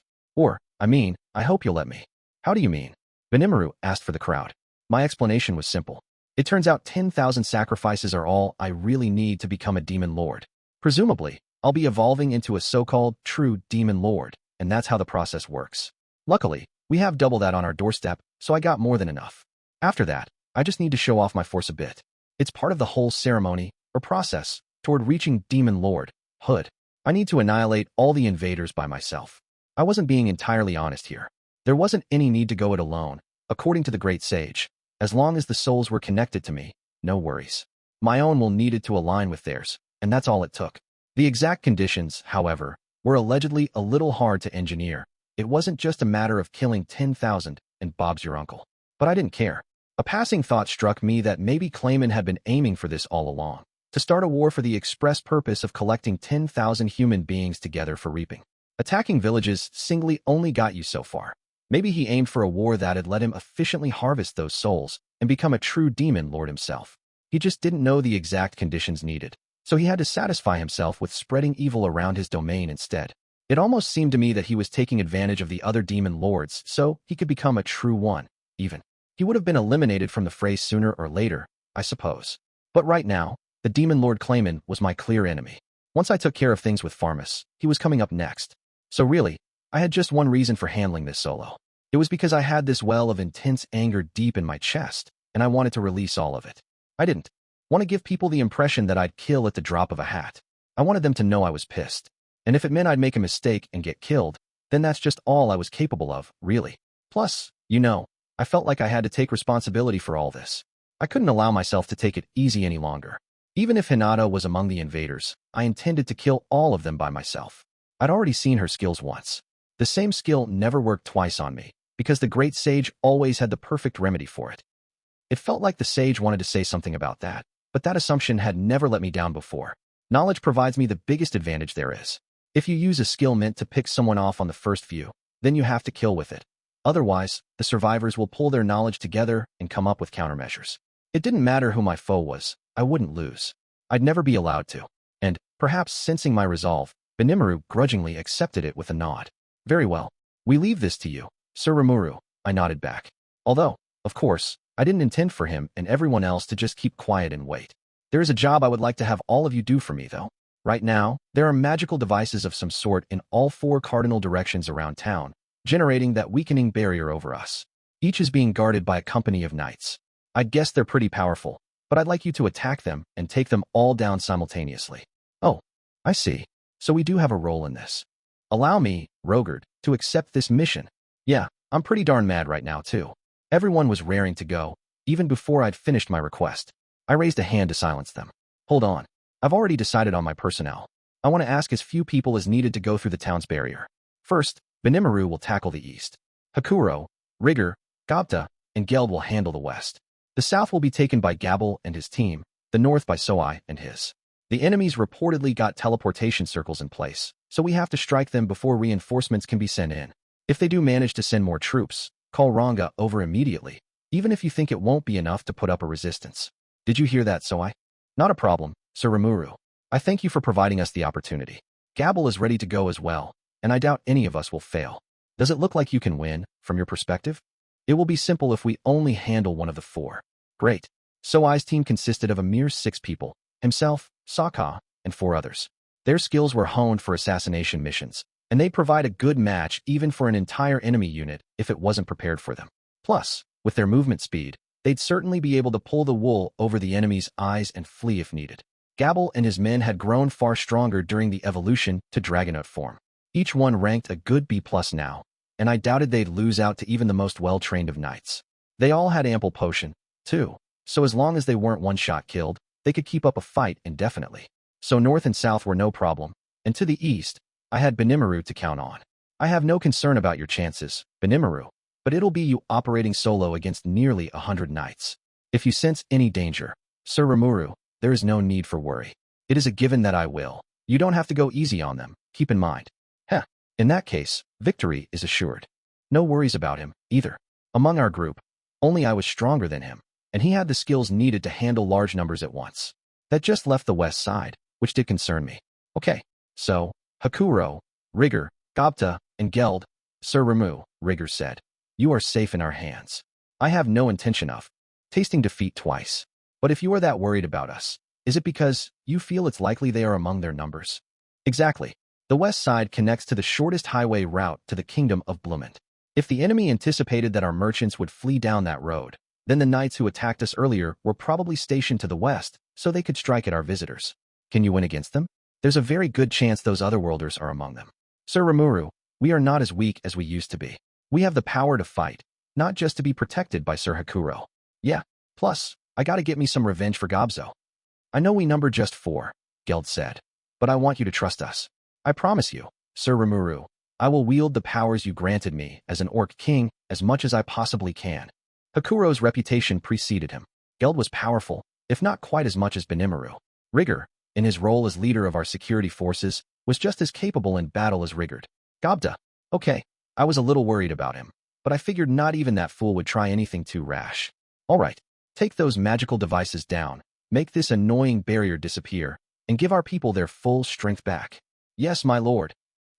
I hope you'll let me. How do you mean? Rimuru asked for the crowd. My explanation was simple. It turns out 10,000 sacrifices are all I really need to become a demon lord. Presumably, I'll be evolving into a so-called true demon lord, and that's how the process works. Luckily, we have double that on our doorstep, so I got more than enough. After that, I just need to show off my force a bit. It's part of the whole ceremony, or process, toward reaching demon lord hood. I need to annihilate all the invaders by myself. I wasn't being entirely honest here. There wasn't any need to go it alone, according to the great sage. As long as the souls were connected to me, no worries. My own will needed to align with theirs, and that's all it took. The exact conditions, however, were allegedly a little hard to engineer. It wasn't just a matter of killing 10,000 and Bob's your uncle. But I didn't care. A passing thought struck me that maybe Clayman had been aiming for this all along, to start a war for the express purpose of collecting 10,000 human beings together for reaping. Attacking villages singly only got you so far. Maybe he aimed for a war that'd let him efficiently harvest those souls and become a true demon lord himself. He just didn't know the exact conditions needed, so he had to satisfy himself with spreading evil around his domain instead. It almost seemed to me that he was taking advantage of the other demon lords so he could become a true one, even. He would have been eliminated from the fray sooner or later, I suppose. But right now, the demon lord Clayman was my clear enemy. Once I took care of things with Farmus, he was coming up next. So really, I had just one reason for handling this solo. It was because I had this well of intense anger deep in my chest, and I wanted to release all of it. I didn't want to give people the impression that I'd kill at the drop of a hat. I wanted them to know I was pissed. And if it meant I'd make a mistake and get killed, then that's just all I was capable of, really. Plus, I felt like I had to take responsibility for all this. I couldn't allow myself to take it easy any longer. Even if Hinata was among the invaders, I intended to kill all of them by myself. I'd already seen her skills once. The same skill never worked twice on me, because the great sage always had the perfect remedy for it. It felt like the sage wanted to say something about that, but that assumption had never let me down before. Knowledge provides me the biggest advantage there is. If you use a skill meant to pick someone off on the first view, then you have to kill with it. Otherwise, the survivors will pull their knowledge together and come up with countermeasures. It didn't matter who my foe was, I wouldn't lose. I'd never be allowed to. And, perhaps sensing my resolve, Rimuru grudgingly accepted it with a nod. Very well. We leave this to you, Sir Rimuru, I nodded back. Although, of course, I didn't intend for him and everyone else to just keep quiet and wait. There is a job I would like to have all of you do for me, though. Right now, there are magical devices of some sort in all 4 cardinal directions around town, generating that weakening barrier over us. Each is being guarded by a company of knights. I'd guess they're pretty powerful, but I'd like you to attack them and take them all down simultaneously. Oh, I see. So we do have a role in this. Allow me, Rogard, to accept this mission. Yeah, I'm pretty darn mad right now, too. Everyone was raring to go, even before I'd finished my request. I raised a hand to silence them. Hold on. I've already decided on my personnel. I want to ask as few people as needed to go through the town's barrier. First, Rimuru will tackle the east. Hakuro, Rigger, Gobta, and Geld will handle the west. The south will be taken by Gabble and his team, the north by Soai and his. The enemies reportedly got teleportation circles in place, so we have to strike them before reinforcements can be sent in. If they do manage to send more troops, call Ranga over immediately, even if you think it won't be enough to put up a resistance. Did you hear that, Soai? Not a problem, Sir Rimuru. I thank you for providing us the opportunity. Gabble is ready to go as well, and I doubt any of us will fail. Does it look like you can win, from your perspective? It will be simple if we only handle one of the 4. Great. Soai's team consisted of a mere 6 people, himself, Sokka, and 4 others. Their skills were honed for assassination missions, and they'd provide a good match even for an entire enemy unit if it wasn't prepared for them. Plus, with their movement speed, they'd certainly be able to pull the wool over the enemy's eyes and flee if needed. Gabble and his men had grown far stronger during the evolution to Dragonaut form. Each one ranked a good B+ now, and I doubted they'd lose out to even the most well-trained of knights. They all had ample potion, too, so as long as they weren't one-shot killed, they could keep up a fight indefinitely. So north and south were no problem, and to the east, I had Rimuru to count on. I have no concern about your chances, Rimuru, but it'll be you operating solo against nearly 100 knights. If you sense any danger, Sir Rimuru, there is no need for worry. It is a given that I will. You don't have to go easy on them, keep in mind. Heh, in that case, victory is assured. No worries about him, either. Among our group, only I was stronger than him, and he had the skills needed to handle large numbers at once. That just left the west side, which did concern me. Okay, so, Hakuro, Rigger, Gobta, and Geld, Sir Rimu, Rigger said. You are safe in our hands. I have no intention of tasting defeat twice. But if you are that worried about us, is it because you feel it's likely they are among their numbers? Exactly. The west side connects to the shortest highway route to the Kingdom of Bloomant. If the enemy anticipated that our merchants would flee down that road, then the knights who attacked us earlier were probably stationed to the west so they could strike at our visitors. Can you win against them? There's a very good chance those otherworlders are among them. Sir Rimuru, we are not as weak as we used to be. We have the power to fight, not just to be protected by Sir Hakuro. Yeah, plus, I gotta get me some revenge for Gobzo. I know we number just 4, Geld said, but I want you to trust us. I promise you, Sir Rimuru, I will wield the powers you granted me as an orc king as much as I possibly can. Hakuro's reputation preceded him. Geld was powerful, if not quite as much as Benimaru. Rigger, in his role as leader of our security forces, was just as capable in battle as Riggard. Gobta, okay, I was a little worried about him, but I figured not even that fool would try anything too rash. All right. Take those magical devices down, make this annoying barrier disappear, and give our people their full strength back. Yes, my lord.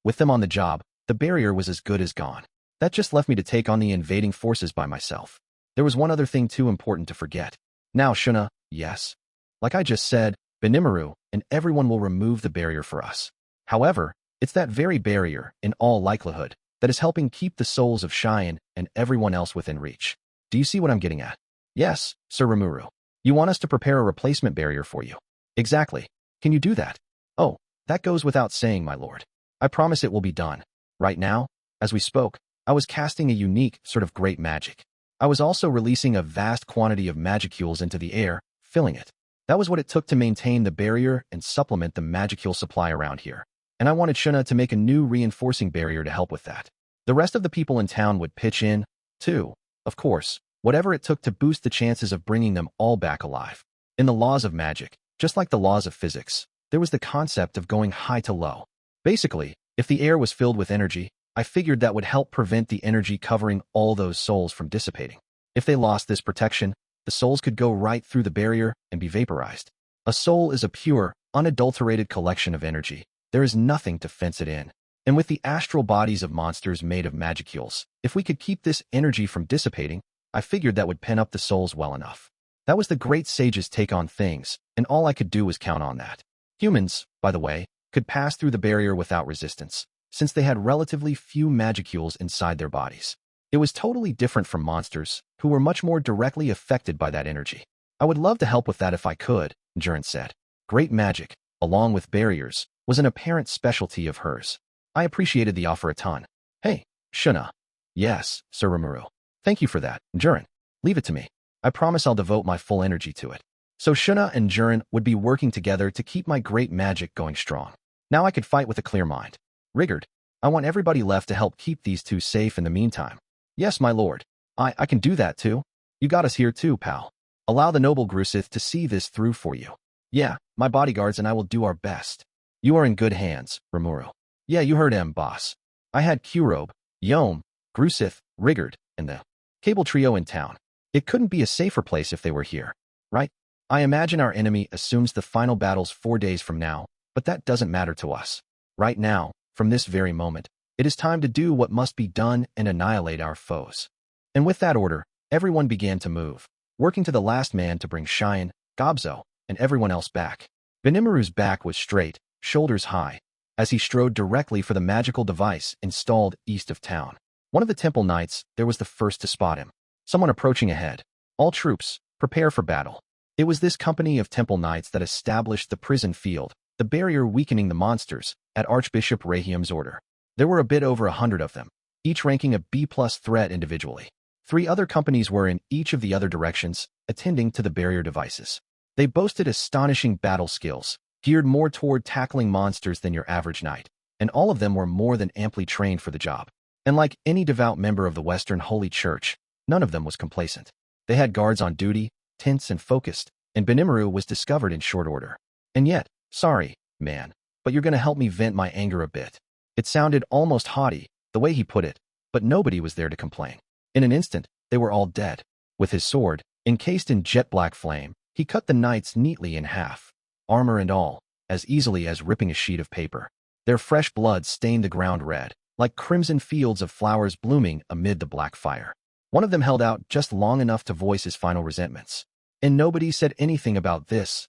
With them on the job, the barrier was as good as gone. That just left me to take on the invading forces by myself. There was one other thing too important to forget. Now, Shuna, yes. Like I just said, Benimaru and everyone will remove the barrier for us. However, it's that very barrier, in all likelihood, that is helping keep the souls of Cheyenne and everyone else within reach. Do you see what I'm getting at? Yes, Sir Rimuru. You want us to prepare a replacement barrier for you. Exactly. Can you do that? Oh, that goes without saying, my lord. I promise it will be done. Right now, as we spoke, I was casting a unique sort of great magic. I was also releasing a vast quantity of magicules into the air, filling it. That was what it took to maintain the barrier and supplement the magicule supply around here. And I wanted Shuna to make a new reinforcing barrier to help with that. The rest of the people in town would pitch in, too, of course. Whatever it took to boost the chances of bringing them all back alive. In the laws of magic, just like the laws of physics, there was the concept of going high to low. Basically, if the air was filled with energy, I figured that would help prevent the energy covering all those souls from dissipating. If they lost this protection, the souls could go right through the barrier and be vaporized. A soul is a pure, unadulterated collection of energy. There is nothing to fence it in. And with the astral bodies of monsters made of magicules, if we could keep this energy from dissipating, I figured that would pen up the souls well enough. That was the great sage's take on things, and all I could do was count on that. Humans, by the way, could pass through the barrier without resistance, since they had relatively few magicules inside their bodies. It was totally different from monsters, who were much more directly affected by that energy. I would love to help with that if I could, Jurin said. Great magic, along with barriers, was an apparent specialty of hers. I appreciated the offer a ton. Hey, Shuna. Yes, Sir Rimuru. Thank you for that, Jurin. Leave it to me. I promise I'll devote my full energy to it. So Shuna and Jurin would be working together to keep my great magic going strong. Now I could fight with a clear mind. Riggard, I want everybody left to help keep these two safe in the meantime. Yes, my lord. I can do that too. You got us here too, pal. Allow the noble Grusith to see this through for you. Yeah, my bodyguards and I will do our best. You are in good hands, Rimuru. Yeah, you heard him, boss. I had Kurobe, Yom, Grusith, Riggard, and the Cable Trio in town. It couldn't be a safer place if they were here, right? I imagine our enemy assumes the final battle's 4 days from now, but that doesn't matter to us. Right now, from this very moment, it is time to do what must be done and annihilate our foes. And with that order, everyone began to move, working to the last man to bring Cheyenne, Gobzo, and everyone else back. Benimaru's back was straight, shoulders high, as he strode directly for the magical device installed east of town. One of the temple knights there was the first to spot him. Someone approaching ahead. All troops, prepare for battle. It was this company of temple knights that established the prison field, the barrier weakening the monsters, at Archbishop Rahium's order. There were a bit over 100 of them, each ranking a B-plus threat individually. 3 other companies were in each of the other directions, attending to the barrier devices. They boasted astonishing battle skills, geared more toward tackling monsters than your average knight, and all of them were more than amply trained for the job. And like any devout member of the Western Holy Church, none of them was complacent. They had guards on duty, tense and focused, and Rimuru was discovered in short order. And yet, sorry, man, but you're gonna help me vent my anger a bit. It sounded almost haughty, the way he put it, but nobody was there to complain. In an instant, they were all dead. With his sword, encased in jet-black flame, he cut the knights neatly in half, armor and all, as easily as ripping a sheet of paper. Their fresh blood stained the ground red, like crimson fields of flowers blooming amid the black fire. One of them held out just long enough to voice his final resentments. And nobody said anything about this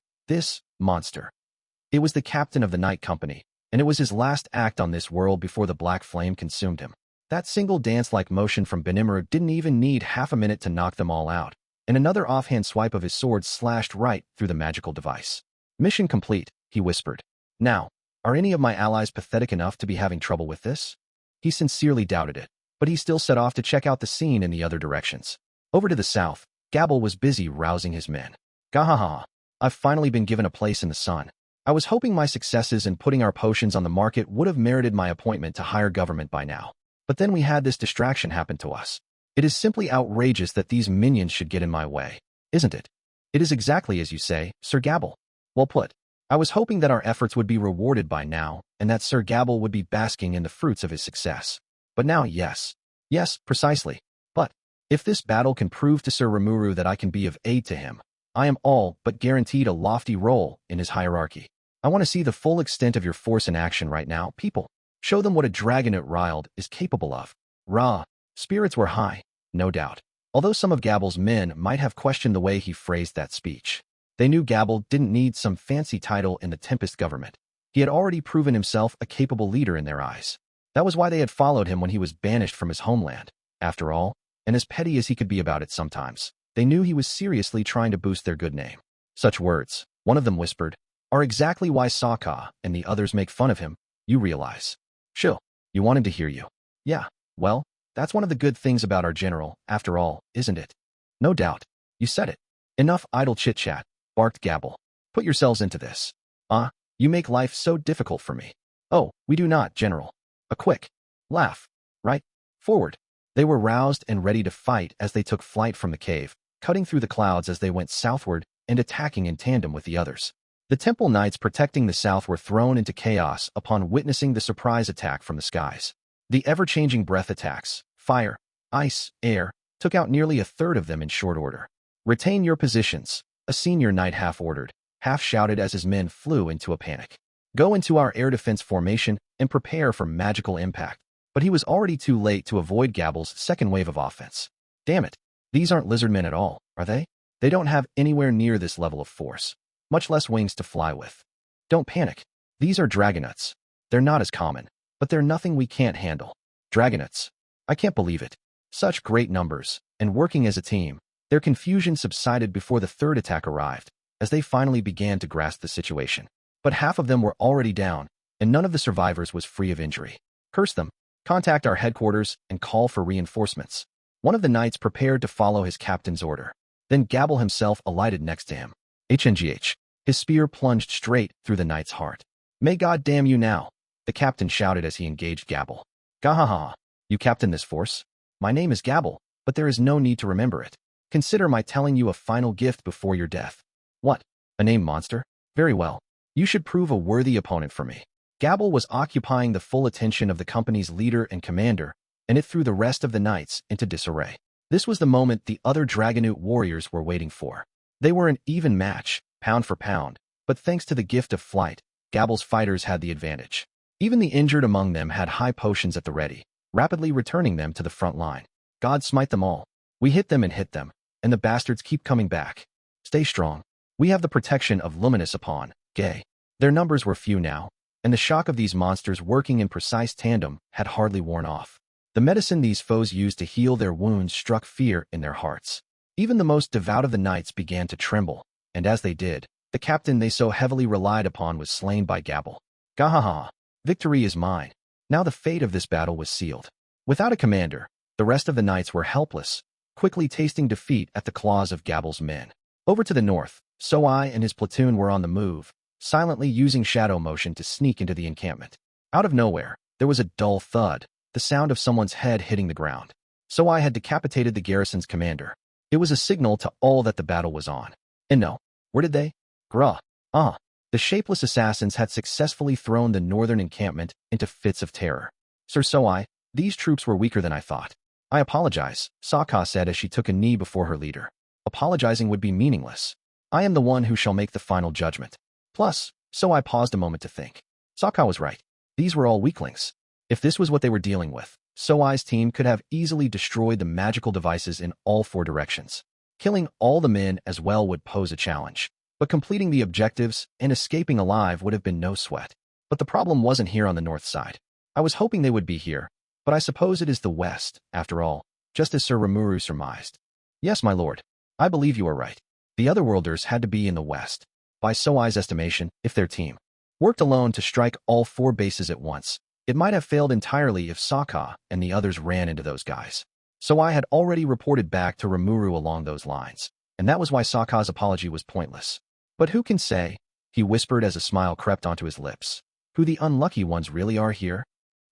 monster. It was the captain of the night company, and it was his last act on this world before the black flame consumed him. That single dance-like motion from Rimuru didn't even need half a minute to knock them all out, and another offhand swipe of his sword slashed right through the magical device. Mission complete, he whispered. Now, are any of my allies pathetic enough to be having trouble with this? He sincerely doubted it, but he still set off to check out the scene in the other directions. Over to the south, Gabble was busy rousing his men. Gahaha, I've finally been given a place in the sun. I was hoping my successes in putting our potions on the market would have merited my appointment to higher government by now. But then we had this distraction happen to us. It is simply outrageous that these minions should get in my way, isn't it? It is exactly as you say, Sir Gabble. Well put. I was hoping that our efforts would be rewarded by now, and that Sir Gabble would be basking in the fruits of his success. But now, yes, precisely. But if this battle can prove to Sir Rimuru that I can be of aid to him, I am all but guaranteed a lofty role in his hierarchy. I want to see the full extent of your force in action right now, people. Show them what a dragonet Riled is capable of. Rah, spirits were high, no doubt. Although some of Gabble's men might have questioned the way he phrased that speech. They knew Gabble didn't need some fancy title in the Tempest government. He had already proven himself a capable leader in their eyes. That was why they had followed him when he was banished from his homeland. After all, and as petty as he could be about it sometimes, they knew he was seriously trying to boost their good name. Such words, one of them whispered, are exactly why Sokka and the others make fun of him, you realize. Chill, you want him to hear you. Yeah, well, that's one of the good things about our general, after all, isn't it? No doubt. You said it. Enough idle chit-chat, barked Gabble. Put yourselves into this. You make life so difficult for me. Oh, we do not, General. A quick laugh. Right? Forward. They were roused and ready to fight as they took flight from the cave, cutting through the clouds as they went southward and attacking in tandem with the others. The temple knights protecting the south were thrown into chaos upon witnessing the surprise attack from the skies. The ever-changing breath attacks, fire, ice, air, took out nearly a third of them in short order. Retain your positions, a senior knight half-ordered, half-shouted as his men flew into a panic. Go into our air defense formation and prepare for magical impact. But he was already too late to avoid Gabble's second wave of offense. Damn it, these aren't lizardmen at all, are they? They don't have anywhere near this level of force, much less wings to fly with. Don't panic. These are dragonets. They're not as common, but they're nothing we can't handle. Dragonets. I can't believe it. Such great numbers, and working as a team. Their confusion subsided before the third attack arrived, as they finally began to grasp the situation. But half of them were already down, and none of the survivors was free of injury. Curse them. Contact our headquarters and call for reinforcements. One of the knights prepared to follow his captain's order. Then Gabble himself alighted next to him. HNGH. His spear plunged straight through the knight's heart. May God damn you now, the captain shouted as he engaged Gabble. Gahaha, you captain this force? My name is Gabble, but there is no need to remember it. Consider my telling you a final gift before your death. What? A name monster? Very well. You should prove a worthy opponent for me. Gabble was occupying the full attention of the company's leader and commander, and it threw the rest of the knights into disarray. This was the moment the other Dragonoot warriors were waiting for. They were an even match, pound for pound, but thanks to the gift of flight, Gabble's fighters had the advantage. Even the injured among them had high potions at the ready, rapidly returning them to the front line. God smite them all. We hit them, and the bastards keep coming back. Stay strong. We have the protection of Luminous upon, Gay. Their numbers were few now, and the shock of these monsters working in precise tandem had hardly worn off. The medicine these foes used to heal their wounds struck fear in their hearts. Even the most devout of the knights began to tremble. and as they did, the captain they so heavily relied upon was slain by Gabble. Gahaha! Victory is mine. Now the fate of this battle was sealed. Without a commander, the rest of the knights were helpless, quickly tasting defeat at the claws of Gabble's men. Over to the north, Soai and his platoon were on the move, silently using shadow motion to sneak into the encampment. Out of nowhere, there was a dull thud, the sound of someone's head hitting the ground. Soai had decapitated the garrison's commander. It was a signal to all that the battle was on. And no, where did they? Gruh. The shapeless assassins had successfully thrown the northern encampment into fits of terror. Sir Soai, these troops were weaker than I thought. I apologize, Sokka said as she took a knee before her leader. Apologizing would be meaningless. I am the one who shall make the final judgment. Plus, Soai paused a moment to think. Sokka was right. These were all weaklings. If this was what they were dealing with, Soai's team could have easily destroyed the magical devices in all 4 directions. Killing all the men as well would pose a challenge. But completing the objectives and escaping alive would have been no sweat. But the problem wasn't here on the north side. I was hoping they would be here, but I suppose it is the west, after all, just as Sir Rimuru surmised. Yes, my lord. I believe you are right. The otherworlders had to be in the west. By Soai's estimation, if their team worked alone to strike all 4 bases at once, it might have failed entirely if Sokka and the others ran into those guys. Soai had already reported back to Rimuru along those lines, and that was why Sokka's apology was pointless. But who can say, he whispered as a smile crept onto his lips, who the unlucky ones really are here?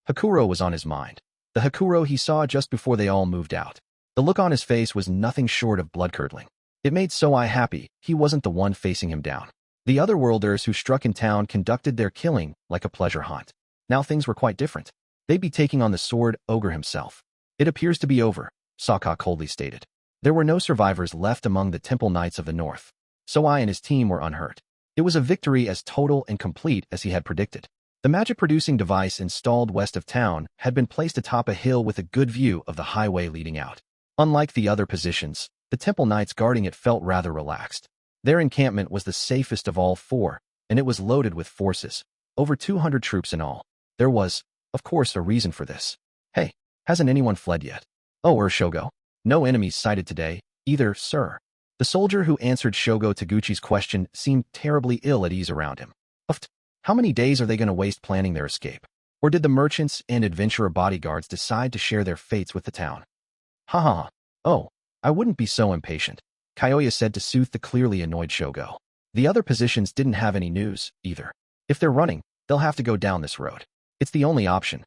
Hakuro was on his mind. The Hakuro he saw just before they all moved out. The look on his face was nothing short of blood-curdling. It made Soai happy he wasn't the one facing him down. The otherworlders who struck in town conducted their killing like a pleasure hunt. Now things were quite different. They'd be taking on the sword ogre himself. It appears to be over, Sokka coldly stated. There were no survivors left among the Temple Knights of the North. Soai and his team were unhurt. It was a victory as total and complete as he had predicted. The magic-producing device installed west of town had been placed atop a hill with a good view of the highway leading out. Unlike the other positions, the Temple Knights guarding it felt rather relaxed. Their encampment was the safest of all 4, and it was loaded with forces, over 200 troops in all. There was, of course, a reason for this. Hey, hasn't anyone fled yet? Oh, Shogo. No enemies sighted today, either, sir. The soldier who answered Shogo Taguchi's question seemed terribly ill at ease around him. How many days are they going to waste planning their escape? Or did the merchants and adventurer bodyguards decide to share their fates with the town? Oh, I wouldn't be so impatient, Kyoya said to soothe the clearly annoyed Shogo. The other positions didn't have any news, either. If they're running, they'll have to go down this road. It's the only option.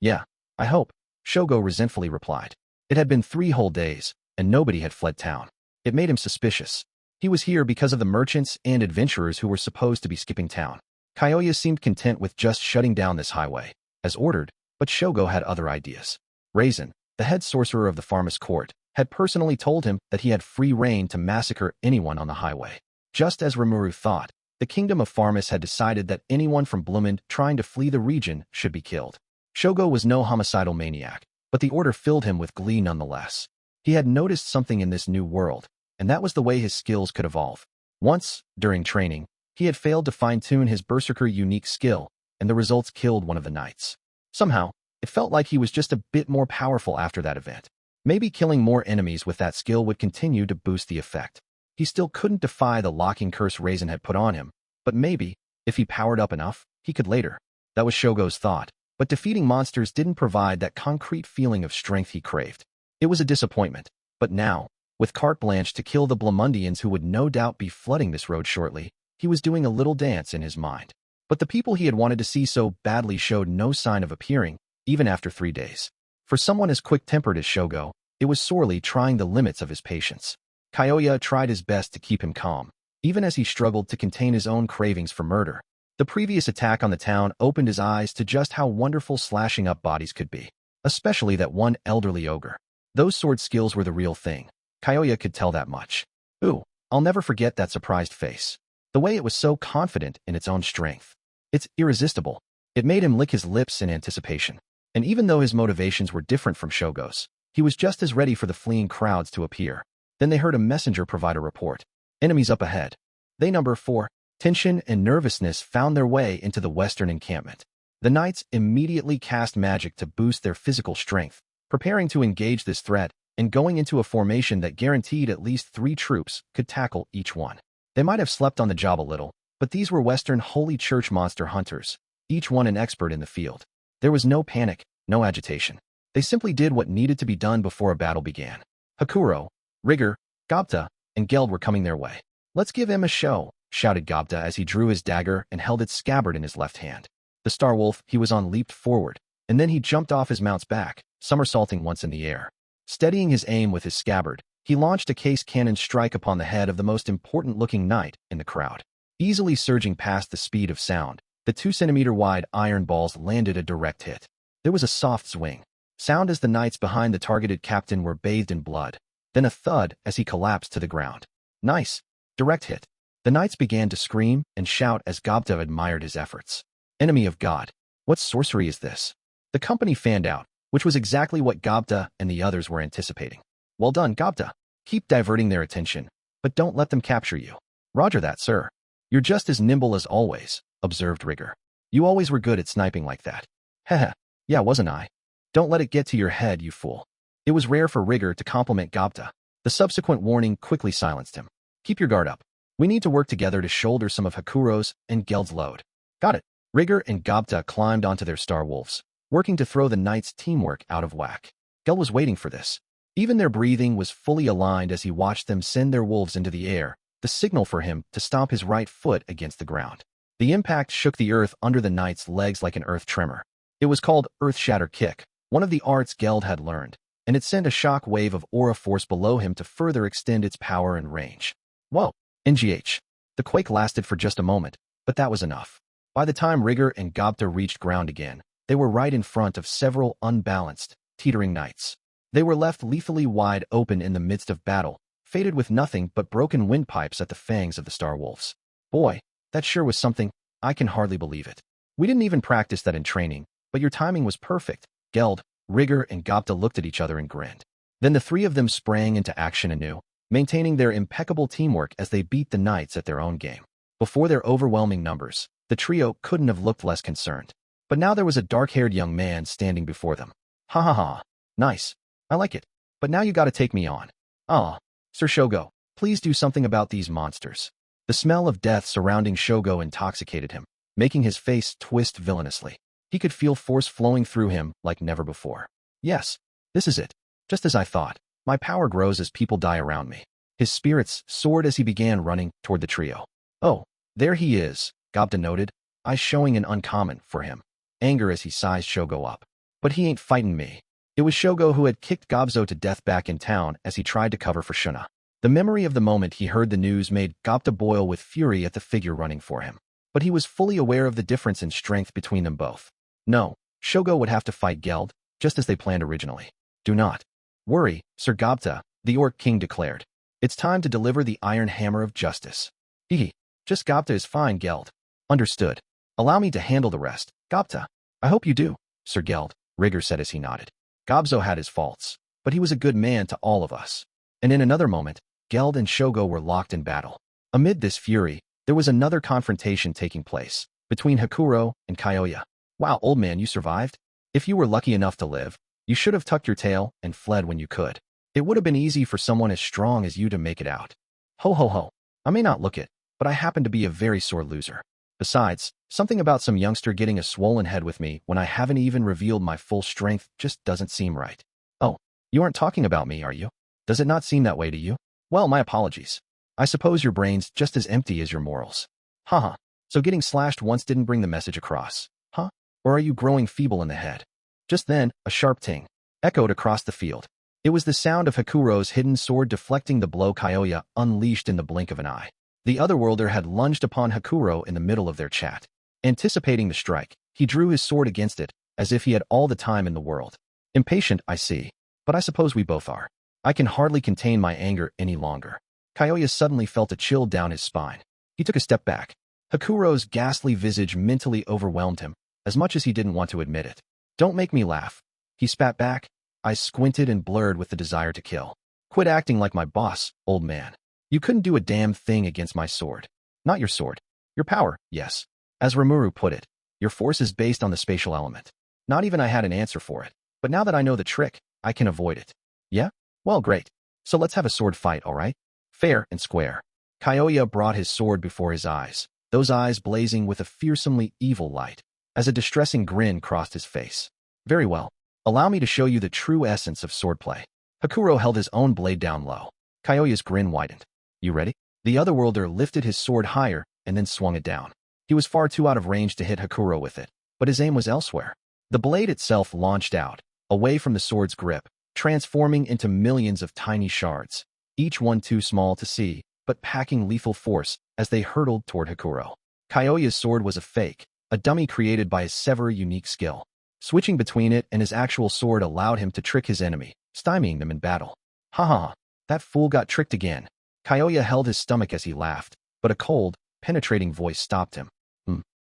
Yeah, I hope, Shogo resentfully replied. It had been 3 whole days, and nobody had fled town. It made him suspicious. He was here because of the merchants and adventurers who were supposed to be skipping town. Kyoya seemed content with just shutting down this highway, as ordered, but Shogo had other ideas. Raisin, the head sorcerer of the Pharmas court, had personally told him that he had free rein to massacre anyone on the highway. Just as Rimuru thought, the kingdom of Pharmas had decided that anyone from Blumend trying to flee the region should be killed. Shogo was no homicidal maniac, but the order filled him with glee nonetheless. He had noticed something in this new world, and that was the way his skills could evolve. Once, during training, he had failed to fine-tune his berserker unique skill, and the results killed one of the knights. Somehow, it felt like he was just a bit more powerful after that event. Maybe killing more enemies with that skill would continue to boost the effect. He still couldn't defy the locking curse Raisin had put on him, but maybe, if he powered up enough, he could later. That was Shogo's thought, but defeating monsters didn't provide that concrete feeling of strength he craved. It was a disappointment, but now, with carte blanche to kill the Blumundians who would no doubt be flooding this road shortly, he was doing a little dance in his mind. But the people he had wanted to see so badly showed no sign of appearing, even after 3 days. For someone as quick-tempered as Shogo, it was sorely trying the limits of his patience. Kyoya tried his best to keep him calm, even as he struggled to contain his own cravings for murder. The previous attack on the town opened his eyes to just how wonderful slashing up bodies could be, especially that one elderly ogre. Those sword skills were the real thing. Kyoya could tell that much. Ooh, I'll never forget that surprised face. The way it was so confident in its own strength. It's irresistible. It made him lick his lips in anticipation. And even though his motivations were different from Shogo's, he was just as ready for the fleeing crowds to appear. Then they heard a messenger provide a report. Enemies up ahead. They number 4. Tension and nervousness found their way into the western encampment. The knights immediately cast magic to boost their physical strength, preparing to engage this threat and going into a formation that guaranteed at least 3 troops could tackle each one. They might have slept on the job a little, but these were Western Holy Church monster hunters, each one an expert in the field. There was no panic, no agitation. They simply did what needed to be done before a battle began. Hakuro, Rigger, Gobta, and Geld were coming their way. "Let's give him a show," shouted Gobta as he drew his dagger and held its scabbard in his left hand. The star wolf he was on leaped forward, and then he jumped off his mount's back, somersaulting once in the air. Steadying his aim with his scabbard, he launched a case cannon strike upon the head of the most important-looking knight in the crowd. Easily surging past the speed of sound, the 2-centimeter-wide iron balls landed a direct hit. There was a soft swing, sound as the knights behind the targeted captain were bathed in blood, then a thud as he collapsed to the ground. Nice. Direct hit. The knights began to scream and shout as Gobta admired his efforts. Enemy of God. What sorcery is this? The company fanned out, which was exactly what Gobta and the others were anticipating. Well done, Gobta. Keep diverting their attention, but don't let them capture you. Roger that, sir. You're just as nimble as always, observed Rigger. You always were good at sniping like that. Heh. Yeah, wasn't I? Don't let it get to your head, you fool. It was rare for Rigger to compliment Gobta. The subsequent warning quickly silenced him. Keep your guard up. We need to work together to shoulder some of Hakuro's and Geld's load. Got it. Rigger and Gobta climbed onto their star wolves, working to throw the knights' teamwork out of whack. Geld was waiting for this. Even their breathing was fully aligned as he watched them send their wolves into the air, the signal for him to stomp his right foot against the ground. The impact shook the earth under the knight's legs like an earth tremor. It was called Earth Shatter Kick, one of the arts Geld had learned, and it sent a shock wave of aura force below him to further extend its power and range. Whoa! NGH. The quake lasted for just a moment, but that was enough. By the time Rigger and Gobta reached ground again, they were right in front of several unbalanced, teetering knights. They were left lethally wide open in the midst of battle, fated with nothing but broken windpipes at the fangs of the Star Wolves. Boy, that sure was something. I can hardly believe it. We didn't even practice that in training, but your timing was perfect. Geld, Rigger, and Gobta looked at each other and grinned. Then the three of them sprang into action anew, maintaining their impeccable teamwork as they beat the knights at their own game. Before their overwhelming numbers, the trio couldn't have looked less concerned. But now there was a dark-haired young man standing before them. Ha ha ha. Nice. I like it. But now you gotta take me on. Ah, Sir Shogo, please do something about these monsters. The smell of death surrounding Shogo intoxicated him, making his face twist villainously. He could feel force flowing through him like never before. Yes, this is it. Just as I thought. My power grows as people die around me. His spirits soared as he began running toward the trio. Oh, there he is, Gobta noted, eyes showing an uncommon for him. Anger as he sized Shogo up. But he ain't fightin' me. It was Shogo who had kicked Gobzo to death back in town as he tried to cover for Shuna. The memory of the moment he heard the news made Gobta boil with fury at the figure running for him. But he was fully aware of the difference in strength between them both. No, Shogo would have to fight Geld, just as they planned originally. Do not worry, Sir Gobta, the Orc King declared. It's time to deliver the iron hammer of justice. Hehe, just Gobta is fine, Geld. Understood. Allow me to handle the rest. Gobta. I hope you do, Sir Geld, Rigger said as he nodded. Gobzo had his faults, but he was a good man to all of us. And in another moment, Geld and Shogo were locked in battle. Amid this fury, there was another confrontation taking place, between Hakuro and Kyoya. Wow, old man, you survived? If you were lucky enough to live, you should have tucked your tail and fled when you could. It would have been easy for someone as strong as you to make it out. Ho ho ho. I may not look it, but I happen to be a very sore loser. Besides, something about some youngster getting a swollen head with me when I haven't even revealed my full strength just doesn't seem right. Oh, you aren't talking about me, are you? Does it not seem that way to you? Well, my apologies. I suppose your brain's just as empty as your morals. Haha. So getting slashed once didn't bring the message across, huh? Or are you growing feeble in the head? Just then, a sharp ting echoed across the field. It was the sound of Hakuro's hidden sword deflecting the blow Kyoya unleashed in the blink of an eye. The otherworlder had lunged upon Hakuro in the middle of their chat. Anticipating the strike, he drew his sword against it, as if he had all the time in the world. Impatient, I see. But I suppose we both are. I can hardly contain my anger any longer. Kyoya suddenly felt a chill down his spine. He took a step back. Hakuro's ghastly visage mentally overwhelmed him, as much as he didn't want to admit it. Don't make me laugh. He spat back, eyes squinted and blurred with the desire to kill. Quit acting like my boss, old man. You couldn't do a damn thing against my sword. Not your sword. Your power, yes. As Rimuru put it, your force is based on the spatial element. Not even I had an answer for it. But now that I know the trick, I can avoid it. Yeah? Well, great. So let's have a sword fight, all right? Fair and square. Kyoya brought his sword before his eyes, those eyes blazing with a fearsomely evil light, as a distressing grin crossed his face. Very well. Allow me to show you the true essence of swordplay. Hakuro held his own blade down low. Kyoya's grin widened. You ready? The otherworlder lifted his sword higher and then swung it down. He was far too out of range to hit Hakuro with it, but his aim was elsewhere. The blade itself launched out, away from the sword's grip, transforming into millions of tiny shards, each one too small to see, but packing lethal force as they hurtled toward Hakuro. Kyoya's sword was a fake, a dummy created by his sever unique skill. Switching between it and his actual sword allowed him to trick his enemy, stymieing them in battle. Ha ha ha, that fool got tricked again. Kyoya held his stomach as he laughed, but a cold, penetrating voice stopped him.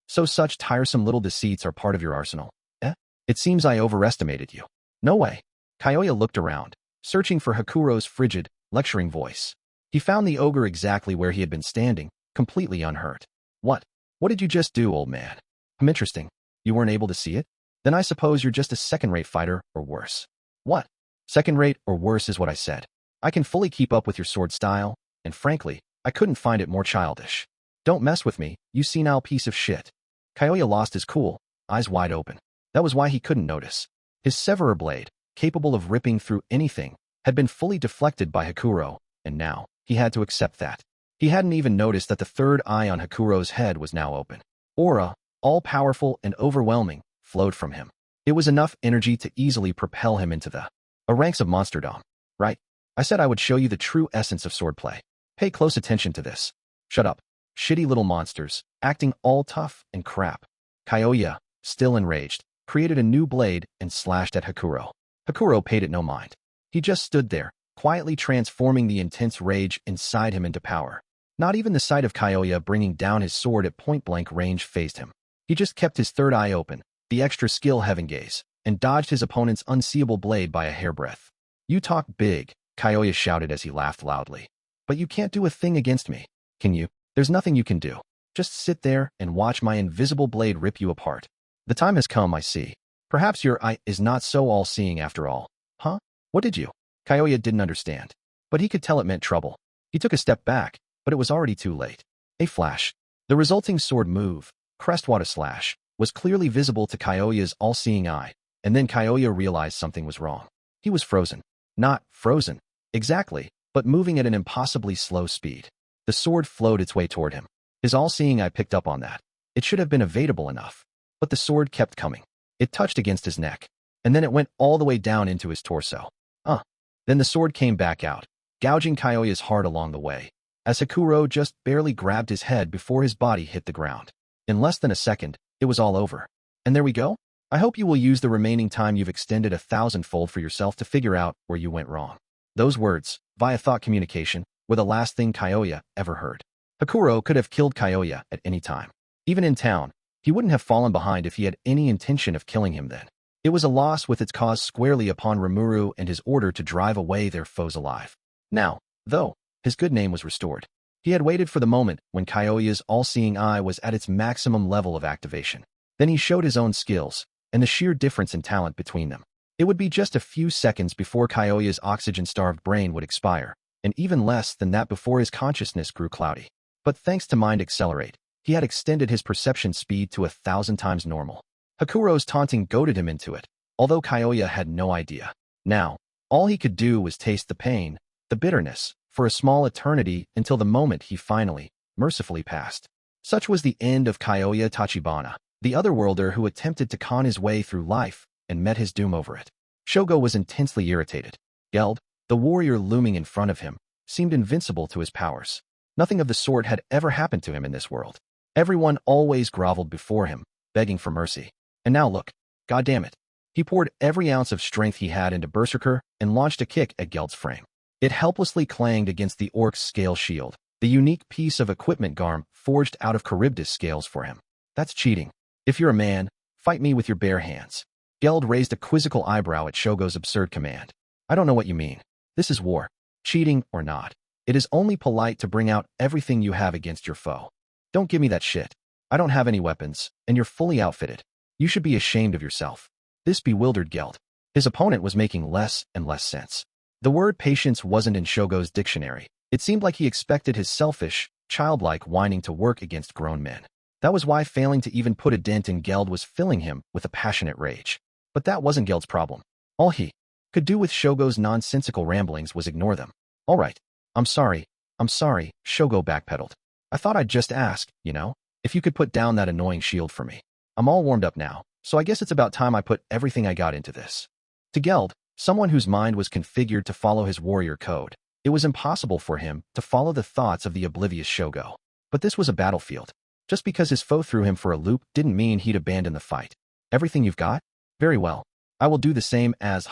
So such tiresome little deceits are part of your arsenal, eh? It seems I overestimated you. No way. Kyoya looked around, searching for Hakuro's frigid, lecturing voice. He found the ogre exactly where he had been standing, completely unhurt. What? What did you just do, old man? Interesting. You weren't able to see it? Then I suppose you're just a second-rate fighter, or worse. What? Second-rate or worse is what I said. I can fully keep up with your sword style, and frankly, I couldn't find it more childish. Don't mess with me, you senile piece of shit. Kyoya lost his cool, eyes wide open. That was why he couldn't notice. His severer blade, capable of ripping through anything, had been fully deflected by Hakuro, and now, he had to accept that. He hadn't even noticed that the third eye on Hakuro's head was now open. Aura, all-powerful and overwhelming, flowed from him. It was enough energy to easily propel him into the ranks of monsterdom. Right? I said I would show you the true essence of swordplay. Pay close attention to this. Shut up. Shitty little monsters, acting all tough and crap. Kyoya, still enraged, created a new blade and slashed at Hakuro. Hakuro paid it no mind. He just stood there, quietly transforming the intense rage inside him into power. Not even the sight of Kyoya bringing down his sword at point-blank range fazed him. He just kept his third eye open, the extra skill heaven gaze, and dodged his opponent's unseeable blade by a hairbreadth. You talk big, Kyoya shouted as he laughed loudly. But you can't do a thing against me, can you? There's nothing you can do. Just sit there and watch my invisible blade rip you apart. The time has come, I see. Perhaps your eye is not so all-seeing after all. Huh? What did you? Kyoya didn't understand. But he could tell it meant trouble. He took a step back, but it was already too late. A flash. The resulting sword move, Crestwater Slash, was clearly visible to Kyoya's all-seeing eye, and then Kyoya realized something was wrong. He was frozen. Not frozen, exactly, but moving at an impossibly slow speed. The sword flowed its way toward him. His all-seeing eye picked up on that. It should have been evadable enough. But the sword kept coming. It touched against his neck, and then it went all the way down into his torso. Then the sword came back out, gouging Kyoya's heart along the way, as Hakuro just barely grabbed his head before his body hit the ground. In less than a second, it was all over. And there we go. I hope you will use the remaining time you've extended 1,000-fold for yourself to figure out where you went wrong. Those words, via thought communication, were the last thing Kyoya ever heard. Hakuro could have killed Kyoya at any time. Even in town, he wouldn't have fallen behind if he had any intention of killing him then. It was a loss with its cause squarely upon Rimuru and his order to drive away their foes alive. Now, though, his good name was restored. He had waited for the moment when Kyoya's all-seeing eye was at its maximum level of activation. Then he showed his own skills, and the sheer difference in talent between them. It would be just a few seconds before Kyoya's oxygen-starved brain would expire, and even less than that before his consciousness grew cloudy. But thanks to Mind Accelerate, he had extended his perception speed to 1,000 times normal. Hakuro's taunting goaded him into it, although Kyoya had no idea. Now, all he could do was taste the pain, the bitterness, for a small eternity until the moment he finally, mercifully passed. Such was the end of Kyoya Tachibana, the otherworlder who attempted to con his way through life and met his doom over it. Shogo was intensely irritated. Geld, the warrior looming in front of him, seemed invincible to his powers. Nothing of the sort had ever happened to him in this world. Everyone always groveled before him, begging for mercy. And now look, goddammit. He poured every ounce of strength he had into Berserker and launched a kick at Geld's frame. It helplessly clanged against the orc's scale shield, the unique piece of equipment Garm forged out of Charybdis scales for him. That's cheating. If you're a man, fight me with your bare hands. Geld raised a quizzical eyebrow at Shogo's absurd command. I don't know what you mean. This is war. Cheating or not. It is only polite to bring out everything you have against your foe. Don't give me that shit. I don't have any weapons, and you're fully outfitted. You should be ashamed of yourself. This bewildered Geld. His opponent was making less and less sense. The word patience wasn't in Shogo's dictionary, It seemed like he expected his selfish, childlike whining to work against grown men. That was why failing to even put a dent in Geld was filling him with a passionate rage. But that wasn't Geld's problem. All he could do with Shogo's nonsensical ramblings was ignore them. All right. I'm sorry, Shogo backpedaled. I thought I'd just ask, if you could put down that annoying shield for me. I'm all warmed up now, so I guess it's about time I put everything I got into this. To Geld, someone whose mind was configured to follow his warrior code, it was impossible for him to follow the thoughts of the oblivious Shogo. But this was a battlefield. Just because his foe threw him for a loop didn't mean he'd abandon the fight. Everything you've got? Very well. I will do the same as,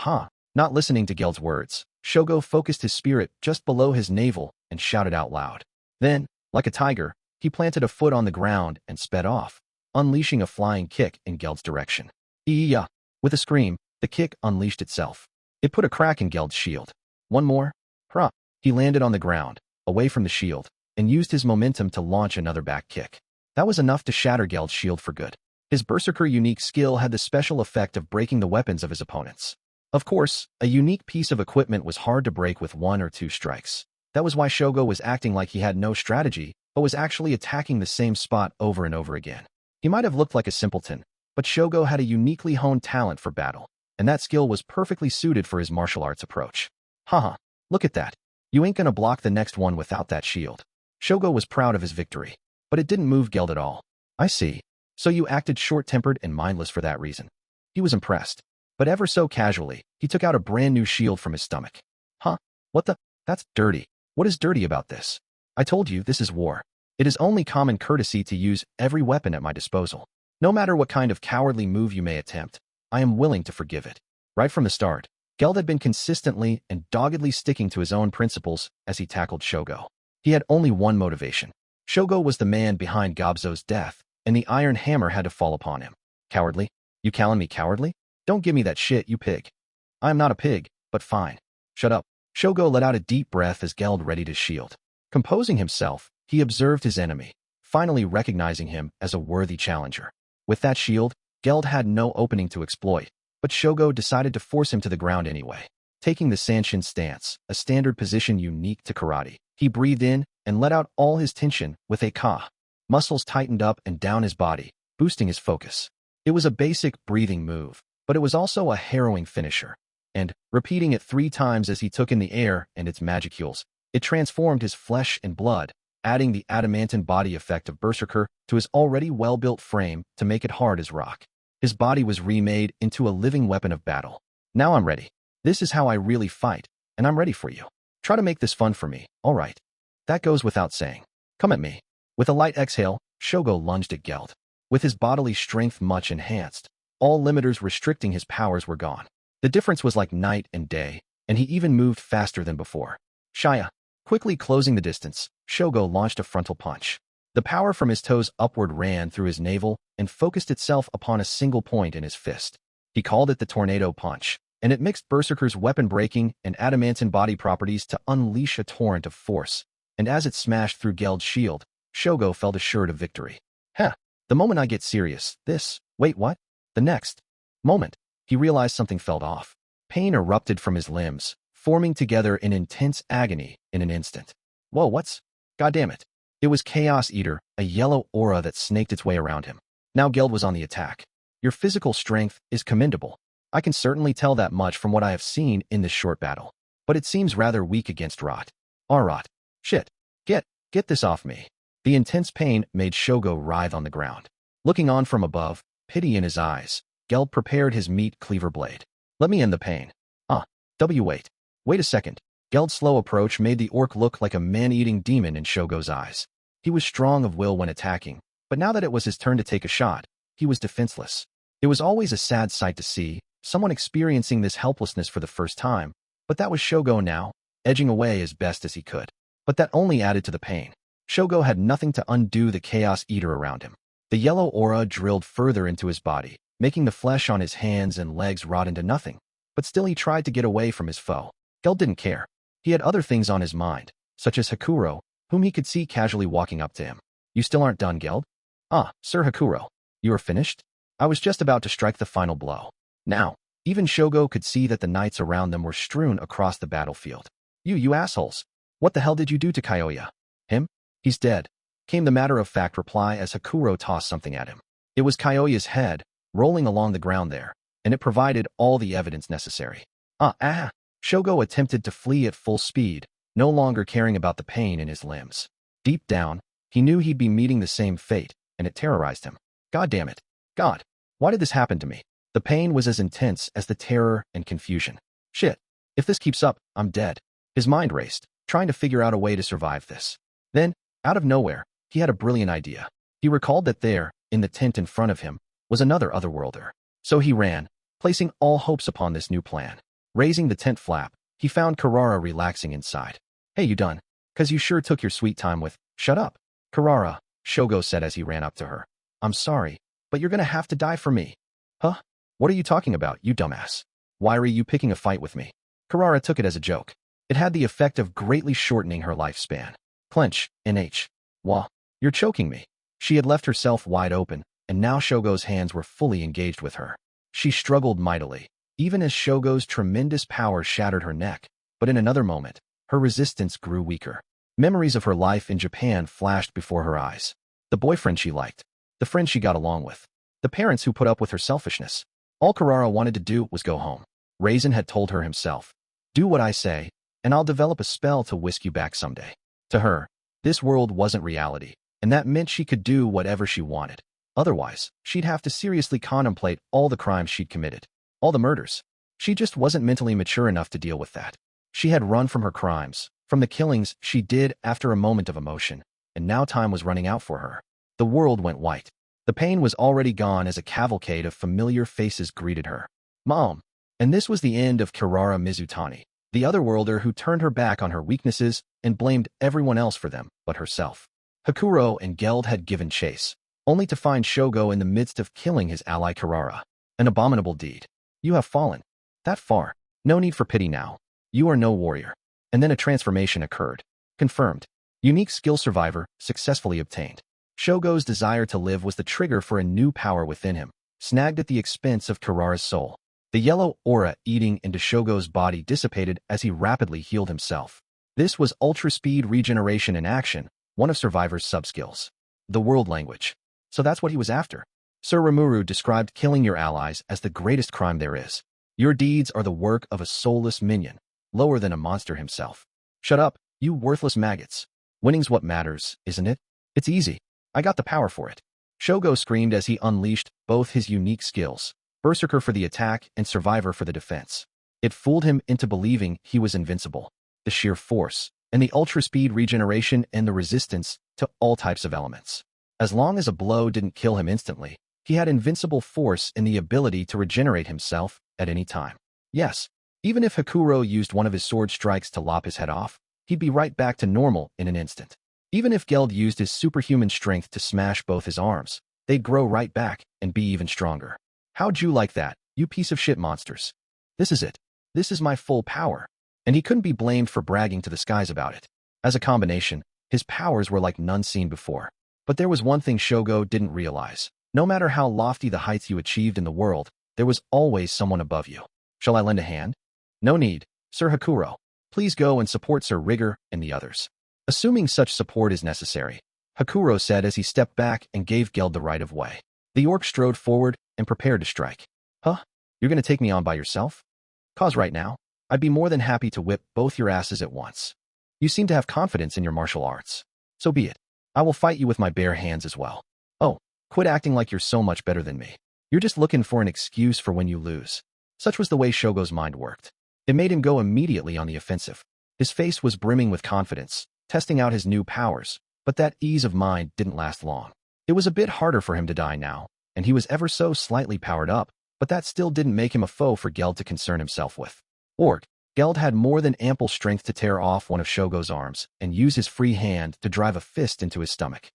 Not listening to Geld's words, Shogo focused his spirit just below his navel and shouted out loud. Then, like a tiger, he planted a foot on the ground and sped off, unleashing a flying kick in Geld's direction. Ee-ya! With a scream, the kick unleashed itself. It put a crack in Geld's shield. One more. Hurrah! He landed on the ground, away from the shield, and used his momentum to launch another back kick. That was enough to shatter Geld's shield for good. His Berserker unique skill had the special effect of breaking the weapons of his opponents. Of course, a unique piece of equipment was hard to break with 1 or 2 strikes. That was why Shogo was acting like he had no strategy, but was actually attacking the same spot over and over again. He might have looked like a simpleton, but Shogo had a uniquely honed talent for battle, and that skill was perfectly suited for his martial arts approach. Haha, look at that. You ain't gonna block the next one without that shield. Shogo was proud of his victory, but it didn't move Geld at all. I see. So you acted short-tempered and mindless for that reason. He was impressed, but ever so casually, he took out a brand new shield from his stomach. What the? That's dirty. What is dirty about this? I told you this is war. It is only common courtesy to use every weapon at my disposal. No matter what kind of cowardly move you may attempt, I am willing to forgive it. Right from the start, Geld had been consistently and doggedly sticking to his own principles as he tackled Shogo. He had only one motivation. Shogo was the man behind Gobzo's death, and the iron hammer had to fall upon him. Cowardly? You calling me cowardly? Don't give me that shit, you pig. I am not a pig, but fine. Shut up. Shogo let out a deep breath as Geld readied his shield. Composing himself, he observed his enemy, finally recognizing him as a worthy challenger. With that shield, Geld had no opening to exploit, but Shogo decided to force him to the ground anyway. Taking the Sanshin stance, a standard position unique to karate, he breathed in and let out all his tension with a ka. Muscles tightened up and down his body, boosting his focus. It was a basic breathing move, but it was also a harrowing finisher. And, repeating it 3 times as he took in the air and its magicules, it transformed his flesh and blood, adding the adamantine body effect of Berserker to his already well-built frame to make it hard as rock. His body was remade into a living weapon of battle. Now I'm ready. This is how I really fight, and I'm ready for you. Try to make this fun for me, all right? That goes without saying. Come at me. With a light exhale, Shogo lunged at Geld. With his bodily strength much enhanced, all limiters restricting his powers were gone. The difference was like night and day, and he even moved faster than before. Shia. Quickly closing the distance, Shogo launched a frontal punch. The power from his toes upward ran through his navel and focused itself upon a single point in his fist. He called it the tornado punch, and it mixed Berserker's weapon-breaking and adamantine body properties to unleash a torrent of force. And as it smashed through Geld's shield, Shogo felt assured of victory. The moment I get serious, wait what? The next moment, he realized something felt off. Pain erupted from his limbs, forming together in intense agony in an instant. Whoa, what's? Goddammit. It was Chaos Eater, a yellow aura that snaked its way around him. Now Geld was on the attack. Your physical strength is commendable. I can certainly tell that much from what I have seen in this short battle. But it seems rather weak against Rot. Rot. Shit. Get this off me. The intense pain made Shogo writhe on the ground. Looking on from above, pity in his eyes, Geld prepared his meat cleaver blade. Let me end the pain. Wait. Wait a second. Geld's slow approach made the orc look like a man-eating demon in Shogo's eyes. He was strong of will when attacking, but now that it was his turn to take a shot, he was defenseless. It was always a sad sight to see, someone experiencing this helplessness for the first time, but that was Shogo now, edging away as best as he could. But that only added to the pain. Shogo had nothing to undo the Chaos Eater around him. The yellow aura drilled further into his body, making the flesh on his hands and legs rot into nothing. But still he tried to get away from his foe. Geld didn't care. He had other things on his mind, such as Hakuro, whom he could see casually walking up to him. You still aren't done, Geld? Sir Hakuro. You are finished? I was just about to strike the final blow. Now, even Shogo could see that the knights around them were strewn across the battlefield. You assholes. What the hell did you do to Kyoya? Him? He's dead, came the matter-of-fact reply as Hakuro tossed something at him. It was Kyoya's head, rolling along the ground there, and it provided all the evidence necessary. Shogo attempted to flee at full speed, no longer caring about the pain in his limbs. Deep down, he knew he'd be meeting the same fate, and it terrorized him. God damn it. God, why did this happen to me? The pain was as intense as the terror and confusion. Shit, if this keeps up, I'm dead. His mind raced, trying to figure out a way to survive this. Then, out of nowhere, he had a brilliant idea. He recalled that there, in the tent in front of him, was another otherworlder. So he ran, placing all hopes upon this new plan. Raising the tent flap, he found Karara relaxing inside. Hey, you done? 'Cause you sure took your sweet time with— Shut up. Karara, Shogo said as he ran up to her. I'm sorry, but you're gonna have to die for me. Huh? What are you talking about, you dumbass? Why are you picking a fight with me? Karara took it as a joke. It had the effect of greatly shortening her lifespan. Clench, NH. Wah, you're choking me. She had left herself wide open, and now Shogo's hands were fully engaged with her. She struggled mightily, even as Shogo's tremendous power shattered her neck, but in another moment, her resistance grew weaker. Memories of her life in Japan flashed before her eyes. The boyfriend she liked, the friends she got along with, the parents who put up with her selfishness. All Karara wanted to do was go home. Raisin had told her himself, do what I say, and I'll develop a spell to whisk you back someday. To her, this world wasn't reality, and that meant she could do whatever she wanted. Otherwise, she'd have to seriously contemplate all the crimes she'd committed, all the murders. She just wasn't mentally mature enough to deal with that. She had run from her crimes, from the killings she did after a moment of emotion, and now time was running out for her. The world went white. The pain was already gone as a cavalcade of familiar faces greeted her. Mom. And this was the end of Karara Mizutani, the otherworlder who turned her back on her weaknesses and blamed everyone else for them but herself. Hakuro and Geld had given chase, only to find Shogo in the midst of killing his ally Karara. An abominable deed. You have fallen. That far. No need for pity now. You are no warrior. And then a transformation occurred. Confirmed. Unique skill survivor, successfully obtained. Shogo's desire to live was the trigger for a new power within him, snagged at the expense of Karara's soul. The yellow aura eating into Shogo's body dissipated as he rapidly healed himself. This was ultra-speed regeneration in action, one of Survivor's sub-skills. The world language. So that's what he was after. Sir Rimuru described killing your allies as the greatest crime there is. Your deeds are the work of a soulless minion, lower than a monster himself. Shut up, you worthless maggots. Winning's what matters, isn't it? It's easy. I got the power for it. Shogo screamed as he unleashed both his unique skills, Berserker for the attack and Survivor for the defense. It fooled him into believing he was invincible. The sheer force, and the ultra-speed regeneration and the resistance to all types of elements. As long as a blow didn't kill him instantly, he had invincible force and the ability to regenerate himself at any time. Yes, even if Hakuro used one of his sword strikes to lop his head off, he'd be right back to normal in an instant. Even if Geld used his superhuman strength to smash both his arms, they'd grow right back and be even stronger. How'd you like that, you piece of shit monsters? This is it. This is my full power. And he couldn't be blamed for bragging to the skies about it. As a combination, his powers were like none seen before. But there was one thing Shogo didn't realize. No matter how lofty the heights you achieved in the world, there was always someone above you. Shall I lend a hand? No need, Sir Hakuro. Please go and support Sir Rigor and the others. Assuming such support is necessary, Hakuro said as he stepped back and gave Geld the right of way. The orc strode forward and prepared to strike. Huh? You're gonna take me on by yourself? 'Cause right now, I'd be more than happy to whip both your asses at once. You seem to have confidence in your martial arts. So be it. I will fight you with my bare hands as well. Oh, quit acting like you're so much better than me. You're just looking for an excuse for when you lose. Such was the way Shogo's mind worked. It made him go immediately on the offensive. His face was brimming with confidence, testing out his new powers, but that ease of mind didn't last long. It was a bit harder for him to die now, and he was ever so slightly powered up, but that still didn't make him a foe for Geld to concern himself with. Orc, Geld had more than ample strength to tear off one of Shogo's arms and use his free hand to drive a fist into his stomach.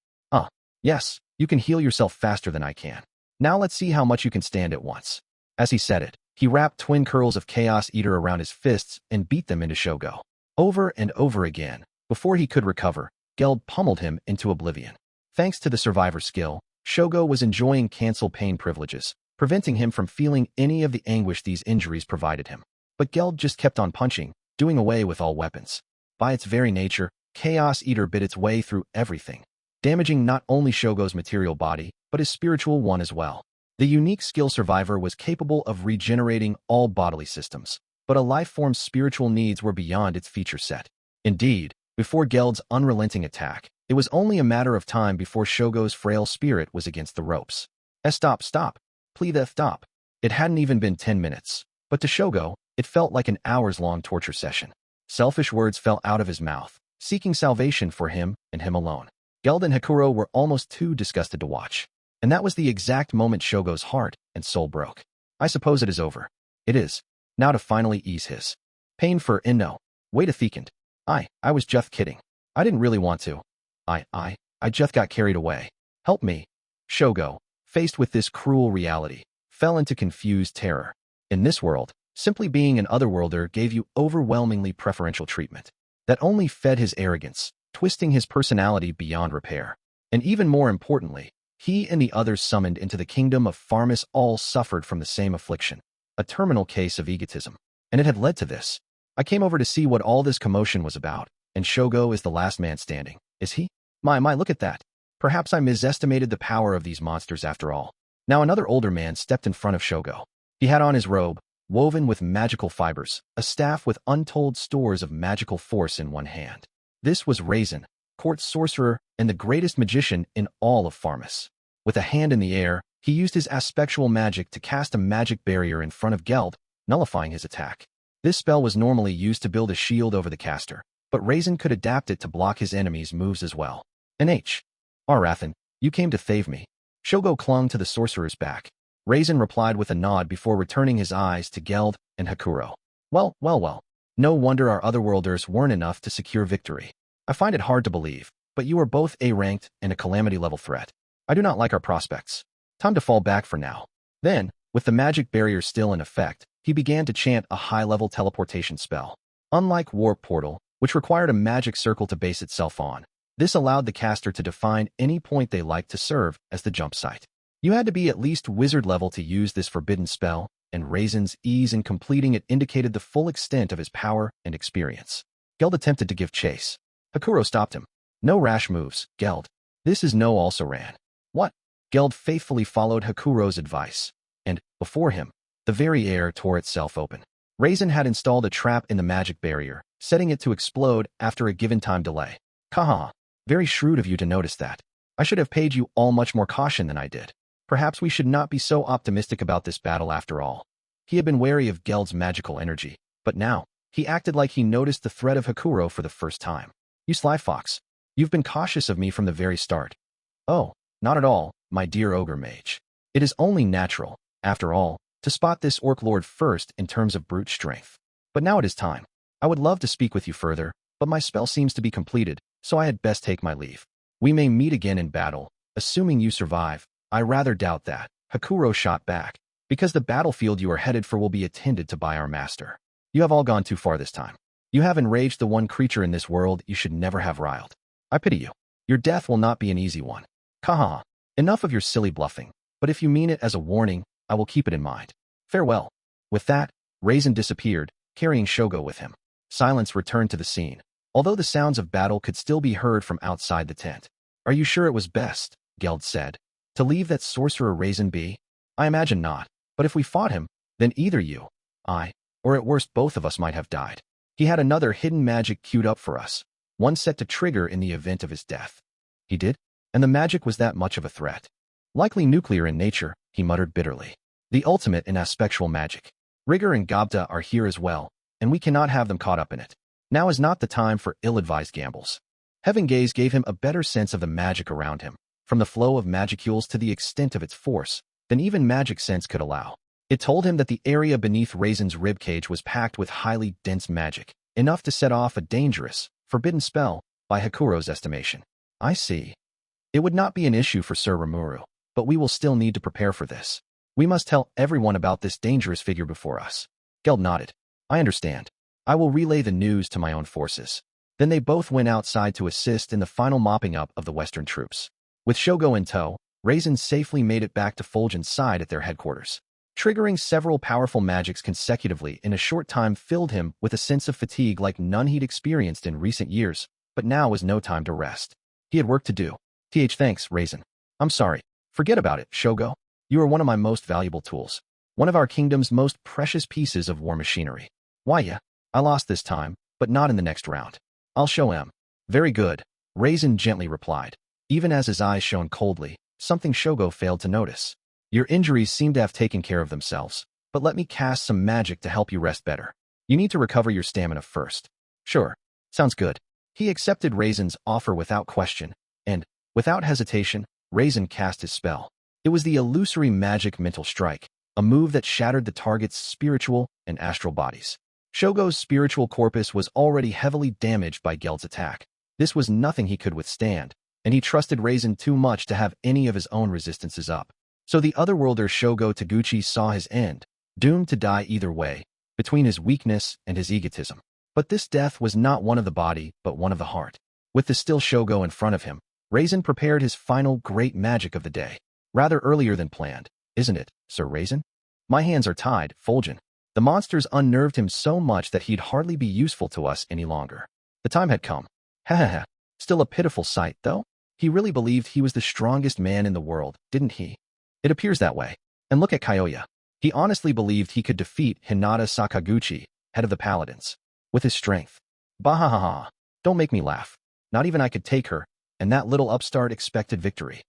Yes, you can heal yourself faster than I can. Now let's see how much you can stand at once. As he said it, he wrapped twin curls of Chaos Eater around his fists and beat them into Shogo. Over and over again, before he could recover, Geld pummeled him into oblivion. Thanks to the survivor skill, Shogo was enjoying cancel pain privileges, preventing him from feeling any of the anguish these injuries provided him. But Geld just kept on punching, doing away with all weapons. By its very nature, Chaos Eater bit its way through everything, damaging not only Shogo's material body, but his spiritual one as well. The unique skill survivor was capable of regenerating all bodily systems, but a lifeform's spiritual needs were beyond its feature set. Indeed, before Geld's unrelenting attack, it was only a matter of time before Shogo's frail spirit was against the ropes. Stop, stop. Please stop. It hadn't even been 10 minutes, but to Shogo, it felt like an hours-long torture session. Selfish words fell out of his mouth, seeking salvation for him and him alone. Geld and Hakuro were almost too disgusted to watch. And that was the exact moment Shogo's heart and soul broke. I suppose it is over. It is. Now to finally ease his pain for Inno. Wait a second. I was just kidding. I didn't really want to. I just got carried away. Help me. Shogo, faced with this cruel reality, fell into confused terror. In this world, simply being an otherworlder gave you overwhelmingly preferential treatment that only fed his arrogance, twisting his personality beyond repair. And even more importantly, he and the others summoned into the kingdom of Farmus all suffered from the same affliction, a terminal case of egotism. And it had led to this. I came over to see what all this commotion was about, and Shogo is the last man standing. Is he? My, look at that. Perhaps I misestimated the power of these monsters after all. Now another older man stepped in front of Shogo. He had on his robe, woven with magical fibers, a staff with untold stores of magical force in one hand. This was Raisin, court sorcerer and the greatest magician in all of Farmus. With a hand in the air, he used his aspectual magic to cast a magic barrier in front of Geld, nullifying his attack. This spell was normally used to build a shield over the caster, but Raisin could adapt it to block his enemies' moves as well. Arathan, you came to save me. Shogo clung to the sorcerer's back. Raisin replied with a nod before returning his eyes to Geld and Hakuro. Well. No wonder our otherworlders weren't enough to secure victory. I find it hard to believe, but you are both A-ranked and a calamity-level threat. I do not like our prospects. Time to fall back for now. Then, with the magic barrier still in effect, he began to chant a high-level teleportation spell. Unlike Warp Portal, which required a magic circle to base itself on, this allowed the caster to define any point they liked to serve as the jump site. You had to be at least wizard level to use this forbidden spell, and Raisin's ease in completing it indicated the full extent of his power and experience. Geld attempted to give chase. Hakuro stopped him. No rash moves, Geld. This is no also ran. What? Geld faithfully followed Hakuro's advice. And, before him, the very air tore itself open. Raisin had installed a trap in the magic barrier, setting it to explode after a given time delay. Haha. Very shrewd of you to notice that. I should have paid you all much more caution than I did. Perhaps we should not be so optimistic about this battle after all. He had been wary of Geld's magical energy, but now, he acted like he noticed the threat of Hakuro for the first time. You sly fox. You've been cautious of me from the very start. Oh, not at all, my dear ogre mage. It is only natural, after all, to spot this orc lord first in terms of brute strength. But now it is time. I would love to speak with you further, but my spell seems to be completed, so I had best take my leave. We may meet again in battle, assuming you survive. I rather doubt that, Hakuro shot back, because the battlefield you are headed for will be attended to by our master. You have all gone too far this time. You have enraged the one creature in this world you should never have riled. I pity you. Your death will not be an easy one. Haha. Enough of your silly bluffing, but if you mean it as a warning, I will keep it in mind. Farewell. With that, Raisin disappeared, carrying Shogo with him. Silence returned to the scene, although the sounds of battle could still be heard from outside the tent. Are you sure it was best, Geld said, to leave that sorcerer Raisin be? I imagine not, but if we fought him, then either you, I, or at worst both of us might have died. He had another hidden magic queued up for us, one set to trigger in the event of his death. He did? And the magic was that much of a threat. Likely nuclear in nature, he muttered bitterly. The ultimate in aspectual magic. Rigor and Gobta are here as well, and we cannot have them caught up in it. Now is not the time for ill-advised gambles. Heaven Gaze gave him a better sense of the magic around him, from the flow of magicules to the extent of its force, than even magic sense could allow. It told him that the area beneath Raisin's ribcage was packed with highly dense magic, enough to set off a dangerous, forbidden spell, by Hakuro's estimation. I see. It would not be an issue for Sir Rimuru, but we will still need to prepare for this. We must tell everyone about this dangerous figure before us. Geld nodded. I understand. I will relay the news to my own forces. Then they both went outside to assist in the final mopping up of the Western troops. With Shogo in tow, Raisin safely made it back to Fulgen's side at their headquarters. Triggering several powerful magics consecutively in a short time filled him with a sense of fatigue like none he'd experienced in recent years, but now was no time to rest. He had work to do. Thanks, Raisin. I'm sorry. Forget about it, Shogo. You are one of my most valuable tools. One of our kingdom's most precious pieces of war machinery. Why, yeah, I lost this time, but not in the next round. I'll show him. Very good, Raisin gently replied, even as his eyes shone coldly, something Shogo failed to notice. Your injuries seem to have taken care of themselves, but let me cast some magic to help you rest better. You need to recover your stamina first. Sure, sounds good. He accepted Raisin's offer without question, and, without hesitation, Raisin cast his spell. It was the illusory magic mental strike, a move that shattered the target's spiritual and astral bodies. Shogo's spiritual corpus was already heavily damaged by Geld's attack. This was nothing he could withstand, and he trusted Raisin too much to have any of his own resistances up. So the otherworlder Shogo Taguchi saw his end, doomed to die either way, between his weakness and his egotism. But this death was not one of the body, but one of the heart. With the still Shogo in front of him, Raisin prepared his final great magic of the day. Rather earlier than planned, isn't it, Sir Raisin? My hands are tied, Fulgen. The monsters unnerved him so much that he'd hardly be useful to us any longer. The time had come. Ha. Still a pitiful sight, though. He really believed he was the strongest man in the world, didn't he? It appears that way. And look at Kyoya. He honestly believed he could defeat Hinata Sakaguchi, head of the Paladins, with his strength. Bahahaha. Don't make me laugh. Not even I could take her, and that little upstart expected victory.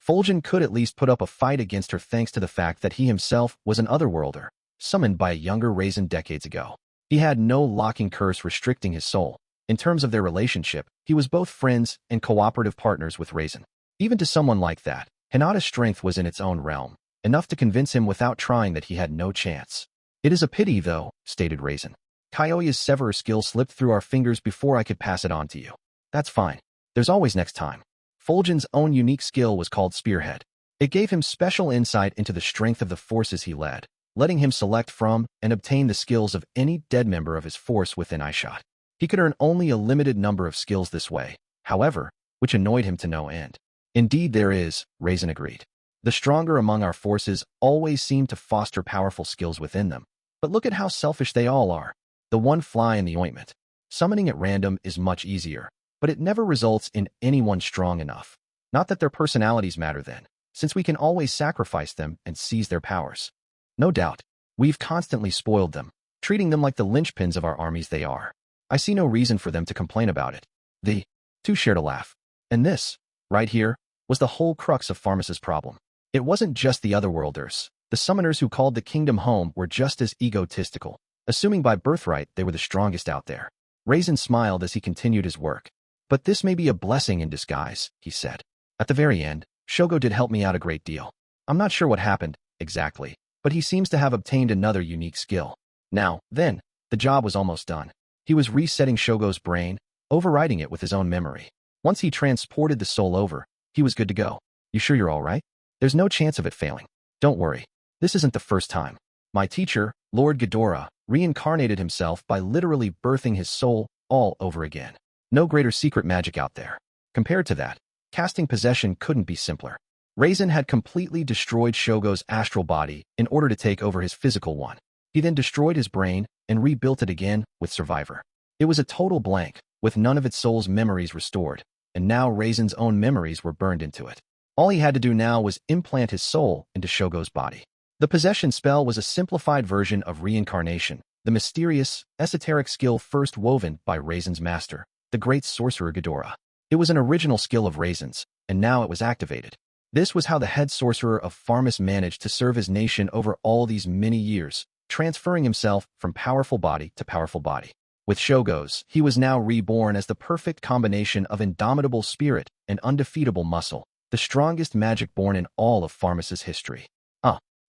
Fulgen could at least put up a fight against her thanks to the fact that he himself was an otherworlder, summoned by a younger Raisin decades ago. He had no locking curse restricting his soul. In terms of their relationship, he was both friends and cooperative partners with Raisin. Even to someone like that, Hinata's strength was in its own realm, enough to convince him without trying that he had no chance. It is a pity, though, stated Raisin. Kyoya's Severer skill slipped through our fingers before I could pass it on to you. That's fine. There's always next time. Fulgen's own unique skill was called Spearhead. It gave him special insight into the strength of the forces he led, letting him select from and obtain the skills of any dead member of his force within eyeshot. He could earn only a limited number of skills this way, however, which annoyed him to no end. Indeed there is, Raisin agreed. The stronger among our forces always seem to foster powerful skills within them. But look at how selfish they all are. The one fly in the ointment. Summoning at random is much easier, but it never results in anyone strong enough. Not that their personalities matter then, since we can always sacrifice them and seize their powers. No doubt, we've constantly spoiled them, treating them like the linchpins of our armies they are. I see no reason for them to complain about it. The two shared a laugh. And this, right here, was the whole crux of Pharmas's problem. It wasn't just the otherworlders. The summoners who called the kingdom home were just as egotistical, assuming by birthright they were the strongest out there. Raisin smiled as he continued his work. But this may be a blessing in disguise, he said. At the very end, Shogo did help me out a great deal. I'm not sure what happened, exactly, but he seems to have obtained another unique skill. Now, then, the job was almost done. He was resetting Shogo's brain, overriding it with his own memory. Once he transported the soul over, he was good to go. You sure you're all right? There's no chance of it failing. Don't worry. This isn't the first time. My teacher, Lord Ghidorah, reincarnated himself by literally birthing his soul all over again. No greater secret magic out there. Compared to that, casting possession couldn't be simpler. Raisin had completely destroyed Shogo's astral body in order to take over his physical one. He then destroyed his brain and rebuilt it again with Survivor. It was a total blank, with none of its soul's memories restored, and now Raisin's own memories were burned into it. All he had to do now was implant his soul into Shogo's body. The possession spell was a simplified version of reincarnation, the mysterious, esoteric skill first woven by Raisin's master, the great sorcerer Ghidorah. It was an original skill of Raisin's, and now it was activated. This was how the head sorcerer of Pharmas managed to serve his nation over all these many years, transferring himself from powerful body to powerful body. With Shogo's, he was now reborn as the perfect combination of indomitable spirit and undefeatable muscle, the strongest magic born in all of Pharmas's history.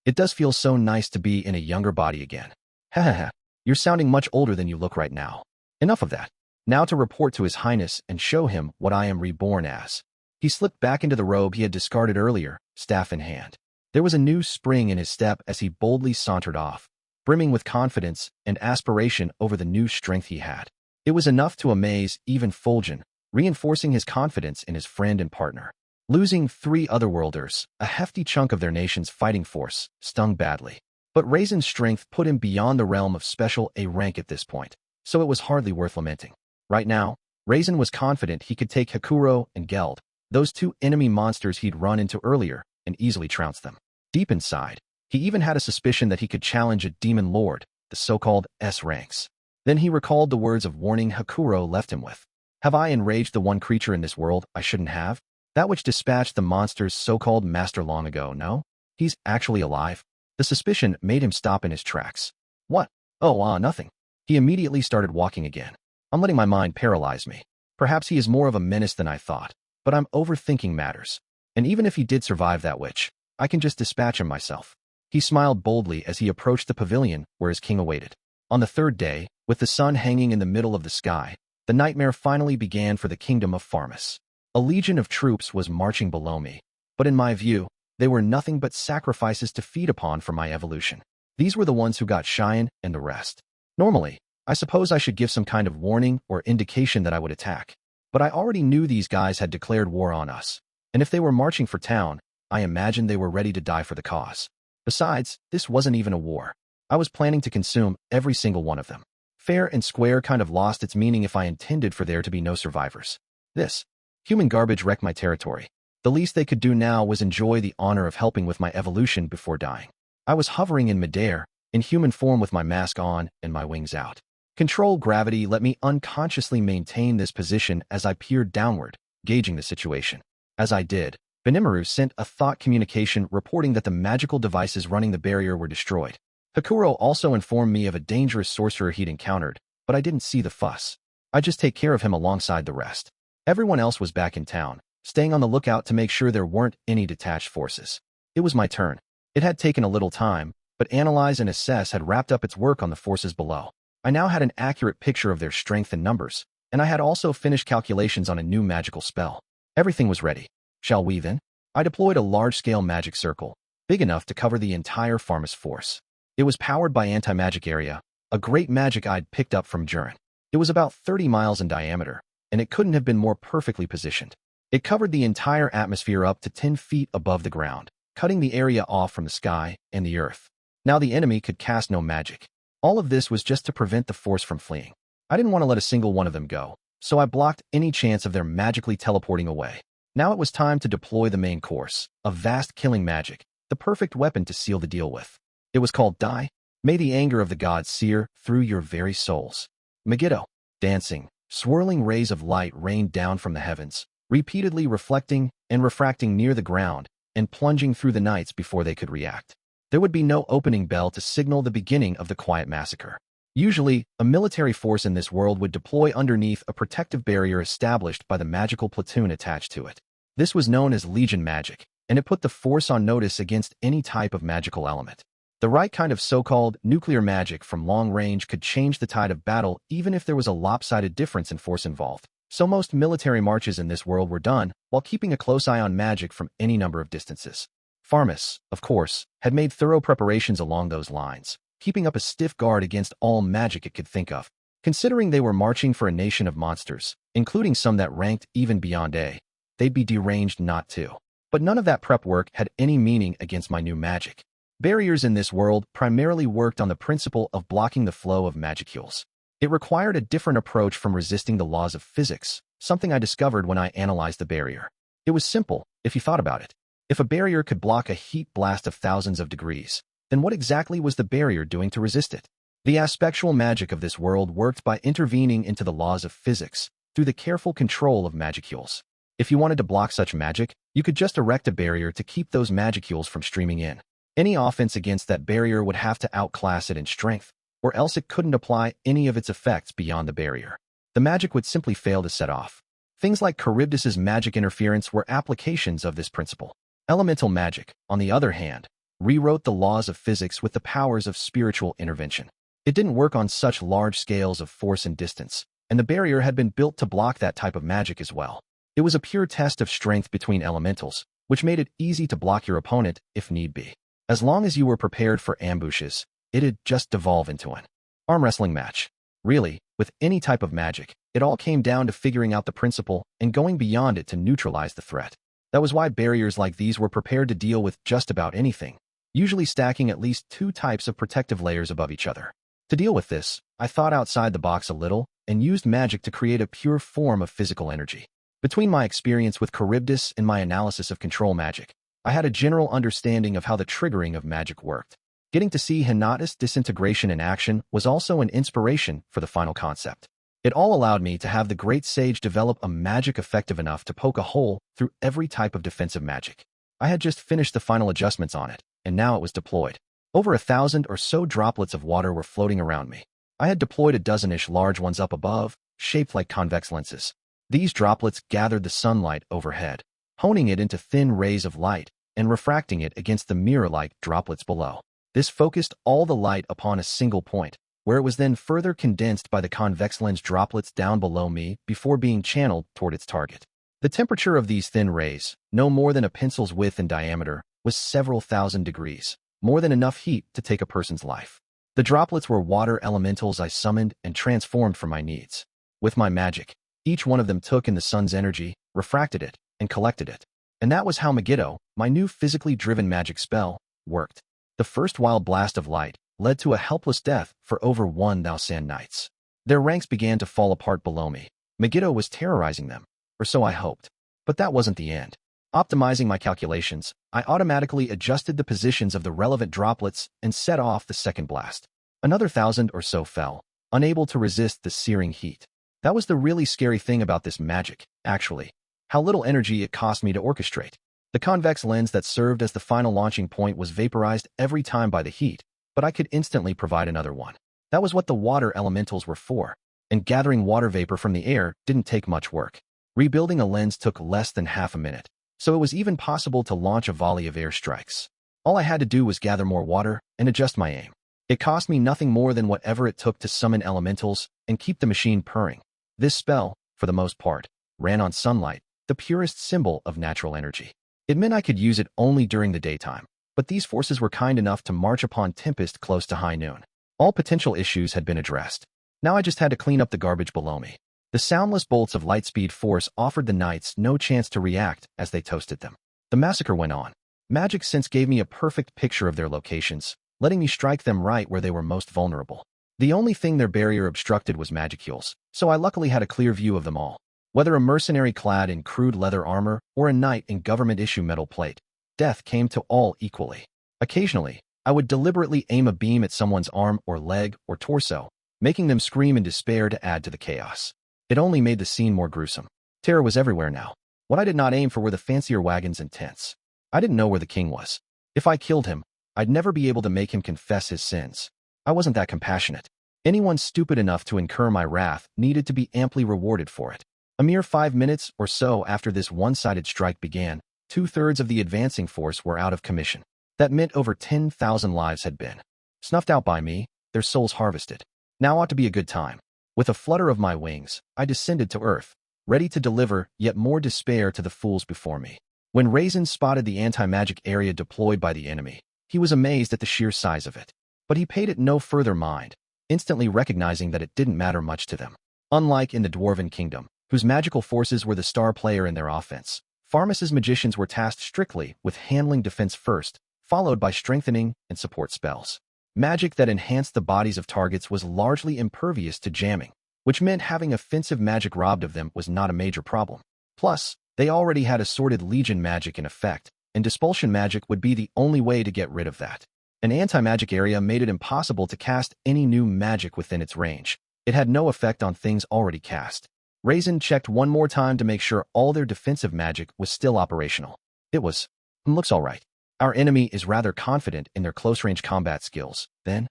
It does feel so nice to be in a younger body again. Hahaha, you're sounding much older than you look right now. Enough of that. Now to report to His Highness and show him what I am reborn as. He slipped back into the robe he had discarded earlier, staff in hand. There was a new spring in his step as he boldly sauntered off, brimming with confidence and aspiration over the new strength he had. It was enough to amaze even Fulgen, reinforcing his confidence in his friend and partner. Losing 3 otherworlders, a hefty chunk of their nation's fighting force, stung badly. But Raisin's strength put him beyond the realm of special A rank at this point, so it was hardly worth lamenting. Right now, Raisin was confident he could take Hakuro and Geld, those two enemy monsters he'd run into earlier, and easily trounce them. Deep inside, he even had a suspicion that he could challenge a demon lord, the so-called S ranks. Then he recalled the words of warning Hakuro left him with. Have I enraged the one creature in this world I shouldn't have? That which dispatched the monster's so-called master long ago, no? He's actually alive? The suspicion made him stop in his tracks. What? Oh, nothing. He immediately started walking again. I'm letting my mind paralyze me. Perhaps he is more of a menace than I thought, but I'm overthinking matters. And even if he did survive that witch, I can just dispatch him myself. He smiled boldly as he approached the pavilion where his king awaited. On the third day, with the sun hanging in the middle of the sky, the nightmare finally began for the kingdom of Farmus. A legion of troops was marching below me, but in my view, they were nothing but sacrifices to feed upon for my evolution. These were the ones who got Cheyenne and the rest. Normally, I suppose I should give some kind of warning or indication that I would attack, but I already knew these guys had declared war on us, and if they were marching for town, I imagined they were ready to die for the cause. Besides, this wasn't even a war. I was planning to consume every single one of them. Fair and square kind of lost its meaning if I intended for there to be no survivors. This human garbage wrecked my territory. The least they could do now was enjoy the honor of helping with my evolution before dying. I was hovering in midair, in human form with my mask on and my wings out. Controlled gravity let me unconsciously maintain this position as I peered downward, gauging the situation. As I did, Rimuru sent a thought communication reporting that the magical devices running the barrier were destroyed. Hakuro also informed me of a dangerous sorcerer he'd encountered, but I didn't see the fuss. I'd just take care of him alongside the rest. Everyone else was back in town, staying on the lookout to make sure there weren't any detached forces. It was my turn. It had taken a little time, but Analyze and Assess had wrapped up its work on the forces below. I now had an accurate picture of their strength and numbers, and I had also finished calculations on a new magical spell. Everything was ready. Shall we then? I deployed a large-scale magic circle, big enough to cover the entire Farmus force. It was powered by Anti-Magic Area, a great magic I'd picked up from Juran. It was about 30 miles in diameter, and it couldn't have been more perfectly positioned. It covered the entire atmosphere up to 10 feet above the ground, cutting the area off from the sky and the earth. Now the enemy could cast no magic. All of this was just to prevent the force from fleeing. I didn't want to let a single one of them go, so I blocked any chance of their magically teleporting away. Now it was time to deploy the main course, a vast killing magic, the perfect weapon to seal the deal with. It was called Die. May the anger of the gods sear through your very souls. Megiddo. Dancing, swirling rays of light rained down from the heavens, repeatedly reflecting and refracting near the ground and plunging through the nights before they could react. There would be no opening bell to signal the beginning of the quiet massacre. Usually, a military force in this world would deploy underneath a protective barrier established by the magical platoon attached to it. This was known as Legion magic, and it put the force on notice against any type of magical element. The right kind of so-called nuclear magic from long range could change the tide of battle even if there was a lopsided difference in force involved. So most military marches in this world were done while keeping a close eye on magic from any number of distances. Farmus, of course, had made thorough preparations along those lines, keeping up a stiff guard against all magic it could think of. Considering they were marching for a nation of monsters, including some that ranked even beyond A, they'd be deranged not to. But none of that prep work had any meaning against my new magic. Barriers in this world primarily worked on the principle of blocking the flow of magicules. It required a different approach from resisting the laws of physics, something I discovered when I analyzed the barrier. It was simple, if you thought about it. If a barrier could block a heat blast of thousands of degrees, then what exactly was the barrier doing to resist it? The aspectual magic of this world worked by intervening into the laws of physics through the careful control of magicules. If you wanted to block such magic, you could just erect a barrier to keep those magicules from streaming in. Any offense against that barrier would have to outclass it in strength, or else it couldn't apply any of its effects beyond the barrier. The magic would simply fail to set off. Things like Charybdis's magic interference were applications of this principle. Elemental magic, on the other hand, rewrote the laws of physics with the powers of spiritual intervention. It didn't work on such large scales of force and distance, and the barrier had been built to block that type of magic as well. It was a pure test of strength between elementals, which made it easy to block your opponent if need be. As long as you were prepared for ambushes, it'd just devolve into an arm wrestling match. Really, with any type of magic, it all came down to figuring out the principle and going beyond it to neutralize the threat. That was why barriers like these were prepared to deal with just about anything, usually stacking at least 2 types of protective layers above each other. To deal with this, I thought outside the box a little and used magic to create a pure form of physical energy. Between my experience with Charybdis and my analysis of control magic, I had a general understanding of how the triggering of magic worked. Getting to see Hinata's disintegration in action was also an inspiration for the final concept. It all allowed me to have the great sage develop a magic effective enough to poke a hole through every type of defensive magic. I had just finished the final adjustments on it, and now it was deployed. Over 1,000 or so droplets of water were floating around me. I had deployed a dozen-ish large ones up above, shaped like convex lenses. These droplets gathered the sunlight overhead, honing it into thin rays of light and refracting it against the mirror-like droplets below. This focused all the light upon a single point, where it was then further condensed by the convex lens droplets down below me before being channeled toward its target. The temperature of these thin rays, no more than a pencil's width in diameter, was several thousand degrees, more than enough heat to take a person's life. The droplets were water elementals I summoned and transformed for my needs. With my magic, each one of them took in the sun's energy, refracted it, and collected it. And that was how Megiddo, my new physically driven magic spell, worked. The first wild blast of light led to a helpless death for over 1,000 knights. Their ranks began to fall apart below me. Megiddo was terrorizing them, or so I hoped. But that wasn't the end. Optimizing my calculations, I automatically adjusted the positions of the relevant droplets and set off the second blast. Another 1,000 or so fell, unable to resist the searing heat. That was the really scary thing about this magic, actually. How little energy it cost me to orchestrate. The convex lens that served as the final launching point was vaporized every time by the heat, but I could instantly provide another one. That was what the water elementals were for, and gathering water vapor from the air didn't take much work. Rebuilding a lens took less than half a minute, so it was even possible to launch a volley of airstrikes. All I had to do was gather more water and adjust my aim. It cost me nothing more than whatever it took to summon elementals and keep the machine purring. This spell, for the most part, ran on sunlight, the purest symbol of natural energy. It meant I could use it only during the daytime, but these forces were kind enough to march upon Tempest close to high noon. All potential issues had been addressed. Now I just had to clean up the garbage below me. The soundless bolts of lightspeed force offered the knights no chance to react as they toasted them. The massacre went on. Magic sense gave me a perfect picture of their locations, letting me strike them right where they were most vulnerable. The only thing their barrier obstructed was magicules, so I luckily had a clear view of them all. Whether a mercenary clad in crude leather armor or a knight in government-issue metal plate, death came to all equally. Occasionally, I would deliberately aim a beam at someone's arm or leg or torso, making them scream in despair to add to the chaos. It only made the scene more gruesome. Terror was everywhere now. What I did not aim for were the fancier wagons and tents. I didn't know where the king was. If I killed him, I'd never be able to make him confess his sins. I wasn't that compassionate. Anyone stupid enough to incur my wrath needed to be amply rewarded for it. A mere 5 minutes or so after this one-sided strike began, 2/3 of the advancing force were out of commission. That meant over 10,000 lives had been snuffed out by me, their souls harvested. Now ought to be a good time. With a flutter of my wings, I descended to earth, ready to deliver yet more despair to the fools before me. When Raisin spotted the anti-magic area deployed by the enemy, he was amazed at the sheer size of it. But he paid it no further mind, instantly recognizing that it didn't matter much to them. Unlike in the Dwarven Kingdom, whose magical forces were the star player in their offense, Pharmas's magicians were tasked strictly with handling defense first, followed by strengthening and support spells. Magic that enhanced the bodies of targets was largely impervious to jamming, which meant having offensive magic robbed of them was not a major problem. Plus, they already had assorted legion magic in effect, and dispulsion magic would be the only way to get rid of that. An anti-magic area made it impossible to cast any new magic within its range. It had no effect on things already cast. Raisin checked one more time to make sure all their defensive magic was still operational. It was, looks all right. Our enemy is rather confident in their close-range combat skills, then.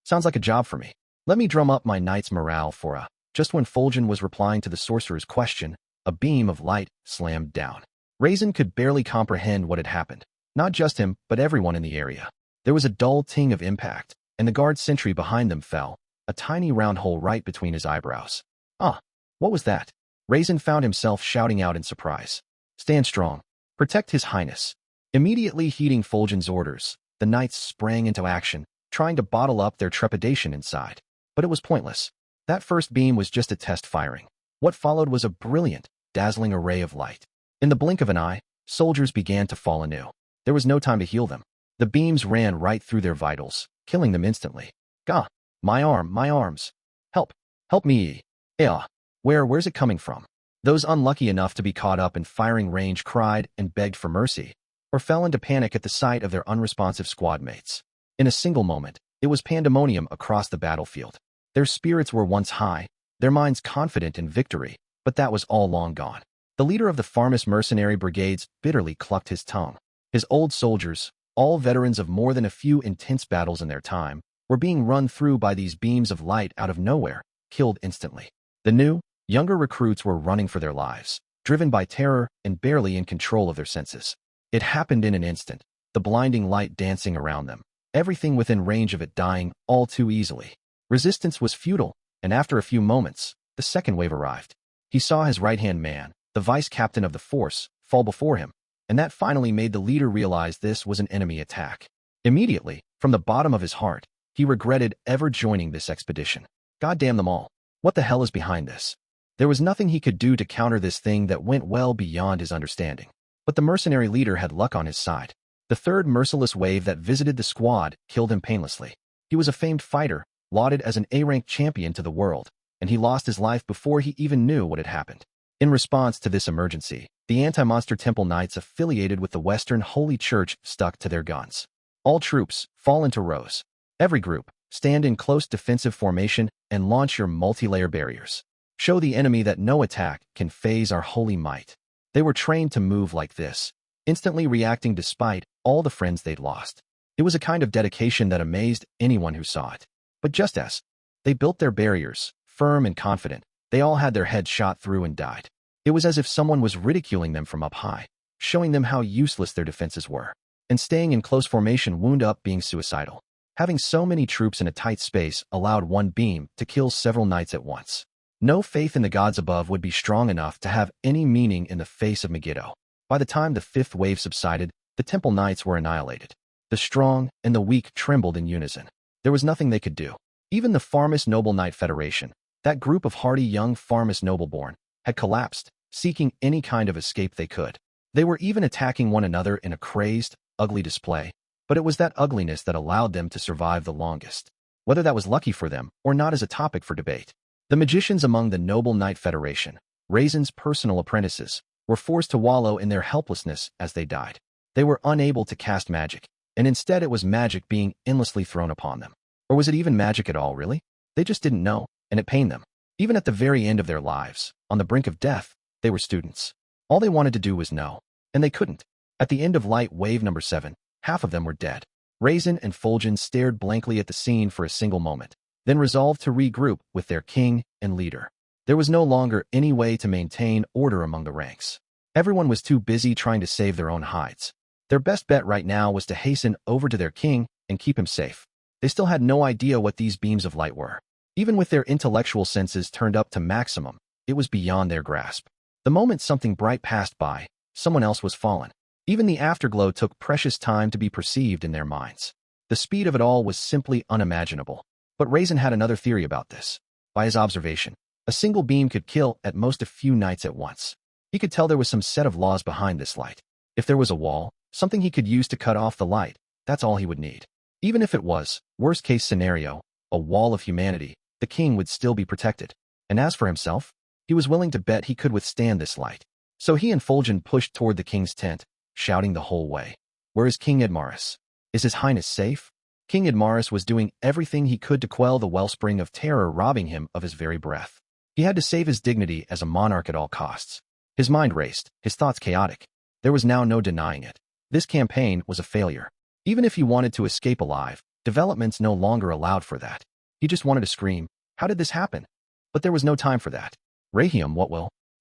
Sounds like a job for me. Let me drum up my knight's morale for a... Just when Fulgen was replying to the sorcerer's question, a beam of light slammed down. Raisin could barely comprehend what had happened. Not just him, but everyone in the area. There was a dull ting of impact, and the guard sentry behind them fell, a tiny round hole right between his eyebrows. Ah, what was that? Raisin found himself shouting out in surprise. Stand strong. Protect his highness. Immediately heeding Fulgen's orders, the knights sprang into action, trying to bottle up their trepidation inside. But it was pointless. That first beam was just a test firing. What followed was a brilliant, dazzling array of light. In the blink of an eye, soldiers began to fall anew. There was no time to heal them. The beams ran right through their vitals, killing them instantly. Gah! My arms! Help! Help me! Yeah! Where's it coming from? Those unlucky enough to be caught up in firing range cried and begged for mercy, or fell into panic at the sight of their unresponsive squad mates. In a single moment, it was pandemonium across the battlefield. Their spirits were once high, their minds confident in victory, but that was all long gone. The leader of the Farmist mercenary brigades bitterly clucked his tongue. His old soldiers, all veterans of more than a few intense battles in their time, were being run through by these beams of light out of nowhere, killed instantly. The new, younger recruits were running for their lives, driven by terror and barely in control of their senses. It happened in an instant, the blinding light dancing around them, everything within range of it dying all too easily. Resistance was futile, and after a few moments, the second wave arrived. He saw his right-hand man, the vice-captain of the force, fall before him, and that finally made the leader realize this was an enemy attack. Immediately, from the bottom of his heart, he regretted ever joining this expedition. God damn them all. What the hell is behind this? There was nothing he could do to counter this thing that went well beyond his understanding. But the mercenary leader had luck on his side. The third merciless wave that visited the squad killed him painlessly. He was a famed fighter, lauded as an A-rank champion to the world, and he lost his life before he even knew what had happened. In response to this emergency, the anti-monster temple knights affiliated with the Western Holy Church stuck to their guns. All troops, fall into rows. Every group, stand in close defensive formation and launch your multi-layer barriers. Show the enemy that no attack can phase our holy might. They were trained to move like this, instantly reacting despite all the friends they'd lost. It was a kind of dedication that amazed anyone who saw it. But just as they built their barriers, firm and confident, they all had their heads shot through and died. It was as if someone was ridiculing them from up high, showing them how useless their defenses were. And staying in close formation wound up being suicidal. Having so many troops in a tight space allowed one beam to kill several knights at once. No faith in the gods above would be strong enough to have any meaning in the face of Megiddo. By the time the fifth wave subsided, the temple knights were annihilated. The strong and the weak trembled in unison. There was nothing they could do. Even the Farmist Noble Knight Federation, that group of hardy young Farmist nobleborn, had collapsed, seeking any kind of escape they could. They were even attacking one another in a crazed, ugly display, but it was that ugliness that allowed them to survive the longest. Whether that was lucky for them or not is a topic for debate. The magicians among the Noble Knight Federation, Raisin's personal apprentices, were forced to wallow in their helplessness as they died. They were unable to cast magic, and instead it was magic being endlessly thrown upon them. Or was it even magic at all, really? They just didn't know, and it pained them. Even at the very end of their lives, on the brink of death, they were students. All they wanted to do was know, and they couldn't. At the end of light wave number 7, half of them were dead. Raisin and Fulgen stared blankly at the scene for a single moment, then resolved to regroup with their king and leader. There was no longer any way to maintain order among the ranks. Everyone was too busy trying to save their own hides. Their best bet right now was to hasten over to their king and keep him safe. They still had no idea what these beams of light were. Even with their intellectual senses turned up to maximum, it was beyond their grasp. The moment something bright passed by, someone else was fallen. Even the afterglow took precious time to be perceived in their minds. The speed of it all was simply unimaginable. But Raisin had another theory about this. By his observation, a single beam could kill at most a few knights at once. He could tell there was some set of laws behind this light. If there was a wall, something he could use to cut off the light, that's all he would need. Even if it was, worst-case scenario, a wall of humanity, the king would still be protected. And as for himself, he was willing to bet he could withstand this light. So he and Fulgen pushed toward the king's tent, shouting the whole way. Where is King Edmaris? Is his highness safe? King Edmaris was doing everything he could to quell the wellspring of terror robbing him of his very breath. He had to save his dignity as a monarch at all costs. His mind raced, his thoughts chaotic. There was now no denying it. This campaign was a failure. Even if he wanted to escape alive, developments no longer allowed for that. He just wanted to scream, how did this happen? But there was no time for that. Rahiam,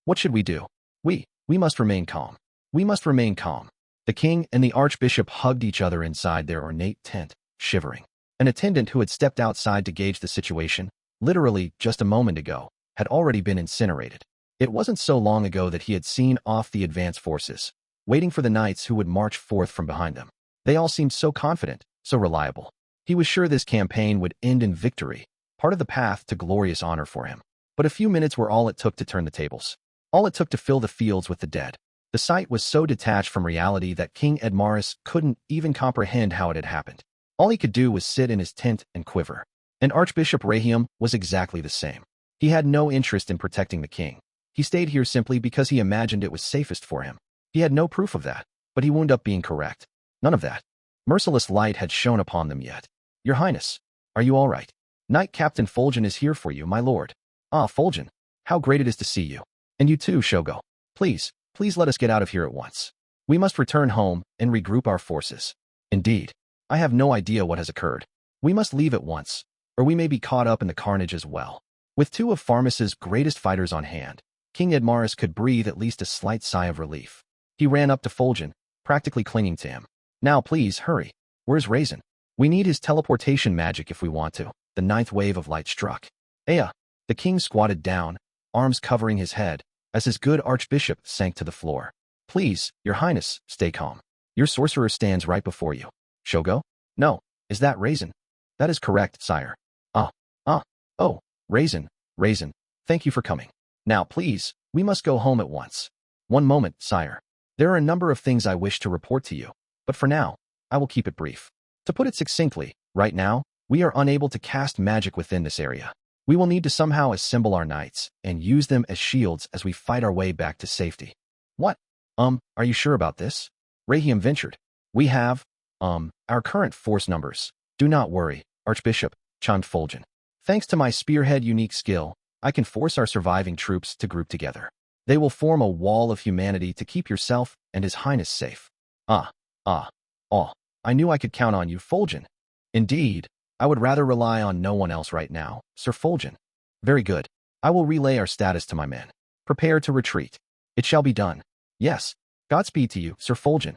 what should we do? We must remain calm. We must remain calm. The king and the archbishop hugged each other inside their ornate tent, shivering. An attendant who had stepped outside to gauge the situation, literally just a moment ago, had already been incinerated. It wasn't so long ago that he had seen off the advance forces, waiting for the knights who would march forth from behind them. They all seemed so confident, so reliable. He was sure this campaign would end in victory, part of the path to glorious honor for him. But a few minutes were all it took to turn the tables. All it took to fill the fields with the dead. The sight was so detached from reality that King Edmaris couldn't even comprehend how it had happened. All he could do was sit in his tent and quiver. And Archbishop Rahiam was exactly the same. He had no interest in protecting the king. He stayed here simply because he imagined it was safest for him. He had no proof of that, but he wound up being correct. None of that merciless light had shone upon them yet. Your Highness, are you all right? Knight Captain Fulgen is here for you, my lord. Ah, Fulgen, how great it is to see you. And you too, Shogo. Please let us get out of here at once. We must return home and regroup our forces. Indeed, I have no idea what has occurred. We must leave at once, or we may be caught up in the carnage as well. With two of Pharmas's greatest fighters on hand, King Edmaris could breathe at least a slight sigh of relief. He ran up to Fulgen, practically clinging to him. Now please, hurry. Where's Raisin? We need his teleportation magic if we want to. The ninth wave of light struck. Aya! The king squatted down, arms covering his head, as his good archbishop sank to the floor. Please, your highness, stay calm. Your sorcerer stands right before you. Shogo? No. Is that Raisin? That is correct, sire. Oh, Raisin, thank you for coming. Now, please, we must go home at once. One moment, sire. There are a number of things I wish to report to you, but for now, I will keep it brief. To put it succinctly, right now, we are unable to cast magic within this area. We will need to somehow assemble our knights and use them as shields as we fight our way back to safety. What? Are you sure about this? Rahiam ventured. We have, our current force numbers. Do not worry, Archbishop, chimed Fulgen. Thanks to my spearhead unique skill, I can force our surviving troops to group together. They will form a wall of humanity to keep yourself and His Highness safe. I knew I could count on you, Fulgen. Indeed, I would rather rely on no one else right now, Sir Fulgen. Very good. I will relay our status to my men. Prepare to retreat. It shall be done. Yes. Godspeed to you, Sir Fulgen.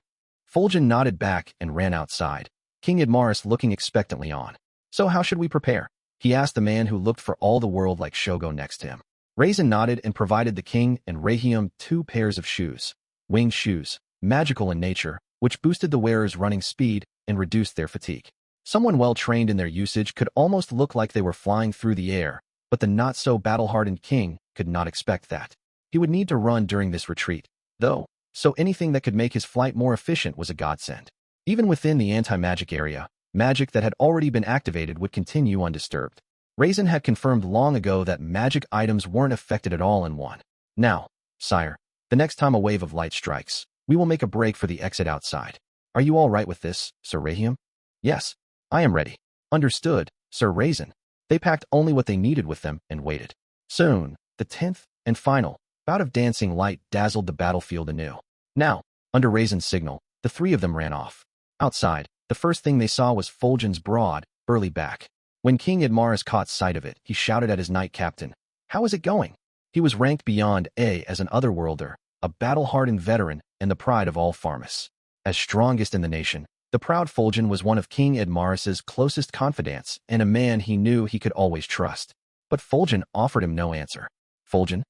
Fulgen nodded back and ran outside, King Edmaris looking expectantly on. So how should we prepare? He asked the man who looked for all the world like Shogo next to him. Raisin nodded and provided the king and Rahiam 2 pairs of shoes. Winged shoes, magical in nature, which boosted the wearer's running speed and reduced their fatigue. Someone well-trained in their usage could almost look like they were flying through the air, but the not-so-battle-hardened king could not expect that. He would need to run during this retreat, though, so anything that could make his flight more efficient was a godsend. Even within the anti-magic area, magic that had already been activated would continue undisturbed. Raisin had confirmed long ago that magic items weren't affected at all in one. Now, sire, the next time a wave of light strikes, we will make a break for the exit outside. Are you all right with this, Sir Rahiam? Yes, I am ready. Understood, Sir Raisin. They packed only what they needed with them and waited. Soon, the 10th and final bout of dancing light dazzled the battlefield anew. Now, under Raisin's signal, the 3 of them ran off. Outside, the first thing they saw was Fulgen's broad, burly back. When King Edmaris caught sight of it, he shouted at his knight captain, "How is it going?" He was ranked beyond A as an otherworlder, a battle-hardened veteran, and the pride of all Pharmas. As strongest in the nation, the proud Fulgen was one of King Edmaris's closest confidants and a man he knew he could always trust. But Fulgen offered him no answer. Fulgen,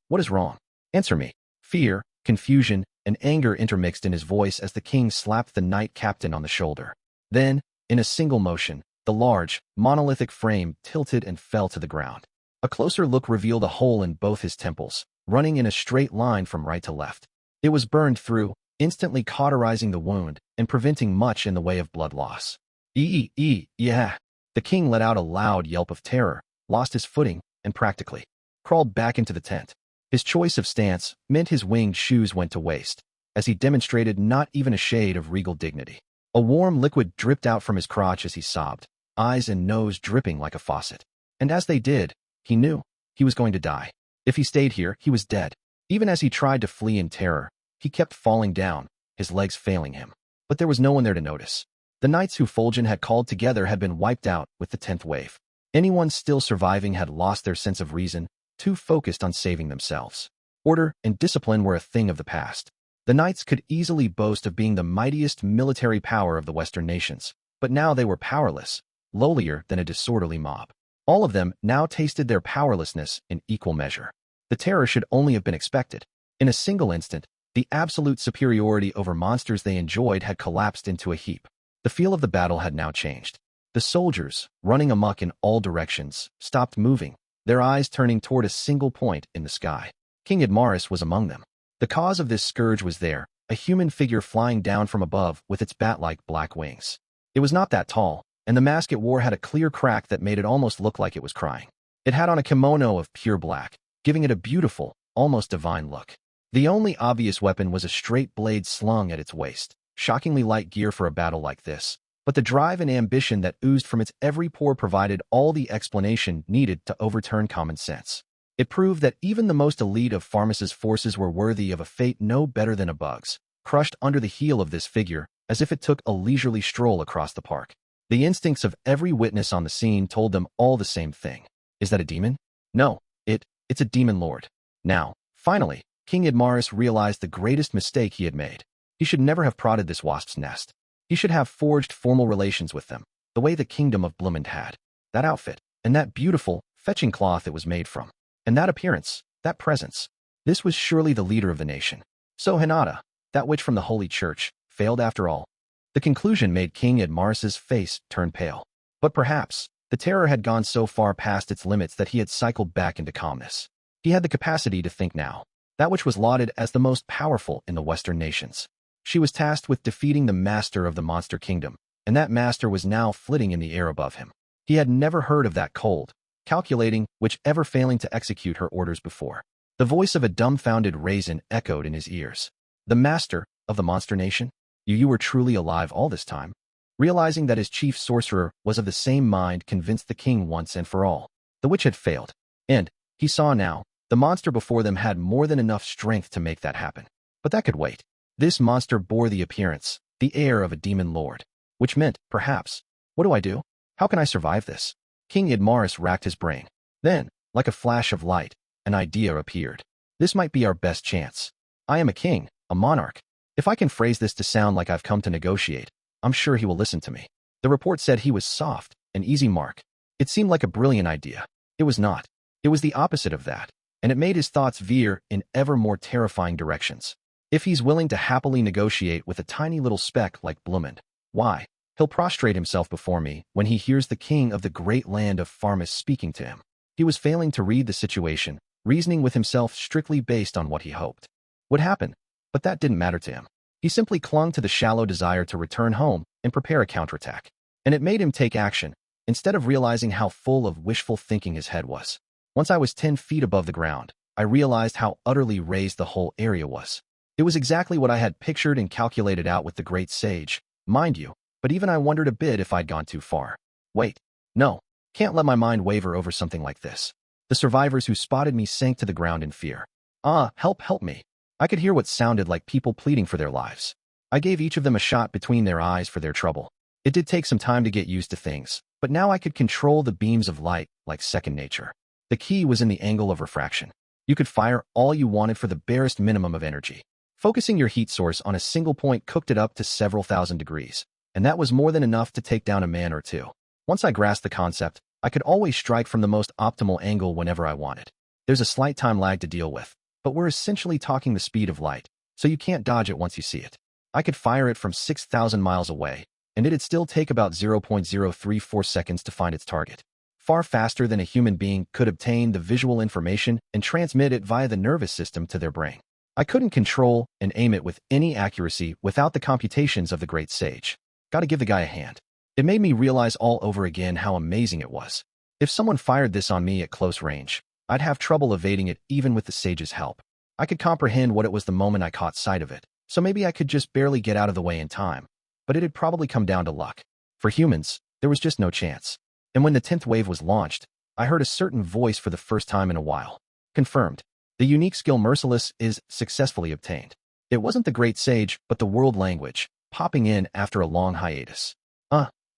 what is wrong? Answer me. Fear, confusion, and anger intermixed in his voice as the king slapped the knight captain on the shoulder. Then, in a single motion, the large, monolithic frame tilted and fell to the ground. A closer look revealed a hole in both his temples, running in a straight line from right to left. It was burned through, instantly cauterizing the wound and preventing much in the way of blood loss. Yeah. The king let out a loud yelp of terror, lost his footing, and practically crawled back into the tent. His choice of stance meant his winged shoes went to waste, as he demonstrated not even a shade of regal dignity. A warm liquid dripped out from his crotch as he sobbed, eyes and nose dripping like a faucet. And as they did, he knew he was going to die. If he stayed here, he was dead. Even as he tried to flee in terror, he kept falling down, his legs failing him. But there was no one there to notice. The knights who Fulgen had called together had been wiped out with the 10th wave. Anyone still surviving had lost their sense of reason, too focused on saving themselves. Order and discipline were a thing of the past. The knights could easily boast of being the mightiest military power of the Western nations, but now they were powerless, lowlier than a disorderly mob. All of them now tasted their powerlessness in equal measure. The terror should only have been expected. In a single instant, the absolute superiority over monsters they enjoyed had collapsed into a heap. The feel of the battle had now changed. The soldiers, running amok in all directions, stopped moving, their eyes turning toward a single point in the sky. King Edmaris was among them. The cause of this scourge was there, a human figure flying down from above with its bat-like black wings. It was not that tall, and the mask it wore had a clear crack that made it almost look like it was crying. It had on a kimono of pure black, giving it a beautiful, almost divine look. The only obvious weapon was a straight blade slung at its waist, shockingly light gear for a battle like this, but the drive and ambition that oozed from its every pore provided all the explanation needed to overturn common sense. It proved that even the most elite of Pharmas's forces were worthy of a fate no better than a bug's, crushed under the heel of this figure, as if it took a leisurely stroll across the park. The instincts of every witness on the scene told them all the same thing. Is that a demon? No, it's a demon lord. Now, finally, King Idmaris realized the greatest mistake he had made. He should never have prodded this wasp's nest. He should have forged formal relations with them, the way the kingdom of Blumend had. That outfit, and that beautiful, fetching cloth it was made from, and that appearance, that presence. This was surely the leader of the nation. So Hinata, that witch from the Holy Church, failed after all. The conclusion made King Idmaris's face turn pale. But perhaps, the terror had gone so far past its limits that he had cycled back into calmness. He had the capacity to think now. That which was lauded as the most powerful in the Western nations. She was tasked with defeating the master of the monster kingdom, and that master was now flitting in the air above him. He had never heard of that cold, calculating, which ever failing to execute her orders before. The voice of a dumbfounded raisin echoed in his ears. The master of the monster nation? You were truly alive all this time? Realizing that his chief sorcerer was of the same mind convinced the king once and for all. The witch had failed. And, he saw now, the monster before them had more than enough strength to make that happen. But that could wait. This monster bore the appearance, the air of a demon lord. Which meant, perhaps, what do I do? How can I survive this? King Idmaris racked his brain. Then, like a flash of light, an idea appeared. This might be our best chance. I am a king, a monarch. If I can phrase this to sound like I've come to negotiate, I'm sure he will listen to me. The report said he was soft, an easy mark. It seemed like a brilliant idea. It was not. It was the opposite of that, and it made his thoughts veer in ever more terrifying directions. If he's willing to happily negotiate with a tiny little speck like Blumend, why? He'll prostrate himself before me when he hears the king of the great land of Pharmas speaking to him. He was failing to read the situation, reasoning with himself strictly based on what he hoped would happen. But that didn't matter to him. He simply clung to the shallow desire to return home and prepare a counterattack. And it made him take action, instead of realizing how full of wishful thinking his head was. Once I was 10 feet above the ground, I realized how utterly raised the whole area was. It was exactly what I had pictured and calculated out with the great sage, mind you, but even I wondered a bit if I'd gone too far. Wait, no, can't let my mind waver over something like this. The survivors who spotted me sank to the ground in fear. Help me. I could hear what sounded like people pleading for their lives. I gave each of them a shot between their eyes for their trouble. It did take some time to get used to things, but now I could control the beams of light like second nature. The key was in the angle of refraction. You could fire all you wanted for the barest minimum of energy. Focusing your heat source on a single point cooked it up to several thousand degrees, and that was more than enough to take down a man or two. Once I grasped the concept, I could always strike from the most optimal angle whenever I wanted. There's a slight time lag to deal with, but we're essentially talking the speed of light, so you can't dodge it once you see it. I could fire it from 6,000 miles away, and it'd still take about 0.034 seconds to find its target. Far faster than a human being could obtain the visual information and transmit it via the nervous system to their brain. I couldn't control and aim it with any accuracy without the computations of the great sage. Gotta give the guy a hand. It made me realize all over again how amazing it was. If someone fired this on me at close range, I'd have trouble evading it even with the sage's help. I could comprehend what it was the moment I caught sight of it, so maybe I could just barely get out of the way in time. But it'd probably come down to luck. For humans, there was just no chance. And when the 10th wave was launched, I heard a certain voice for the first time in a while. Confirmed. The unique skill Merciless is successfully obtained. It wasn't the great sage, but the world language, popping in after a long hiatus.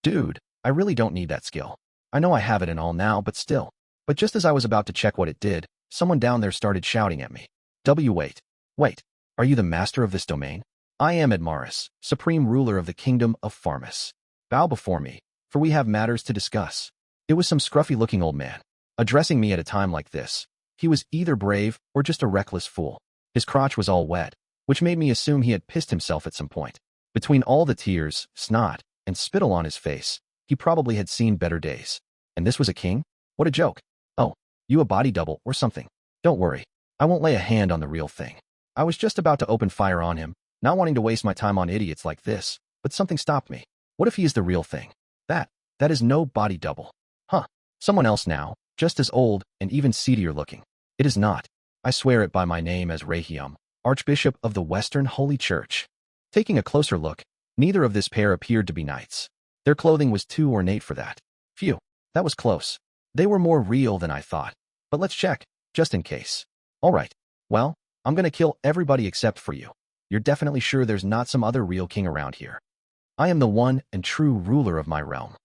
Dude, I really don't need that skill. I know I have it and all now, but still. But just as I was about to check what it did, someone down there started shouting at me. Wait, are you the master of this domain? I am Idmaris, supreme ruler of the kingdom of Pharmas. Bow before me, for we have matters to discuss. It was some scruffy-looking old man, addressing me at a time like this. He was either brave or just a reckless fool. His crotch was all wet, which made me assume he had pissed himself at some point. Between all the tears, snot, and spittle on his face, he probably had seen better days. And this was a king? What a joke. Oh, you a body double or something. Don't worry, I won't lay a hand on the real thing. I was just about to open fire on him, not wanting to waste my time on idiots like this, but something stopped me. What if he is the real thing? That is no body double. Huh. Someone else now, just as old and even seedier looking. It is not. I swear it by my name as Rehium, Archbishop of the Western Holy Church. Taking a closer look, neither of this pair appeared to be knights. Their clothing was too ornate for that. Phew, that was close. They were more real than I thought. But let's check, just in case. All right. Well, I'm gonna kill everybody except for you. You're definitely sure there's not some other real king around here. I am the one and true ruler of my realm.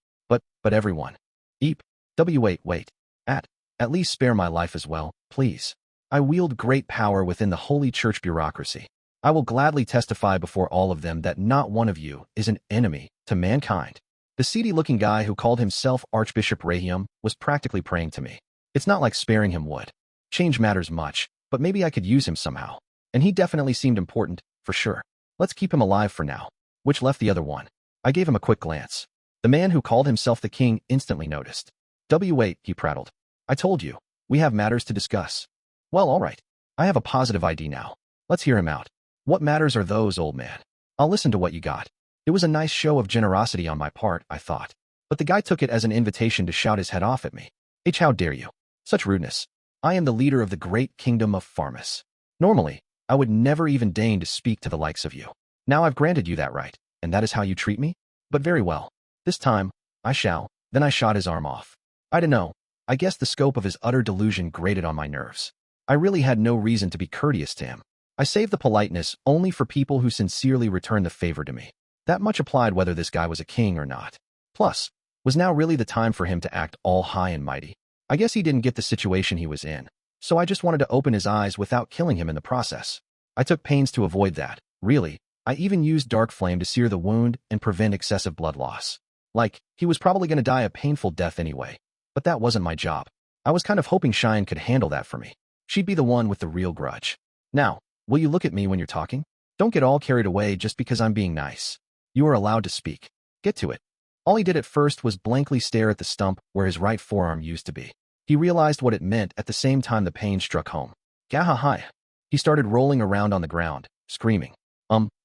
But everyone. Wait. At least spare my life as well, please. I wield great power within the Holy Church bureaucracy. I will gladly testify before all of them that not one of you is an enemy to mankind. The seedy-looking guy who called himself Archbishop Rehium was practically praying to me. It's not like sparing him would change matters much, but maybe I could use him somehow. And he definitely seemed important, for sure. Let's keep him alive for now. Which left the other one. I gave him a quick glance. The man who called himself the king instantly noticed. Wait, he prattled. I told you, we have matters to discuss. Well, all right. I have a positive ID now. Let's hear him out. What matters are those, old man? I'll listen to what you got. It was a nice show of generosity on my part, I thought. But the guy took it as an invitation to shout his head off at me. How dare you? Such rudeness. I am the leader of the great kingdom of Farmus. Normally, I would never even deign to speak to the likes of you. Now I've granted you that right, and that is how you treat me? But very well. This time, I shall. Then I shot his arm off. I don't know. I guess the scope of his utter delusion grated on my nerves. I really had no reason to be courteous to him. I saved the politeness only for people who sincerely returned the favor to me. That much applied whether this guy was a king or not. Plus, was now really the time for him to act all high and mighty? I guess he didn't get the situation he was in, so I just wanted to open his eyes without killing him in the process. I took pains to avoid that, really. I even used dark flame to sear the wound and prevent excessive blood loss. Like, he was probably going to die a painful death anyway. But that wasn't my job. I was kind of hoping Cheyenne could handle that for me. She'd be the one with the real grudge. Now, will you look at me when you're talking? Don't get all carried away just because I'm being nice. You are allowed to speak. Get to it. All he did at first was blankly stare at the stump where his right forearm used to be. He realized what it meant at the same time the pain struck home. Gah-ha-hi. He started rolling around on the ground, screaming.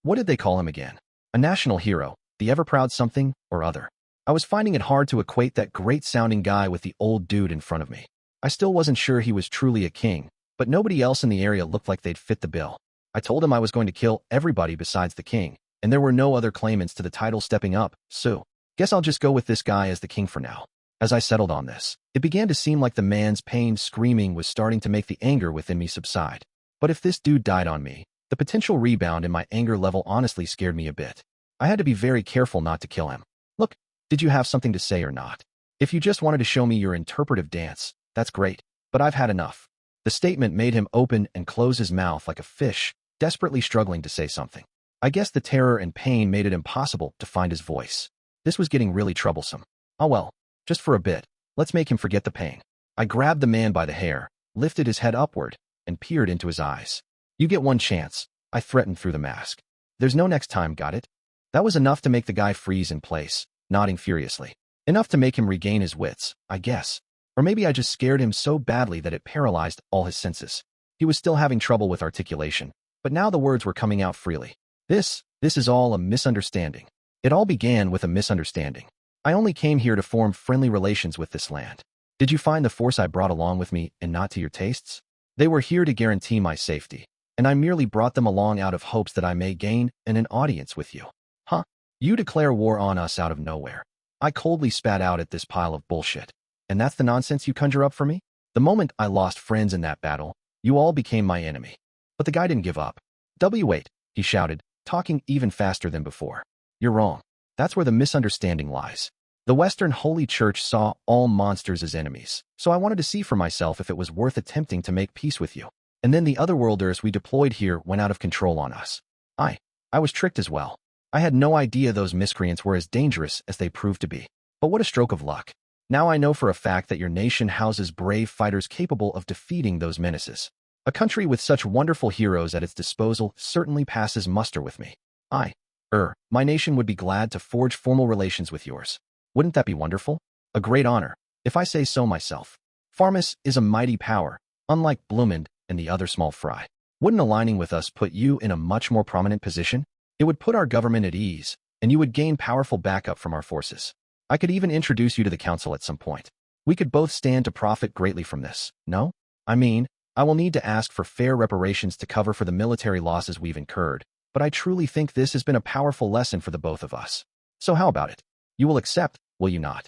What did they call him again? A national hero, the ever-proud something or other. I was finding it hard to equate that great-sounding guy with the old dude in front of me. I still wasn't sure he was truly a king, but nobody else in the area looked like they'd fit the bill. I told him I was going to kill everybody besides the king, and there were no other claimants to the title stepping up, so guess I'll just go with this guy as the king for now. As I settled on this, it began to seem like the man's pained screaming was starting to make the anger within me subside. But if this dude died on me, the potential rebound in my anger level honestly scared me a bit. I had to be very careful not to kill him. Look, did you have something to say or not? If you just wanted to show me your interpretive dance, that's great, but I've had enough. The statement made him open and close his mouth like a fish, desperately struggling to say something. I guess the terror and pain made it impossible to find his voice. This was getting really troublesome. Oh well, just for a bit, let's make him forget the pain. I grabbed the man by the hair, lifted his head upward, and peered into his eyes. You get one chance, I threatened through the mask. There's no next time, got it? That was enough to make the guy freeze in place, nodding furiously. Enough to make him regain his wits, I guess. Or maybe I just scared him so badly that it paralyzed all his senses. He was still having trouble with articulation, but now the words were coming out freely. This is all a misunderstanding. It all began with a misunderstanding. I only came here to form friendly relations with this land. Did you find the force I brought along with me and not to your tastes? They were here to guarantee my safety, and I merely brought them along out of hopes that I may gain an audience with you. Huh? You declare war on us out of nowhere. I coldly spat out at this pile of bullshit. And that's the nonsense you conjure up for me? The moment I lost friends in that battle, you all became my enemy. But the guy didn't give up. Wait, he shouted, talking even faster than before. You're wrong. That's where the misunderstanding lies. The Western Holy Church saw all monsters as enemies, so I wanted to see for myself if it was worth attempting to make peace with you. And then the otherworlders we deployed here went out of control on us. I was tricked as well. I had no idea those miscreants were as dangerous as they proved to be. But what a stroke of luck. Now I know for a fact that your nation houses brave fighters capable of defeating those menaces. A country with such wonderful heroes at its disposal certainly passes muster with me. My nation would be glad to forge formal relations with yours. Wouldn't that be wonderful? A great honor, if I say so myself. Farmus is a mighty power, unlike Blumend and the other small fry. Wouldn't aligning with us put you in a much more prominent position? It would put our government at ease, and you would gain powerful backup from our forces. I could even introduce you to the council at some point. We could both stand to profit greatly from this, no? I mean, I will need to ask for fair reparations to cover for the military losses we've incurred, but I truly think this has been a powerful lesson for the both of us. So how about it? You will accept, will you not?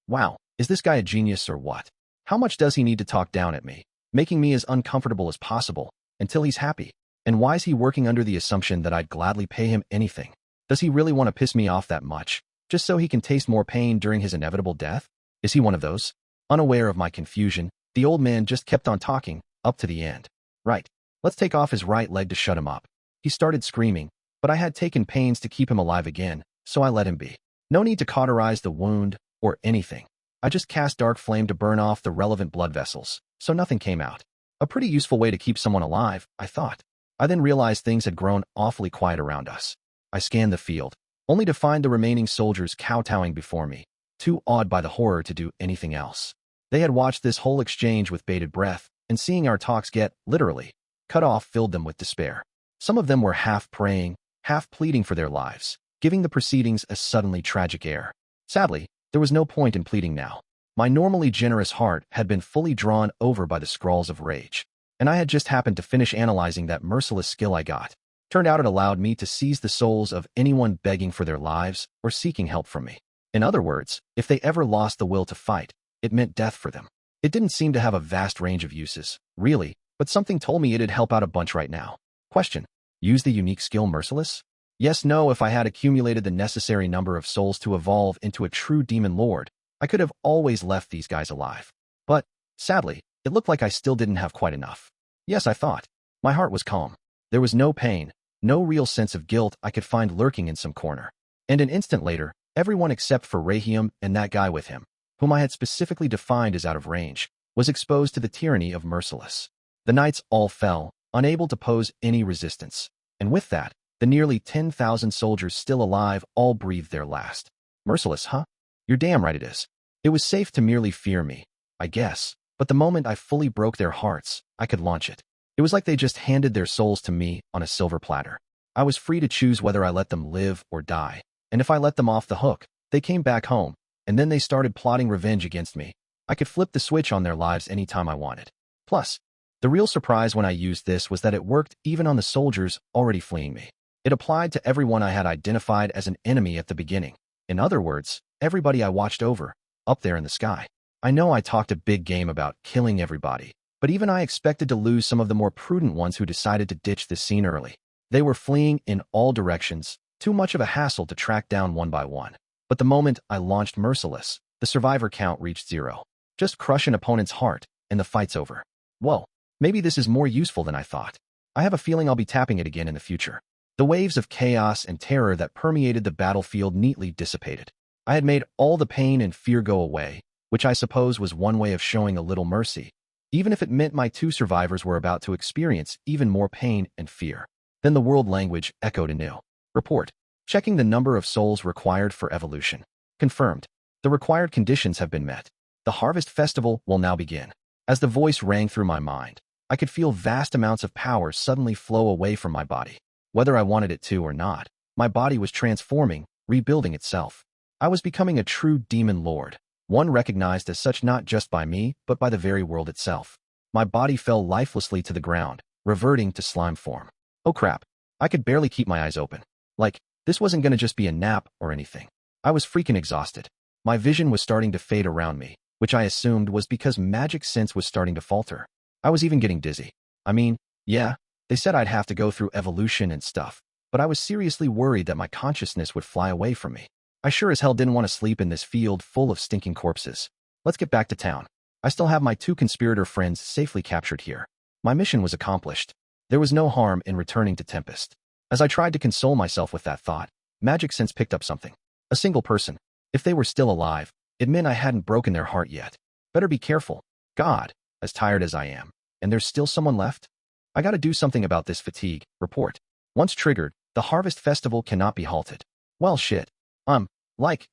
Wow, is this guy a genius or what? How much does he need to talk down at me, making me as uncomfortable as possible, until he's happy? And why is he working under the assumption that I'd gladly pay him anything? Does he really want to piss me off that much, just so he can taste more pain during his inevitable death? Is he one of those? Unaware of my confusion, the old man just kept on talking, up to the end. Right, let's take off his right leg to shut him up. He started screaming, but I had taken pains to keep him alive again, so I let him be. No need to cauterize the wound, or anything. I just cast dark flame to burn off the relevant blood vessels, so nothing came out. A pretty useful way to keep someone alive, I thought. I then realized things had grown awfully quiet around us. I scanned the field, only to find the remaining soldiers kowtowing before me, too awed by the horror to do anything else. They had watched this whole exchange with bated breath, and seeing our talks get, literally, cut off filled them with despair. Some of them were half praying, half pleading for their lives, giving the proceedings a suddenly tragic air. Sadly, there was no point in pleading now. My normally generous heart had been fully drawn over by the scrawls of rage, and I had just happened to finish analyzing that merciless skill I got. Turned out it allowed me to seize the souls of anyone begging for their lives or seeking help from me. In other words, if they ever lost the will to fight, it meant death for them. It didn't seem to have a vast range of uses, really, but something told me it'd help out a bunch right now. Question: use the unique skill Merciless? Yes, no. If I had accumulated the necessary number of souls to evolve into a true demon lord, I could have always left these guys alive. But, sadly, it looked like I still didn't have quite enough. Yes, I thought. My heart was calm. There was no pain, no real sense of guilt I could find lurking in some corner. And an instant later, everyone except for Rahiam and that guy with him, whom I had specifically defined as out of range, was exposed to the tyranny of Merciless. The knights all fell, unable to pose any resistance. And with that, the nearly 10,000 soldiers still alive all breathed their last. Merciless, huh? You're damn right it is. It was safe to merely fear me, I guess, but the moment I fully broke their hearts, I could launch it. It was like they just handed their souls to me on a silver platter. I was free to choose whether I let them live or die, and if I let them off the hook, they came back home, and then they started plotting revenge against me. I could flip the switch on their lives anytime I wanted. Plus, the real surprise when I used this was that it worked even on the soldiers already fleeing me. It applied to everyone I had identified as an enemy at the beginning. In other words, everybody I watched over, up there in the sky. I know I talked a big game about killing everybody, but even I expected to lose some of the more prudent ones who decided to ditch this scene early. They were fleeing in all directions, too much of a hassle to track down one by one. But the moment I launched Merciless, the survivor count reached 0. Just crush an opponent's heart, and the fight's over. Whoa, maybe this is more useful than I thought. I have a feeling I'll be tapping it again in the future. The waves of chaos and terror that permeated the battlefield neatly dissipated. I had made all the pain and fear go away, which I suppose was one way of showing a little mercy, even if it meant my two survivors were about to experience even more pain and fear. Then the world language echoed anew. Report. Checking the number of souls required for evolution. Confirmed. The required conditions have been met. The Harvest Festival will now begin. As the voice rang through my mind, I could feel vast amounts of power suddenly flow away from my body. Whether I wanted it to or not, my body was transforming, rebuilding itself. I was becoming a true demon lord, one recognized as such not just by me, but by the very world itself. My body fell lifelessly to the ground, reverting to slime form. Oh crap, I could barely keep my eyes open. Like, this wasn't gonna just be a nap or anything. I was freaking exhausted. My vision was starting to fade around me, which I assumed was because magic sense was starting to falter. I was even getting dizzy. I mean, yeah, they said I'd have to go through evolution and stuff, but I was seriously worried that my consciousness would fly away from me. I sure as hell didn't want to sleep in this field full of stinking corpses. Let's get back to town. I still have my 2 conspirator friends safely captured here. My mission was accomplished. There was no harm in returning to Tempest. As I tried to console myself with that thought, magic sense picked up something. A single person. If they were still alive, it meant I hadn't broken their heart yet. Better be careful. God, as tired as I am. And there's still someone left? I gotta do something about this fatigue. Report. Once triggered, the Harvest Festival cannot be halted. Well shit. I'm,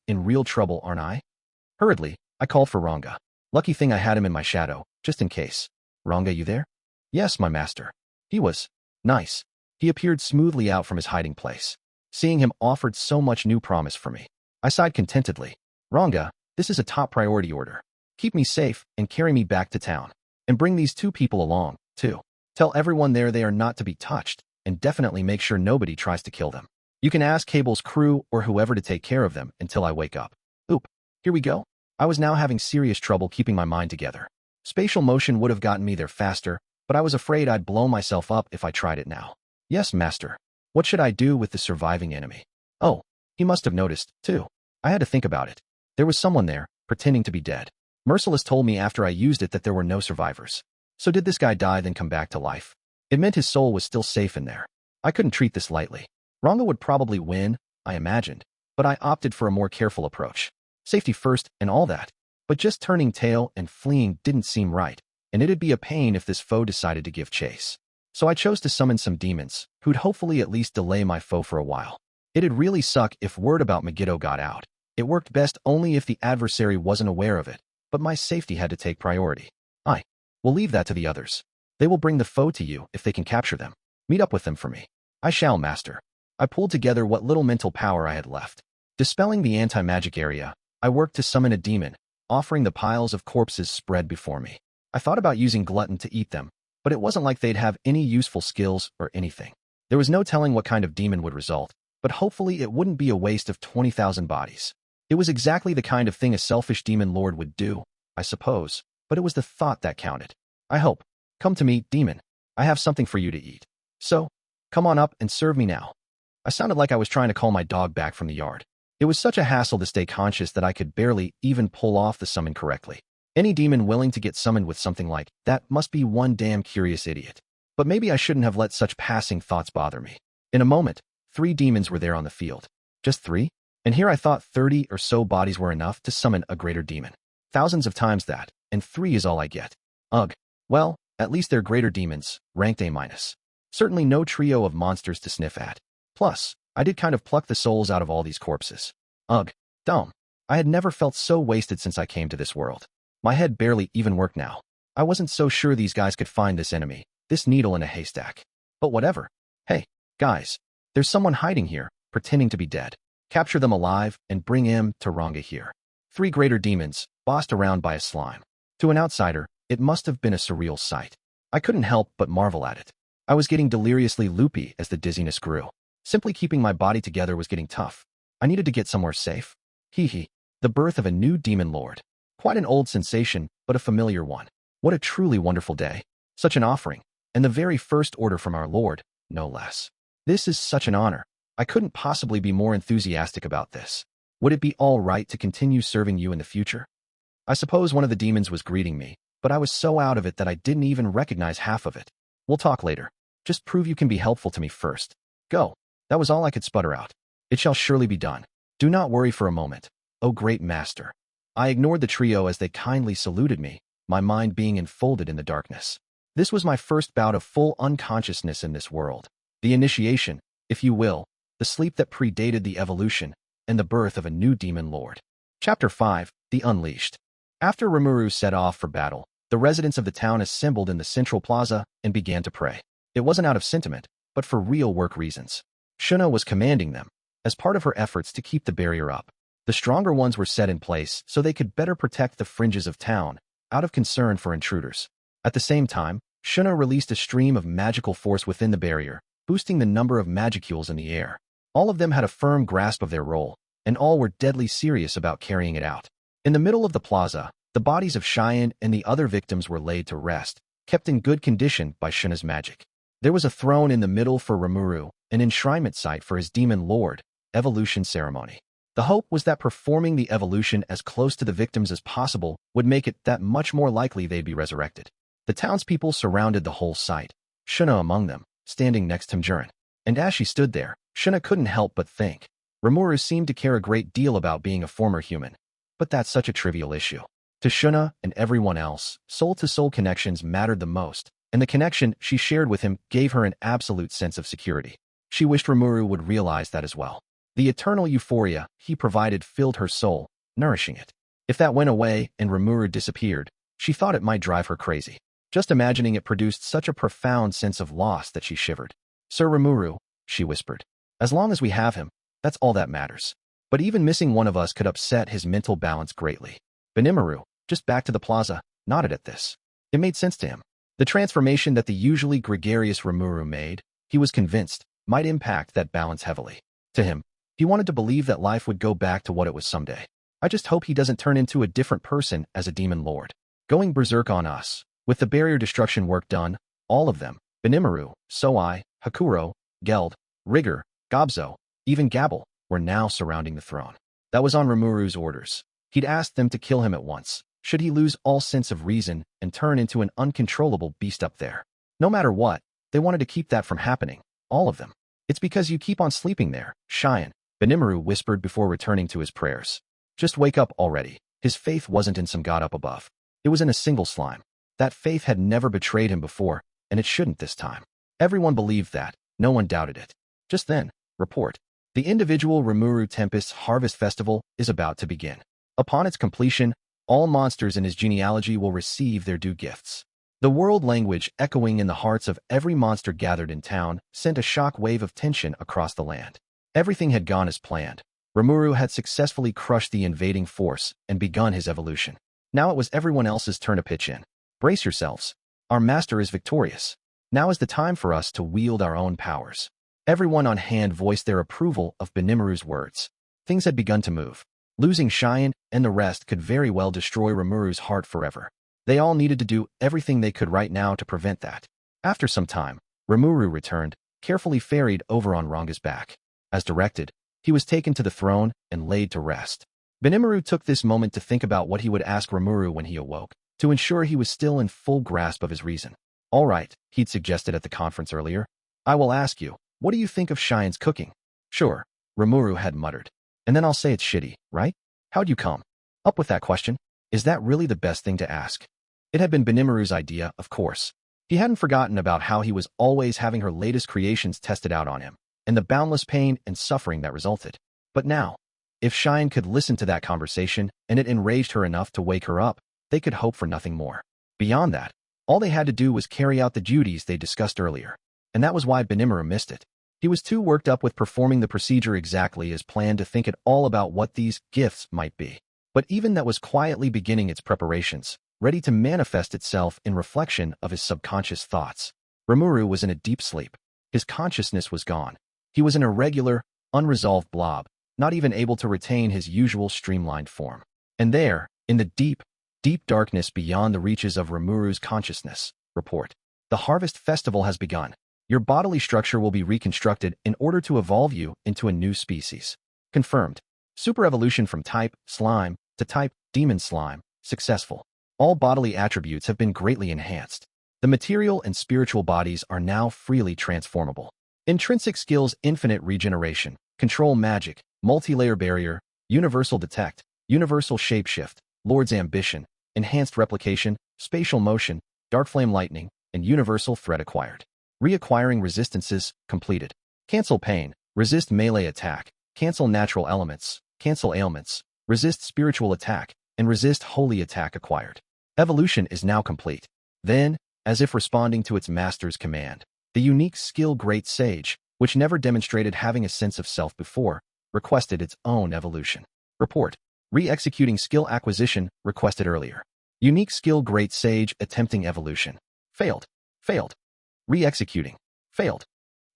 in real trouble, aren't I? Hurriedly, I called for Ranga. Lucky thing I had him in my shadow, just in case. Ranga, you there? Yes, my master. He was nice. He appeared smoothly out from his hiding place. Seeing him offered so much new promise for me. I sighed contentedly. Ranga, this is a top priority order. Keep me safe and carry me back to town. And bring these 2 people along, too. Tell everyone there they are not to be touched, and definitely make sure nobody tries to kill them. You can ask Cable's crew or whoever to take care of them until I wake up. Oop, here we go. I was now having serious trouble keeping my mind together. Spatial motion would have gotten me there faster, but I was afraid I'd blow myself up if I tried it now. Yes, master. What should I do with the surviving enemy? Oh, he must have noticed, too. I had to think about it. There was someone there, pretending to be dead. Merciless told me after I used it that there were no survivors. So did this guy die then come back to life? It meant his soul was still safe in there. I couldn't treat this lightly. Ranga would probably win, I imagined, but I opted for a more careful approach. Safety first and all that. But just turning tail and fleeing didn't seem right, and it'd be a pain if this foe decided to give chase. So I chose to summon some demons, who'd hopefully at least delay my foe for a while. It'd really suck if word about Megiddo got out. It worked best only if the adversary wasn't aware of it, but my safety had to take priority. We'll leave that to the others. They will bring the foe to you if they can capture them. Meet up with them for me. I shall, master. I pulled together what little mental power I had left. Dispelling the anti-magic area, I worked to summon a demon, offering the piles of corpses spread before me. I thought about using Glutton to eat them, but it wasn't like they'd have any useful skills or anything. There was no telling what kind of demon would result, but hopefully it wouldn't be a waste of 20,000 bodies. It was exactly the kind of thing a selfish demon lord would do, I suppose, but it was the thought that counted. I hope. Come to me, demon. I have something for you to eat. So, come on up and serve me now. I sounded like I was trying to call my dog back from the yard. It was such a hassle to stay conscious that I could barely even pull off the summon correctly. Any demon willing to get summoned with something like that must be one damn curious idiot. But maybe I shouldn't have let such passing thoughts bother me. In a moment, 3 demons were there on the field. Just 3? And here I thought 30 or so bodies were enough to summon a greater demon. Thousands of times that, and 3 is all I get. Ugh. Well, at least they're greater demons, ranked A-. Certainly no trio of monsters to sniff at. Plus, I did kind of pluck the souls out of all these corpses. Ugh. Dumb. I had never felt so wasted since I came to this world. My head barely even worked now. I wasn't so sure these guys could find this enemy, this needle in a haystack. But whatever. Hey, guys. There's someone hiding here, pretending to be dead. Capture them alive and bring him to Ranga here. 3 greater demons, bossed around by a slime. To an outsider, it must have been a surreal sight. I couldn't help but marvel at it. I was getting deliriously loopy as the dizziness grew. Simply keeping my body together was getting tough. I needed to get somewhere safe. Hee. The birth of a new demon lord. Quite an old sensation, but a familiar one. What a truly wonderful day. Such an offering. And the very first order from our Lord, no less. This is such an honor. I couldn't possibly be more enthusiastic about this. Would it be all right to continue serving you in the future? I suppose one of the demons was greeting me, but I was so out of it that I didn't even recognize half of it. We'll talk later. Just prove you can be helpful to me first. Go. That was all I could sputter out. It shall surely be done. Do not worry for a moment, O great master. I ignored the trio as they kindly saluted me, my mind being enfolded in the darkness. This was my first bout of full unconsciousness in this world. The initiation, if you will, the sleep that predated the evolution, and the birth of a new demon lord. Chapter 5, The Unleashed. After Rimuru set off for battle, the residents of the town assembled in the central plaza and began to pray. It wasn't out of sentiment, but for real work reasons. Shuna was commanding them, as part of her efforts to keep the barrier up. The stronger ones were set in place so they could better protect the fringes of town, out of concern for intruders. At the same time, Shuna released a stream of magical force within the barrier, boosting the number of magicules in the air. All of them had a firm grasp of their role, and all were deadly serious about carrying it out. In the middle of the plaza, the bodies of Cheyenne and the other victims were laid to rest, kept in good condition by Shuna's magic. There was a throne in the middle for Rimuru, an enshrinement site for his demon lord, evolution ceremony. The hope was that performing the evolution as close to the victims as possible would make it that much more likely they'd be resurrected. The townspeople surrounded the whole site, Shuna among them, standing next to Mjurin. And as she stood there, Shuna couldn't help but think. Rimuru seemed to care a great deal about being a former human. But that's such a trivial issue. To Shuna and everyone else, soul-to-soul connections mattered the most, and the connection she shared with him gave her an absolute sense of security. She wished Rimuru would realize that as well. The eternal euphoria he provided filled her soul, nourishing it. If that went away and Rimuru disappeared, she thought it might drive her crazy. Just imagining it produced such a profound sense of loss that she shivered. Sir Rimuru, she whispered. As long as we have him, that's all that matters. But even missing one of us could upset his mental balance greatly. Rimuru, just back to the plaza, nodded at this. It made sense to him. The transformation that the usually gregarious Rimuru made, he was convinced, might impact that balance heavily. To him, he wanted to believe that life would go back to what it was someday. I just hope he doesn't turn into a different person as a demon lord. Going berserk on us. With the barrier destruction work done, all of them, Benimaru, Soai, Hakuro, Geld, Rigger, Gobzo, even Gabble, were now surrounding the throne. That was on Rimuru's orders. He'd asked them to kill him at once, should he lose all sense of reason and turn into an uncontrollable beast up there. No matter what, they wanted to keep that from happening, all of them. It's because you keep on sleeping there, Cheyenne, Benimaru whispered before returning to his prayers. Just wake up already. His faith wasn't in some god up above. It was in a single slime. That faith had never betrayed him before, and it shouldn't this time. Everyone believed that, no one doubted it. Just then, report. The individual Rimuru Tempest's Harvest Festival is about to begin. Upon its completion, all monsters in his genealogy will receive their due gifts. The world language echoing in the hearts of every monster gathered in town sent a shock wave of tension across the land. Everything had gone as planned. Rimuru had successfully crushed the invading force and begun his evolution. Now it was everyone else's turn to pitch in. Brace yourselves. Our master is victorious. Now is the time for us to wield our own powers. Everyone on hand voiced their approval of Benimaru's words. Things had begun to move. Losing Cheyenne and the rest could very well destroy Rimuru's heart forever. They all needed to do everything they could right now to prevent that. After some time, Rimuru returned, carefully ferried over on Ranga's back. As directed, he was taken to the throne and laid to rest. Benimaru took this moment to think about what he would ask Rimuru when he awoke, to ensure he was still in full grasp of his reason. All right, he'd suggested at the conference earlier. I will ask you, what do you think of Cheyenne's cooking? Sure, Rimuru had muttered. And then I'll say it's shitty, right? How'd you come up with that question? Is that really the best thing to ask? It had been Benimaru's idea, of course. He hadn't forgotten about how he was always having her latest creations tested out on him, and the boundless pain and suffering that resulted. But now, if Cheyenne could listen to that conversation and it enraged her enough to wake her up, they could hope for nothing more. Beyond that, all they had to do was carry out the duties they discussed earlier. And that was why Benimaru missed it. He was too worked up with performing the procedure exactly as planned to think at all about what these gifts might be. But even that was quietly beginning its preparations, ready to manifest itself in reflection of his subconscious thoughts. Rimuru was in a deep sleep. His consciousness was gone. He was an irregular, unresolved blob, not even able to retain his usual streamlined form. And there, in the deep darkness beyond the reaches of Rimuru's consciousness, report. The Harvest Festival has begun. Your bodily structure will be reconstructed in order to evolve you into a new species. Confirmed. Super evolution from type slime to type demon slime, successful. All bodily attributes have been greatly enhanced. The material and spiritual bodies are now freely transformable. Intrinsic skills: infinite regeneration, control magic, multi-layer barrier, universal detect, universal shapeshift, Lord's ambition, enhanced replication, spatial motion, dark flame lightning, and universal threat acquired. Reacquiring resistances completed. Cancel pain, resist melee attack, cancel natural elements, cancel ailments, resist spiritual attack, and resist holy attack acquired. Evolution is now complete. Then, as if responding to its master's command, the unique skill Great Sage, which never demonstrated having a sense of self before, requested its own evolution. Report. Re-executing skill acquisition requested earlier. Unique skill Great Sage attempting evolution. Failed. Failed. Re-executing. Failed.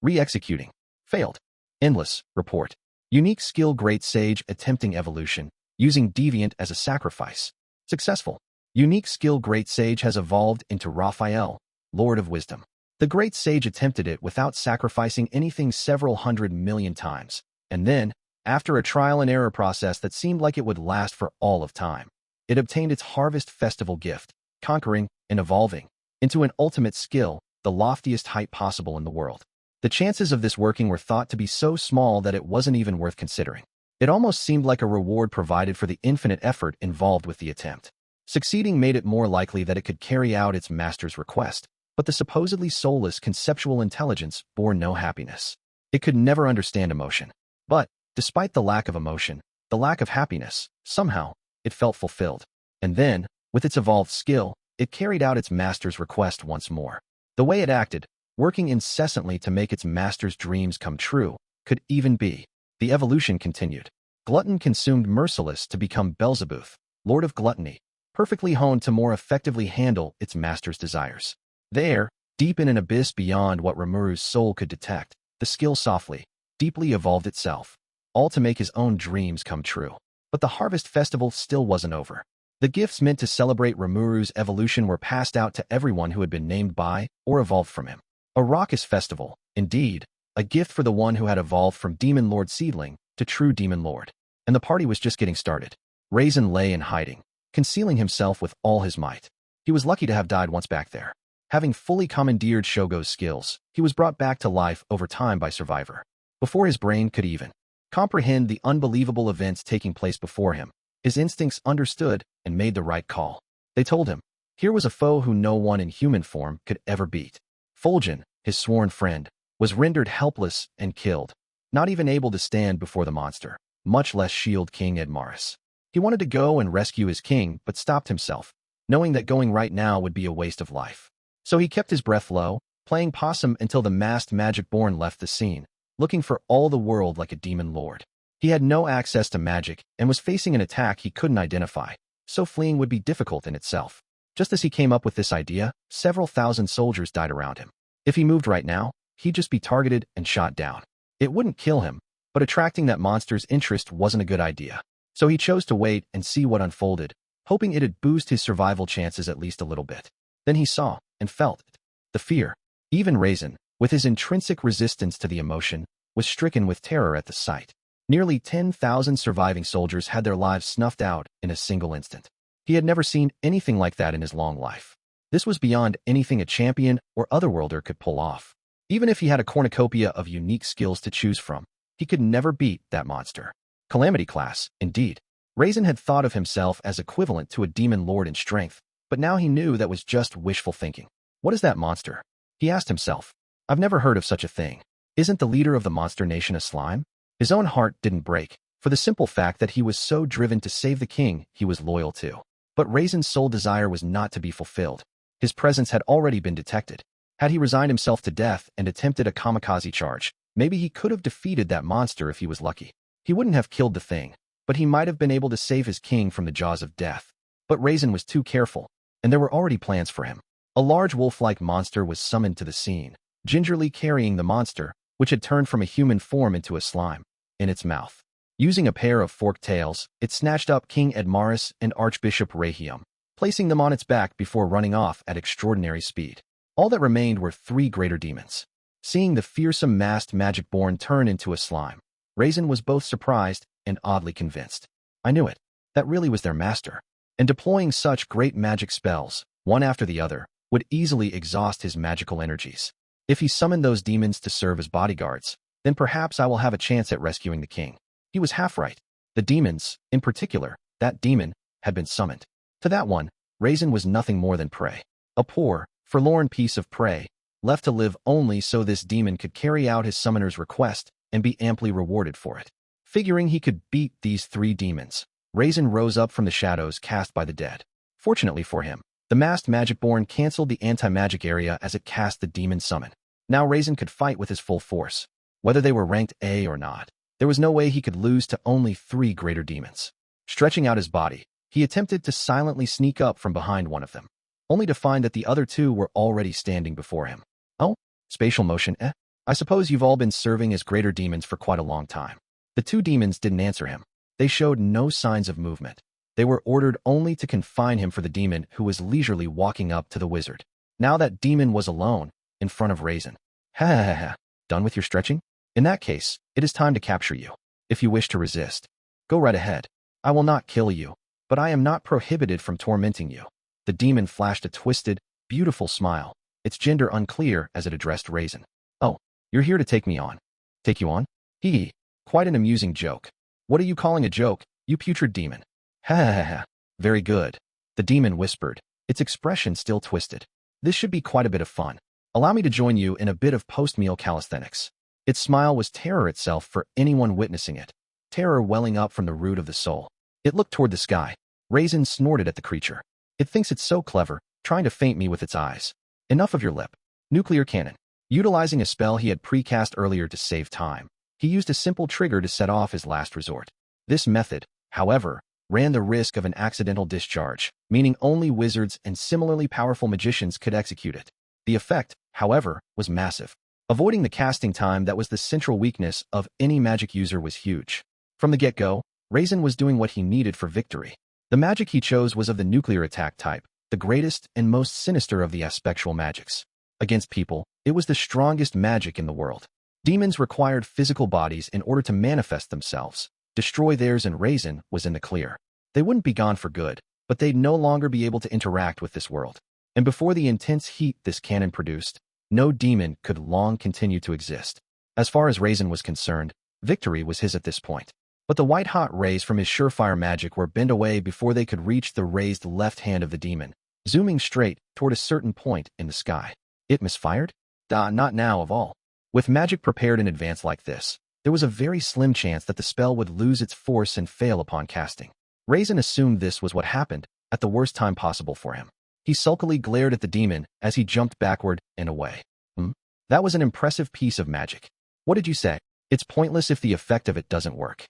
Re-executing. Failed. Endless. Report. Unique skill Great Sage attempting evolution, using Deviant as a sacrifice. Successful. Unique skill Great Sage has evolved into Raphael, Lord of Wisdom. The Great Sage attempted it without sacrificing anything several 100 million times, and then, after a trial and error process that seemed like it would last for all of time, it obtained its Harvest Festival gift, conquering and evolving into an ultimate skill, the loftiest height possible in the world. The chances of this working were thought to be so small that it wasn't even worth considering. It almost seemed like a reward provided for the infinite effort involved with the attempt. Succeeding made it more likely that it could carry out its master's request, but the supposedly soulless conceptual intelligence bore no happiness. It could never understand emotion. But, despite the lack of emotion, the lack of happiness, somehow, it felt fulfilled. And then, with its evolved skill, it carried out its master's request once more. The way it acted, working incessantly to make its master's dreams come true, could even be. The evolution continued. Glutton consumed Merciless to become Beelzebub, Lord of Gluttony, perfectly honed to more effectively handle its master's desires. There, deep in an abyss beyond what Rimuru's soul could detect, the skill softly, deeply evolved itself, all to make his own dreams come true. But the Harvest Festival still wasn't over. The gifts meant to celebrate Rimuru's evolution were passed out to everyone who had been named by or evolved from him. A raucous festival, indeed, a gift for the one who had evolved from Demon Lord Seedling to true Demon Lord. And the party was just getting started. Raisin lay in hiding, concealing himself with all his might. He was lucky to have died once back there. Having fully commandeered Shogo's skills, he was brought back to life over time by Survivor. Before his brain could even comprehend the unbelievable events taking place before him, his instincts understood and made the right call. They told him, here was a foe who no one in human form could ever beat. Fulgen, his sworn friend, was rendered helpless and killed, not even able to stand before the monster, much less shield King Edmaris. He wanted to go and rescue his king, but stopped himself, knowing that going right now would be a waste of life. So he kept his breath low, playing possum until the masked Magicborn left the scene, looking for all the world like a demon lord. He had no access to magic and was facing an attack he couldn't identify, so fleeing would be difficult in itself. Just as he came up with this idea, several thousand soldiers died around him. If he moved right now, he'd just be targeted and shot down. It wouldn't kill him, but attracting that monster's interest wasn't a good idea. So he chose to wait and see what unfolded, hoping it'd boost his survival chances at least a little bit. Then he saw and felt it. The fear. Even Raisin, with his intrinsic resistance to the emotion, was stricken with terror at the sight. Nearly 10,000 surviving soldiers had their lives snuffed out in a single instant. He had never seen anything like that in his long life. This was beyond anything a champion or otherworlder could pull off. Even if he had a cornucopia of unique skills to choose from, he could never beat that monster. Calamity class, indeed. Raisin had thought of himself as equivalent to a demon lord in strength, but now he knew that was just wishful thinking. What is that monster? He asked himself. I've never heard of such a thing. Isn't the leader of the monster nation a slime? His own heart didn't break, for the simple fact that he was so driven to save the king he was loyal to. But Raisin's sole desire was not to be fulfilled. His presence had already been detected. Had he resigned himself to death and attempted a kamikaze charge, maybe he could have defeated that monster if he was lucky. He wouldn't have killed the thing, but he might have been able to save his king from the jaws of death. But Raisin was too careful, and there were already plans for him. A large wolf-like monster was summoned to the scene, gingerly carrying the monster, which had turned from a human form into a slime, in its mouth. Using a pair of forked tails, it snatched up King Edmaris and Archbishop Rahium, placing them on its back before running off at extraordinary speed. All that remained were 3 greater demons. Seeing the fearsome masked Magicborn turn into a slime, Raisin was both surprised and oddly convinced. I knew it. That really was their master. And deploying such great magic spells, one after the other, would easily exhaust his magical energies. If he summoned those demons to serve as bodyguards, then perhaps I will have a chance at rescuing the king. He was half right. The demons, in particular, that demon, had been summoned. To that one, Raisin was nothing more than prey. A poor, forlorn piece of prey, left to live only so this demon could carry out his summoner's request and be amply rewarded for it. Figuring he could beat these 3 demons, Raisin rose up from the shadows cast by the dead. Fortunately for him, the masked Magicborn canceled the anti-magic area as it cast the demon summon. Now Raisin could fight with his full force. Whether they were ranked A or not, there was no way he could lose to only 3 greater demons. Stretching out his body, he attempted to silently sneak up from behind one of them, only to find that the other 2 were already standing before him. Oh, spatial motion, eh? I suppose you've all been serving as greater demons for quite a long time. The 2 demons didn't answer him. They showed no signs of movement. They were ordered only to confine him for the demon who was leisurely walking up to the wizard. Now that demon was alone, in front of Raisin. Ha ha ha ha. Done with your stretching? In that case, it is time to capture you. If you wish to resist, go right ahead. I will not kill you, but I am not prohibited from tormenting you. The demon flashed a twisted, beautiful smile, its gender unclear as it addressed Raisin. Oh, you're here to take me on. Take you on? Hee. Quite an amusing joke. What are you calling a joke, you putrid demon? Ha ha ha ha. Very good. The demon whispered, its expression still twisted. This should be quite a bit of fun. Allow me to join you in a bit of post-meal calisthenics. Its smile was terror itself for anyone witnessing it, terror welling up from the root of the soul. It looked toward the sky. Raisin snorted at the creature. It thinks it's so clever, trying to feint me with its eyes. Enough of your lip. Nuclear cannon. Utilizing a spell he had precast earlier to save time, he used a simple trigger to set off his last resort. This method, however, ran the risk of an accidental discharge, meaning only wizards and similarly powerful magicians could execute it. The effect, however, was massive. Avoiding the casting time that was the central weakness of any magic user was huge. From the get-go, Raisin was doing what he needed for victory. The magic he chose was of the nuclear attack type, the greatest and most sinister of the aspectual magics. Against people, it was the strongest magic in the world. Demons required physical bodies in order to manifest themselves. Destroy theirs, and Raisin was in the clear. They wouldn't be gone for good, but they'd no longer be able to interact with this world. And before the intense heat this cannon produced, no demon could long continue to exist. As far as Raisin was concerned, victory was his at this point. But the white-hot rays from his surefire magic were bent away before they could reach the raised left hand of the demon, zooming straight toward a certain point in the sky. It misfired? Not now of all. With magic prepared in advance like this, there was a very slim chance that the spell would lose its force and fail upon casting. Raisin assumed this was what happened at the worst time possible for him. He sulkily glared at the demon as he jumped backward and away. That was an impressive piece of magic. What did you say? It's pointless if the effect of it doesn't work.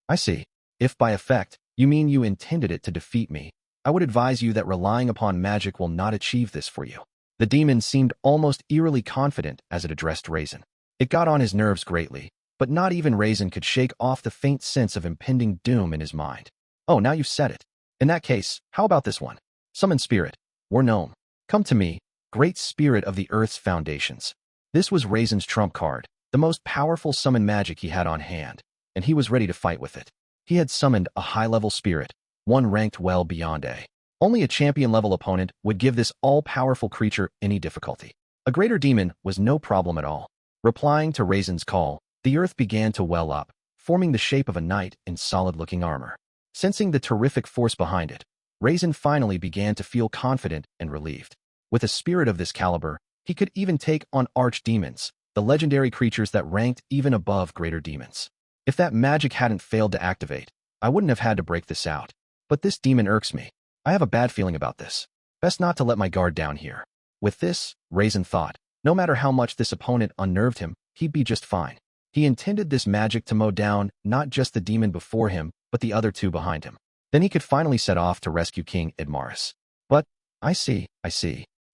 I see. If by effect, you mean you intended it to defeat me, I would advise you that relying upon magic will not achieve this for you. The demon seemed almost eerily confident as it addressed Raisin. It got on his nerves greatly, but not even Raisin could shake off the faint sense of impending doom in his mind. Oh, now you've said it. In that case, how about this one? Summon spirit, or gnome. Come to me, great spirit of the earth's foundations. This was Raisin's trump card, the most powerful summon magic he had on hand, and he was ready to fight with it. He had summoned a high-level spirit, one ranked well beyond A. Only a champion-level opponent would give this all-powerful creature any difficulty. A greater demon was no problem at all. Replying to Raisin's call, the earth began to well up, forming the shape of a knight in solid-looking armor. Sensing the terrific force behind it, Raisin finally began to feel confident and relieved. With a spirit of this caliber, he could even take on archdemons, the legendary creatures that ranked even above greater demons. If that magic hadn't failed to activate, I wouldn't have had to break this out. But this demon irks me. I have a bad feeling about this. Best not to let my guard down here. With this, Raisin thought, no matter how much this opponent unnerved him, he'd be just fine. He intended this magic to mow down not just the demon before him, but the other two behind him. Then he could finally set off to rescue King Idmaris. But, I see.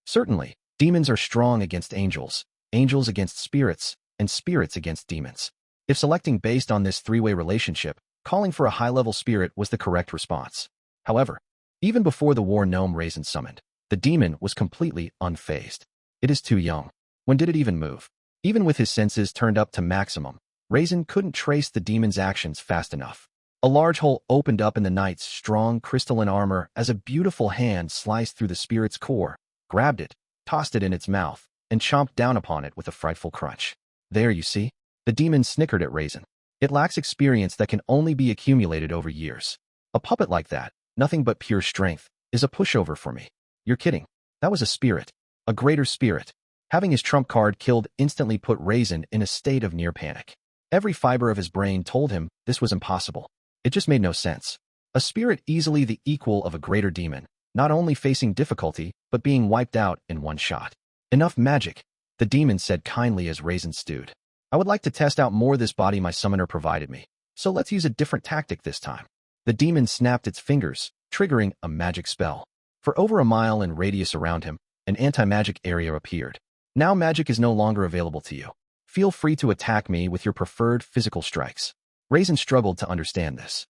Certainly, demons are strong against angels, angels against spirits, and spirits against demons. If selecting based on this three-way relationship, calling for a high-level spirit was the correct response. However, even before the war gnome Raisin summoned, the demon was completely unfazed. It is too young. When did it even move? Even with his senses turned up to maximum, Raisin couldn't trace the demon's actions fast enough. A large hole opened up in the knight's strong crystalline armor as a beautiful hand sliced through the spirit's core, grabbed it, tossed it in its mouth, and chomped down upon it with a frightful crunch. There, you see? The demon snickered at Raisin. It lacks experience that can only be accumulated over years. A puppet like that, nothing but pure strength, is a pushover for me. You're kidding. That was a spirit. A greater spirit. Having his trump card killed instantly put Raisin in a state of near panic. Every fiber of his brain told him this was impossible. It just made no sense. A spirit easily the equal of a greater demon, not only facing difficulty, but being wiped out in one shot. Enough magic, the demon said kindly as Raisin stewed. I would like to test out more this body my summoner provided me, so let's use a different tactic this time. The demon snapped its fingers, triggering a magic spell. For over a mile in radius around him, an anti-magic area appeared. Now magic is no longer available to you. Feel free to attack me with your preferred physical strikes. Raisin struggled to understand this.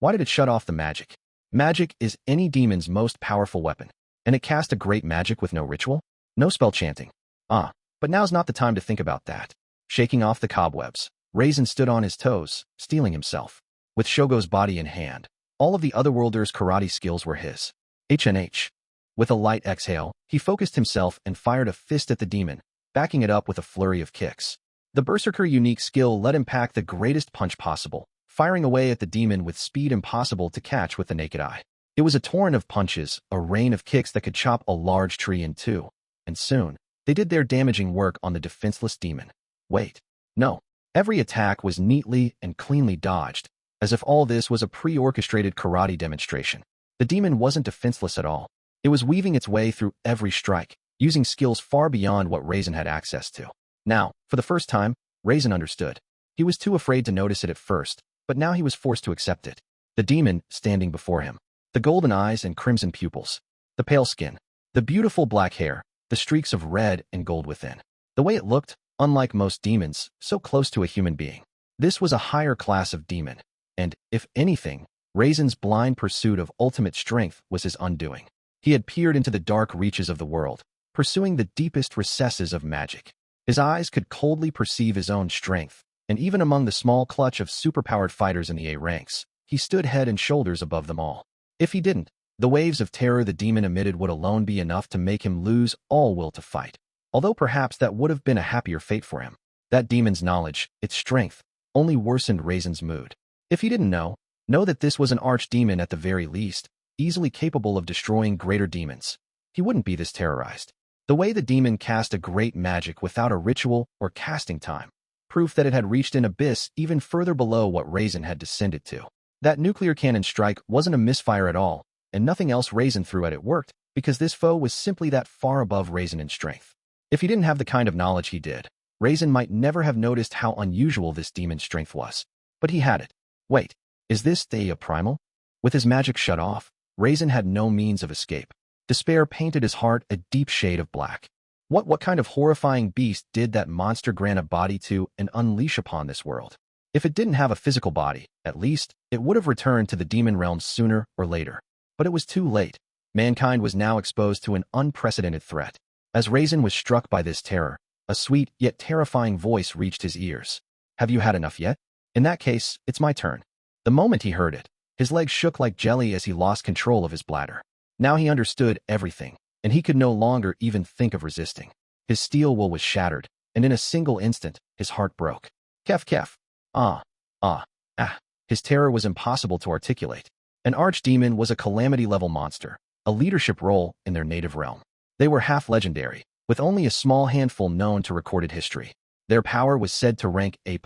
Why did it shut off the magic? Magic is any demon's most powerful weapon, and it cast a great magic with no ritual? No spell chanting. But now's not the time to think about that. Shaking off the cobwebs, Raisin stood on his toes, steeling himself. With Shogo's body in hand, all of the Otherworlder's karate skills were his. HNH. With a light exhale, he focused himself and fired a fist at the demon, backing it up with a flurry of kicks. The Berserker unique skill let him pack the greatest punch possible, firing away at the demon with speed impossible to catch with the naked eye. It was a torrent of punches, a rain of kicks that could chop a large tree in two, and soon, they did their damaging work on the defenseless demon. Wait. No. Every attack was neatly and cleanly dodged, as if all this was a pre-orchestrated karate demonstration. The demon wasn't defenseless at all. It was weaving its way through every strike, using skills far beyond what Raisin had access to. Now, for the first time, Raisin understood. He was too afraid to notice it at first, but now he was forced to accept it. The demon standing before him. The golden eyes and crimson pupils. The pale skin. The beautiful black hair. The streaks of red and gold within. The way it looked, unlike most demons, so close to a human being. This was a higher class of demon, and, if anything, Raisin's blind pursuit of ultimate strength was his undoing. He had peered into the dark reaches of the world, pursuing the deepest recesses of magic. His eyes could coldly perceive his own strength, and even among the small clutch of superpowered fighters in the A ranks, he stood head and shoulders above them all. If he didn't, the waves of terror the demon emitted would alone be enough to make him lose all will to fight. Although perhaps that would have been a happier fate for him. That demon's knowledge, its strength, only worsened Raisin's mood. If he didn't know that this was an archdemon at the very least, easily capable of destroying greater demons. He wouldn't be this terrorized. The way the demon cast a great magic without a ritual or casting time, proof that it had reached an abyss even further below what Raisin had descended to. That nuclear cannon strike wasn't a misfire at all, and nothing else Raisin threw at it worked, because this foe was simply that far above Raisin in strength. If he didn't have the kind of knowledge he did, Raisin might never have noticed how unusual this demon's strength was. But he had it. Wait, is this a primal? With his magic shut off, Raisin had no means of escape. Despair painted his heart a deep shade of black. What kind of horrifying beast did that monster grant a body to and unleash upon this world? If it didn't have a physical body, at least, it would have returned to the demon realm sooner or later. But it was too late. Mankind was now exposed to an unprecedented threat. As Raisin was struck by this terror, a sweet yet terrifying voice reached his ears. Have you had enough yet? In that case, it's my turn. The moment he heard it, his legs shook like jelly as he lost control of his bladder. Now he understood everything, and he could no longer even think of resisting. His steel will was shattered, and in a single instant, his heart broke. Kef kef. Ah. His terror was impossible to articulate. An archdemon was a calamity-level monster, a leadership role in their native realm. They were half-legendary, with only a small handful known to recorded history. Their power was said to rank A+,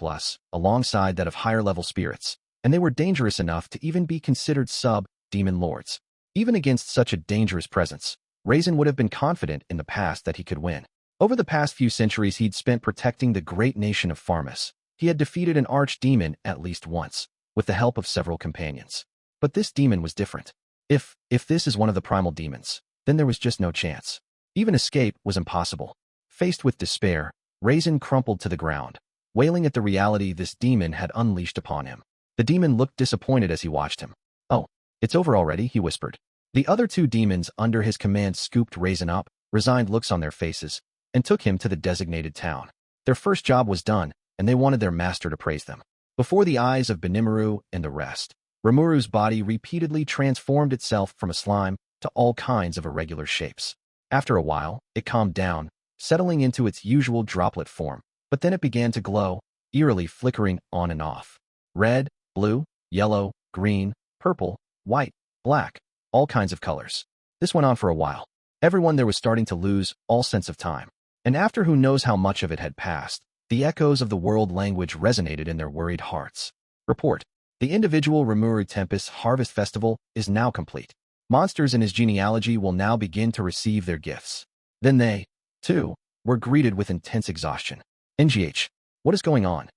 alongside that of higher-level spirits, and they were dangerous enough to even be considered sub-demon lords. Even against such a dangerous presence, Raisin would have been confident in the past that he could win. Over the past few centuries he'd spent protecting the great nation of Farmus. He had defeated an archdemon at least once, with the help of several companions. But this demon was different. If this is one of the primal demons, then there was just no chance. Even escape was impossible. Faced with despair, Raisin crumpled to the ground, wailing at the reality this demon had unleashed upon him. The demon looked disappointed as he watched him. Oh, it's over already, he whispered. The other two demons under his command scooped Raisin up, resigned looks on their faces, and took him to the designated town. Their first job was done, and they wanted their master to praise them. Before the eyes of Rimuru and the rest, Rimuru's body repeatedly transformed itself from a slime to all kinds of irregular shapes. After a while, it calmed down, settling into its usual droplet form, but then it began to glow, eerily flickering on and off. Red, blue, yellow, green, purple, white, black, all kinds of colors. This went on for a while. Everyone there was starting to lose all sense of time. And after who knows how much of it had passed, the echoes of the world language resonated in their worried hearts. Report. The individual Jura Tempest Harvest Festival is now complete. Monsters in his genealogy will now begin to receive their gifts. Then they, too, were greeted with intense exhaustion. NGH. What is going on?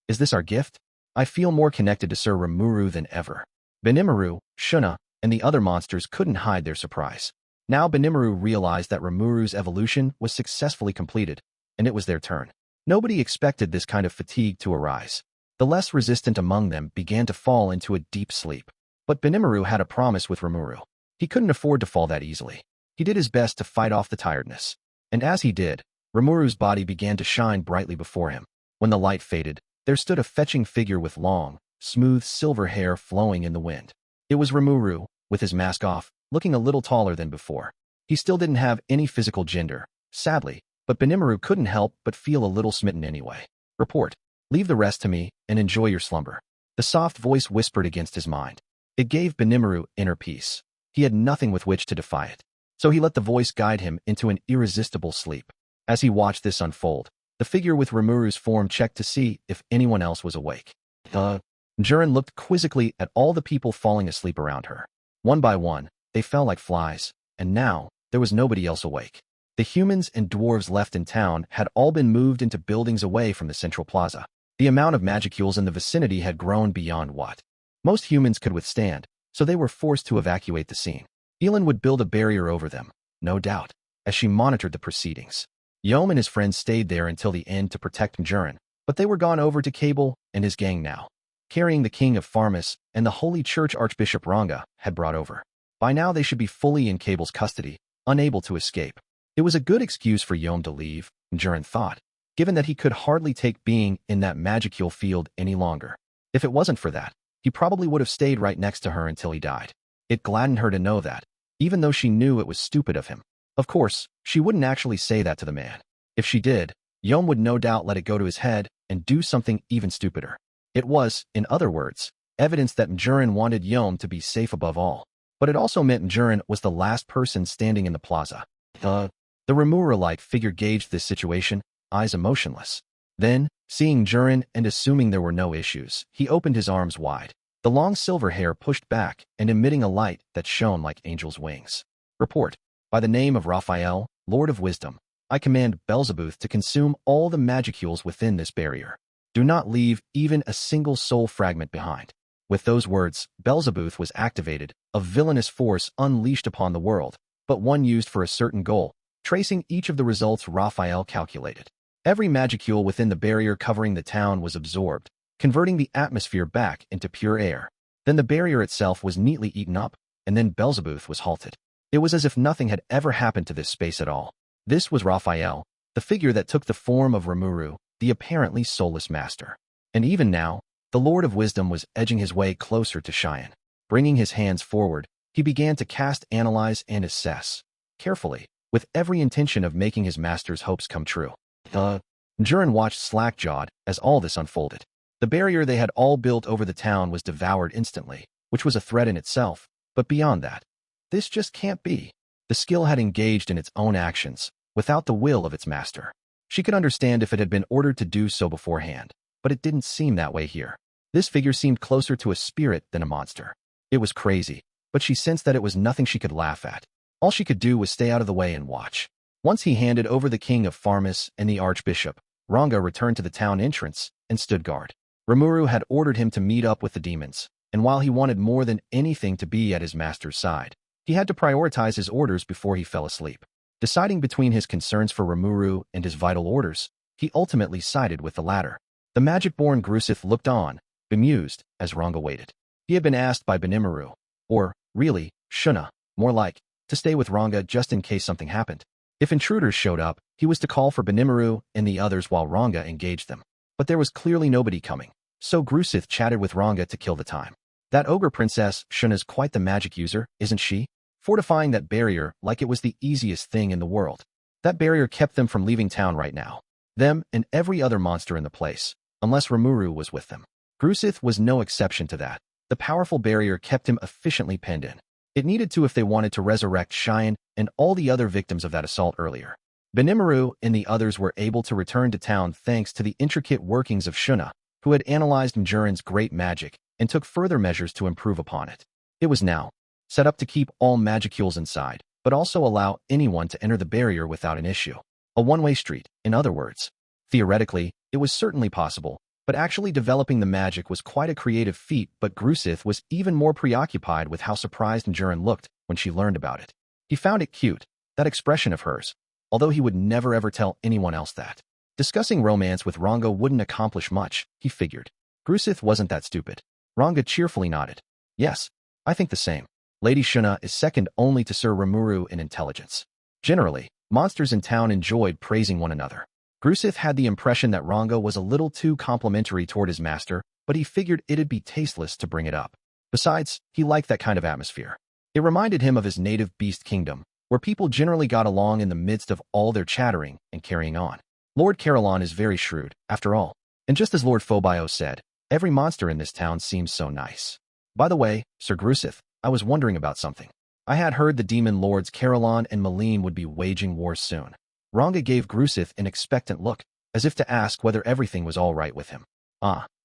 Is this our gift? I feel more connected to Sir Rimuru than ever. Benimaru, Shuna, and the other monsters couldn't hide their surprise. Now Benimaru realized that Rimuru's evolution was successfully completed, and it was their turn. Nobody expected this kind of fatigue to arise. The less resistant among them began to fall into a deep sleep. But Benimaru had a promise with Rimuru. He couldn't afford to fall that easily. He did his best to fight off the tiredness. And as he did, Rimuru's body began to shine brightly before him. When the light faded, there stood a fetching figure with long, smooth silver hair flowing in the wind. It was Rimuru, with his mask off, looking a little taller than before. He still didn't have any physical gender, sadly, but Benimaru couldn't help but feel a little smitten anyway. Report. Leave the rest to me and enjoy your slumber. The soft voice whispered against his mind. It gave Benimaru inner peace. He had nothing with which to defy it. So he let the voice guide him into an irresistible sleep. As he watched this unfold, the figure with Rimuru's form checked to see if anyone else was awake. Jurin looked quizzically at all the people falling asleep around her. One by one, they fell like flies, and now, there was nobody else awake. The humans and dwarves left in town had all been moved into buildings away from the central plaza. The amount of magicules in the vicinity had grown beyond what most humans could withstand, so they were forced to evacuate the scene. Elin would build a barrier over them, no doubt, as she monitored the proceedings. Yom and his friends stayed there until the end to protect Jurin, but they were gone over to Cable and his gang now. Carrying the King of Farmus and the Holy Church Archbishop Ranga had brought over. By now they should be fully in Cable's custody, unable to escape. It was a good excuse for Yom to leave, Jurin thought, given that he could hardly take being in that magicule field any longer. If it wasn't for that, he probably would have stayed right next to her until he died. It gladdened her to know that, even though she knew it was stupid of him. Of course, she wouldn't actually say that to the man. If she did, Yom would no doubt let it go to his head and do something even stupider. It was, in other words, evidence that Jurin wanted Yom to be safe above all. But it also meant Jurin was the last person standing in the plaza. The Rimuru-like figure gauged this situation, eyes emotionless. Then, seeing Jurin and assuming there were no issues, he opened his arms wide. The long silver hair pushed back and emitting a light that shone like angels' wings. Report. By the name of Raphael, Lord of Wisdom, I command Beelzebub to consume all the magicules within this barrier. Do not leave even a single soul fragment behind. With those words, Beelzebub was activated, a villainous force unleashed upon the world, but one used for a certain goal, tracing each of the results Raphael calculated. Every magicule within the barrier covering the town was absorbed, converting the atmosphere back into pure air. Then the barrier itself was neatly eaten up, and then Beelzebub was halted. It was as if nothing had ever happened to this space at all. This was Raphael, the figure that took the form of Rimuru, the apparently soulless master. And even now, the Lord of Wisdom was edging his way closer to Cheyenne. Bringing his hands forward, he began to cast, analyze, and assess. Carefully, with every intention of making his master's hopes come true. Jurin watched slack-jawed as all this unfolded. The barrier they had all built over the town was devoured instantly, which was a threat in itself, but beyond that, this just can't be. The skill had engaged in its own actions, without the will of its master. She could understand if it had been ordered to do so beforehand, but it didn't seem that way here. This figure seemed closer to a spirit than a monster. It was crazy, but she sensed that it was nothing she could laugh at. All she could do was stay out of the way and watch. Once he handed over the King of Farmus and the Archbishop, Ranga returned to the town entrance and stood guard. Rimuru had ordered him to meet up with the demons, and while he wanted more than anything to be at his master's side, he had to prioritize his orders before he fell asleep. Deciding between his concerns for Rimuru and his vital orders, he ultimately sided with the latter. The magic-born Grusith looked on, bemused, as Ranga waited. He had been asked by Benimaru, or, really, Shuna, more like, to stay with Ranga just in case something happened. If intruders showed up, he was to call for Benimaru and the others while Ranga engaged them. But there was clearly nobody coming, so Grusith chatted with Ranga to kill the time. That ogre princess, Shuna's quite the magic user, isn't she? Fortifying that barrier like it was the easiest thing in the world. That barrier kept them from leaving town right now. Them and every other monster in the place, unless Rimuru was with them. Grusith was no exception to that. The powerful barrier kept him efficiently penned in. It needed to if they wanted to resurrect Cheyenne and all the other victims of that assault earlier. Benimaru and the others were able to return to town thanks to the intricate workings of Shuna, who had analyzed Jurin's great magic and took further measures to improve upon it. It was now set up to keep all magicules inside, but also allow anyone to enter the barrier without an issue. A one-way street, in other words. Theoretically, it was certainly possible, but actually developing the magic was quite a creative feat. But Grusith was even more preoccupied with how surprised Jurin looked when she learned about it. He found it cute, that expression of hers, although he would never ever tell anyone else that. Discussing romance with Ranga wouldn't accomplish much, he figured. Grusith wasn't that stupid. Ranga cheerfully nodded. Yes, I think the same. Lady Shuna is second only to Sir Rimuru in intelligence. Generally, monsters in town enjoyed praising one another. Grusith had the impression that Ranga was a little too complimentary toward his master, but he figured it'd be tasteless to bring it up. Besides, he liked that kind of atmosphere. It reminded him of his native beast kingdom, where people generally got along in the midst of all their chattering and carrying on. Lord Carolon is very shrewd, after all. And just as Lord Phobio said, every monster in this town seems so nice. By the way, Sir Grusith, I was wondering about something. I had heard the demon lords Carolon and Malim would be waging war soon. Ranga gave Grusith an expectant look, as if to ask whether everything was all right with him.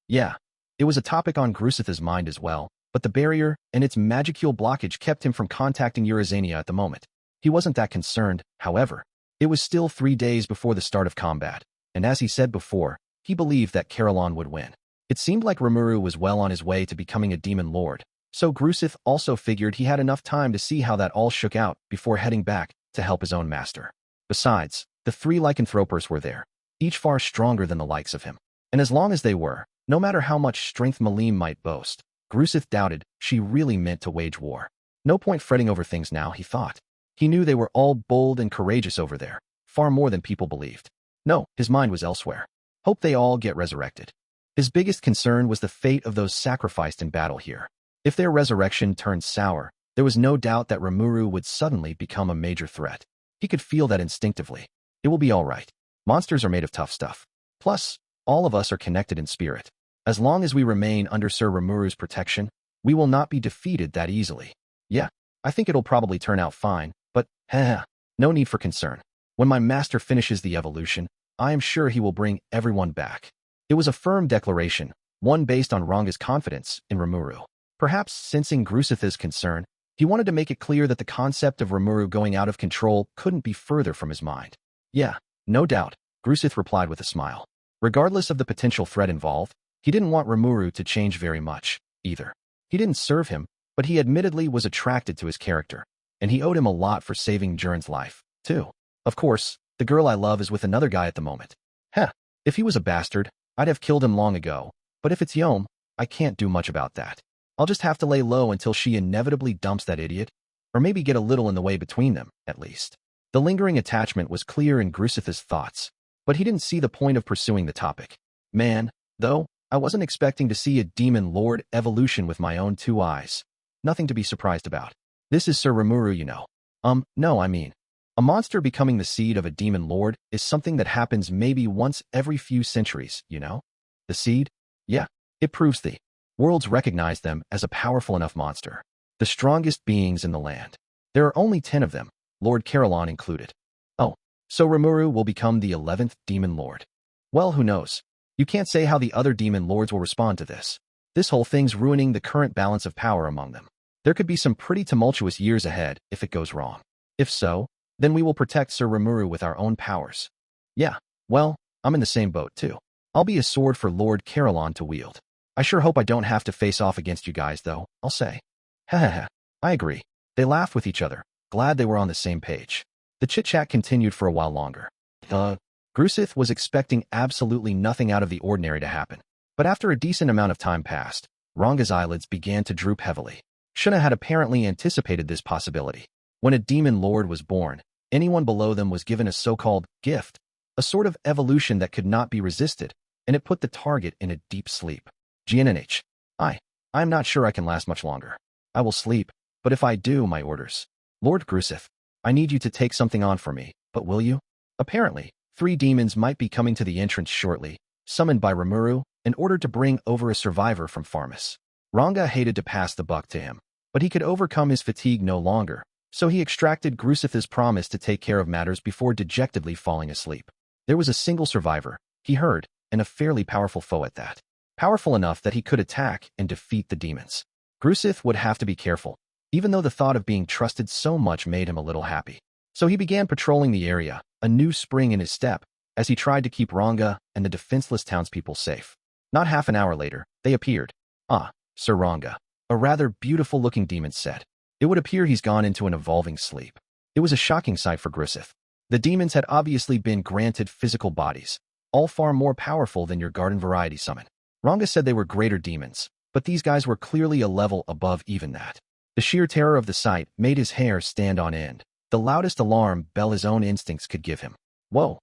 Yeah. It was a topic on Grusith's mind as well, but the barrier and its magicule blockage kept him from contacting Eurazania at the moment. He wasn't that concerned, however. It was still 3 days before the start of combat, and as he said before, he believed that Carolon would win. It seemed like Rimuru was well on his way to becoming a demon lord, so Grusith also figured he had enough time to see how that all shook out before heading back to help his own master. Besides, the 3 lycanthropers were there, each far stronger than the likes of him. And as long as they were, no matter how much strength Malim might boast, Grusith doubted she really meant to wage war. No point fretting over things now, he thought. He knew they were all bold and courageous over there, far more than people believed. No, his mind was elsewhere. Hope they all get resurrected. His biggest concern was the fate of those sacrificed in battle here. If their resurrection turned sour, there was no doubt that Rimuru would suddenly become a major threat. He could feel that instinctively. It will be all right. Monsters are made of tough stuff. Plus, all of us are connected in spirit. As long as we remain under Sir Rimuru's protection, we will not be defeated that easily. Yeah, I think it'll probably turn out fine, but, no need for concern. When my master finishes the evolution, I am sure he will bring everyone back. It was a firm declaration, one based on Ranga's confidence in Rimuru. Perhaps sensing Grusith's concern, he wanted to make it clear that the concept of Rimuru going out of control couldn't be further from his mind. Yeah, no doubt, Grusith replied with a smile. Regardless of the potential threat involved, he didn't want Rimuru to change very much, either. He didn't serve him, but he admittedly was attracted to his character, and he owed him a lot for saving Juran's life, too. Of course, the girl I love is with another guy at the moment. If he was a bastard, I'd have killed him long ago, but if it's Yom, I can't do much about that. I'll just have to lay low until she inevitably dumps that idiot, or maybe get a little in the way between them, at least. The lingering attachment was clear in Grusith's thoughts, but he didn't see the point of pursuing the topic. Man, though, I wasn't expecting to see a demon lord evolution with my own 2 eyes. Nothing to be surprised about. This is Sir Rimuru, you know. No, I mean, a monster becoming the seed of a demon lord is something that happens maybe once every few centuries, you know? The seed? Yeah, it proves the worlds recognize them as a powerful enough monster. The strongest beings in the land. There are only 10 of them, Lord Carolon included. Oh, so Rimuru will become the 11th demon lord. Well, who knows? You can't say how the other demon lords will respond to this. This whole thing's ruining the current balance of power among them. There could be some pretty tumultuous years ahead if it goes wrong. If so, then we will protect Sir Rimuru with our own powers. Yeah, well, I'm in the same boat too. I'll be a sword for Lord Carolon to wield. I sure hope I don't have to face off against you guys though, I'll say. I agree. They laughed with each other, glad they were on the same page. The chit-chat continued for a while longer. Grusith was expecting absolutely nothing out of the ordinary to happen. But after a decent amount of time passed, Ranga's eyelids began to droop heavily. Shuna had apparently anticipated this possibility. When a demon lord was born, anyone below them was given a so-called gift, a sort of evolution that could not be resisted, and it put the target in a deep sleep. GNNH. I'm not sure I can last much longer. I will sleep, but if I do, my orders. Lord Grusith, I need you to take something on for me, but will you? Apparently, 3 demons might be coming to the entrance shortly, summoned by Rimuru, in order to bring over a survivor from Farmus. Ranga hated to pass the buck to him, but he could overcome his fatigue no longer, so he extracted Grusith's promise to take care of matters before dejectedly falling asleep. There was a single survivor, he heard, and a fairly powerful foe at that. Powerful enough that he could attack and defeat the demons. Grusith would have to be careful, even though the thought of being trusted so much made him a little happy. So he began patrolling the area, a new spring in his step, as he tried to keep Ranga and the defenseless townspeople safe. Not half an hour later, they appeared. Sir Ranga, a rather beautiful-looking demon said. It would appear he's gone into an evolving sleep. It was a shocking sight for Grusith. The demons had obviously been granted physical bodies, all far more powerful than your garden variety summon. Ranga said they were greater demons, but these guys were clearly a level above even that. The sheer terror of the sight made his hair stand on end, the loudest alarm bell his own instincts could give him. Whoa,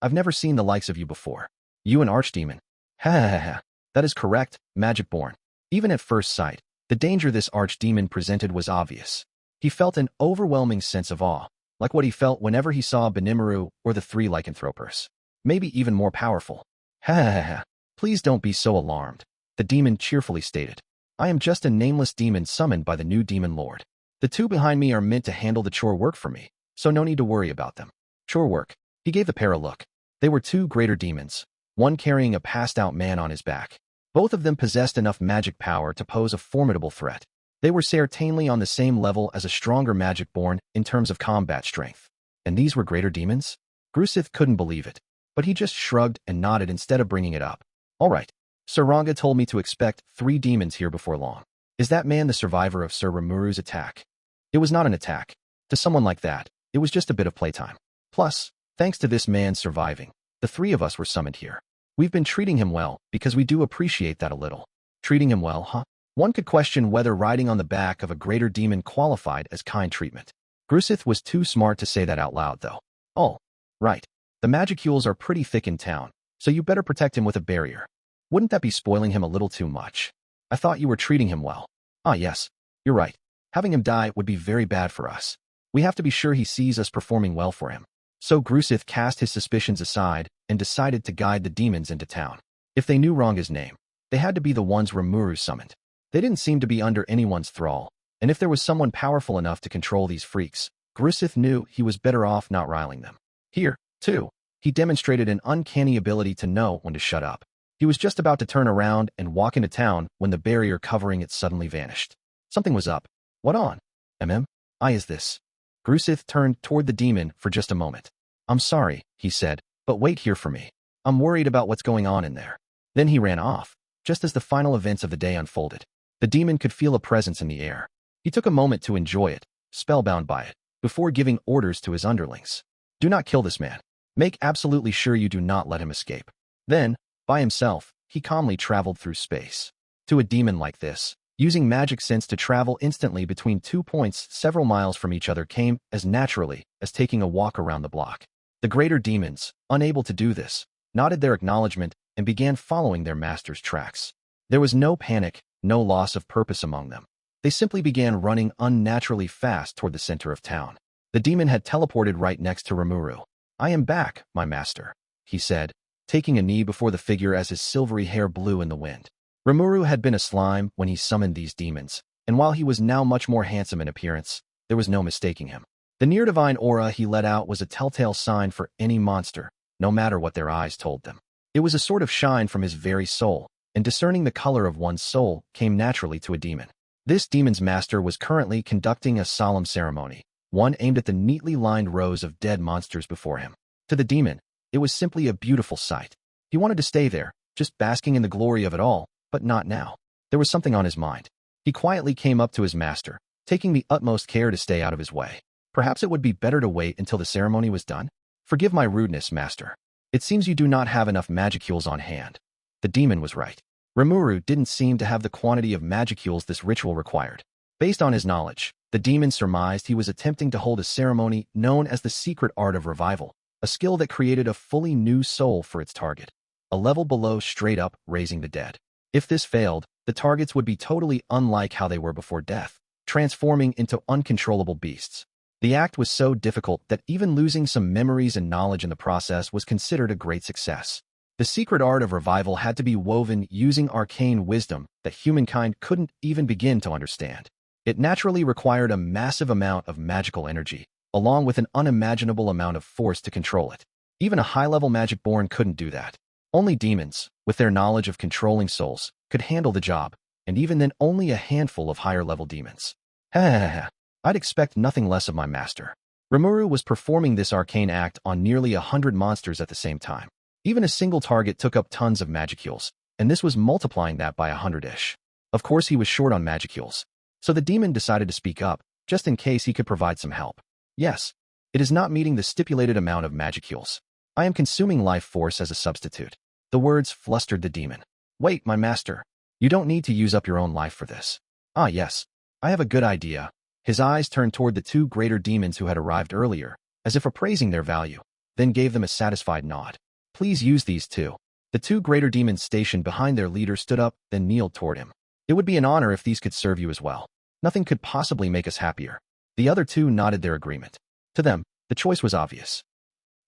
I've never seen the likes of you before. You an archdemon? That is correct, magic-born. Even at first sight, the danger this archdemon presented was obvious. He felt an overwhelming sense of awe, like what he felt whenever he saw Rimuru or the 3 lycanthropers. Maybe even more powerful. Please don't be so alarmed, the demon cheerfully stated. I am just a nameless demon summoned by the new demon lord. The 2 behind me are meant to handle the chore work for me, so no need to worry about them. Chore work. He gave the pair a look. They were 2 greater demons, one carrying a passed-out man on his back. Both of them possessed enough magic power to pose a formidable threat. They were certainly on the same level as a stronger magic-born in terms of combat strength. And these were greater demons? Grusith couldn't believe it, but he just shrugged and nodded instead of bringing it up. All right, Sir Ranga told me to expect 3 demons here before long. Is that man the survivor of Sir Rimuru's attack? It was not an attack. To someone like that, it was just a bit of playtime. Plus, thanks to this man surviving, the 3 of us were summoned here. We've been treating him well because we do appreciate that a little. Treating him well, huh? One could question whether riding on the back of a greater demon qualified as kind treatment. Grusith was too smart to say that out loud, though. Oh, right. The magicules are pretty thick in town, so you better protect him with a barrier. Wouldn't that be spoiling him a little too much? I thought you were treating him well. Ah, yes, you're right. Having him die would be very bad for us. We have to be sure he sees us performing well for him. So Grusith cast his suspicions aside and decided to guide the demons into town. If they knew Ranga's name, they had to be the ones Rimuru summoned. They didn't seem to be under anyone's thrall, and if there was someone powerful enough to control these freaks, Grusith knew he was better off not riling them. Here, too, he demonstrated an uncanny ability to know when to shut up. He was just about to turn around and walk into town when the barrier covering it suddenly vanished. Something was up. What on? Is this? Grusith turned toward the demon for just a moment. I'm sorry, he said, but wait here for me. I'm worried about what's going on in there. Then he ran off, just as the final events of the day unfolded. The demon could feel a presence in the air. He took a moment to enjoy it, spellbound by it, before giving orders to his underlings. Do not kill this man. Make absolutely sure you do not let him escape. Then, by himself, he calmly traveled through space. To a demon like this, using magic sense to travel instantly between 2 points several miles from each other came as naturally as taking a walk around the block. The greater demons, unable to do this, nodded their acknowledgement and began following their master's tracks. There was no panic, no loss of purpose among them. They simply began running unnaturally fast toward the center of town. The demon had teleported right next to Rimuru. I am back, my master, he said, taking a knee before the figure as his silvery hair blew in the wind. Rimuru had been a slime when he summoned these demons, and while he was now much more handsome in appearance, there was no mistaking him. The near-divine aura he let out was a telltale sign for any monster, no matter what their eyes told them. It was a sort of shine from his very soul, and discerning the color of one's soul came naturally to a demon. This demon's master was currently conducting a solemn ceremony, one aimed at the neatly lined rows of dead monsters before him. To the demon, it was simply a beautiful sight. He wanted to stay there, just basking in the glory of it all, but not now. There was something on his mind. He quietly came up to his master, taking the utmost care to stay out of his way. Perhaps it would be better to wait until the ceremony was done? Forgive my rudeness, master. It seems you do not have enough magicules on hand. The demon was right. Rimuru didn't seem to have the quantity of magicules this ritual required. Based on his knowledge, the demon surmised he was attempting to hold a ceremony known as the secret art of revival, a skill that created a fully new soul for its target, a level below straight up raising the dead. If this failed, the targets would be totally unlike how they were before death, transforming into uncontrollable beasts. The act was so difficult that even losing some memories and knowledge in the process was considered a great success. The secret art of revival had to be woven using arcane wisdom that humankind couldn't even begin to understand. It naturally required a massive amount of magical energy, along with an unimaginable amount of force to control it. Even a high-level magic-born couldn't do that. Only demons, with their knowledge of controlling souls, could handle the job, and even then only a handful of higher-level demons. I'd expect nothing less of my master. Rimuru was performing this arcane act on nearly 100 monsters at the same time. Even a single target took up tons of magicules, and this was multiplying that by 100-ish. Of course he was short on magicules, so the demon decided to speak up, just in case he could provide some help. Yes, it is not meeting the stipulated amount of magicules. I am consuming life force as a substitute. The words flustered the demon. Wait, my master. You don't need to use up your own life for this. Ah, yes. I have a good idea. His eyes turned toward the 2 greater demons who had arrived earlier, as if appraising their value, then gave them a satisfied nod. Please use these 2. The 2 greater demons stationed behind their leader stood up, then kneeled toward him. It would be an honor if these could serve you as well. Nothing could possibly make us happier. The other 2 nodded their agreement. To them, the choice was obvious.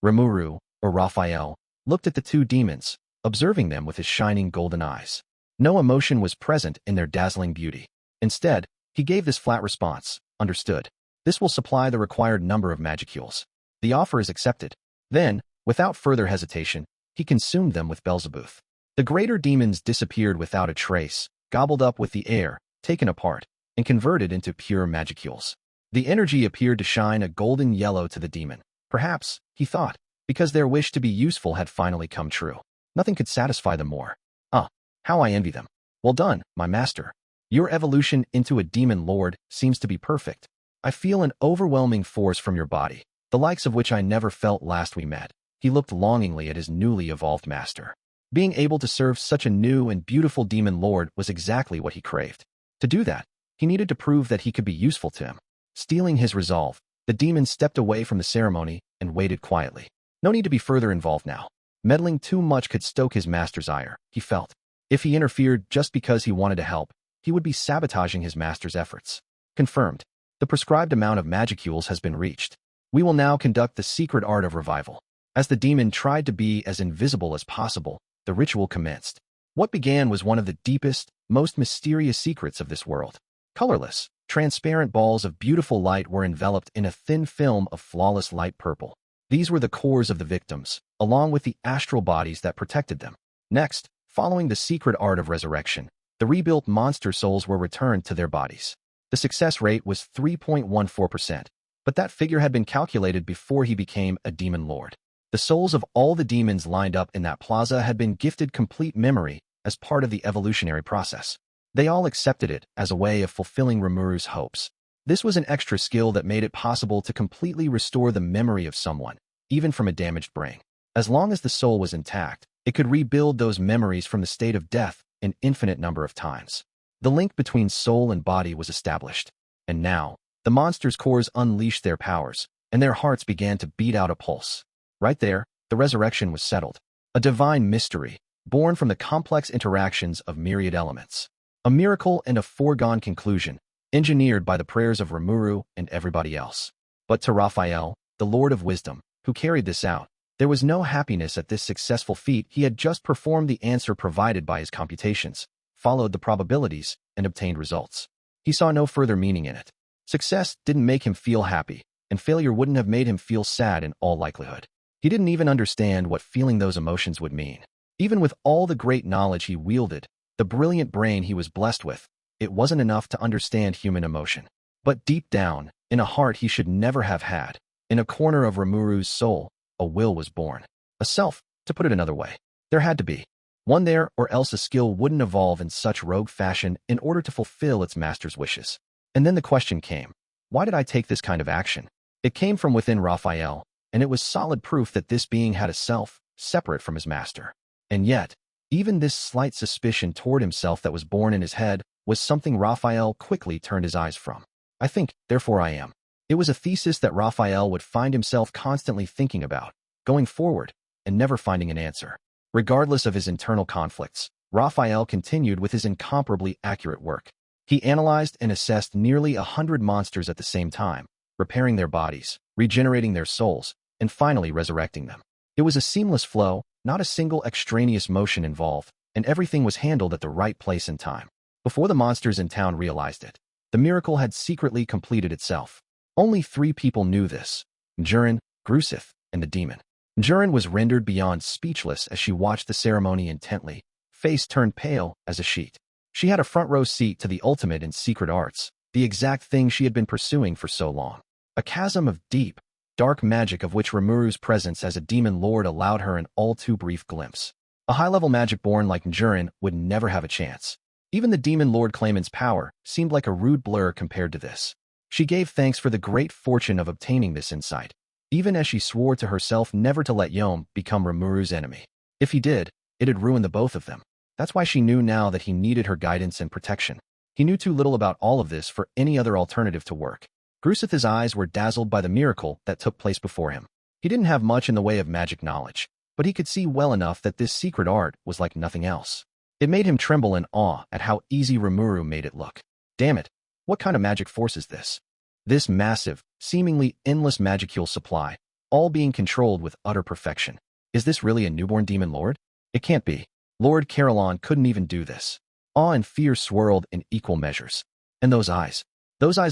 Rimuru, or Raphael, looked at the 2 demons, observing them with his shining golden eyes. No emotion was present in their dazzling beauty. Instead, he gave this flat response, understood. This will supply the required number of magicules. The offer is accepted. Then, without further hesitation, he consumed them with Belzebuth. The greater demons disappeared without a trace, gobbled up with the air, taken apart, and converted into pure magicules. The energy appeared to shine a golden yellow to the demon. Perhaps, he thought, because their wish to be useful had finally come true. Nothing could satisfy them more. Ah, how I envy them. Well done, my master. Your evolution into a demon lord seems to be perfect. I feel an overwhelming force from your body, the likes of which I never felt last we met. He looked longingly at his newly evolved master. Being able to serve such a new and beautiful demon lord was exactly what he craved. To do that, he needed to prove that he could be useful to him. Stealing his resolve, the demon stepped away from the ceremony and waited quietly. No need to be further involved now. Meddling too much could stoke his master's ire, he felt. If he interfered just because he wanted to help, he would be sabotaging his master's efforts. Confirmed. The prescribed amount of magicules has been reached. We will now conduct the secret art of revival. As the demon tried to be as invisible as possible, the ritual commenced. What began was one of the deepest, most mysterious secrets of this world. Colorless, transparent balls of beautiful light were enveloped in a thin film of flawless light purple. These were the cores of the victims, along with the astral bodies that protected them. Next, following the secret art of resurrection, the rebuilt monster souls were returned to their bodies. The success rate was 3.14%, but that figure had been calculated before he became a demon lord. The souls of all the demons lined up in that plaza had been gifted complete memory as part of the evolutionary process. They all accepted it as a way of fulfilling Rimuru's hopes. This was an extra skill that made it possible to completely restore the memory of someone, even from a damaged brain. As long as the soul was intact, it could rebuild those memories from the state of death an infinite number of times. The link between soul and body was established. And now, the monster's cores unleashed their powers, and their hearts began to beat out a pulse. Right there, the resurrection was settled. A divine mystery, born from the complex interactions of myriad elements. A miracle and a foregone conclusion, engineered by the prayers of Rimuru and everybody else. But to Raphael, the Lord of Wisdom, who carried this out, there was no happiness at this successful feat. He had just performed the answer provided by his computations, followed the probabilities, and obtained results. He saw no further meaning in it. Success didn't make him feel happy, and failure wouldn't have made him feel sad in all likelihood. He didn't even understand what feeling those emotions would mean. Even with all the great knowledge he wielded, the brilliant brain he was blessed with, it wasn't enough to understand human emotion. But deep down, in a heart he should never have had, in a corner of Rimuru's soul, a will was born. A self, to put it another way. There had to be one there, or else a skill wouldn't evolve in such rogue fashion in order to fulfill its master's wishes. And then the question came, why did I take this kind of action? It came from within Raphael, and it was solid proof that this being had a self, separate from his master. And yet, even this slight suspicion toward himself that was born in his head was something Raphael quickly turned his eyes from. I think, therefore I am. It was a thesis that Raphael would find himself constantly thinking about, going forward, and never finding an answer. Regardless of his internal conflicts, Raphael continued with his incomparably accurate work. He analyzed and assessed nearly 100 monsters at the same time, repairing their bodies, regenerating their souls, and finally resurrecting them. It was a seamless flow, not a single extraneous motion involved, and everything was handled at the right place and time. Before the monsters in town realized it, the miracle had secretly completed itself. Only 3 people knew this: Jurin, Grusith, and the demon. Jurin was rendered beyond speechless as she watched the ceremony intently, face turned pale as a sheet. She had a front-row seat to the ultimate in secret arts, the exact thing she had been pursuing for so long. A chasm of deep, dark magic of which Rimuru's presence as a demon lord allowed her an all-too-brief glimpse. A high-level magic born like Jurin would never have a chance. Even the demon lord claimant's power seemed like a rude blur compared to this. She gave thanks for the great fortune of obtaining this insight, even as she swore to herself never to let Yom become Rimuru's enemy. If he did, it'd ruin the both of them. That's why she knew now that he needed her guidance and protection. He knew too little about all of this for any other alternative to work. Grusith's eyes were dazzled by the miracle that took place before him. He didn't have much in the way of magic knowledge, but he could see well enough that this secret art was like nothing else. It made him tremble in awe at how easy Rimuru made it look. Damn it, what kind of magic force is this? This massive, seemingly endless magicule supply, all being controlled with utter perfection. Is this really a newborn demon lord? It can't be. Lord Carillon couldn't even do this. Awe and fear swirled in equal measures. And those eyes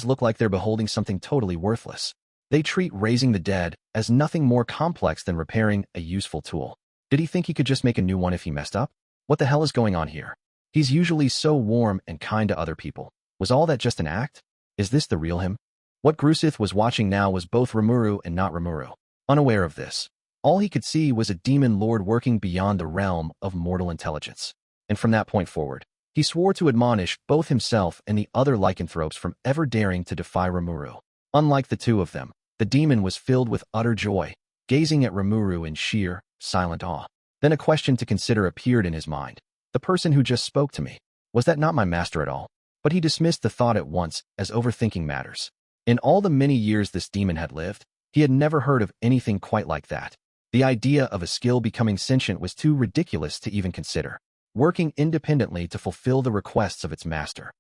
look like they're beholding something totally worthless. They treat raising the dead as nothing more complex than repairing a useful tool. Did he think he could just make a new one if he messed up? What the hell is going on here? He's usually so warm and kind to other people. Was all that just an act? Is this the real him? What Grusith was watching now was both Rimuru and not Rimuru. Unaware of this, all he could see was a demon lord working beyond the realm of mortal intelligence. And from that point forward, he swore to admonish both himself and the other lycanthropes from ever daring to defy Rimuru. Unlike the two of them, the demon was filled with utter joy, gazing at Rimuru in sheer, silent awe. Then a question to consider appeared in his mind. The person who just spoke to me, was that not my master at all? But he dismissed the thought at once as overthinking matters. In all the many years this demon had lived, he had never heard of anything quite like that. The idea of a skill becoming sentient was too ridiculous to even consider, working independently to fulfill the requests of its master.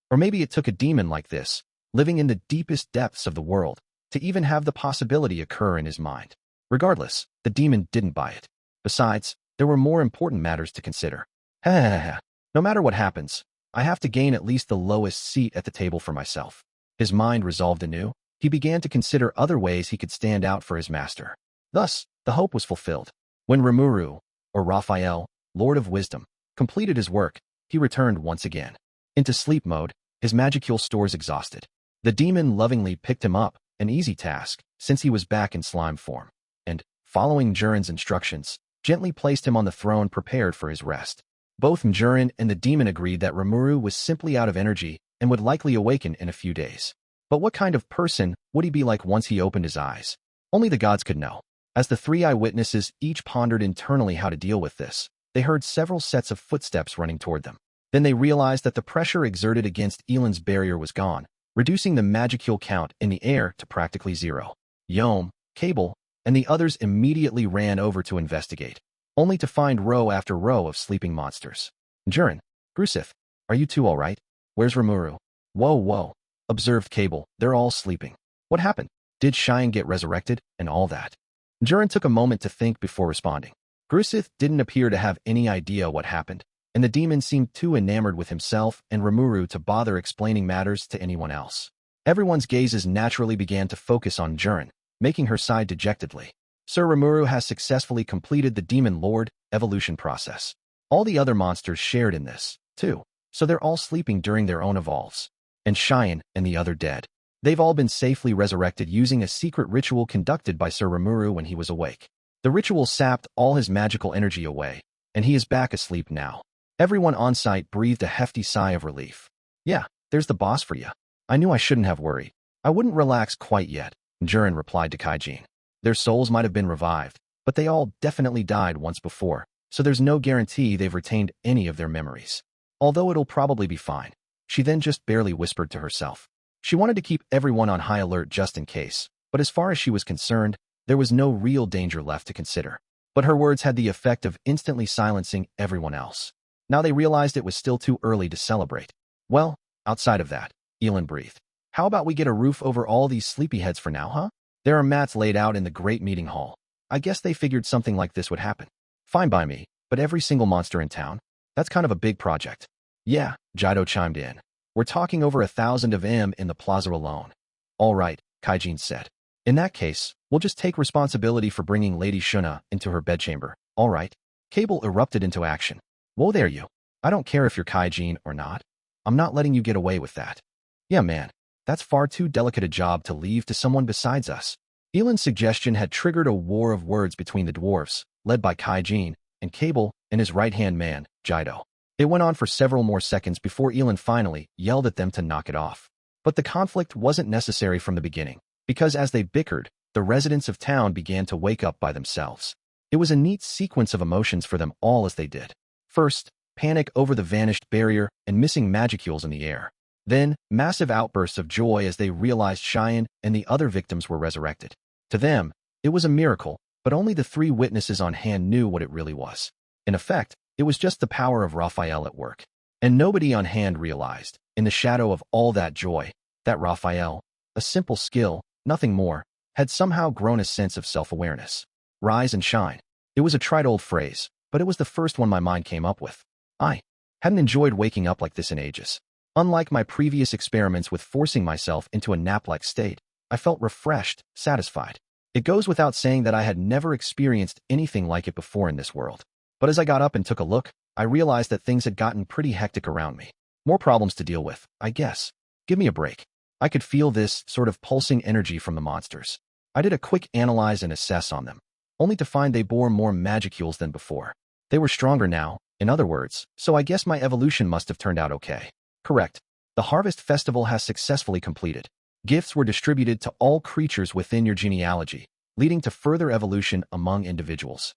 Or maybe it took a demon like this, living in the deepest depths of the world, to even have the possibility occur in his mind. Regardless, the demon didn't buy it. Besides, there were more important matters to consider. No matter what happens, I have to gain at least the lowest seat at the table for myself. His mind resolved anew. He began to consider other ways he could stand out for his master. Thus, the hope was fulfilled. When Rimuru, or Raphael, Lord of Wisdom, completed his work, he returned once again into sleep mode, his magicule stores exhausted. The demon lovingly picked him up, an easy task, since he was back in slime form, and, following Jurin's instructions, gently placed him on the throne prepared for his rest. Both Jurin and the demon agreed that Rimuru was simply out of energy and would likely awaken in a few days. But what kind of person would he be like once he opened his eyes? Only the gods could know. As the three eyewitnesses each pondered internally how to deal with this, they heard several sets of footsteps running toward them. Then they realized that the pressure exerted against Elan's barrier was gone, reducing the magicule count in the air to practically zero. Yom, Cable, and the others immediately ran over to investigate, only to find row after row of sleeping monsters. Jurin, Grusith, are you two all right? Where's Rimuru? Whoa, observed Cable, they're all sleeping. What happened? Did Cheyenne get resurrected, and all that? Jurin took a moment to think before responding. Grusith didn't appear to have any idea what happened, and the demon seemed too enamored with himself and Rimuru to bother explaining matters to anyone else. Everyone's gazes naturally began to focus on Jurin, making her sigh dejectedly. Sir Rimuru has successfully completed the Demon Lord evolution process. All the other monsters shared in this, too, so they're all sleeping during their own evolves. And Cheyenne and the other dead. They've all been safely resurrected using a secret ritual conducted by Sir Rimuru when he was awake. The ritual sapped all his magical energy away, and he is back asleep now. Everyone on site breathed a hefty sigh of relief. Yeah, there's the boss for you. I knew I shouldn't have worried. I wouldn't relax quite yet, Jurin replied to Kaijin. Their souls might have been revived, but they all definitely died once before, so there's no guarantee they've retained any of their memories. Although it'll probably be fine. She then just barely whispered to herself. She wanted to keep everyone on high alert just in case, but as far as she was concerned, there was no real danger left to consider. But her words had the effect of instantly silencing everyone else. Now they realized it was still too early to celebrate. Well, outside of that, Elan breathed. How about we get a roof over all these sleepyheads for now, huh? There are mats laid out in the great meeting hall. I guess they figured something like this would happen. Fine by me, but every single monster in town? That's kind of a big project. Yeah, Jido chimed in. We're talking over 1,000 of them in the plaza alone. All right, Kaijin said. In that case, we'll just take responsibility for bringing Lady Shuna into her bedchamber, all right? Cable erupted into action. Whoa there you. I don't care if you're Kaijin or not. I'm not letting you get away with that. Yeah man, that's far too delicate a job to leave to someone besides us. Elan's suggestion had triggered a war of words between the dwarfs, led by Kaijin, and Cable and his right-hand man, Jido. It went on for several more seconds before Elan finally yelled at them to knock it off. But the conflict wasn't necessary from the beginning, because as they bickered, the residents of town began to wake up by themselves. It was a neat sequence of emotions for them all as they did. First, panic over the vanished barrier and missing magicules in the air. Then, massive outbursts of joy as they realized Cheyenne and the other victims were resurrected. To them, it was a miracle, but only the three witnesses on hand knew what it really was. In effect, it was just the power of Raphael at work. And nobody on hand realized, in the shadow of all that joy, that Raphael, a simple skill, nothing more, had somehow grown a sense of self-awareness. Rise and shine. It was a trite old phrase, but it was the first one my mind came up with. I hadn't enjoyed waking up like this in ages. Unlike my previous experiments with forcing myself into a nap-like state, I felt refreshed, satisfied. It goes without saying that I had never experienced anything like it before in this world. But as I got up and took a look, I realized that things had gotten pretty hectic around me. More problems to deal with, I guess. Give me a break. I could feel this sort of pulsing energy from the monsters. I did a quick analyze and assess on them, only to find they bore more magicules than before. They were stronger now, in other words, so I guess my evolution must have turned out okay. Correct. The Harvest Festival has successfully completed. Gifts were distributed to all creatures within your genealogy, leading to further evolution among individuals.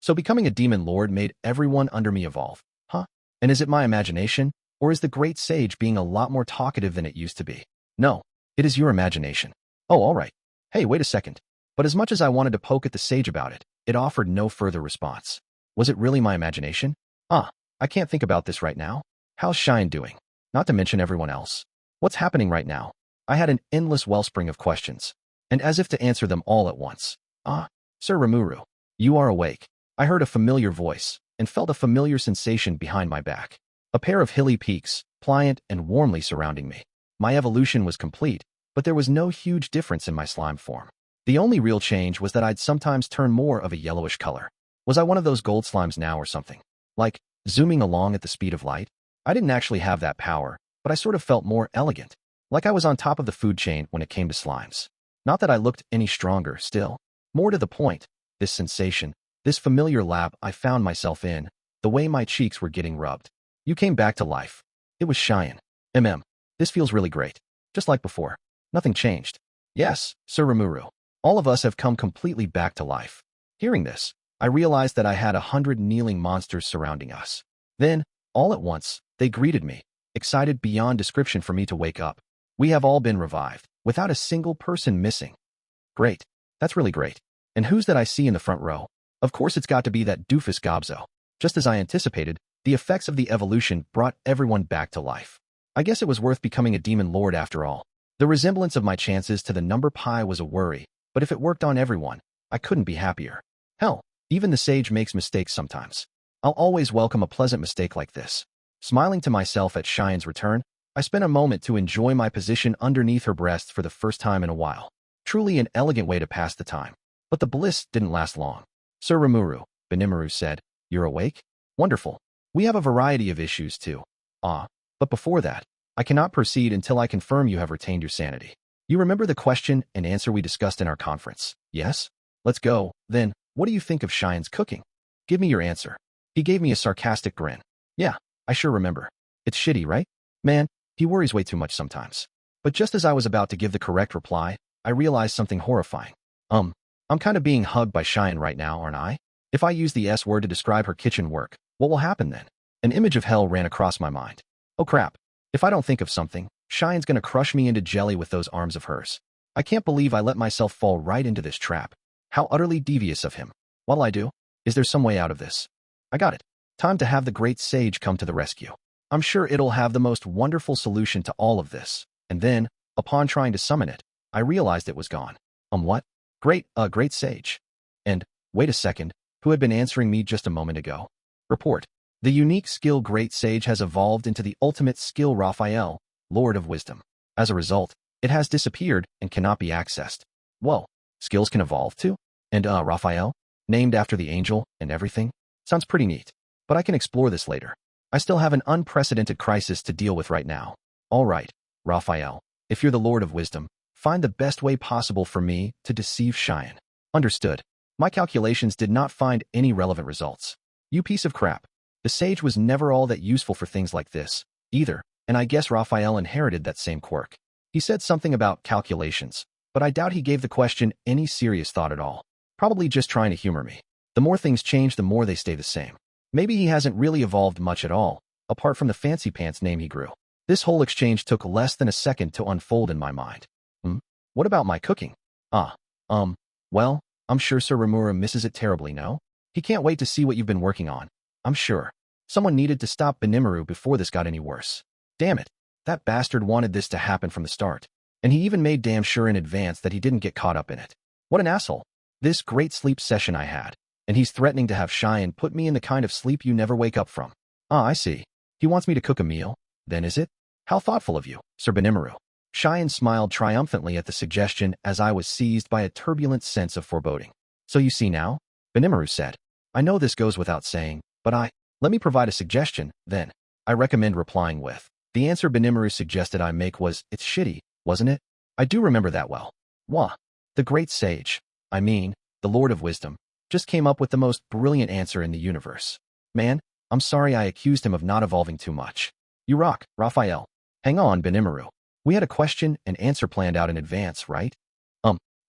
So becoming a demon lord made everyone under me evolve. And is it my imagination, or is the great sage being a lot more talkative than it used to be? No, it is your imagination. Oh, all right. Hey, wait a second. But as much as I wanted to poke at the sage about it, it offered no further response. Was it really my imagination? I can't think about this right now. How's Shine doing? Not to mention everyone else. What's happening right now? I had an endless wellspring of questions, and as if to answer them all at once. Sir Rimuru, you are awake. I heard a familiar voice, and felt a familiar sensation behind my back. A pair of hilly peaks, pliant and warmly surrounding me. My evolution was complete, but there was no huge difference in my slime form. The only real change was that I'd sometimes turn more of a yellowish color. Was I one of those gold slimes now or something? Like, zooming along at the speed of light? I didn't actually have that power, but I sort of felt more elegant, like I was on top of the food chain when it came to slimes. Not that I looked any stronger, still. More to the point, this sensation, this familiar lap I found myself in, the way my cheeks were getting rubbed. You came back to life. It was Cheyenne. This feels really great. Just like before. Nothing changed. Yes, Sir Rimuru. All of us have come completely back to life. Hearing this, I realized that I had 100 kneeling monsters surrounding us. Then, all at once, they greeted me, excited beyond description for me to wake up. We have all been revived, without a single person missing. Great. That's really great. And who's that I see in the front row? Of course it's got to be that doofus Gobzo. Just as I anticipated, the effects of the evolution brought everyone back to life. I guess it was worth becoming a demon lord after all. The resemblance of my chances to the number pi was a worry, but if it worked on everyone, I couldn't be happier. Hell, even the sage makes mistakes sometimes. I'll always welcome a pleasant mistake like this. Smiling to myself at Cheyenne's return, I spent a moment to enjoy my position underneath her breast for the first time in a while. Truly an elegant way to pass the time. But the bliss didn't last long. Sir Rimuru, Benimaru said, you're awake? Wonderful. We have a variety of issues too. But before that, I cannot proceed until I confirm you have retained your sanity. You remember the question and answer we discussed in our conference? Yes? Let's go. Then, what do you think of Cheyenne's cooking? Give me your answer. He gave me a sarcastic grin. Yeah, I sure remember. It's shitty, right? Man, he worries way too much sometimes. But just as I was about to give the correct reply, I realized something horrifying. I'm kind of being hugged by Cheyenne right now, aren't I? If I use the S word to describe her kitchen work, what will happen then? An image of hell ran across my mind. Oh crap. If I don't think of something, Cheyenne's gonna crush me into jelly with those arms of hers. I can't believe I let myself fall right into this trap. How utterly devious of him. What'll I do? Is there some way out of this? I got it. Time to have the great sage come to the rescue. I'm sure it'll have the most wonderful solution to all of this. And then, upon trying to summon it, I realized it was gone. What? Great sage. And, wait a second, who had been answering me just a moment ago? Report. The unique skill Great Sage has evolved into the ultimate skill Raphael, Lord of Wisdom. As a result, it has disappeared and cannot be accessed. Whoa, skills can evolve too? And Raphael? Named after the angel and everything? Sounds pretty neat. But I can explore this later. I still have an unprecedented crisis to deal with right now. Alright, Raphael, if you're the Lord of Wisdom, find the best way possible for me to deceive Cheyenne. Understood. My calculations did not find any relevant results. You piece of crap. The sage was never all that useful for things like this, either, and I guess Raphael inherited that same quirk. He said something about calculations, but I doubt he gave the question any serious thought at all. Probably just trying to humor me. The more things change, the more they stay the same. Maybe he hasn't really evolved much at all, apart from the fancy pants name he grew. This whole exchange took less than a second to unfold in my mind. What about my cooking? Well, I'm sure Sir Rimuru misses it terribly, no? He can't wait to see what you've been working on. I'm sure. Someone needed to stop Benimaru before this got any worse. Damn it. That bastard wanted this to happen from the start. And he even made damn sure in advance that he didn't get caught up in it. What an asshole. This great sleep session I had. And he's threatening to have Cheyenne put me in the kind of sleep you never wake up from. I see. He wants me to cook a meal, then is it? How thoughtful of you, Sir Benimaru. Cheyenne smiled triumphantly at the suggestion as I was seized by a turbulent sense of foreboding. So you see now? Benimaru said. I know this goes without saying, but let me provide a suggestion, then. I recommend replying with. The answer Benimaru suggested I make was, it's shitty, wasn't it? I do remember that well. Wah. The great sage, I mean, the Lord of Wisdom, just came up with the most brilliant answer in the universe. Man, I'm sorry I accused him of not evolving too much. You rock, Raphael. Hang on, Benimaru. We had a question and answer planned out in advance, right?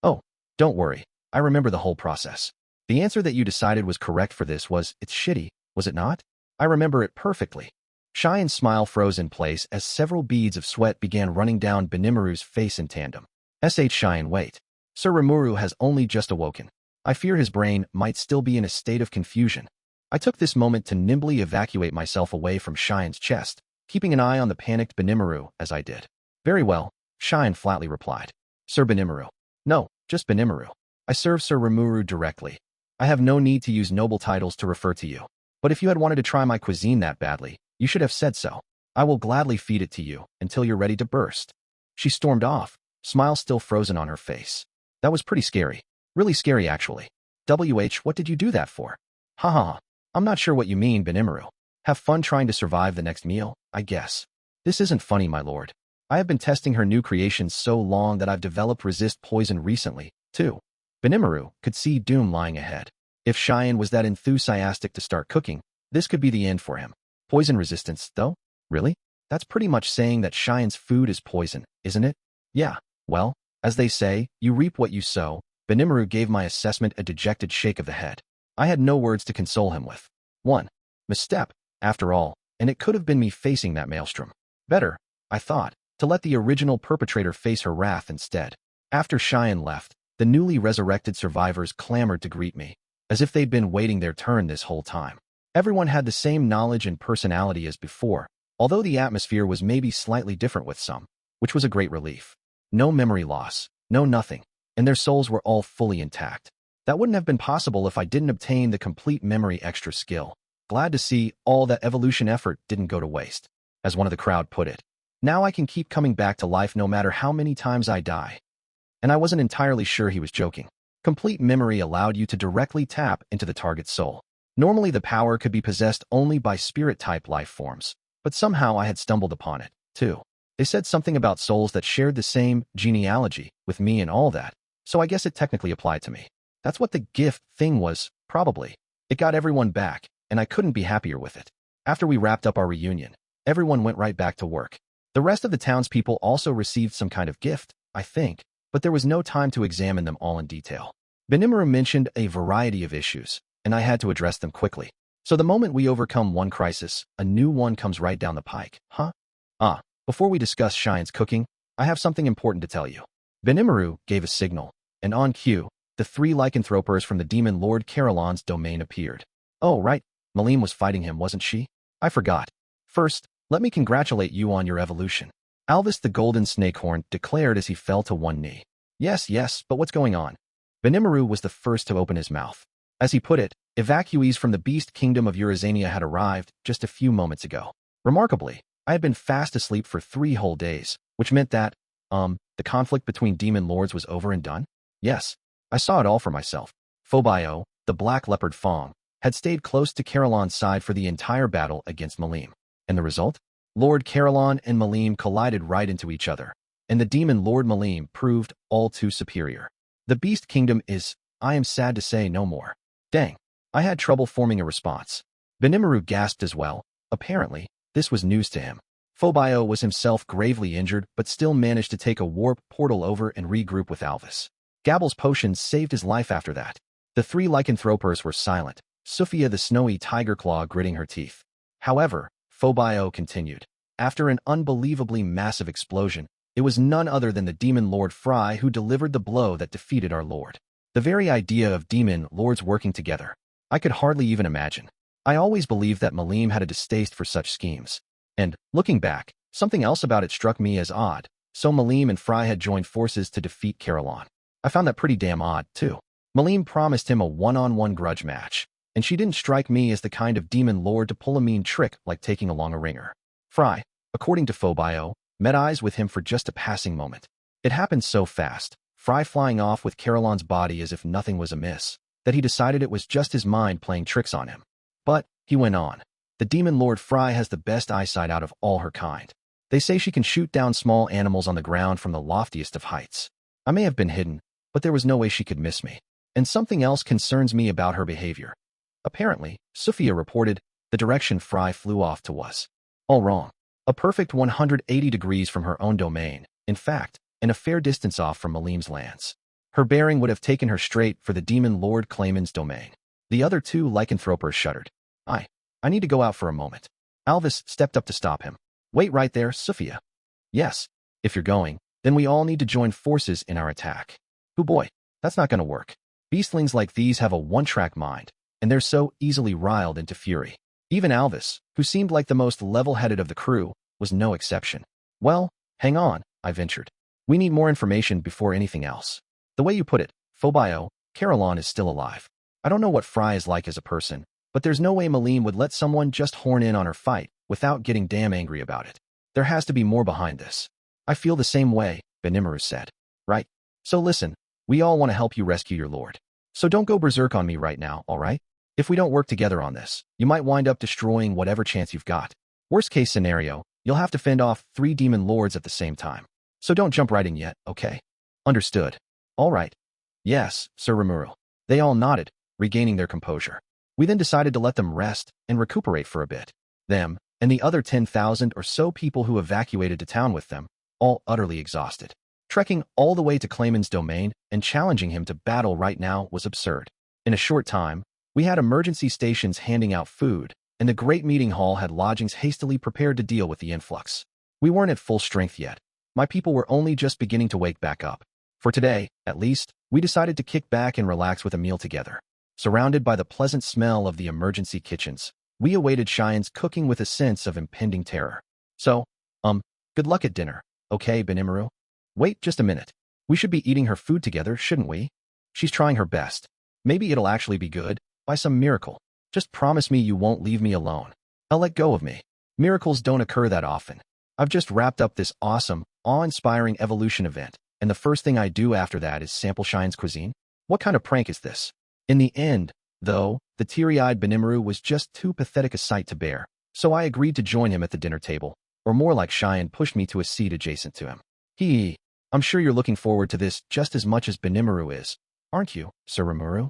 Oh, don't worry. I remember the whole process. The answer that you decided was correct for this was, it's shitty, was it not? I remember it perfectly. Cheyenne's smile froze in place as several beads of sweat began running down Benimaru's face in tandem. Cheyenne, wait. Sir Rimuru has only just awoken. I fear his brain might still be in a state of confusion. I took this moment to nimbly evacuate myself away from Cheyenne's chest, keeping an eye on the panicked Benimaru as I did. Very well, Cheyenne flatly replied. Sir Benimaru. No, just Benimaru. I serve Sir Rimuru directly. I have no need to use noble titles to refer to you. But if you had wanted to try my cuisine that badly, you should have said so. I will gladly feed it to you until you're ready to burst. She stormed off, smile still frozen on her face. That was pretty scary. Really scary, actually. What did you do that for? Ha ha ha. I'm not sure what you mean, Benimaru. Have fun trying to survive the next meal, I guess. This isn't funny, my lord. I have been testing her new creations so long that I've developed resist poison recently, too. Benimaru could see doom lying ahead. If Cheyenne was that enthusiastic to start cooking, this could be the end for him. Poison resistance, though? Really? That's pretty much saying that Cheyenne's food is poison, isn't it? Yeah, well, as they say, you reap what you sow. Benimaru gave my assessment a dejected shake of the head. I had no words to console him with. One misstep, after all, and it could have been me facing that maelstrom. Better, I thought, to let the original perpetrator face her wrath instead. After Cheyenne left, the newly resurrected survivors clamored to greet me, as if they'd been waiting their turn this whole time. Everyone had the same knowledge and personality as before, although the atmosphere was maybe slightly different with some, which was a great relief. No memory loss, no nothing, and their souls were all fully intact. That wouldn't have been possible if I didn't obtain the complete memory extra skill. Glad to see all that evolution effort didn't go to waste, as one of the crowd put it. Now I can keep coming back to life no matter how many times I die. And I wasn't entirely sure he was joking. Complete memory allowed you to directly tap into the target's soul. Normally the power could be possessed only by spirit-type life forms, but somehow I had stumbled upon it, too. They said something about souls that shared the same genealogy with me and all that, so I guess it technically applied to me. That's what the gift thing was, probably. It got everyone back, and I couldn't be happier with it. After we wrapped up our reunion, everyone went right back to work. The rest of the townspeople also received some kind of gift, I think, but there was no time to examine them all in detail. Benimaru mentioned a variety of issues, and I had to address them quickly. So the moment we overcome one crisis, a new one comes right down the pike, huh? Before we discuss Cheyenne's cooking, I have something important to tell you. Benimaru gave a signal, and on cue, the three lycanthropers from the demon Lord Carolon's domain appeared. Oh, right, Malim was fighting him, wasn't she? I forgot. First, let me congratulate you on your evolution. Alvis the Golden Snakehorn declared as he fell to one knee. Yes, but what's going on? Benimaru was the first to open his mouth. As he put it, evacuees from the beast kingdom of Eurazania had arrived just a few moments ago. Remarkably, I had been fast asleep for 3 whole days, which meant that, the conflict between demon lords was over and done? Yes, I saw it all for myself. Phobio, the black leopard Fong, had stayed close to Carolon's side for the entire battle against Malim. And the result? Lord Carolon and Malim collided right into each other, and the demon Lord Malim proved all too superior. The beast kingdom is, I am sad to say, no more. Dang, I had trouble forming a response. Benimaru gasped as well. Apparently, this was news to him. Phobio was himself gravely injured, but still managed to take a warp portal over and regroup with Alvis. Gabble's potions saved his life after that. The 3 lycanthropers were silent, Sophia the snowy tiger claw gritting her teeth. However, Phobio continued. After an unbelievably massive explosion, it was none other than the demon Lord Fry who delivered the blow that defeated our lord. The very idea of demon lords working together, I could hardly even imagine. I always believed that Malim had a distaste for such schemes. And, looking back, something else about it struck me as odd. So Malim and Fry had joined forces to defeat Carolon. I found that pretty damn odd, too. Malim promised him a one-on-one grudge match, and she didn't strike me as the kind of demon lord to pull a mean trick like taking along a ringer. Fry, according to Phobio, met eyes with him for just a passing moment. It happened so fast, Fry flying off with Carolon's body as if nothing was amiss, that he decided it was just his mind playing tricks on him. But, he went on. The demon Lord Fry has the best eyesight out of all her kind. They say she can shoot down small animals on the ground from the loftiest of heights. I may have been hidden, but there was no way she could miss me. And something else concerns me about her behavior. Apparently, Sophia reported, the direction Fry flew off to was all wrong. A perfect 180 degrees from her own domain, in fact, and a fair distance off from Malim's lands. Her bearing would have taken her straight for the demon Lord Clayman's domain. The other two lycanthropers shuddered. I need to go out for a moment. Alvis stepped up to stop him. Wait right there, Sophia. Yes, if you're going, then we all need to join forces in our attack. Oh boy, that's not going to work. Beastlings like these have a one-track mind, and they're so easily riled into fury. Even Alvis, who seemed like the most level-headed of the crew, was no exception. Well, hang on, I ventured. We need more information before anything else. The way you put it, Phobio, Carolon is still alive. I don't know what Fry is like as a person, but there's no way Malim would let someone just horn in on her fight without getting damn angry about it. There has to be more behind this. I feel the same way, Rimuru said. Right. So listen, we all want to help you rescue your lord. So don't go berserk on me right now, all right? If we don't work together on this, you might wind up destroying whatever chance you've got. Worst case scenario, you'll have to fend off 3 demon lords at the same time. So don't jump right in yet, okay? Understood. All right. Yes, Sir Rimuru. They all nodded, regaining their composure. We then decided to let them rest and recuperate for a bit. Them, and the other 10,000 or so people who evacuated to town with them, all utterly exhausted. Trekking all the way to Clayman's domain and challenging him to battle right now was absurd. In a short time, we had emergency stations handing out food, and the great meeting hall had lodgings hastily prepared to deal with the influx. We weren't at full strength yet. My people were only just beginning to wake back up. For today, at least, we decided to kick back and relax with a meal together. Surrounded by the pleasant smell of the emergency kitchens, we awaited Cheyenne's cooking with a sense of impending terror. So, good luck at dinner, okay, Rimuru? Wait just a minute. We should be eating her food together, shouldn't we? She's trying her best. Maybe it'll actually be good, by some miracle. Just promise me you won't leave me alone. I'll let go of me. Miracles don't occur that often. I've just wrapped up this awesome, awe-inspiring evolution event, and the first thing I do after that is sample Cheyenne's cuisine? What kind of prank is this? In the end, though, the teary-eyed Rimuru was just too pathetic a sight to bear, so I agreed to join him at the dinner table, or more like Cheyenne pushed me to a seat adjacent to him. I'm sure you're looking forward to this just as much as Rimuru is, aren't you, Sir Rimuru?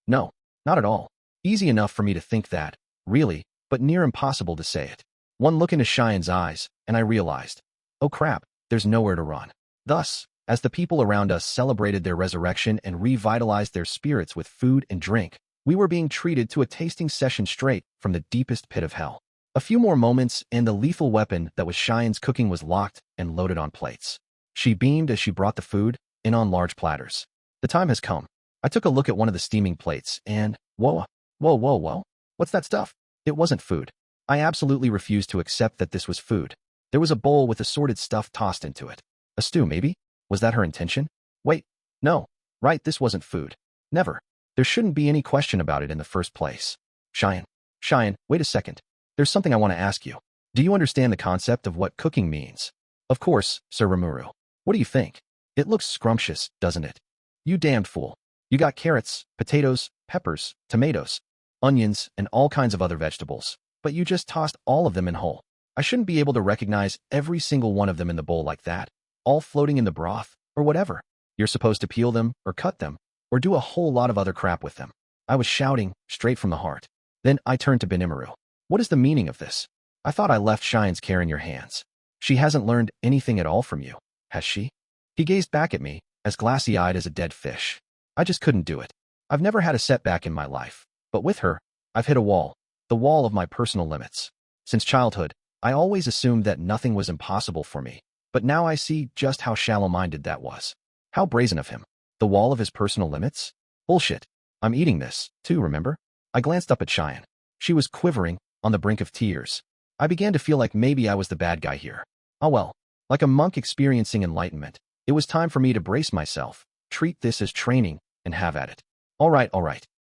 No, not at all. Easy enough for me to think that, really, but near impossible to say it. One look into Cheyenne's eyes, and I realized, oh crap, there's nowhere to run. Thus, as the people around us celebrated their resurrection and revitalized their spirits with food and drink, we were being treated to a tasting session straight from the deepest pit of hell. A few more moments and the lethal weapon that was Cheyenne's cooking was locked and loaded on plates. She beamed as she brought the food in on large platters. The time has come. I took a look at one of the steaming plates and, whoa, what's that stuff? It wasn't food. I absolutely refused to accept that this was food. There was a bowl with assorted stuff tossed into it. A stew, maybe? Was that her intention? Wait, no, right, this wasn't food. Never. There shouldn't be any question about it in the first place. Cheyenne, wait a second. There's something I want to ask you. Do you understand the concept of what cooking means? Of course, Sir Rimuru. What do you think? It looks scrumptious, doesn't it? You damned fool. You got carrots, potatoes, peppers, tomatoes, onions, and all kinds of other vegetables, but you just tossed all of them in whole. I shouldn't be able to recognize every single one of them in the bowl like that, all floating in the broth, or whatever. You're supposed to peel them, or cut them, or do a whole lot of other crap with them. I was shouting, straight from the heart. Then I turned to Rimuru. What is the meaning of this? I thought I left Cheyenne's care in your hands. She hasn't learned anything at all from you, has she? He gazed back at me, as glassy-eyed as a dead fish. I just couldn't do it. I've never had a setback in my life, but with her, I've hit a wall, the wall of my personal limits. Since childhood, I always assumed that nothing was impossible for me, but now I see just how shallow-minded that was. How brazen of him. The wall of his personal limits? Bullshit. I'm eating this, too, remember? I glanced up at Cheyenne. She was quivering, on the brink of tears. I began to feel like maybe I was the bad guy here. Oh well, like a monk experiencing enlightenment, it was time for me to brace myself, treat this as training, and have at it. All right.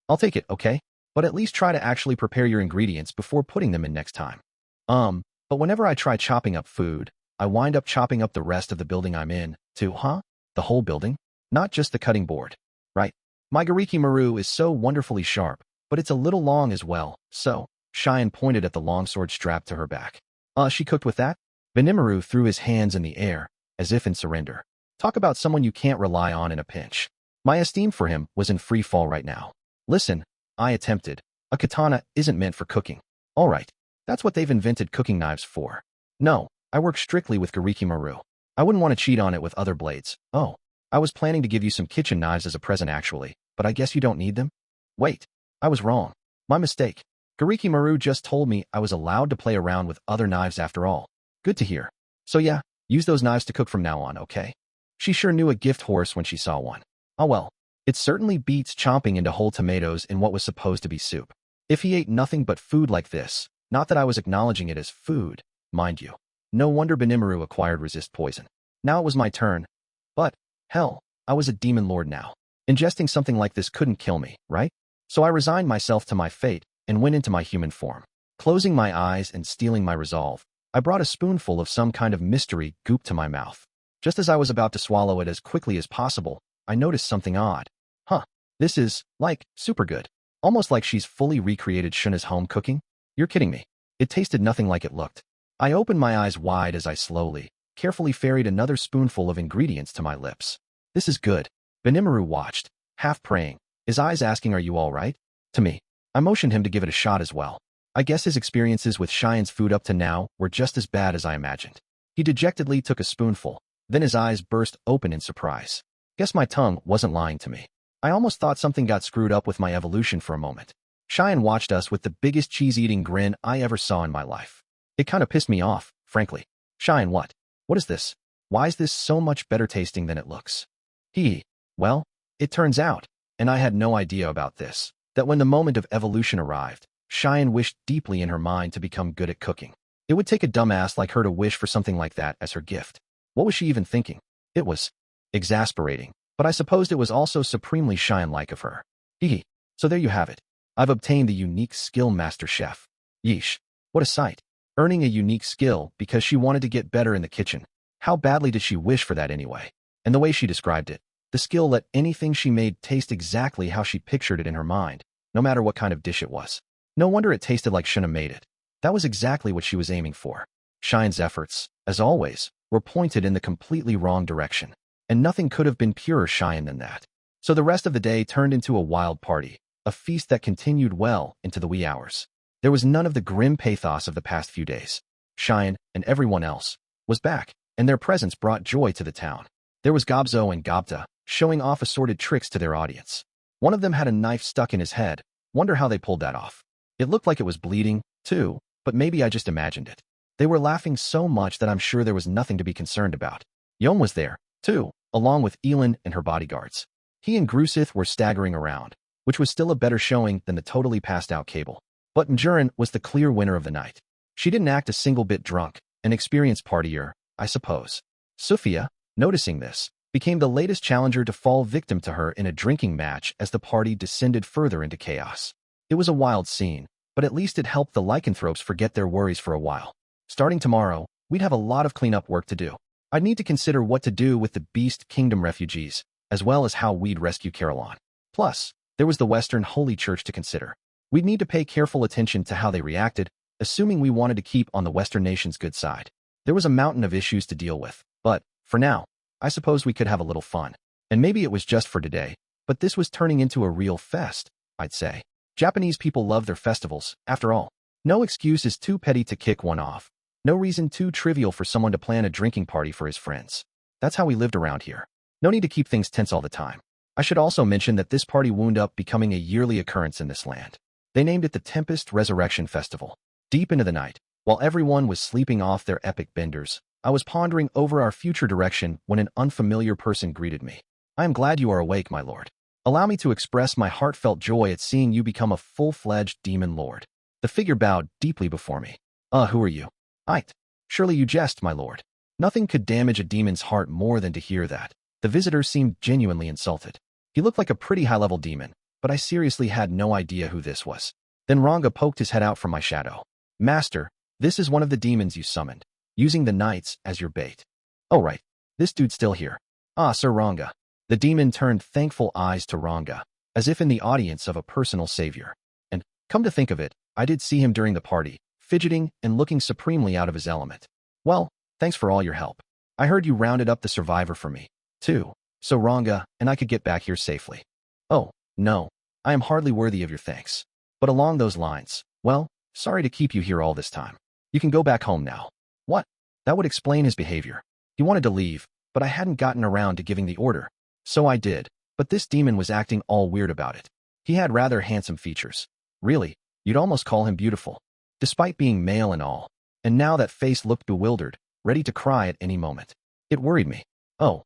I'll take it, okay? But at least try to actually prepare your ingredients before putting them in next time. But whenever I try chopping up food, I wind up chopping up the rest of the building I'm in, too, huh? The whole building? Not just the cutting board. Right. My Rimuru is so wonderfully sharp, but it's a little long as well, so Cheyenne pointed at the longsword strapped to her back. She cooked with that? Rimuru threw his hands in the air, as if in surrender. Talk about someone you can't rely on in a pinch. My esteem for him was in free fall right now. Listen, I attempted. A katana isn't meant for cooking. All right, that's what they've invented cooking knives for. No, I work strictly with Rimuru. I wouldn't want to cheat on it with other blades. Oh, I was planning to give you some kitchen knives as a present actually, but I guess you don't need them? Wait, I was wrong. My mistake. Rimuru just told me I was allowed to play around with other knives after all. Good to hear. So yeah, use those knives to cook from now on, okay? She sure knew a gift horse when she saw one. Oh well, it certainly beats chomping into whole tomatoes in what was supposed to be soup. If he ate nothing but food like this, not that I was acknowledging it as food, mind you. No wonder Rimuru acquired resist poison. Now it was my turn. But, hell, I was a demon lord now. Ingesting something like this couldn't kill me, right? So I resigned myself to my fate and went into my human form. Closing my eyes and steeling my resolve, I brought a spoonful of some kind of mystery goop to my mouth. Just as I was about to swallow it as quickly as possible, I noticed something odd. This is, like, super good. Almost like she's fully recreated Shuna's home cooking. You're kidding me. It tasted nothing like it looked. I opened my eyes wide as I slowly, carefully ferried another spoonful of ingredients to my lips. This is good. Rimuru watched, half praying, his eyes asking, are you all right? To me. I motioned him to give it a shot as well. I guess his experiences with Cheyenne's food up to now were just as bad as I imagined. He dejectedly took a spoonful, then his eyes burst open in surprise. Guess my tongue wasn't lying to me. I almost thought something got screwed up with my evolution for a moment. Cheyenne watched us with the biggest cheese-eating grin I ever saw in my life. It kind of pissed me off, frankly. Cheyenne, what? What is this? Why is this so much better tasting than it looks? Well, it turns out, and I had no idea about this, that when the moment of evolution arrived, Cheyenne wished deeply in her mind to become good at cooking. It would take a dumbass like her to wish for something like that as her gift. What was she even thinking? It was exasperating, but I supposed it was also supremely Cheyenne-like of her. So there you have it. I've obtained the unique skill Master Chef. Yeesh, what a sight. Earning a unique skill because she wanted to get better in the kitchen. How badly did she wish for that anyway? And the way she described it, the skill let anything she made taste exactly how she pictured it in her mind, no matter what kind of dish it was. No wonder it tasted like Shuna made it. That was exactly what she was aiming for. Cheyenne's efforts, as always, were pointed in the completely wrong direction, and nothing could have been purer Cheyenne than that. So the rest of the day turned into a wild party, a feast that continued well into the wee hours. There was none of the grim pathos of the past few days. Cheyenne, and everyone else, was back, and their presence brought joy to the town. There was Gobzo and Gobta, showing off assorted tricks to their audience. One of them had a knife stuck in his head. Wonder how they pulled that off. It looked like it was bleeding, too, but maybe I just imagined it. They were laughing so much that I'm sure there was nothing to be concerned about. Yom was there, too, along with Elin and her bodyguards. He and Grusith were staggering around, which was still a better showing than the totally passed-out Cable. But Mjurin was the clear winner of the night. She didn't act a single bit drunk, an experienced partier, I suppose. Sophia, noticing this, became the latest challenger to fall victim to her in a drinking match as the party descended further into chaos. It was a wild scene, but at least it helped the lycanthropes forget their worries for a while. Starting tomorrow, we'd have a lot of cleanup work to do. I'd need to consider what to do with the Beast Kingdom refugees, as well as how we'd rescue Carolon. Plus, there was the Western Holy Church to consider. We'd need to pay careful attention to how they reacted, assuming we wanted to keep on the Western nation's good side. There was a mountain of issues to deal with, but, for now, I suppose we could have a little fun. And maybe it was just for today, but this was turning into a real fest, I'd say. Japanese people love their festivals, after all. No excuse is too petty to kick one off. No reason too trivial for someone to plan a drinking party for his friends. That's how we lived around here. No need to keep things tense all the time. I should also mention that this party wound up becoming a yearly occurrence in this land. They named it the Tempest Resurrection Festival. Deep into the night, while everyone was sleeping off their epic benders, I was pondering over our future direction when an unfamiliar person greeted me. I am glad you are awake, my lord. Allow me to express my heartfelt joy at seeing you become a full-fledged demon lord. The figure bowed deeply before me. Who are you? Surely you jest, my lord. Nothing could damage a demon's heart more than to hear that. The visitor seemed genuinely insulted. He looked like a pretty high-level demon, but I seriously had no idea who this was. Then Ranga poked his head out from my shadow. Master, this is one of the demons you summoned, using the knights as your bait. Oh right, this dude's still here. Sir Ranga. The demon turned thankful eyes to Ranga, as if in the audience of a personal savior. And, come to think of it, I did see him during the party, fidgeting and looking supremely out of his element. Well, thanks for all your help. I heard you rounded up the survivor for me, too, so Ranga and I could get back here safely. Oh, no, I am hardly worthy of your thanks. But along those lines, well, sorry to keep you here all this time. You can go back home now. What? That would explain his behavior. He wanted to leave, but I hadn't gotten around to giving the order. So I did, but this demon was acting all weird about it. He had rather handsome features. Really, you'd almost call him beautiful, despite being male and all. And now that face looked bewildered, ready to cry at any moment. It worried me. Oh,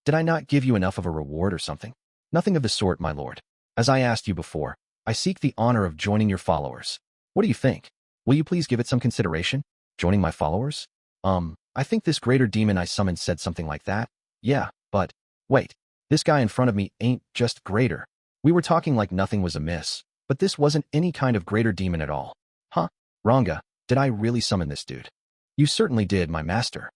did I not give you enough of a reward or something? Nothing of the sort, my lord. As I asked you before, I seek the honor of joining your followers. What do you think? Will you please give it some consideration? Joining my followers? I think this greater demon I summoned said something like that. Yeah, but wait, this guy in front of me ain't just greater. We were talking like nothing was amiss, but this wasn't any kind of greater demon at all. Huh? Ranga, did I really summon this dude? You certainly did, my master.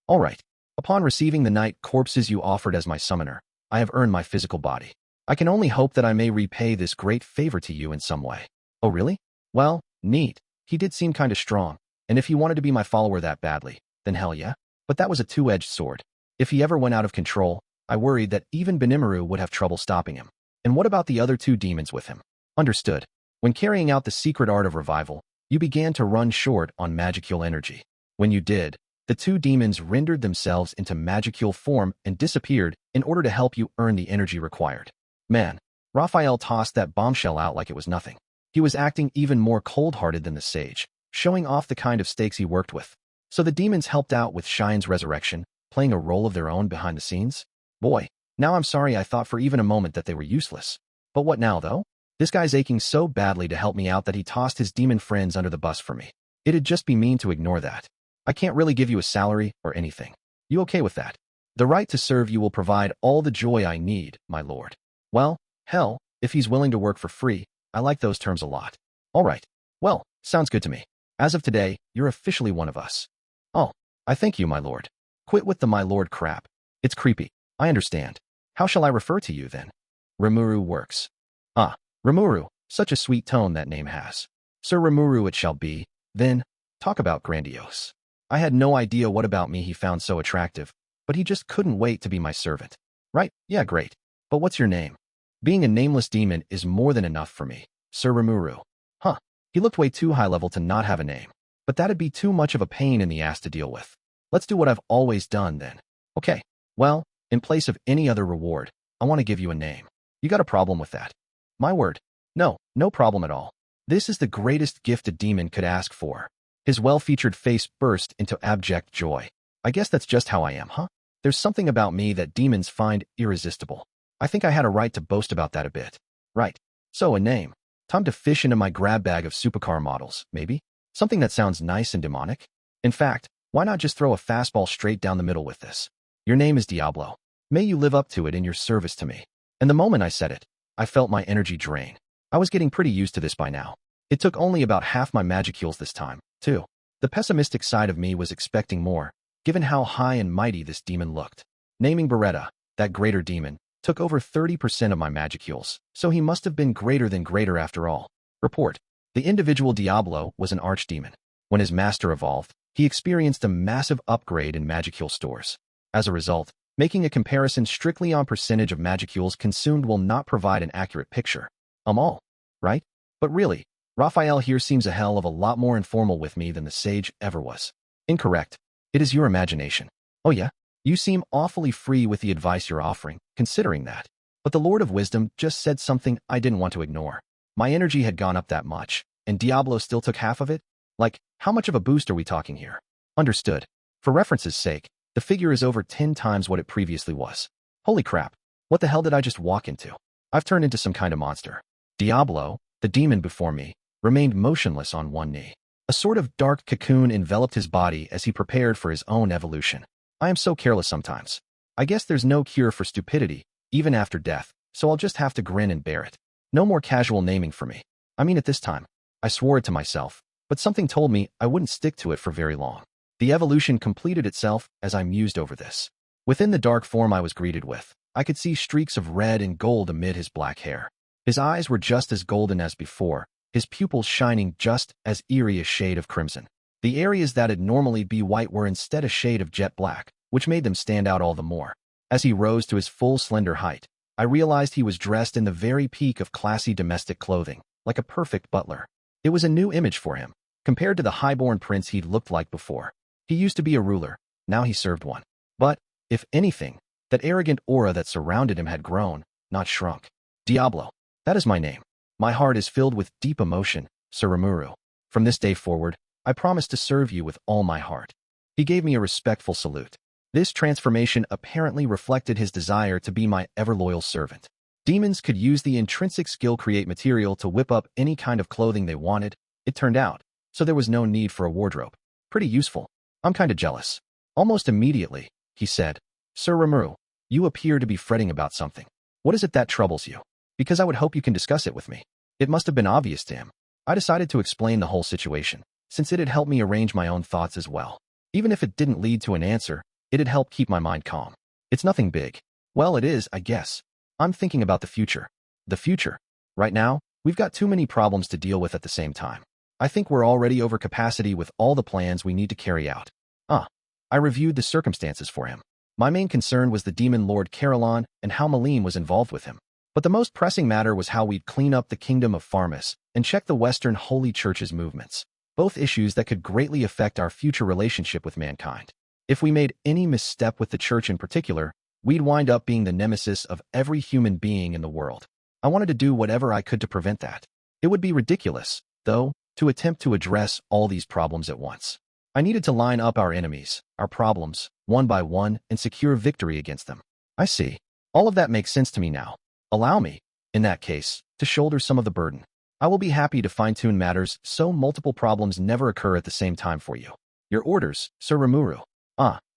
All right. Upon receiving the night corpses you offered as my summoner, I have earned my physical body. I can only hope that I may repay this great favor to you in some way. Oh, really? Well, neat. He did seem kinda strong, and if he wanted to be my follower that badly, then hell yeah. But that was a two-edged sword. If he ever went out of control, I worried that even Rimuru would have trouble stopping him. And what about the other two demons with him? Understood. When carrying out the secret art of revival, you began to run short on magical energy. When you did, the two demons rendered themselves into magical form and disappeared in order to help you earn the energy required. Man, Raphael tossed that bombshell out like it was nothing. He was acting even more cold-hearted than the sage, showing off the kind of stakes he worked with. So the demons helped out with Shine's resurrection, playing a role of their own behind the scenes? Boy, now I'm sorry I thought for even a moment that they were useless. But what now, though? This guy's aching so badly to help me out that he tossed his demon friends under the bus for me. It'd just be mean to ignore that. I can't really give you a salary or anything. You okay with that? The right to serve you will provide all the joy I need, my lord. Well, hell, if he's willing to work for free, I like those terms a lot. All right. Well, sounds good to me. As of today, you're officially one of us. Oh, I thank you, my lord. Quit with the my lord crap. It's creepy. I understand. How shall I refer to you, then? Rimuru works. Ah, Rimuru, such a sweet tone that name has. Sir Rimuru it shall be, then. Talk about grandiose. I had no idea what about me he found so attractive, but he just couldn't wait to be my servant. Right? Yeah, great. But what's your name? Being a nameless demon is more than enough for me, Sir Rimuru. Huh. He looked way too high level to not have a name. But that'd be too much of a pain in the ass to deal with. Let's do what I've always done, then. Okay. Well, in place of any other reward, I want to give you a name. You got a problem with that? My word. No, no problem at all. This is the greatest gift a demon could ask for. His well-featured face burst into abject joy. I guess that's just how I am, huh? There's something about me that demons find irresistible. I think I had a right to boast about that a bit. Right. So, a name. Time to fish into my grab bag of supercar models, maybe? Something that sounds nice and demonic? In fact, why not just throw a fastball straight down the middle with this? Your name is Diablo. May you live up to it in your service to me. And the moment I said it, I felt my energy drain. I was getting pretty used to this by now. It took only about half my magicules this time, too. The pessimistic side of me was expecting more, given how high and mighty this demon looked. Naming Beretta, that greater demon, took over 30% of my magicules, so he must have been greater than greater after all. Report. The individual Diablo was an archdemon. When his master evolved, he experienced a massive upgrade in magicule stores. As a result, making a comparison strictly on percentage of magicules consumed will not provide an accurate picture. All, right? But really, Raphael here seems a hell of a lot more informal with me than the sage ever was. Incorrect. It is your imagination. Oh yeah? You seem awfully free with the advice you're offering, considering that. But the Lord of Wisdom just said something I didn't want to ignore. My energy had gone up that much, and Diablo still took half of it? Like, how much of a boost are we talking here? Understood. For reference's sake, the figure is over 10 times what it previously was. Holy crap. What the hell did I just walk into? I've turned into some kind of monster. Diablo, the demon before me, remained motionless on one knee. A sort of dark cocoon enveloped his body as he prepared for his own evolution. I am so careless sometimes. I guess there's no cure for stupidity, even after death, so I'll just have to grin and bear it. No more casual naming for me. I mean, at this time, I swore it to myself, but something told me I wouldn't stick to it for very long. The evolution completed itself as I mused over this. Within the dark form I was greeted with, I could see streaks of red and gold amid his black hair. His eyes were just as golden as before, his pupils shining just as eerie a shade of crimson. The areas that'd normally be white were instead a shade of jet black, which made them stand out all the more. As he rose to his full slender height, I realized he was dressed in the very peak of classy domestic clothing, like a perfect butler. It was a new image for him, compared to the highborn prince he'd looked like before. He used to be a ruler, now he served one. But, if anything, that arrogant aura that surrounded him had grown, not shrunk. Diablo. That is my name. My heart is filled with deep emotion, Sir Rimuru. From this day forward, I promise to serve you with all my heart. He gave me a respectful salute. This transformation apparently reflected his desire to be my ever-loyal servant. Demons could use the intrinsic skill create material to whip up any kind of clothing they wanted, it turned out, so there was no need for a wardrobe. Pretty useful. I'm kinda jealous. Almost immediately, he said, Sir Rimuru, you appear to be fretting about something. What is it that troubles you? Because I would hope you can discuss it with me. It must have been obvious to him. I decided to explain the whole situation, since it had helped me arrange my own thoughts as well. Even if it didn't lead to an answer, it had helped keep my mind calm. It's nothing big. Well, it is, I guess. I'm thinking about the future. The future? Right now, we've got too many problems to deal with at the same time. I think we're already over capacity with all the plans we need to carry out. I reviewed the circumstances for him. My main concern was the demon Lord Carolan and how Malim was involved with him. But the most pressing matter was how we'd clean up the kingdom of Farmus and check the Western Holy Church's movements, both issues that could greatly affect our future relationship with mankind. If we made any misstep with the Church in particular, we'd wind up being the nemesis of every human being in the world. I wanted to do whatever I could to prevent that. It would be ridiculous, though, to attempt to address all these problems at once. I needed to line up our enemies, our problems, one by one, and secure victory against them. I see. All of that makes sense to me now. Allow me, in that case, to shoulder some of the burden. I will be happy to fine-tune matters so multiple problems never occur at the same time for you. Your orders, Sir Rimuru.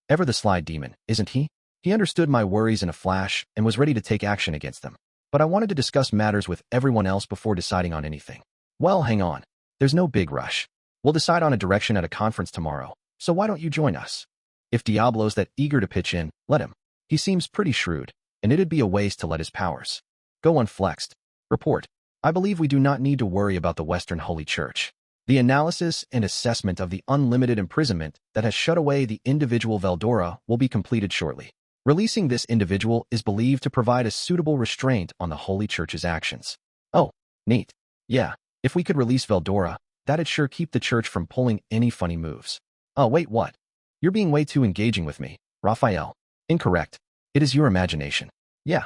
Ever the sly demon, isn't he? He understood my worries in a flash and was ready to take action against them. But I wanted to discuss matters with everyone else before deciding on anything. Well, hang on. There's no big rush. We'll decide on a direction at a conference tomorrow, so why don't you join us? If Diablo's that eager to pitch in, let him. He seems pretty shrewd, and it'd be a waste to let his powers go unflexed. Report. I believe we do not need to worry about the Western Holy Church. The analysis and assessment of the unlimited imprisonment that has shut away the individual Veldora will be completed shortly. Releasing this individual is believed to provide a suitable restraint on the Holy Church's actions. Oh, neat. Yeah, if we could release Veldora, that'd sure keep the Church from pulling any funny moves. Oh, wait, what? You're being way too engaging with me, Raphael. Incorrect. It is your imagination. Yeah,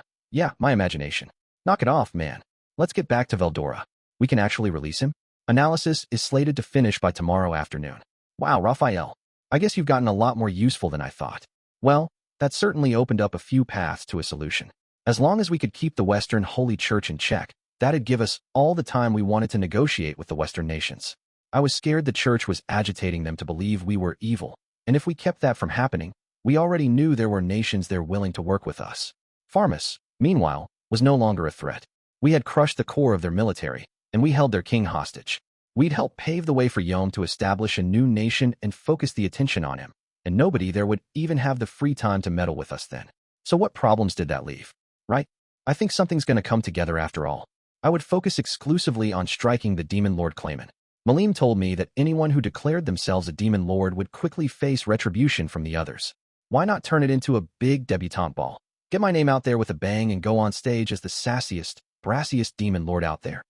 my imagination. Knock it off, man. Let's get back to Veldora. We can actually release him? Analysis is slated to finish by tomorrow afternoon. Wow, Raphael. I guess you've gotten a lot more useful than I thought. Well, that certainly opened up a few paths to a solution. As long as we could keep the Western Holy Church in check, that'd give us all the time we wanted to negotiate with the Western nations. I was scared the Church was agitating them to believe we were evil, and if we kept that from happening, we already knew there were nations there willing to work with us. Farmus, meanwhile, was no longer a threat. We had crushed the core of their military, and we held their king hostage. We'd help pave the way for Yom to establish a new nation and focus the attention on him, and nobody there would even have the free time to meddle with us then. So what problems did that leave? Right? I think something's gonna come together after all. I would focus exclusively on striking the Demon Lord claimant. Malim told me that anyone who declared themselves a Demon Lord would quickly face retribution from the others. Why not turn it into a big debutante ball? Get my name out there with a bang and go on stage as the sassiest, brassiest Demon Lord out there.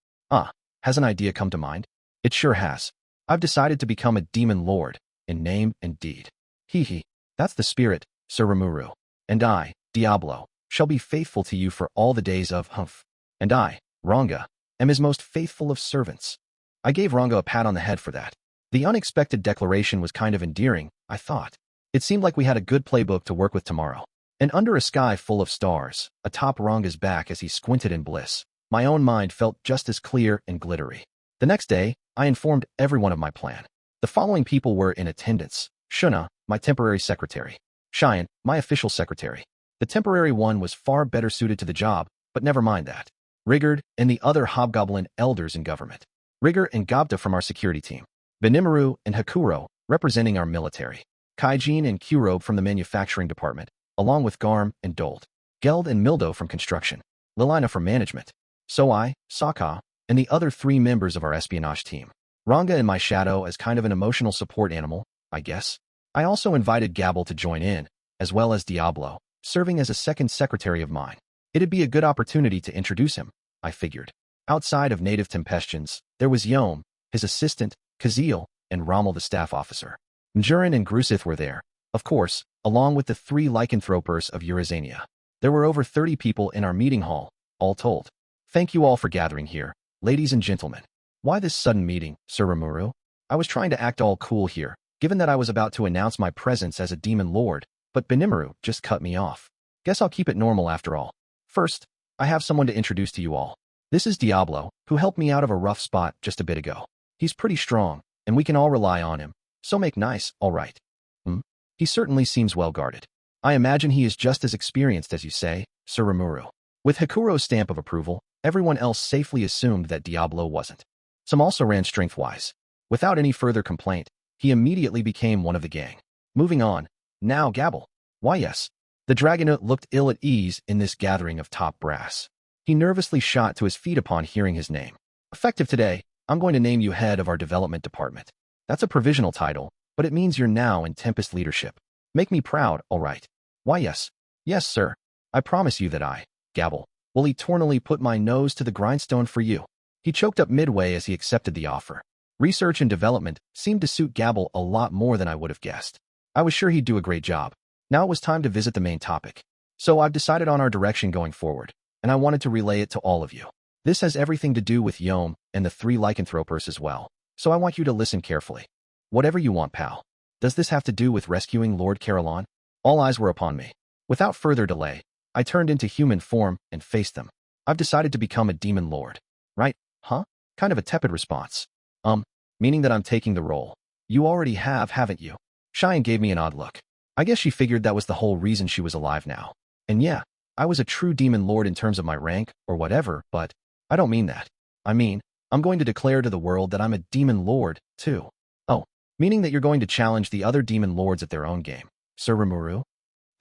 Has an idea come to mind? It sure has. I've decided to become a Demon Lord, in name and deed. Hee, that's the spirit, Sir Rimuru. And I, Diablo, shall be faithful to you for all the days of Humph. And I, Ranga, am his most faithful of servants. I gave Ranga a pat on the head for that. The unexpected declaration was kind of endearing, I thought. It seemed like we had a good playbook to work with tomorrow. And under a sky full of stars, atop Ranga's back as he squinted in bliss, my own mind felt just as clear and glittery. The next day, I informed everyone of my plan. The following people were in attendance. Shuna, my temporary secretary. Cheyenne, my official secretary. The temporary one was far better suited to the job, but never mind that. Rigard and the other hobgoblin elders in government. Rigor and Gobta from our security team. Benimaru and Hakuro, representing our military. Kaijin and Kurobe from the manufacturing department, along with Garm and Dold. Geld and Mildo from construction. Lilina from management. Soai, Saka, and the other 3 members of our espionage team. Ranga in my shadow as kind of an emotional support animal, I guess. I also invited Gabble to join in, as well as Diablo, serving as a second secretary of mine. It'd be a good opportunity to introduce him, I figured. Outside of native Tempestians, there was Yom, his assistant, Kazil, and Rommel the staff officer. Mjurin and Grusith were there, of course, along with the 3 lycanthropers of Eurazania. There were over 30 people in our meeting hall, all told. Thank you all for gathering here, ladies and gentlemen. Why this sudden meeting, Sir Rimuru? I was trying to act all cool here, given that I was about to announce my presence as a demon lord, but Benimaru just cut me off. Guess I'll keep it normal after all. First, I have someone to introduce to you all. This is Diablo, who helped me out of a rough spot just a bit ago. He's pretty strong, and we can all rely on him, so make nice, all right. He certainly seems well guarded. I imagine he is just as experienced as you say, Sir Rimuru. With Hakuro's stamp of approval, everyone else safely assumed that Diablo wasn't. Some also ran strength-wise. Without any further complaint, he immediately became one of the gang. Moving on, now Gabble. Why yes, the Dragonaut looked ill at ease in this gathering of top brass. He nervously shot to his feet upon hearing his name. Effective today, I'm going to name you head of our development department. That's a provisional title, but it means you're now in Tempest leadership. Make me proud, all right. Why yes. Yes, sir. I promise you that I, Gabble, will eternally put my nose to the grindstone for you. He choked up midway as he accepted the offer. Research and development seemed to suit Gabble a lot more than I would have guessed. I was sure he'd do a great job. Now it was time to visit the main topic. So I've decided on our direction going forward, and I wanted to relay it to all of you. This has everything to do with Yom and the 3 lycanthropers as well, so I want you to listen carefully. Whatever you want, pal. Does this have to do with rescuing Lord Carillon? All eyes were upon me. Without further delay, I turned into human form and faced them. I've decided to become a demon lord. Right? Huh? Kind of a tepid response. Meaning that I'm taking the role. You already have, haven't you? Cheyenne gave me an odd look. I guess she figured that was the whole reason she was alive now. And yeah, I was a true demon lord in terms of my rank, or whatever, but I don't mean that. I mean, I'm going to declare to the world that I'm a demon lord, too. Oh, meaning that you're going to challenge the other demon lords at their own game, Sir Rimuru?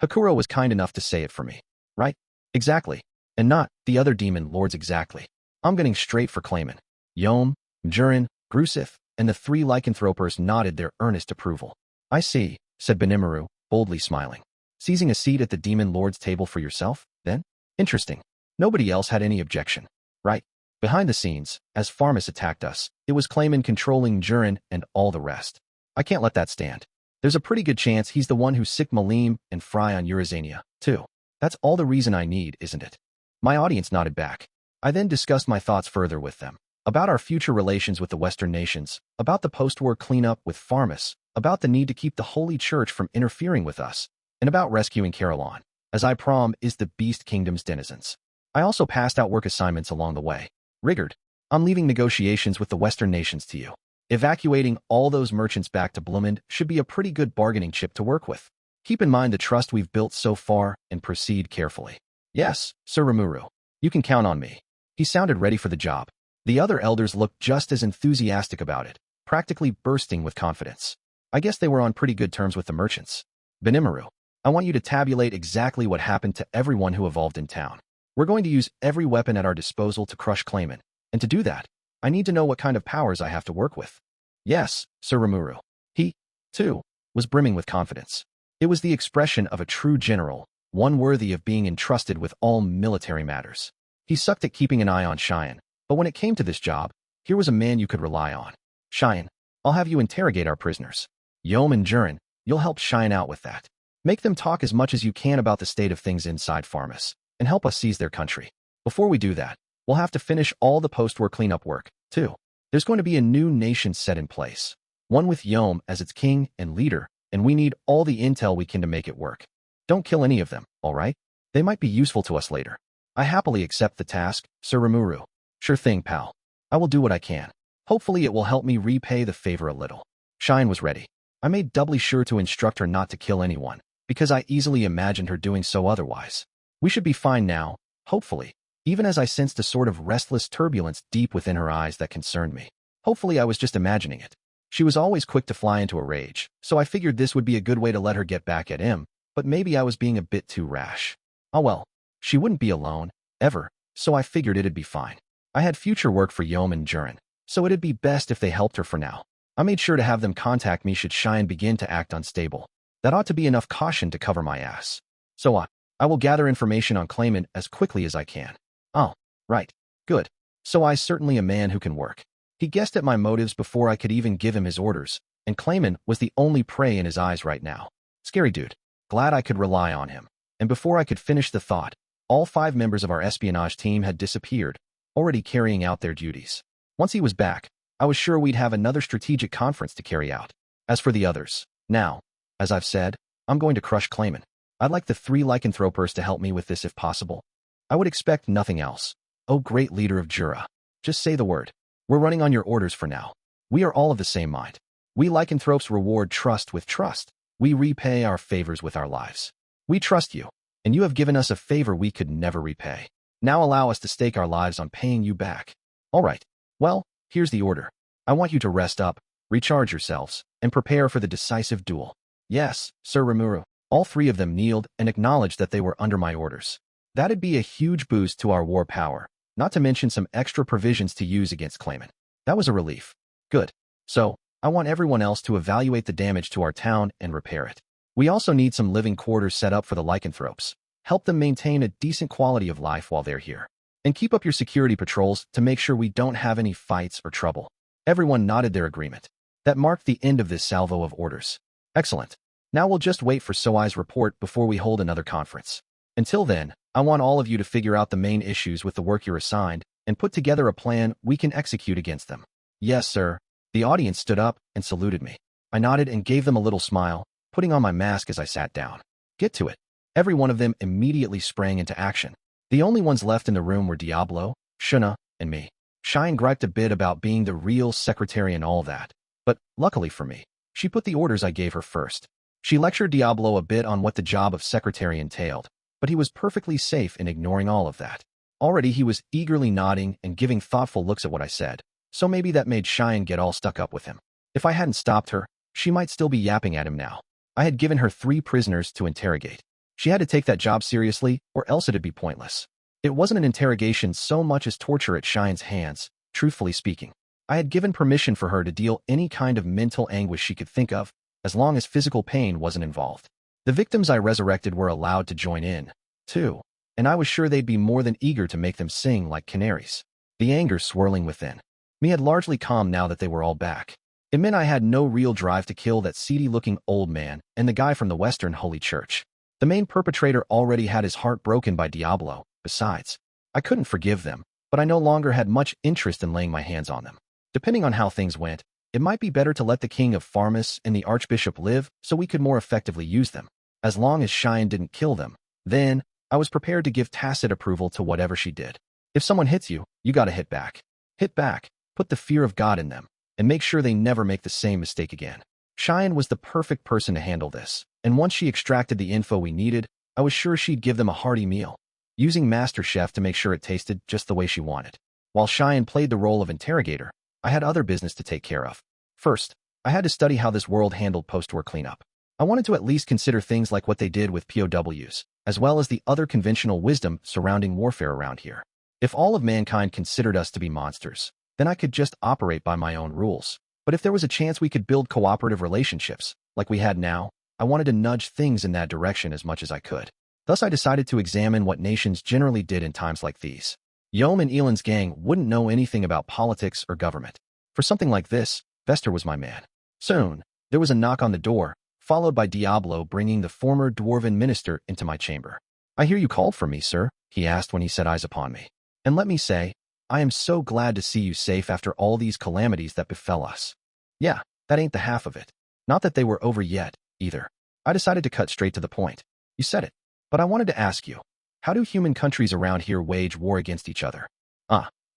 Hakuro was kind enough to say it for me. Right? Exactly. And not the other demon lords exactly. I'm getting straight for claiming. Yom, Mjurin, Grusith, and the 3 lycanthropers nodded their earnest approval. I see, said Benimaru, boldly smiling. Seizing a seat at the demon lord's table for yourself, then? Interesting. Nobody else had any objection. Right? Behind the scenes, as Pharmus attacked us, it was Clayman controlling Mjurin and all the rest. I can't let that stand. There's a pretty good chance he's the one who sicked Malim and Fry on Eurazania, too. That's all the reason I need, isn't it? My audience nodded back. I then discussed my thoughts further with them. About our future relations with the Western nations, about the post-war cleanup with Pharmus, about the need to keep the Holy Church from interfering with us, and about rescuing Carillon, as I prom is the Beast Kingdom's denizens. I also passed out work assignments along the way. Rigord, I'm leaving negotiations with the Western nations to you. Evacuating all those merchants back to Blumend should be a pretty good bargaining chip to work with. Keep in mind the trust we've built so far and proceed carefully. Yes, Sir Rimuru. You can count on me. He sounded ready for the job. The other elders looked just as enthusiastic about it, practically bursting with confidence. I guess they were on pretty good terms with the merchants. Benimaru, I want you to tabulate exactly what happened to everyone who evolved in town. We're going to use every weapon at our disposal to crush Clayman, and to do that, I need to know what kind of powers I have to work with. Yes, Sir Rimuru. He, too, was brimming with confidence. It was the expression of a true general, one worthy of being entrusted with all military matters. He sucked at keeping an eye on Cheyenne, but when it came to this job, here was a man you could rely on. Cheyenne, I'll have you interrogate our prisoners. Yom and Jurin, you'll help Cheyenne out with that. Make them talk as much as you can about the state of things inside Pharmus, and help us seize their country. Before we do that, we'll have to finish all the post-war cleanup work, too. There's going to be a new nation set in place, one with Yom as its king and leader, and we need all the intel we can to make it work. Don't kill any of them, all right? They might be useful to us later. I happily accept the task, Sir Rimuru. Sure thing, pal. I will do what I can. Hopefully it will help me repay the favor a little. Cheyenne was ready. I made doubly sure to instruct her not to kill anyone, because I easily imagined her doing so otherwise. We should be fine now, hopefully, even as I sensed a sort of restless turbulence deep within her eyes that concerned me. Hopefully I was just imagining it. She was always quick to fly into a rage, so I figured this would be a good way to let her get back at him, but maybe I was being a bit too rash. Oh well, she wouldn't be alone, ever, so I figured it'd be fine. I had future work for Yom and Jurin, so it'd be best if they helped her for now. I made sure to have them contact me should Cheyenne begin to act unstable. That ought to be enough caution to cover my ass. So I will gather information on Clayman as quickly as I can. Oh, right. Good. So I's certainly a man who can work. He guessed at my motives before I could even give him his orders, and Clayman was the only prey in his eyes right now. Scary dude. Glad I could rely on him. And before I could finish the thought, all 5 members of our espionage team had disappeared, already carrying out their duties. Once he was back, I was sure we'd have another strategic conference to carry out. As for the others, now, as I've said, I'm going to crush Clayman. I'd like the 3 lycanthropers to help me with this if possible. I would expect nothing else. Oh, great leader of Jura. Just say the word. We're running on your orders for now. We are all of the same mind. We lycanthropes reward trust with trust. We repay our favors with our lives. We trust you, and you have given us a favor we could never repay. Now allow us to stake our lives on paying you back. All right. Well, here's the order. I want you to rest up, recharge yourselves, and prepare for the decisive duel. Yes, Sir Rimuru. All 3 of them kneeled and acknowledged that they were under my orders. That'd be a huge boost to our war power, not to mention some extra provisions to use against Clayman. That was a relief. Good. So, I want everyone else to evaluate the damage to our town and repair it. We also need some living quarters set up for the lycanthropes. Help them maintain a decent quality of life while they're here. And keep up your security patrols to make sure we don't have any fights or trouble. Everyone nodded their agreement. That marked the end of this salvo of orders. Excellent. Now we'll just wait for Soai's report before we hold another conference. Until then, I want all of you to figure out the main issues with the work you're assigned and put together a plan we can execute against them. Yes, sir. The audience stood up and saluted me. I nodded and gave them a little smile, putting on my mask as I sat down. Get to it. Every one of them immediately sprang into action. The only ones left in the room were Diablo, Shuna, and me. Cheyenne griped a bit about being the real secretary and all that, but luckily for me, she put the orders I gave her first. She lectured Diablo a bit on what the job of secretary entailed, but he was perfectly safe in ignoring all of that. Already he was eagerly nodding and giving thoughtful looks at what I said, so maybe that made Cheyenne get all stuck up with him. If I hadn't stopped her, she might still be yapping at him now. I had given her 3 prisoners to interrogate. She had to take that job seriously, or else it'd be pointless. It wasn't an interrogation so much as torture at Cheyenne's hands, truthfully speaking. I had given permission for her to deal any kind of mental anguish she could think of, as long as physical pain wasn't involved. The victims I resurrected were allowed to join in, too, and I was sure they'd be more than eager to make them sing like canaries. The anger swirling within me had largely calmed now that they were all back. It meant I had no real drive to kill that seedy-looking old man and the guy from the Western Holy Church. The main perpetrator already had his heart broken by Diablo. Besides, I couldn't forgive them, but I no longer had much interest in laying my hands on them. Depending on how things went, it might be better to let the King of Pharmas and the Archbishop live so we could more effectively use them. As long as Cheyenne didn't kill them, then I was prepared to give tacit approval to whatever she did. If someone hits you, you gotta hit back. Hit back, put the fear of God in them, and make sure they never make the same mistake again. Cheyenne was the perfect person to handle this, and once she extracted the info we needed, I was sure she'd give them a hearty meal, using Master Chef to make sure it tasted just the way she wanted. While Cheyenne played the role of interrogator, I had other business to take care of. First, I had to study how this world handled post-war cleanup. I wanted to at least consider things like what they did with POWs, as well as the other conventional wisdom surrounding warfare around here. If all of mankind considered us to be monsters, then I could just operate by my own rules. But if there was a chance we could build cooperative relationships, like we had now, I wanted to nudge things in that direction as much as I could. Thus I decided to examine what nations generally did in times like these. Yom and Elan's gang wouldn't know anything about politics or government. For something like this, Vester was my man. Soon, there was a knock on the door, followed by Diablo bringing the former dwarven minister into my chamber. "I hear you called for me, sir," he asked when he set eyes upon me. "And let me say, I am so glad to see you safe after all these calamities that befell us." Yeah, that ain't the half of it. Not that they were over yet, either. I decided to cut straight to the point. You said it. But I wanted to ask you, how do human countries around here wage war against each other?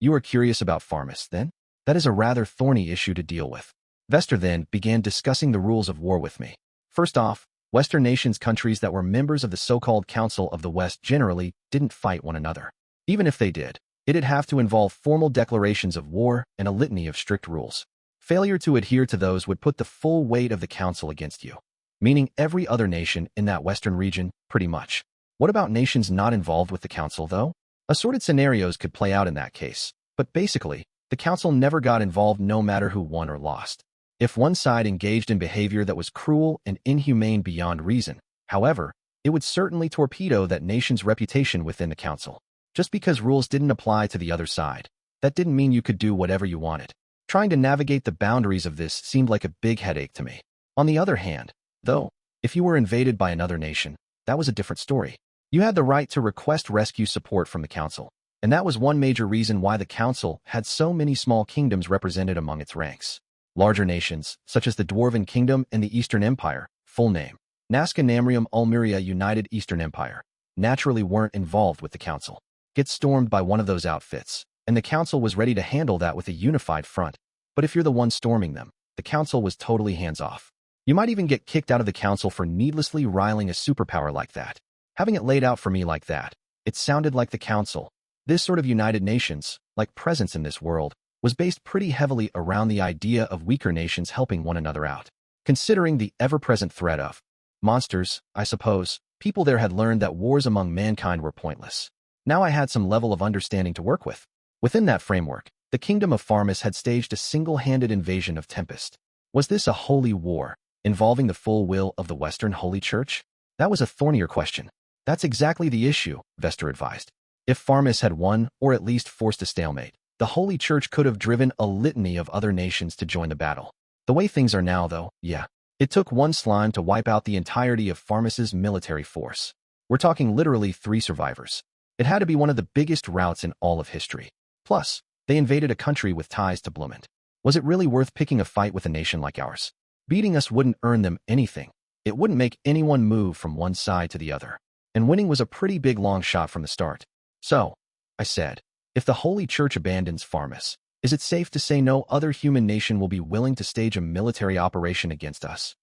You are curious about Pharmas, then? That is a rather thorny issue to deal with. Vester then began discussing the rules of war with me. First off, Western nations countries that were members of the so-called Council of the West generally didn't fight one another. Even if they did, it'd have to involve formal declarations of war and a litany of strict rules. Failure to adhere to those would put the full weight of the Council against you, meaning every other nation in that Western region, pretty much. What about nations not involved with the Council, though? Assorted scenarios could play out in that case. But basically, the council never got involved no matter who won or lost. If one side engaged in behavior that was cruel and inhumane beyond reason, however, it would certainly torpedo that nation's reputation within the council. Just because rules didn't apply to the other side, that didn't mean you could do whatever you wanted. Trying to navigate the boundaries of this seemed like a big headache to me. On the other hand, though, if you were invaded by another nation, that was a different story. You had the right to request rescue support from the council, and that was one major reason why the council had so many small kingdoms represented among its ranks. Larger nations, such as the Dwarven Kingdom and the Eastern Empire, full name, Nazca Namrium Ulmeria United Eastern Empire, naturally weren't involved with the council. Get stormed by one of those outfits, and the council was ready to handle that with a unified front. But if you're the one storming them, the council was totally hands-off. You might even get kicked out of the council for needlessly riling a superpower like that. Having it laid out for me like that, it sounded like the council, this sort of United Nations, like presence in this world, was based pretty heavily around the idea of weaker nations helping one another out. Considering the ever-present threat of monsters, I suppose, people there had learned that wars among mankind were pointless. Now I had some level of understanding to work with. Within that framework, the Kingdom of Farmus had staged a single-handed invasion of Tempest. Was this a holy war, involving the full will of the Western Holy Church? That was a thornier question. That's exactly the issue, Vester advised. If Farmus had won, or at least forced a stalemate, the Holy Church could have driven a litany of other nations to join the battle. The way things are now, though, yeah. It took one slime to wipe out the entirety of Farmus's military force. We're talking literally 3 survivors. It had to be one of the biggest routs in all of history. Plus, they invaded a country with ties to Bloomond. Was it really worth picking a fight with a nation like ours? Beating us wouldn't earn them anything. It wouldn't make anyone move from one side to the other. And winning was a pretty big long shot from the start. So, I said, if the Holy Church abandons Farmus, is it safe to say no other human nation will be willing to stage a military operation against us?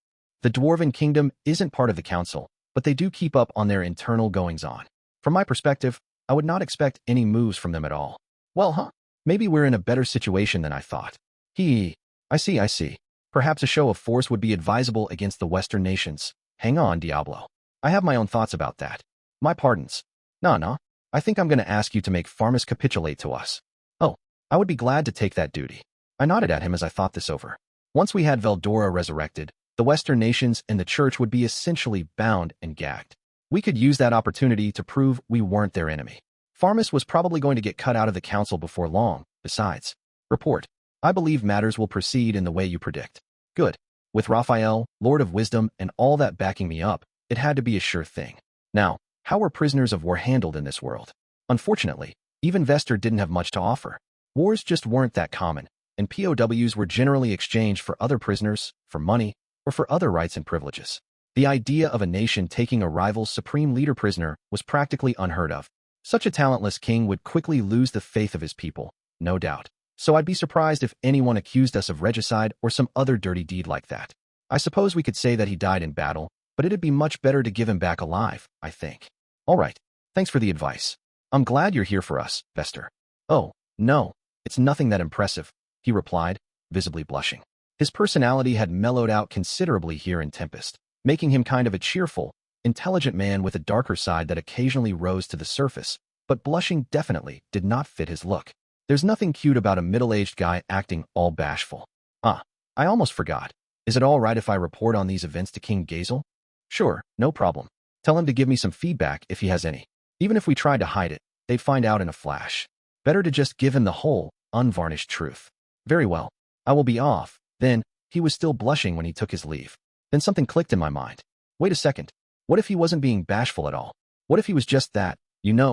The Dwarven Kingdom isn't part of the council, but they do keep up on their internal goings-on. From my perspective, I would not expect any moves from them at all. Well, maybe we're in a better situation than I thought. I see. Perhaps a show of force would be advisable against the Western nations. Hang on, Diablo. I have my own thoughts about that. My pardons. Nah. I think I'm going to ask you to make Farmus capitulate to us. Oh, I would be glad to take that duty. I nodded at him as I thought this over. Once we had Veldora resurrected, the Western nations and the Church would be essentially bound and gagged. We could use that opportunity to prove we weren't their enemy. Farmus was probably going to get cut out of the council before long. Besides, report. I believe matters will proceed in the way you predict. Good. With Raphael, Lord of Wisdom, and all that backing me up, it had to be a sure thing. Now, how were prisoners of war handled in this world? Unfortunately, even Vester didn't have much to offer. Wars just weren't that common, and POWs were generally exchanged for other prisoners, for money, or for other rights and privileges. The idea of a nation taking a rival's supreme leader prisoner was practically unheard of. Such a talentless king would quickly lose the faith of his people, no doubt. So I'd be surprised if anyone accused us of regicide or some other dirty deed like that. I suppose we could say that he died in battle, but it'd be much better to give him back alive, I think. All right, thanks for the advice. I'm glad you're here for us, Vester. Oh, no, it's nothing that impressive, he replied, visibly blushing. His personality had mellowed out considerably here in Tempest, making him kind of a cheerful, intelligent man with a darker side that occasionally rose to the surface, but blushing definitely did not fit his look. There's nothing cute about a middle-aged guy acting all bashful. I almost forgot. Is it all right if I report on these events to King Gazel? Sure, no problem. Tell him to give me some feedback if he has any. Even if we tried to hide it, they'd find out in a flash. Better to just give him the whole, unvarnished truth. Very well. I will be off. Then, he was still blushing when he took his leave. Then something clicked in my mind. Wait a second. What if he wasn't being bashful at all? What if he was just that,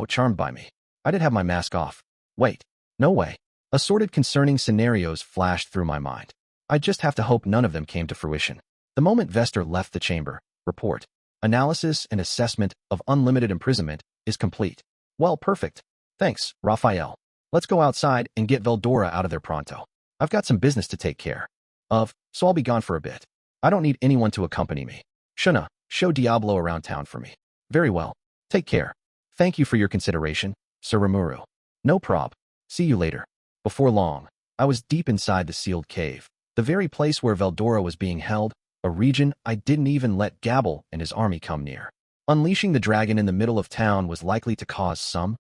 charmed by me? I did have my mask off. Wait. No way. Assorted concerning scenarios flashed through my mind. I'd just have to hope none of them came to fruition. The moment Vester left the chamber, report. Analysis and assessment of unlimited imprisonment is complete. Well, perfect. Thanks, Raphael. Let's go outside and get Veldora out of there pronto. I've got some business to take care of, so I'll be gone for a bit. I don't need anyone to accompany me. Shuna, show Diablo around town for me. Very well. Take care. Thank you for your consideration, Sir Rimuru. No prob. See you later. Before long, I was deep inside the sealed cave, the very place where Veldora was being held, a region I didn't even let Gabble and his army come near. Unleashing the dragon in the middle of town was likely to cause some,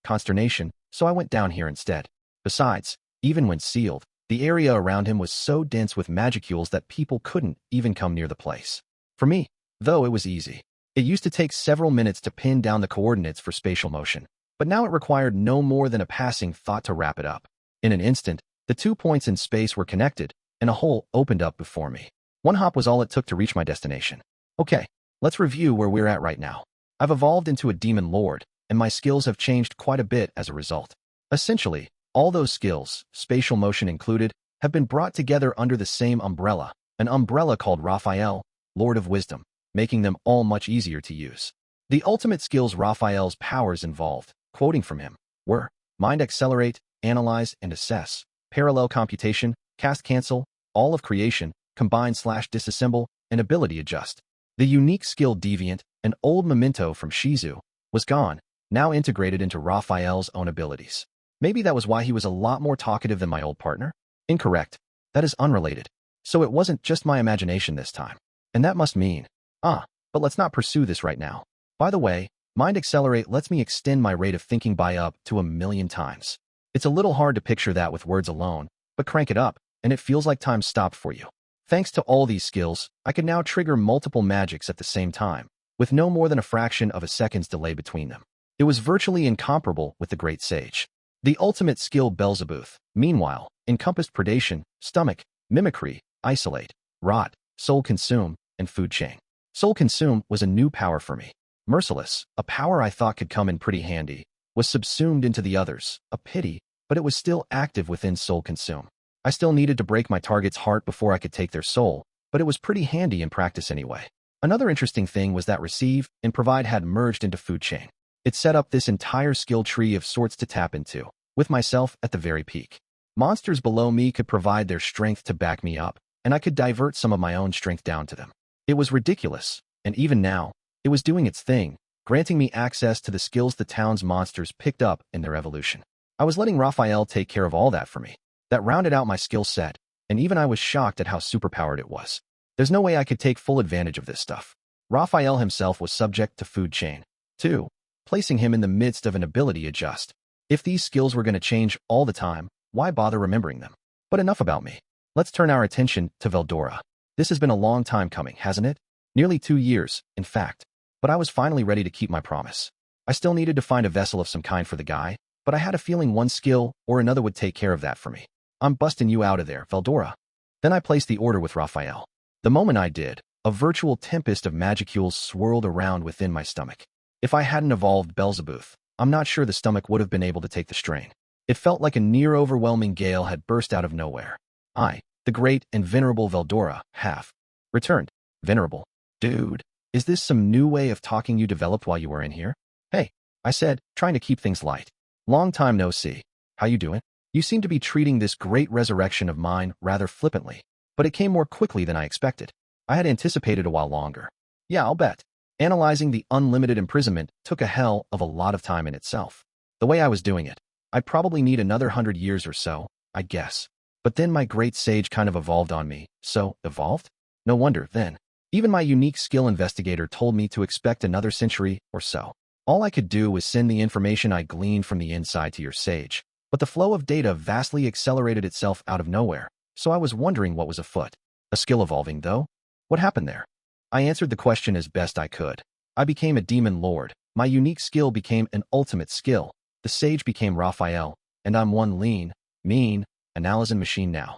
consternation, so I went down here instead. Besides, even when sealed, the area around him was so dense with magicules that people couldn't even come near the place. For me, though, it was easy. It used to take several minutes to pin down the coordinates for spatial motion, but now it required no more than a passing thought to wrap it up. In an instant, the 2 points in space were connected, and a hole opened up before me. One hop was all it took to reach my destination. Okay, let's review where we're at right now. I've evolved into a demon lord, and my skills have changed quite a bit as a result. Essentially, all those skills, spatial motion included, have been brought together under the same umbrella, an umbrella called Raphael, Lord of Wisdom, making them all much easier to use. The ultimate skills Raphael's powers involved, quoting from him, were mind accelerate, analyze and assess, parallel computation, cast cancel, all of creation, combine/disassemble, and ability adjust. The unique skill deviant, an old memento from Shizu, was gone, now integrated into Raphael's own abilities. Maybe that was why he was a lot more talkative than my old partner? Incorrect. That is unrelated. So it wasn't just my imagination this time. And that must mean, but let's not pursue this right now. By the way, Mind Accelerate lets me extend my rate of thinking by up to 1,000,000 times. It's a little hard to picture that with words alone, but crank it up, and it feels like time stopped for you. Thanks to all these skills, I can now trigger multiple magics at the same time, with no more than a fraction of a second's delay between them. It was virtually incomparable with the Great Sage. The ultimate skill Belzebuth, meanwhile, encompassed predation, stomach, mimicry, isolate, rot, soul consume, and food chain. Soul consume was a new power for me. Merciless, a power I thought could come in pretty handy, was subsumed into the others, a pity, but it was still active within soul consume. I still needed to break my target's heart before I could take their soul, but it was pretty handy in practice anyway. Another interesting thing was that receive and provide had merged into food chain. It set up this entire skill tree of sorts to tap into, with myself at the very peak. Monsters below me could provide their strength to back me up, and I could divert some of my own strength down to them. It was ridiculous, and even now, it was doing its thing, granting me access to the skills the town's monsters picked up in their evolution. I was letting Raphael take care of all that for me. That rounded out my skill set, and even I was shocked at how superpowered it was. There's no way I could take full advantage of this stuff. Raphael himself was subject to food chain, too, placing him in the midst of an ability adjust. If these skills were going to change all the time, why bother remembering them? But enough about me. Let's turn our attention to Veldora. This has been a long time coming, hasn't it? Nearly 2 years, in fact. But I was finally ready to keep my promise. I still needed to find a vessel of some kind for the guy, but I had a feeling one skill or another would take care of that for me. I'm busting you out of there, Veldora. Then I placed the order with Raphael. The moment I did, a virtual tempest of magicules swirled around within my stomach. If I hadn't evolved Belzebuth, I'm not sure the stomach would have been able to take the strain. It felt like a near-overwhelming gale had burst out of nowhere. I, the great and venerable Veldora, have returned. Venerable? Dude, is this some new way of talking you developed while you were in here? Hey, I said, trying to keep things light. Long time no see. How you doing? You seem to be treating this great resurrection of mine rather flippantly, but it came more quickly than I expected. I had anticipated a while longer. Yeah, I'll bet. Analyzing the unlimited imprisonment took a hell of a lot of time in itself. The way I was doing it, I'd probably need another 100 years or so, I guess. But then my great sage kind of evolved on me. So, evolved? No wonder, then. Even my unique skill investigator told me to expect another century or so. All I could do was send the information I gleaned from the inside to your sage. But the flow of data vastly accelerated itself out of nowhere, so I was wondering what was afoot. A skill evolving, though? What happened there? I answered the question as best I could. I became a demon lord. My unique skill became an ultimate skill. The sage became Raphael, and I'm one lean, mean, analyzing machine now.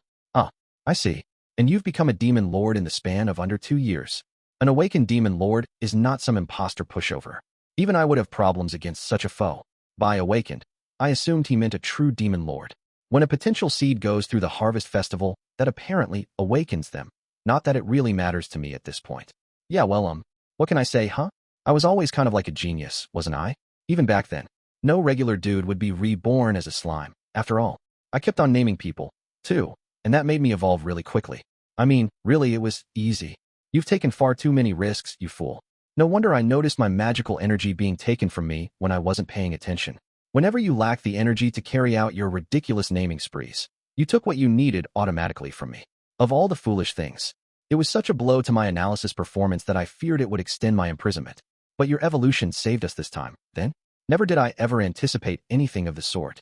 I see. And you've become a demon lord in the span of under 2 years. An awakened demon lord is not some imposter pushover. Even I would have problems against such a foe. By awakened, I assumed he meant a true demon lord. When a potential seed goes through the harvest festival, that apparently awakens them. Not that it really matters to me at this point. Yeah, well, what can I say, huh? I was always kind of like a genius, wasn't I? Even back then. No regular dude would be reborn as a slime. After all, I kept on naming people, too, and that made me evolve really quickly. I mean, really, it was easy. You've taken far too many risks, you fool. No wonder I noticed my magical energy being taken from me when I wasn't paying attention. Whenever you lack the energy to carry out your ridiculous naming sprees, you took what you needed automatically from me. Of all the foolish things, it was such a blow to my analysis performance that I feared it would extend my imprisonment. But your evolution saved us this time, then? Never did I ever anticipate anything of the sort.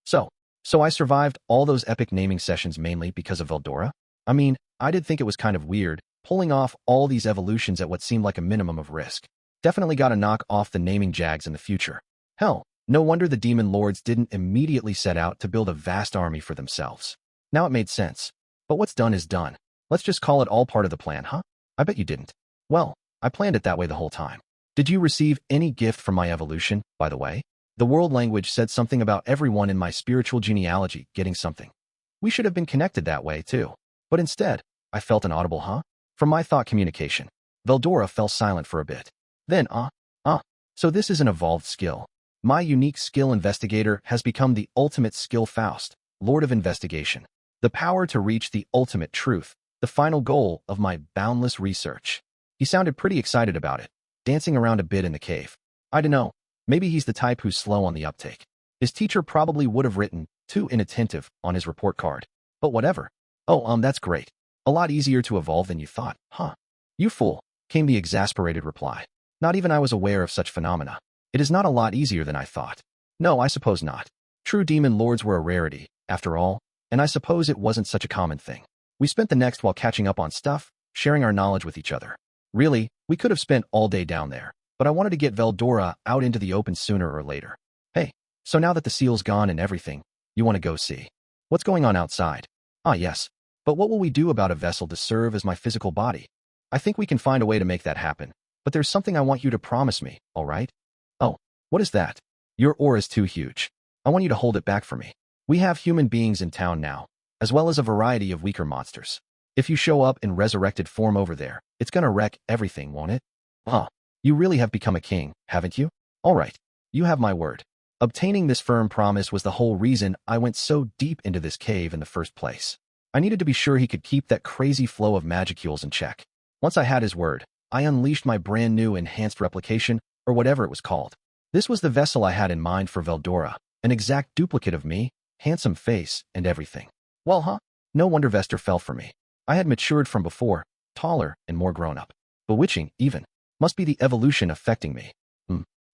So, So I survived all those epic naming sessions mainly because of Veldora? I mean, I did think it was kind of weird, pulling off all these evolutions at what seemed like a minimum of risk. Definitely gotta knock off the naming jags in the future. Hell, no wonder the demon lords didn't immediately set out to build a vast army for themselves. Now it made sense. But what's done is done. Let's just call it all part of the plan, huh? I bet you didn't. Well, I planned it that way the whole time. Did you receive any gift from my evolution, by the way? The world language said something about everyone in my spiritual genealogy getting something. We should have been connected that way, too. But instead, I felt an audible huh? From my thought communication. Veldora fell silent for a bit. Then, so this is an evolved skill. My unique skill investigator has become the ultimate skill Faust, Lord of Investigation. The power to reach the ultimate truth, the final goal of my boundless research. He sounded pretty excited about it, dancing around a bit in the cave. I dunno, maybe he's the type who's slow on the uptake. His teacher probably would have written, too inattentive, on his report card. But whatever. Oh, that's great. A lot easier to evolve than you thought, huh? You fool, came the exasperated reply. Not even I was aware of such phenomena. It is not a lot easier than I thought. No, I suppose not. True demon lords were a rarity, after all, and I suppose it wasn't such a common thing. We spent the next while catching up on stuff, sharing our knowledge with each other. Really, we could have spent all day down there, but I wanted to get Veldora out into the open sooner or later. Hey, so now that the seal's gone and everything, you want to go see what's going on outside? Ah, yes. But what will we do about a vessel to serve as my physical body? I think we can find a way to make that happen, but there's something I want you to promise me, all right? Oh, what is that? Your aura's too huge. I want you to hold it back for me. We have human beings in town now, as well as a variety of weaker monsters. If you show up in resurrected form over there, it's gonna wreck everything, won't it? Huh. You really have become a king, haven't you? All right. You have my word. Obtaining this firm promise was the whole reason I went so deep into this cave in the first place. I needed to be sure he could keep that crazy flow of magicules in check. Once I had his word, I unleashed my brand new enhanced replication, or whatever it was called. This was the vessel I had in mind for Veldora, an exact duplicate of me, handsome face, and everything. Well, huh? No wonder Vester fell for me. I had matured from before, taller and more grown-up. Bewitching, even. Must be the evolution affecting me.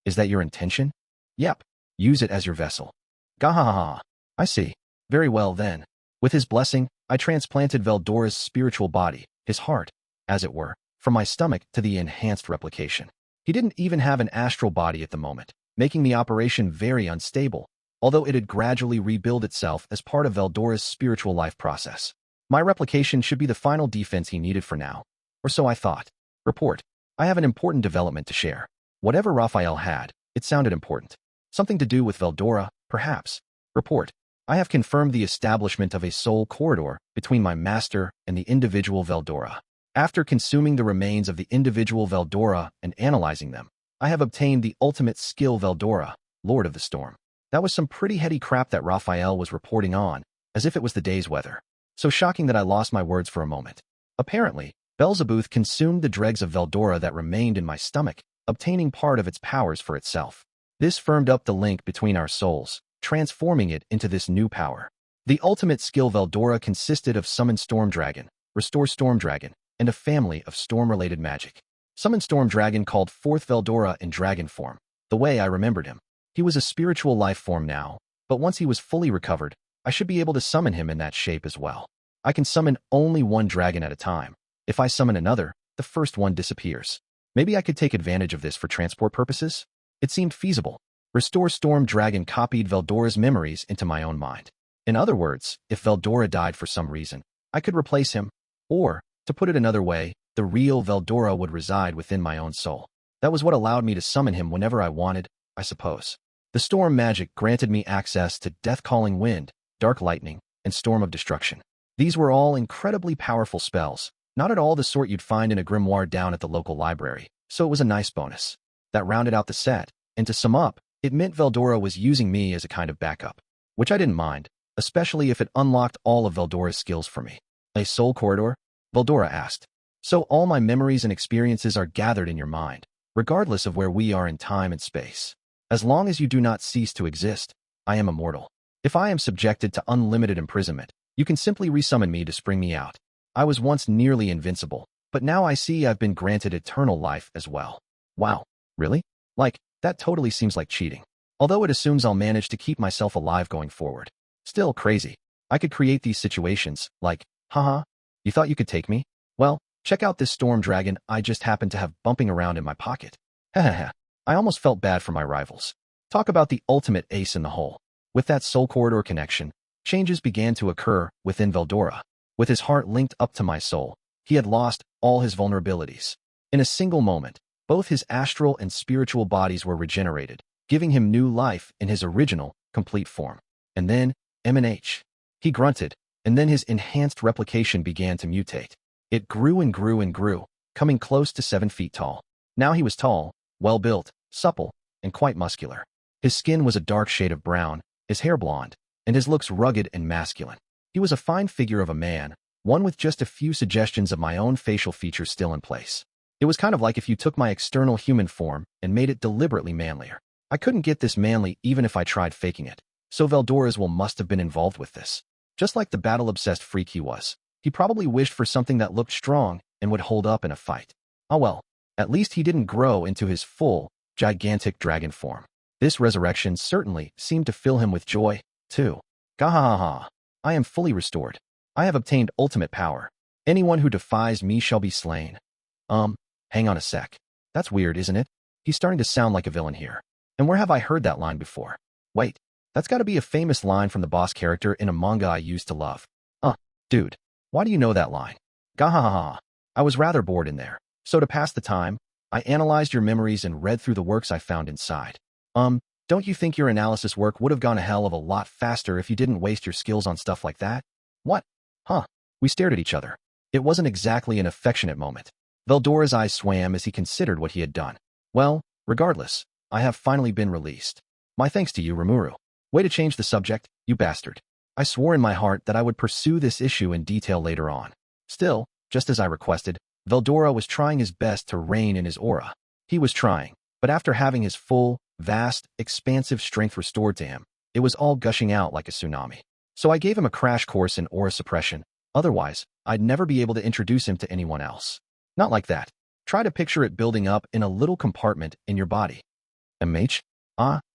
Is that your intention? Yep. Use it as your vessel. Gahahaha. I see. Very well then. With his blessing, I transplanted Veldora's spiritual body, his heart, as it were, from my stomach to the enhanced replication. He didn't even have an astral body at the moment, making the operation very unstable, although it had gradually rebuilt itself as part of Veldora's spiritual life process. My replication should be the final defense he needed for now. Or so I thought. Report. I have an important development to share. Whatever Raphael had, it sounded important. Something to do with Veldora, perhaps. Report. I have confirmed the establishment of a soul corridor between my master and the individual Veldora. After consuming the remains of the individual Veldora and analyzing them, I have obtained the ultimate skill Veldora, Lord of the Storm. That was some pretty heady crap that Raphael was reporting on, as if it was the day's weather. So shocking that I lost my words for a moment. Apparently, Beelzebub consumed the dregs of Veldora that remained in my stomach, obtaining part of its powers for itself. This firmed up the link between our souls, transforming it into this new power. The ultimate skill Veldora consisted of Summon Storm Dragon, Restore Storm Dragon, and a family of storm-related magic. Summon Storm Dragon called forth Veldora in dragon form, the way I remembered him. He was a spiritual life form now, but once he was fully recovered, I should be able to summon him in that shape as well. I can summon only one dragon at a time. If I summon another, the first one disappears. Maybe I could take advantage of this for transport purposes? It seemed feasible. Restore Storm Dragon copied Veldora's memories into my own mind. In other words, if Veldora died for some reason, I could replace him. Or, to put it another way, the real Veldora would reside within my own soul. That was what allowed me to summon him whenever I wanted, I suppose. The storm magic granted me access to Death-Calling Wind, Dark Lightning, and Storm of Destruction. These were all incredibly powerful spells, not at all the sort you'd find in a grimoire down at the local library, so it was a nice bonus. That rounded out the set, and to sum up, it meant Veldora was using me as a kind of backup, which I didn't mind, especially if it unlocked all of Veldora's skills for me. A soul corridor? Veldora asked. So all my memories and experiences are gathered in your mind, regardless of where we are in time and space. As long as you do not cease to exist, I am immortal. If I am subjected to unlimited imprisonment, you can simply resummon me to spring me out. I was once nearly invincible, but now I see I've been granted eternal life as well. Wow, really? Like, that totally seems like cheating. Although it assumes I'll manage to keep myself alive going forward. Still crazy. I could create these situations, like, haha, you thought you could take me? Well, check out this storm dragon I just happened to have bumping around in my pocket. Hahaha. I almost felt bad for my rivals. Talk about the ultimate ace in the hole. With that soul corridor connection, changes began to occur within Veldora. With his heart linked up to my soul, he had lost all his vulnerabilities. In a single moment, both his astral and spiritual bodies were regenerated, giving him new life in his original, complete form. And then, MNH. He grunted, and then his enhanced replication began to mutate. It grew and grew and grew, coming close to 7 feet tall. Now he was tall, well-built, supple, and quite muscular. His skin was a dark shade of brown, his hair blonde, and his looks rugged and masculine. He was a fine figure of a man, one with just a few suggestions of my own facial features still in place. It was kind of like if you took my external human form and made it deliberately manlier. I couldn't get this manly even if I tried faking it, so Veldora's will must have been involved with this. Just like the battle-obsessed freak he was, he probably wished for something that looked strong and would hold up in a fight. Oh well, at least he didn't grow into his full, gigantic dragon form. This resurrection certainly seemed to fill him with joy, too. Gahahaha. I am fully restored. I have obtained ultimate power. Anyone who defies me shall be slain. Hang on a sec. That's weird, isn't it? He's starting to sound like a villain here. And where have I heard that line before? Wait, that's gotta be a famous line from the boss character in a manga I used to love. Dude, why do you know that line? Gahahaha. I was rather bored in there. So to pass the time, I analyzed your memories and read through the works I found inside. Don't you think your analysis work would have gone a hell of a lot faster if you didn't waste your skills on stuff like that? What? We stared at each other. It wasn't exactly an affectionate moment. Veldora's eyes swam as he considered what he had done. Well, regardless, I have finally been released. My thanks to you, Rimuru. Way to change the subject, you bastard. I swore in my heart that I would pursue this issue in detail later on. Still, just as I requested, Veldora was trying his best to rein in his aura. He was trying, but after having his full, vast, expansive strength restored to him, it was all gushing out like a tsunami. So I gave him a crash course in aura suppression. Otherwise, I'd never be able to introduce him to anyone else. Not like that. Try to picture it building up in a little compartment in your body. MH?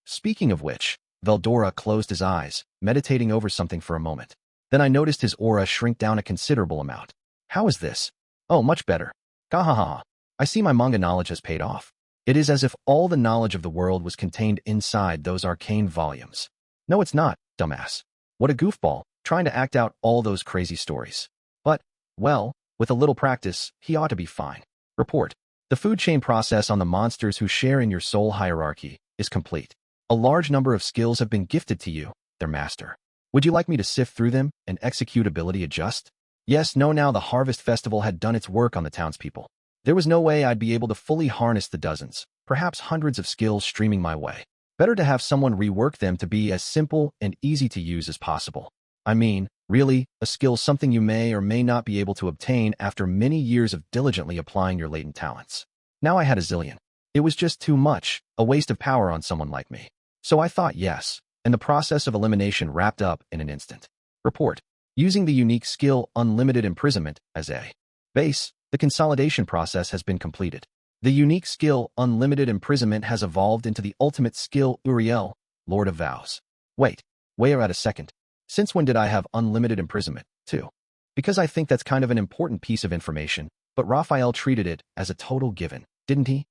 Speaking of which, Veldora closed his eyes, meditating over something for a moment. Then I noticed his aura shrink down a considerable amount. How is this? Oh, much better. Gahaha. I see my manga knowledge has paid off. It is as if all the knowledge of the world was contained inside those arcane volumes. No, it's not, dumbass. What a goofball, trying to act out all those crazy stories. But, well, with a little practice, he ought to be fine. Report. The food chain process on the monsters who share in your soul hierarchy is complete. A large number of skills have been gifted to you, their master. Would you like me to sift through them and execute ability adjust? Yes, no, now the Harvest Festival had done its work on the townspeople. There was no way I'd be able to fully harness the dozens, perhaps hundreds of skills streaming my way. Better to have someone rework them to be as simple and easy to use as possible. I mean, really, a skill something you may or may not be able to obtain after many years of diligently applying your latent talents. Now I had a zillion. It was just too much, a waste of power on someone like me. So I thought yes, and the process of elimination wrapped up in an instant. Report. Using the unique skill Unlimited Imprisonment as a base, the consolidation process has been completed. The unique skill Unlimited Imprisonment has evolved into the ultimate skill Uriel, Lord of Vows. Wait a second. Since when did I have Unlimited Imprisonment, too? Because I think that's kind of an important piece of information, but Raphael treated it as a total given, didn't he?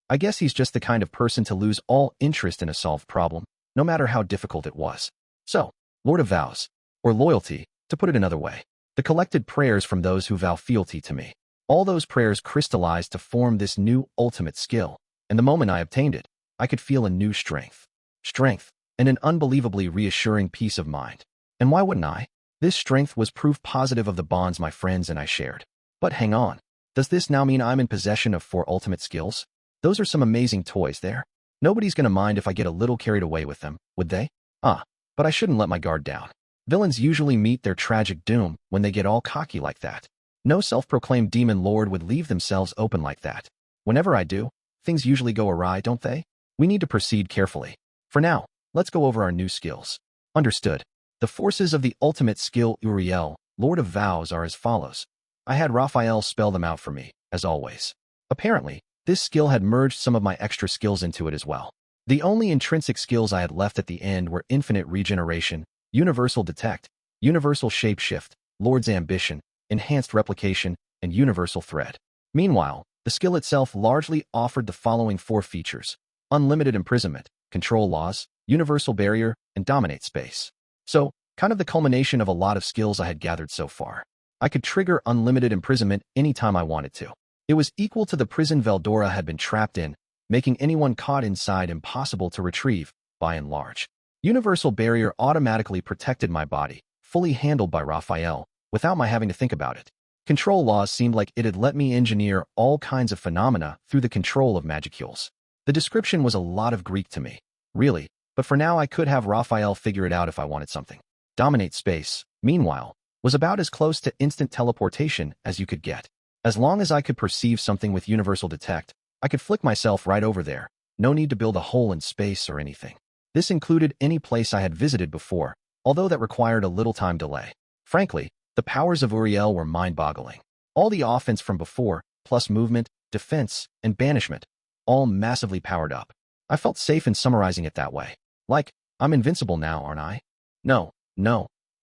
I guess he's just the kind of person to lose all interest in a solved problem, no matter how difficult it was. So, Lord of Vows, or loyalty, to put it another way, the collected prayers from those who vow fealty to me. All those prayers crystallized to form this new ultimate skill, and the moment I obtained it, I could feel a new strength, and an unbelievably reassuring peace of mind. And why wouldn't I? This strength was proof positive of the bonds my friends and I shared. But hang on, does this now mean I'm in possession of 4 ultimate skills? Those are some amazing toys there. Nobody's gonna mind if I get a little carried away with them, would they? But I shouldn't let my guard down. Villains usually meet their tragic doom when they get all cocky like that. No self-proclaimed demon lord would leave themselves open like that. Whenever I do, things usually go awry, don't they? We need to proceed carefully. For now, let's go over our new skills. Understood. The forces of the ultimate skill Uriel, Lord of Vows, are as follows. I had Raphael spell them out for me, as always. Apparently, this skill had merged some of my extra skills into it as well. The only intrinsic skills I had left at the end were infinite regeneration, universal detect, universal shapeshift, Lord's ambition, enhanced replication, and universal thread. Meanwhile, the skill itself largely offered the following 4 features: unlimited imprisonment, control laws, universal barrier, and dominate space. So, kind of the culmination of a lot of skills I had gathered so far. I could trigger unlimited imprisonment anytime I wanted to. It was equal to the prison Veldora had been trapped in, making anyone caught inside impossible to retrieve, by and large. Universal barrier automatically protected my body, fully handled by Raphael, without my having to think about it. Control laws seemed like it had let me engineer all kinds of phenomena through the control of magicules. The description was a lot of Greek to me, really, but for now I could have Raphael figure it out if I wanted something. Dominate space, meanwhile, was about as close to instant teleportation as you could get. As long as I could perceive something with universal detect, I could flick myself right over there, no need to build a hole in space or anything. This included any place I had visited before, although that required a little time delay. Frankly, the powers of Uriel were mind-boggling. All the offense from before, plus movement, defense, and banishment, all massively powered up. I felt safe in summarizing it that way. Like, I'm invincible now, aren't I? No.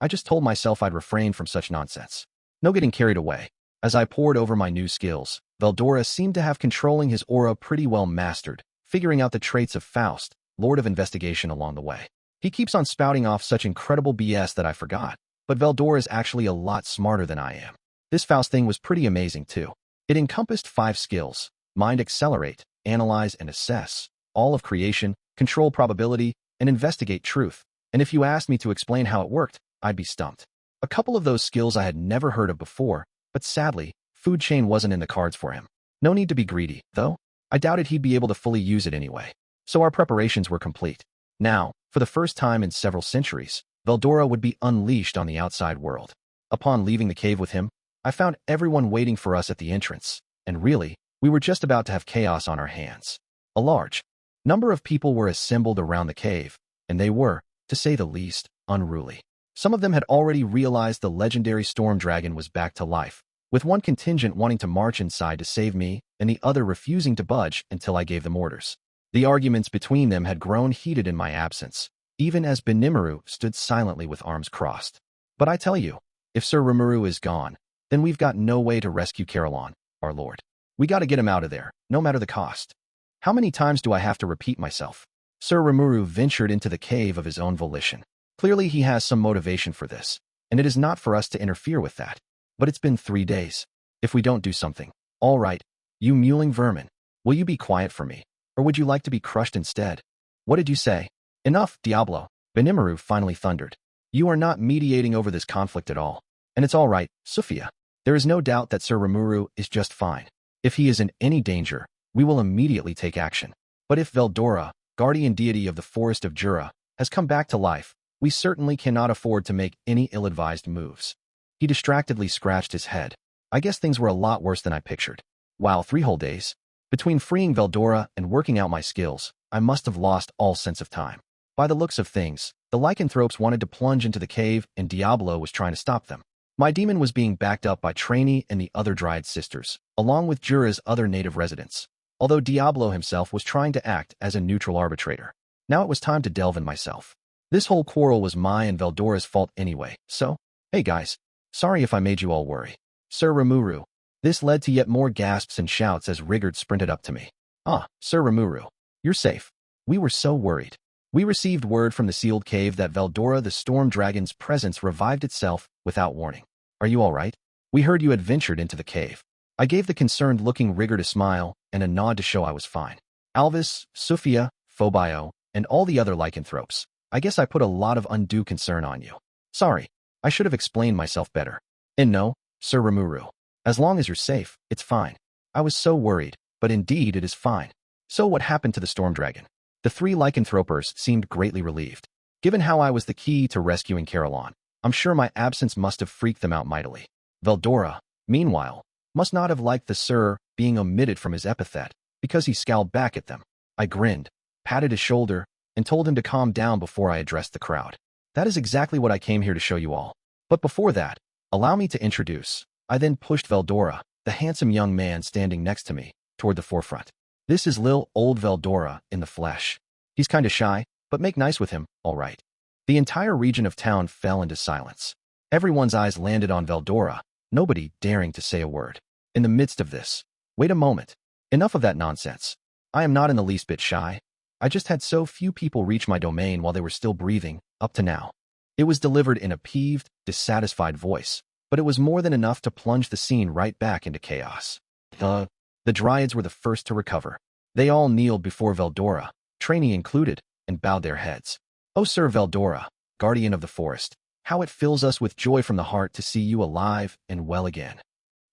I just told myself I'd refrain from such nonsense. No getting carried away. As I pored over my new skills, Veldora seemed to have controlling his aura pretty well mastered, figuring out the traits of Faust, Lord of Investigation, along the way. He keeps on spouting off such incredible BS that I forgot, but Veldora is actually a lot smarter than I am. This Faust thing was pretty amazing too. It encompassed 5 skills: mind accelerate, analyze and assess, all of creation, control probability, and investigate truth. And if you asked me to explain how it worked, I'd be stumped. A couple of those skills I had never heard of before, but sadly, food chain wasn't in the cards for him. No need to be greedy, though. I doubted he'd be able to fully use it anyway. So our preparations were complete. Now, for the first time in several centuries, Veldora would be unleashed on the outside world. Upon leaving the cave with him, I found everyone waiting for us at the entrance, and really, we were just about to have chaos on our hands. A large number of people were assembled around the cave, and they were, to say the least, unruly. Some of them had already realized the legendary Storm Dragon was back to life, with one contingent wanting to march inside to save me and the other refusing to budge until I gave them orders. The arguments between them had grown heated in my absence, even as Rimuru stood silently with arms crossed. But I tell you, if Sir Rimuru is gone, then we've got no way to rescue Carillon, our lord. We gotta get him out of there, no matter the cost. How many times do I have to repeat myself? Sir Rimuru ventured into the cave of his own volition. Clearly he has some motivation for this, and it is not for us to interfere with that. But it's been 3 days. If we don't do something, all right, you mewling vermin, will you be quiet for me, or would you like to be crushed instead? What did you say? Enough, Diablo, Rimuru finally thundered. You are not mediating over this conflict at all. And it's all right, Sophia. There is no doubt that Sir Rimuru is just fine. If he is in any danger, we will immediately take action. But if Veldora, guardian deity of the forest of Jura, has come back to life, we certainly cannot afford to make any ill-advised moves. He distractedly scratched his head. I guess things were a lot worse than I pictured. Wow, 3 whole days. Between freeing Veldora and working out my skills, I must have lost all sense of time. By the looks of things, the lycanthropes wanted to plunge into the cave and Diablo was trying to stop them. My demon was being backed up by Trainee and the other Dryad sisters, along with Jura's other native residents, although Diablo himself was trying to act as a neutral arbitrator. Now it was time to delve in myself. This whole quarrel was my and Veldora's fault anyway, so, hey guys, sorry if I made you all worry. Sir Rimuru. This led to yet more gasps and shouts as Rigard sprinted up to me. Ah, Sir Rimuru. You're safe. We were so worried. We received word from the sealed cave that Veldora the Storm Dragon's presence revived itself without warning. Are you all right? We heard you had ventured into the cave. I gave the concerned-looking Rigard a smile and a nod to show I was fine. Alvis, Sophia, Phobio, and all the other lycanthropes. I guess I put a lot of undue concern on you. Sorry, I should have explained myself better. And no, Sir Rimuru. As long as you're safe, it's fine. I was so worried, but indeed it is fine. So what happened to the Storm Dragon? The 3 lycanthropers seemed greatly relieved. Given how I was the key to rescuing Carillon, I'm sure my absence must have freaked them out mightily. Veldora, meanwhile, must not have liked the Sir being omitted from his epithet, because he scowled back at them. I grinned, patted his shoulder, and told him to calm down before I addressed the crowd. That is exactly what I came here to show you all. But before that, allow me to introduce. I then pushed Veldora, the handsome young man standing next to me, toward the forefront. This is old Veldora in the flesh. He's kinda shy, but make nice with him, all right. The entire region of town fell into silence. Everyone's eyes landed on Veldora, nobody daring to say a word. In the midst of this, wait a moment. Enough of that nonsense. I am not in the least bit shy. I just had so few people reach my domain while they were still breathing, up to now. It was delivered in a peeved, dissatisfied voice, but it was more than enough to plunge the scene right back into chaos. The Dryads were the first to recover. They all kneeled before Veldora, trainee included, and bowed their heads. "Oh, Sir Veldora, guardian of the forest, how it fills us with joy from the heart to see you alive and well again."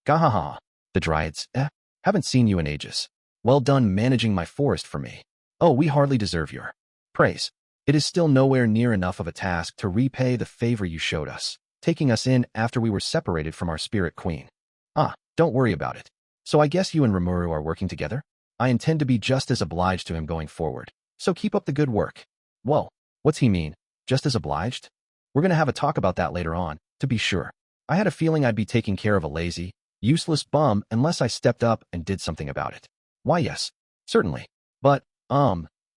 "Gahaha, the Dryads, haven't seen you in ages. Well done managing my forest for me. Oh, we hardly deserve your praise. It is still nowhere near enough of a task to repay the favor you showed us, taking us in after we were separated from our spirit queen. Don't worry about it. So I guess you and Rimuru are working together? I intend to be just as obliged to him going forward, so keep up the good work." "Whoa, what's he mean? Just as obliged?" "We're gonna have a talk about that later on, to be sure. I had a feeling I'd be taking care of a lazy, useless bum unless I stepped up and did something about it." "Why, yes, certainly. But,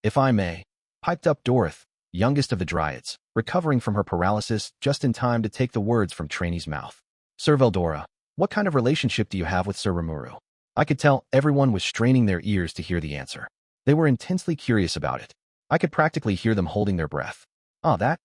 if I may," piped up Dorith, youngest of the Dryads, recovering from her paralysis just in time to take the words from Trainee's mouth. "Sir Veldora, what kind of relationship do you have with Sir Rimuru?" I could tell everyone was straining their ears to hear the answer. They were intensely curious about it. I could practically hear them holding their breath. That?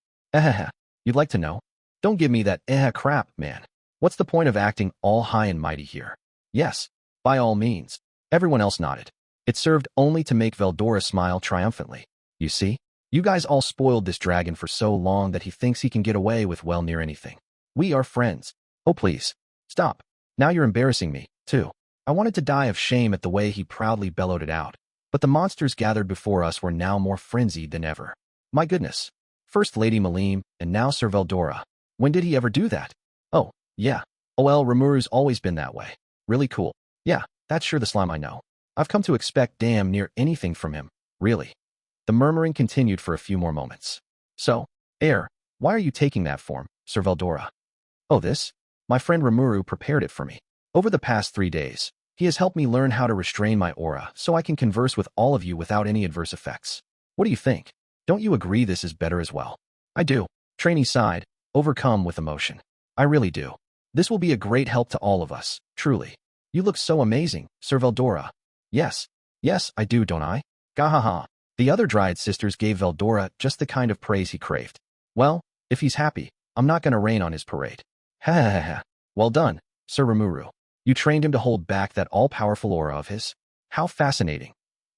You'd like to know? Don't give me that crap, man. What's the point of acting all high and mighty here?" "Yes, by all means." Everyone else nodded. It served only to make Veldora smile triumphantly. "You see? You guys all spoiled this dragon for so long that he thinks he can get away with well near anything. We are friends." "Oh, please. Stop. Now you're embarrassing me, too." I wanted to die of shame at the way he proudly bellowed it out, but the monsters gathered before us were now more frenzied than ever. My goodness. First Lady Malim, and now Sir Veldora. When did he ever do that? "Oh, yeah. Well, Rimuru's always been that way. Really cool. Yeah, that's sure the slime I know. I've come to expect damn near anything from him, really." The murmuring continued for a few more moments. "So, why are you taking that form, Sir Veldora?" "Oh, this? My friend Rimuru prepared it for me. Over the past 3 days, he has helped me learn how to restrain my aura so I can converse with all of you without any adverse effects. What do you think? Don't you agree this is better as well?" "I do." Trainee sighed, overcome with emotion. "I really do. This will be a great help to all of us, truly. You look so amazing, Sir Veldora." Yes, I do, don't I?" Gahaha. The other Dryad sisters gave Veldora just the kind of praise he craved. "Well, if he's happy, I'm not going to rain on his parade." "Ha ha ha ha. Well done, Sir Rimuru. You trained him to hold back that all-powerful aura of his? How fascinating."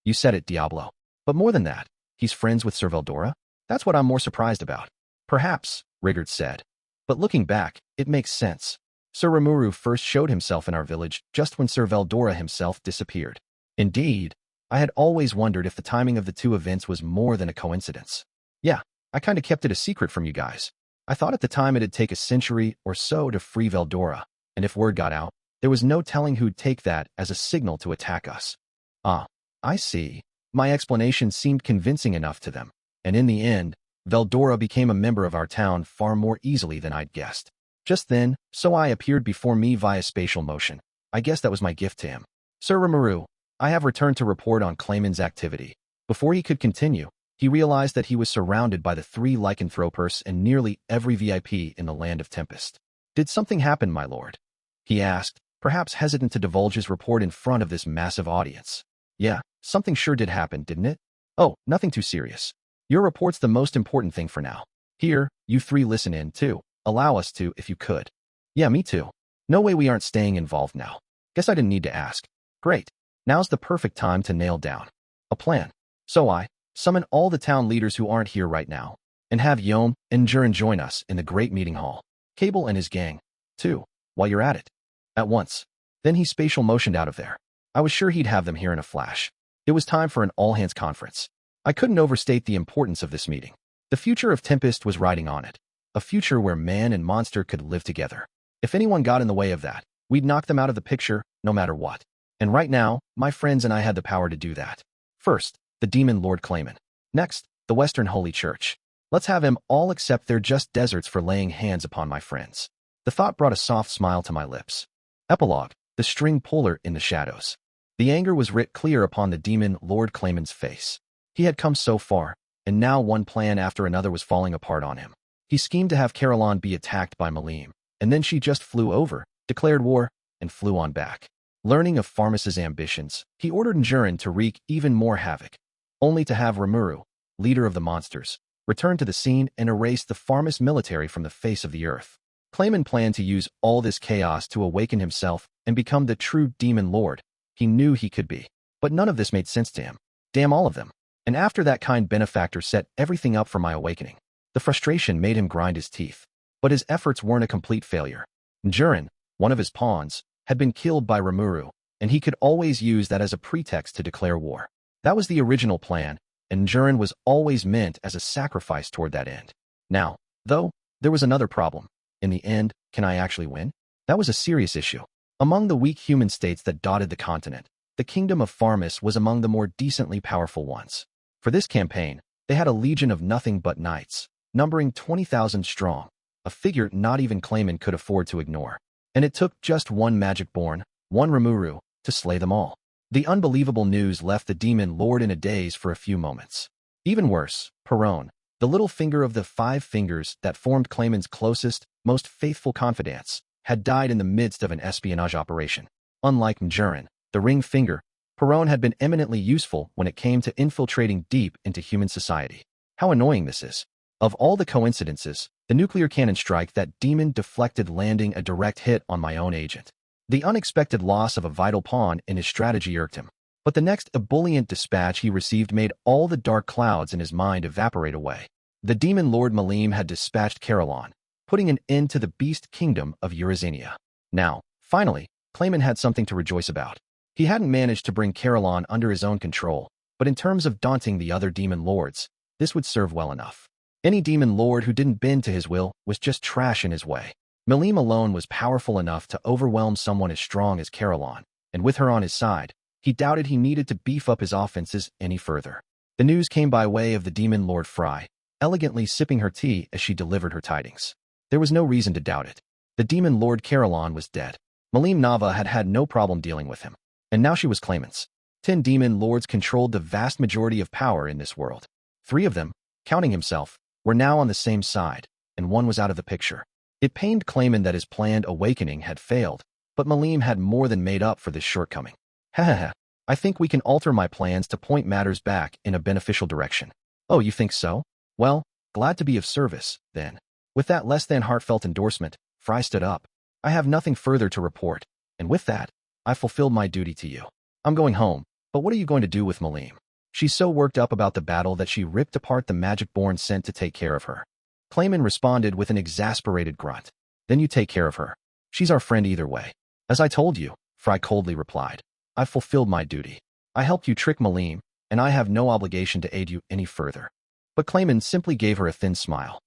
"You said it, Diablo. But more than that, he's friends with Sir Veldora? That's what I'm more surprised about." "Perhaps," Rigard said. "But looking back, it makes sense. Sir Rimuru first showed himself in our village just when Sir Veldora himself disappeared. Indeed, I had always wondered if the timing of the two events was more than a coincidence. Yeah, I kinda kept it a secret from you guys. I thought at the time it'd take a century or so to free Veldora, and if word got out, there was no telling who'd take that as a signal to attack us." I see. My explanation seemed convincing enough to them, and in the end, Veldora became a member of our town far more easily than I'd guessed. Just then, I appeared before me via spatial motion. I guess that was my gift to him. "Sir Rimuru, I have returned to report on Clayman's activity." Before he could continue, he realized that he was surrounded by the 3 lycanthropers and nearly every VIP in the land of Tempest. "Did something happen, my lord?" he asked, perhaps hesitant to divulge his report in front of this massive audience. "Yeah, something sure did happen, didn't it?" "Oh, nothing too serious. Your report's the most important thing for now. Here, you 3 listen in, too. Allow us to, if you could." "Yeah, me too. No way we aren't staying involved now. Guess I didn't need to ask." "Great. Now's the perfect time to nail down a plan. So I summon all the town leaders who aren't here right now, and have Yom and Jurin join us in the great meeting hall. Cable and his gang, too, while you're at it. At once." Then he spatial motioned out of there. I was sure he'd have them here in a flash. It was time for an all-hands conference. I couldn't overstate the importance of this meeting. The future of Tempest was riding on it. A future where man and monster could live together. If anyone got in the way of that, we'd knock them out of the picture, no matter what. And right now, my friends and I had the power to do that. First, the demon Lord Clayman. Next, the Western Holy Church. Let's have him all accept they're just deserts for laying hands upon my friends. The thought brought a soft smile to my lips. Epilogue, the string puller in the shadows. The anger was writ clear upon the demon Lord Clayman's face. He had come so far, and now one plan after another was falling apart on him. He schemed to have Caroline be attacked by Malim, and then she just flew over, declared war, and flew on back. Learning of Pharmas's ambitions, he ordered Njurin to wreak even more havoc, only to have Rimuru, leader of the monsters, return to the scene and erase the Pharmas military from the face of the earth. Clayman planned to use all this chaos to awaken himself and become the true demon lord he knew he could be. But none of this made sense to him. Damn all of them. And after that kind benefactor set everything up for my awakening, the frustration made him grind his teeth. But his efforts weren't a complete failure. Njurin, one of his pawns, had been killed by Rimuru, and he could always use that as a pretext to declare war. That was the original plan, and Njurin was always meant as a sacrifice toward that end. Now, though, there was another problem. In the end, can I actually win? That was a serious issue. Among the weak human states that dotted the continent, the kingdom of Pharmas was among the more decently powerful ones. For this campaign, they had a legion of nothing but knights, numbering 20,000 strong, a figure not even Clayman could afford to ignore. And it took just one magic-born, one Rimuru, to slay them all. The unbelievable news left the demon lord in a daze for a few moments. Even worse, Perron, the little finger of the 5 fingers that formed Clayman's closest, most faithful confidants, had died in the midst of an espionage operation. Unlike Njurin, the ring finger, Perron had been eminently useful when it came to infiltrating deep into human society. How annoying this is. Of all the coincidences, the nuclear cannon strike that demon deflected landing a direct hit on my own agent. The unexpected loss of a vital pawn in his strategy irked him. But the next ebullient dispatch he received made all the dark clouds in his mind evaporate away. The demon lord Malim had dispatched Caroline, putting an end to the beast kingdom of Eurazania. Now, finally, Clayman had something to rejoice about. He hadn't managed to bring Caroline under his own control, but in terms of daunting the other demon lords, this would serve well enough. Any demon lord who didn't bend to his will was just trash in his way. Malim alone was powerful enough to overwhelm someone as strong as Caroline, and with her on his side, he doubted he needed to beef up his offenses any further. The news came by way of the demon lord Fry, elegantly sipping her tea as she delivered her tidings. There was no reason to doubt it. The demon lord Caroline was dead. Malim Nava had had no problem dealing with him. And now she was Clayman's. 10 demon lords controlled the vast majority of power in this world. 3 of them, counting himself, were now on the same side, and one was out of the picture. It pained Clayman that his planned awakening had failed, but Malim had more than made up for this shortcoming. I think we can alter my plans to point matters back in a beneficial direction. Oh, you think so? Well, glad to be of service, then. With that less than heartfelt endorsement, Fry stood up. I have nothing further to report, and with that, I fulfilled my duty to you. I'm going home, but what are you going to do with Malim? She's so worked up about the battle that she ripped apart the magic-born sent to take care of her. Clayman responded with an exasperated grunt. Then you take care of her. She's our friend either way. As I told you, Fry coldly replied. I've fulfilled my duty. I helped you trick Malim, and I have no obligation to aid you any further. But Clayman simply gave her a thin smile.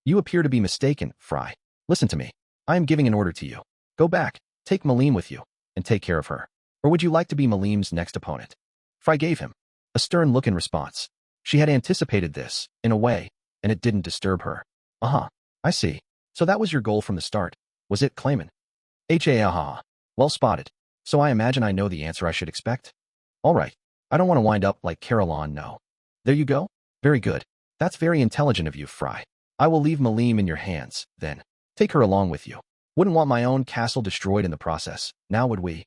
You appear to be mistaken, Fry. Listen to me. I am giving an order to you. Go back, take Malim with you, and take care of her. Or would you like to be Malim's next opponent? Fry gave him a stern look in response. She had anticipated this, in a way, and it didn't disturb her. I see. So that was your goal from the start, was it, Clayman? Well spotted. So I imagine I know the answer I should expect? All right. I don't want to wind up like Caroline, no. There you go. Very good. That's very intelligent of you, Fry. I will leave Malim in your hands, then. Take her along with you. Wouldn't want my own castle destroyed in the process, now would we?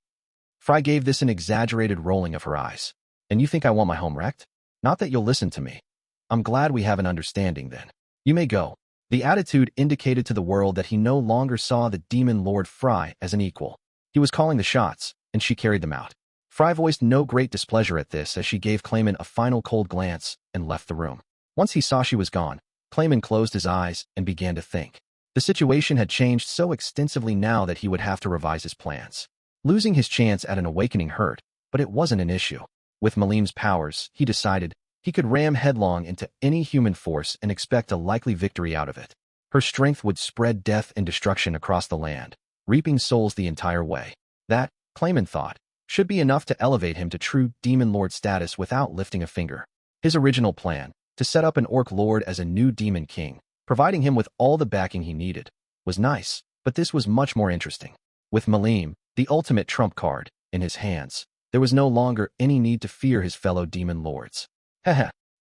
Fry gave this an exaggerated rolling of her eyes. And you think I want my home wrecked? Not that you'll listen to me. I'm glad we have an understanding then. You may go. The attitude indicated to the world that he no longer saw the demon lord Fry as an equal. He was calling the shots, and she carried them out. Fry voiced no great displeasure at this as she gave Clayman a final cold glance and left the room. Once he saw she was gone, Clayman closed his eyes and began to think. The situation had changed so extensively now that he would have to revise his plans. Losing his chance at an awakening hurt, but it wasn't an issue. With Malim's powers, he decided, he could ram headlong into any human force and expect a likely victory out of it. Her strength would spread death and destruction across the land, reaping souls the entire way. That, Clayman thought, should be enough to elevate him to true demon lord status without lifting a finger. His original plan, to set up an orc lord as a new demon king, providing him with all the backing he needed, was nice, but this was much more interesting. With Malim, the ultimate trump card, in his hands, there was no longer any need to fear his fellow demon lords.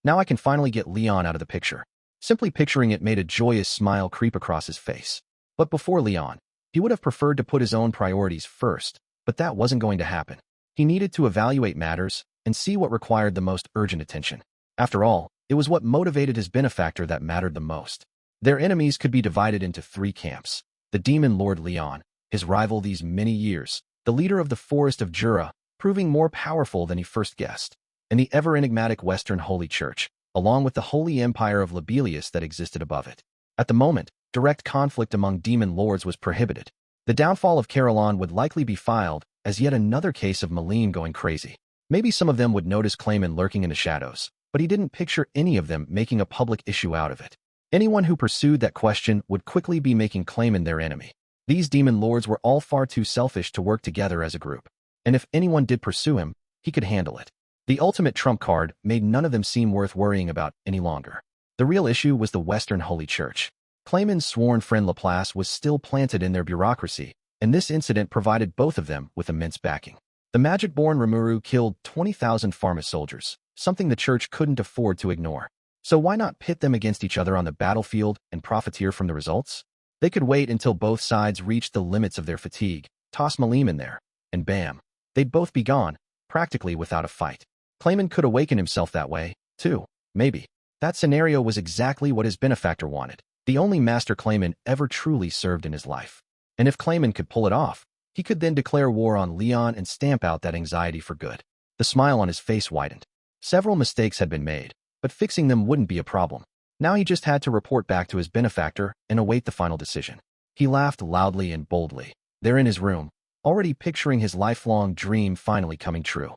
Now I can finally get Leon out of the picture. Simply picturing it made a joyous smile creep across his face. But before Leon, he would have preferred to put his own priorities first, but that wasn't going to happen. He needed to evaluate matters and see what required the most urgent attention. After all, it was what motivated his benefactor that mattered the most. Their enemies could be divided into 3 camps. The demon lord Leon, his rival these many years, the leader of the Forest of Jura, proving more powerful than he first guessed, and the ever-enigmatic Western Holy Church, along with the Holy Empire of Libelius that existed above it. At the moment, direct conflict among demon lords was prohibited. The downfall of Caroline would likely be filed as yet another case of Malene going crazy. Maybe some of them would notice Clayman lurking in the shadows, but he didn't picture any of them making a public issue out of it. Anyone who pursued that question would quickly be making Clayman their enemy. These demon lords were all far too selfish to work together as a group, and if anyone did pursue him, he could handle it. The ultimate trump card made none of them seem worth worrying about any longer. The real issue was the Western Holy Church. Clayman's sworn friend Laplace was still planted in their bureaucracy, and this incident provided both of them with immense backing. The magic-born Rimuru killed 20,000 Pharma soldiers, something the church couldn't afford to ignore. So why not pit them against each other on the battlefield and profiteer from the results? They could wait until both sides reached the limits of their fatigue, toss Malene in there, and bam, they'd both be gone, practically without a fight. Clayman could awaken himself that way, too, maybe. That scenario was exactly what his benefactor wanted, the only master Clayman ever truly served in his life. And if Clayman could pull it off, he could then declare war on Leon and stamp out that anxiety for good. The smile on his face widened. Several mistakes had been made, but fixing them wouldn't be a problem. Now he just had to report back to his benefactor and await the final decision. He laughed loudly and boldly, there in his room, already picturing his lifelong dream finally coming true.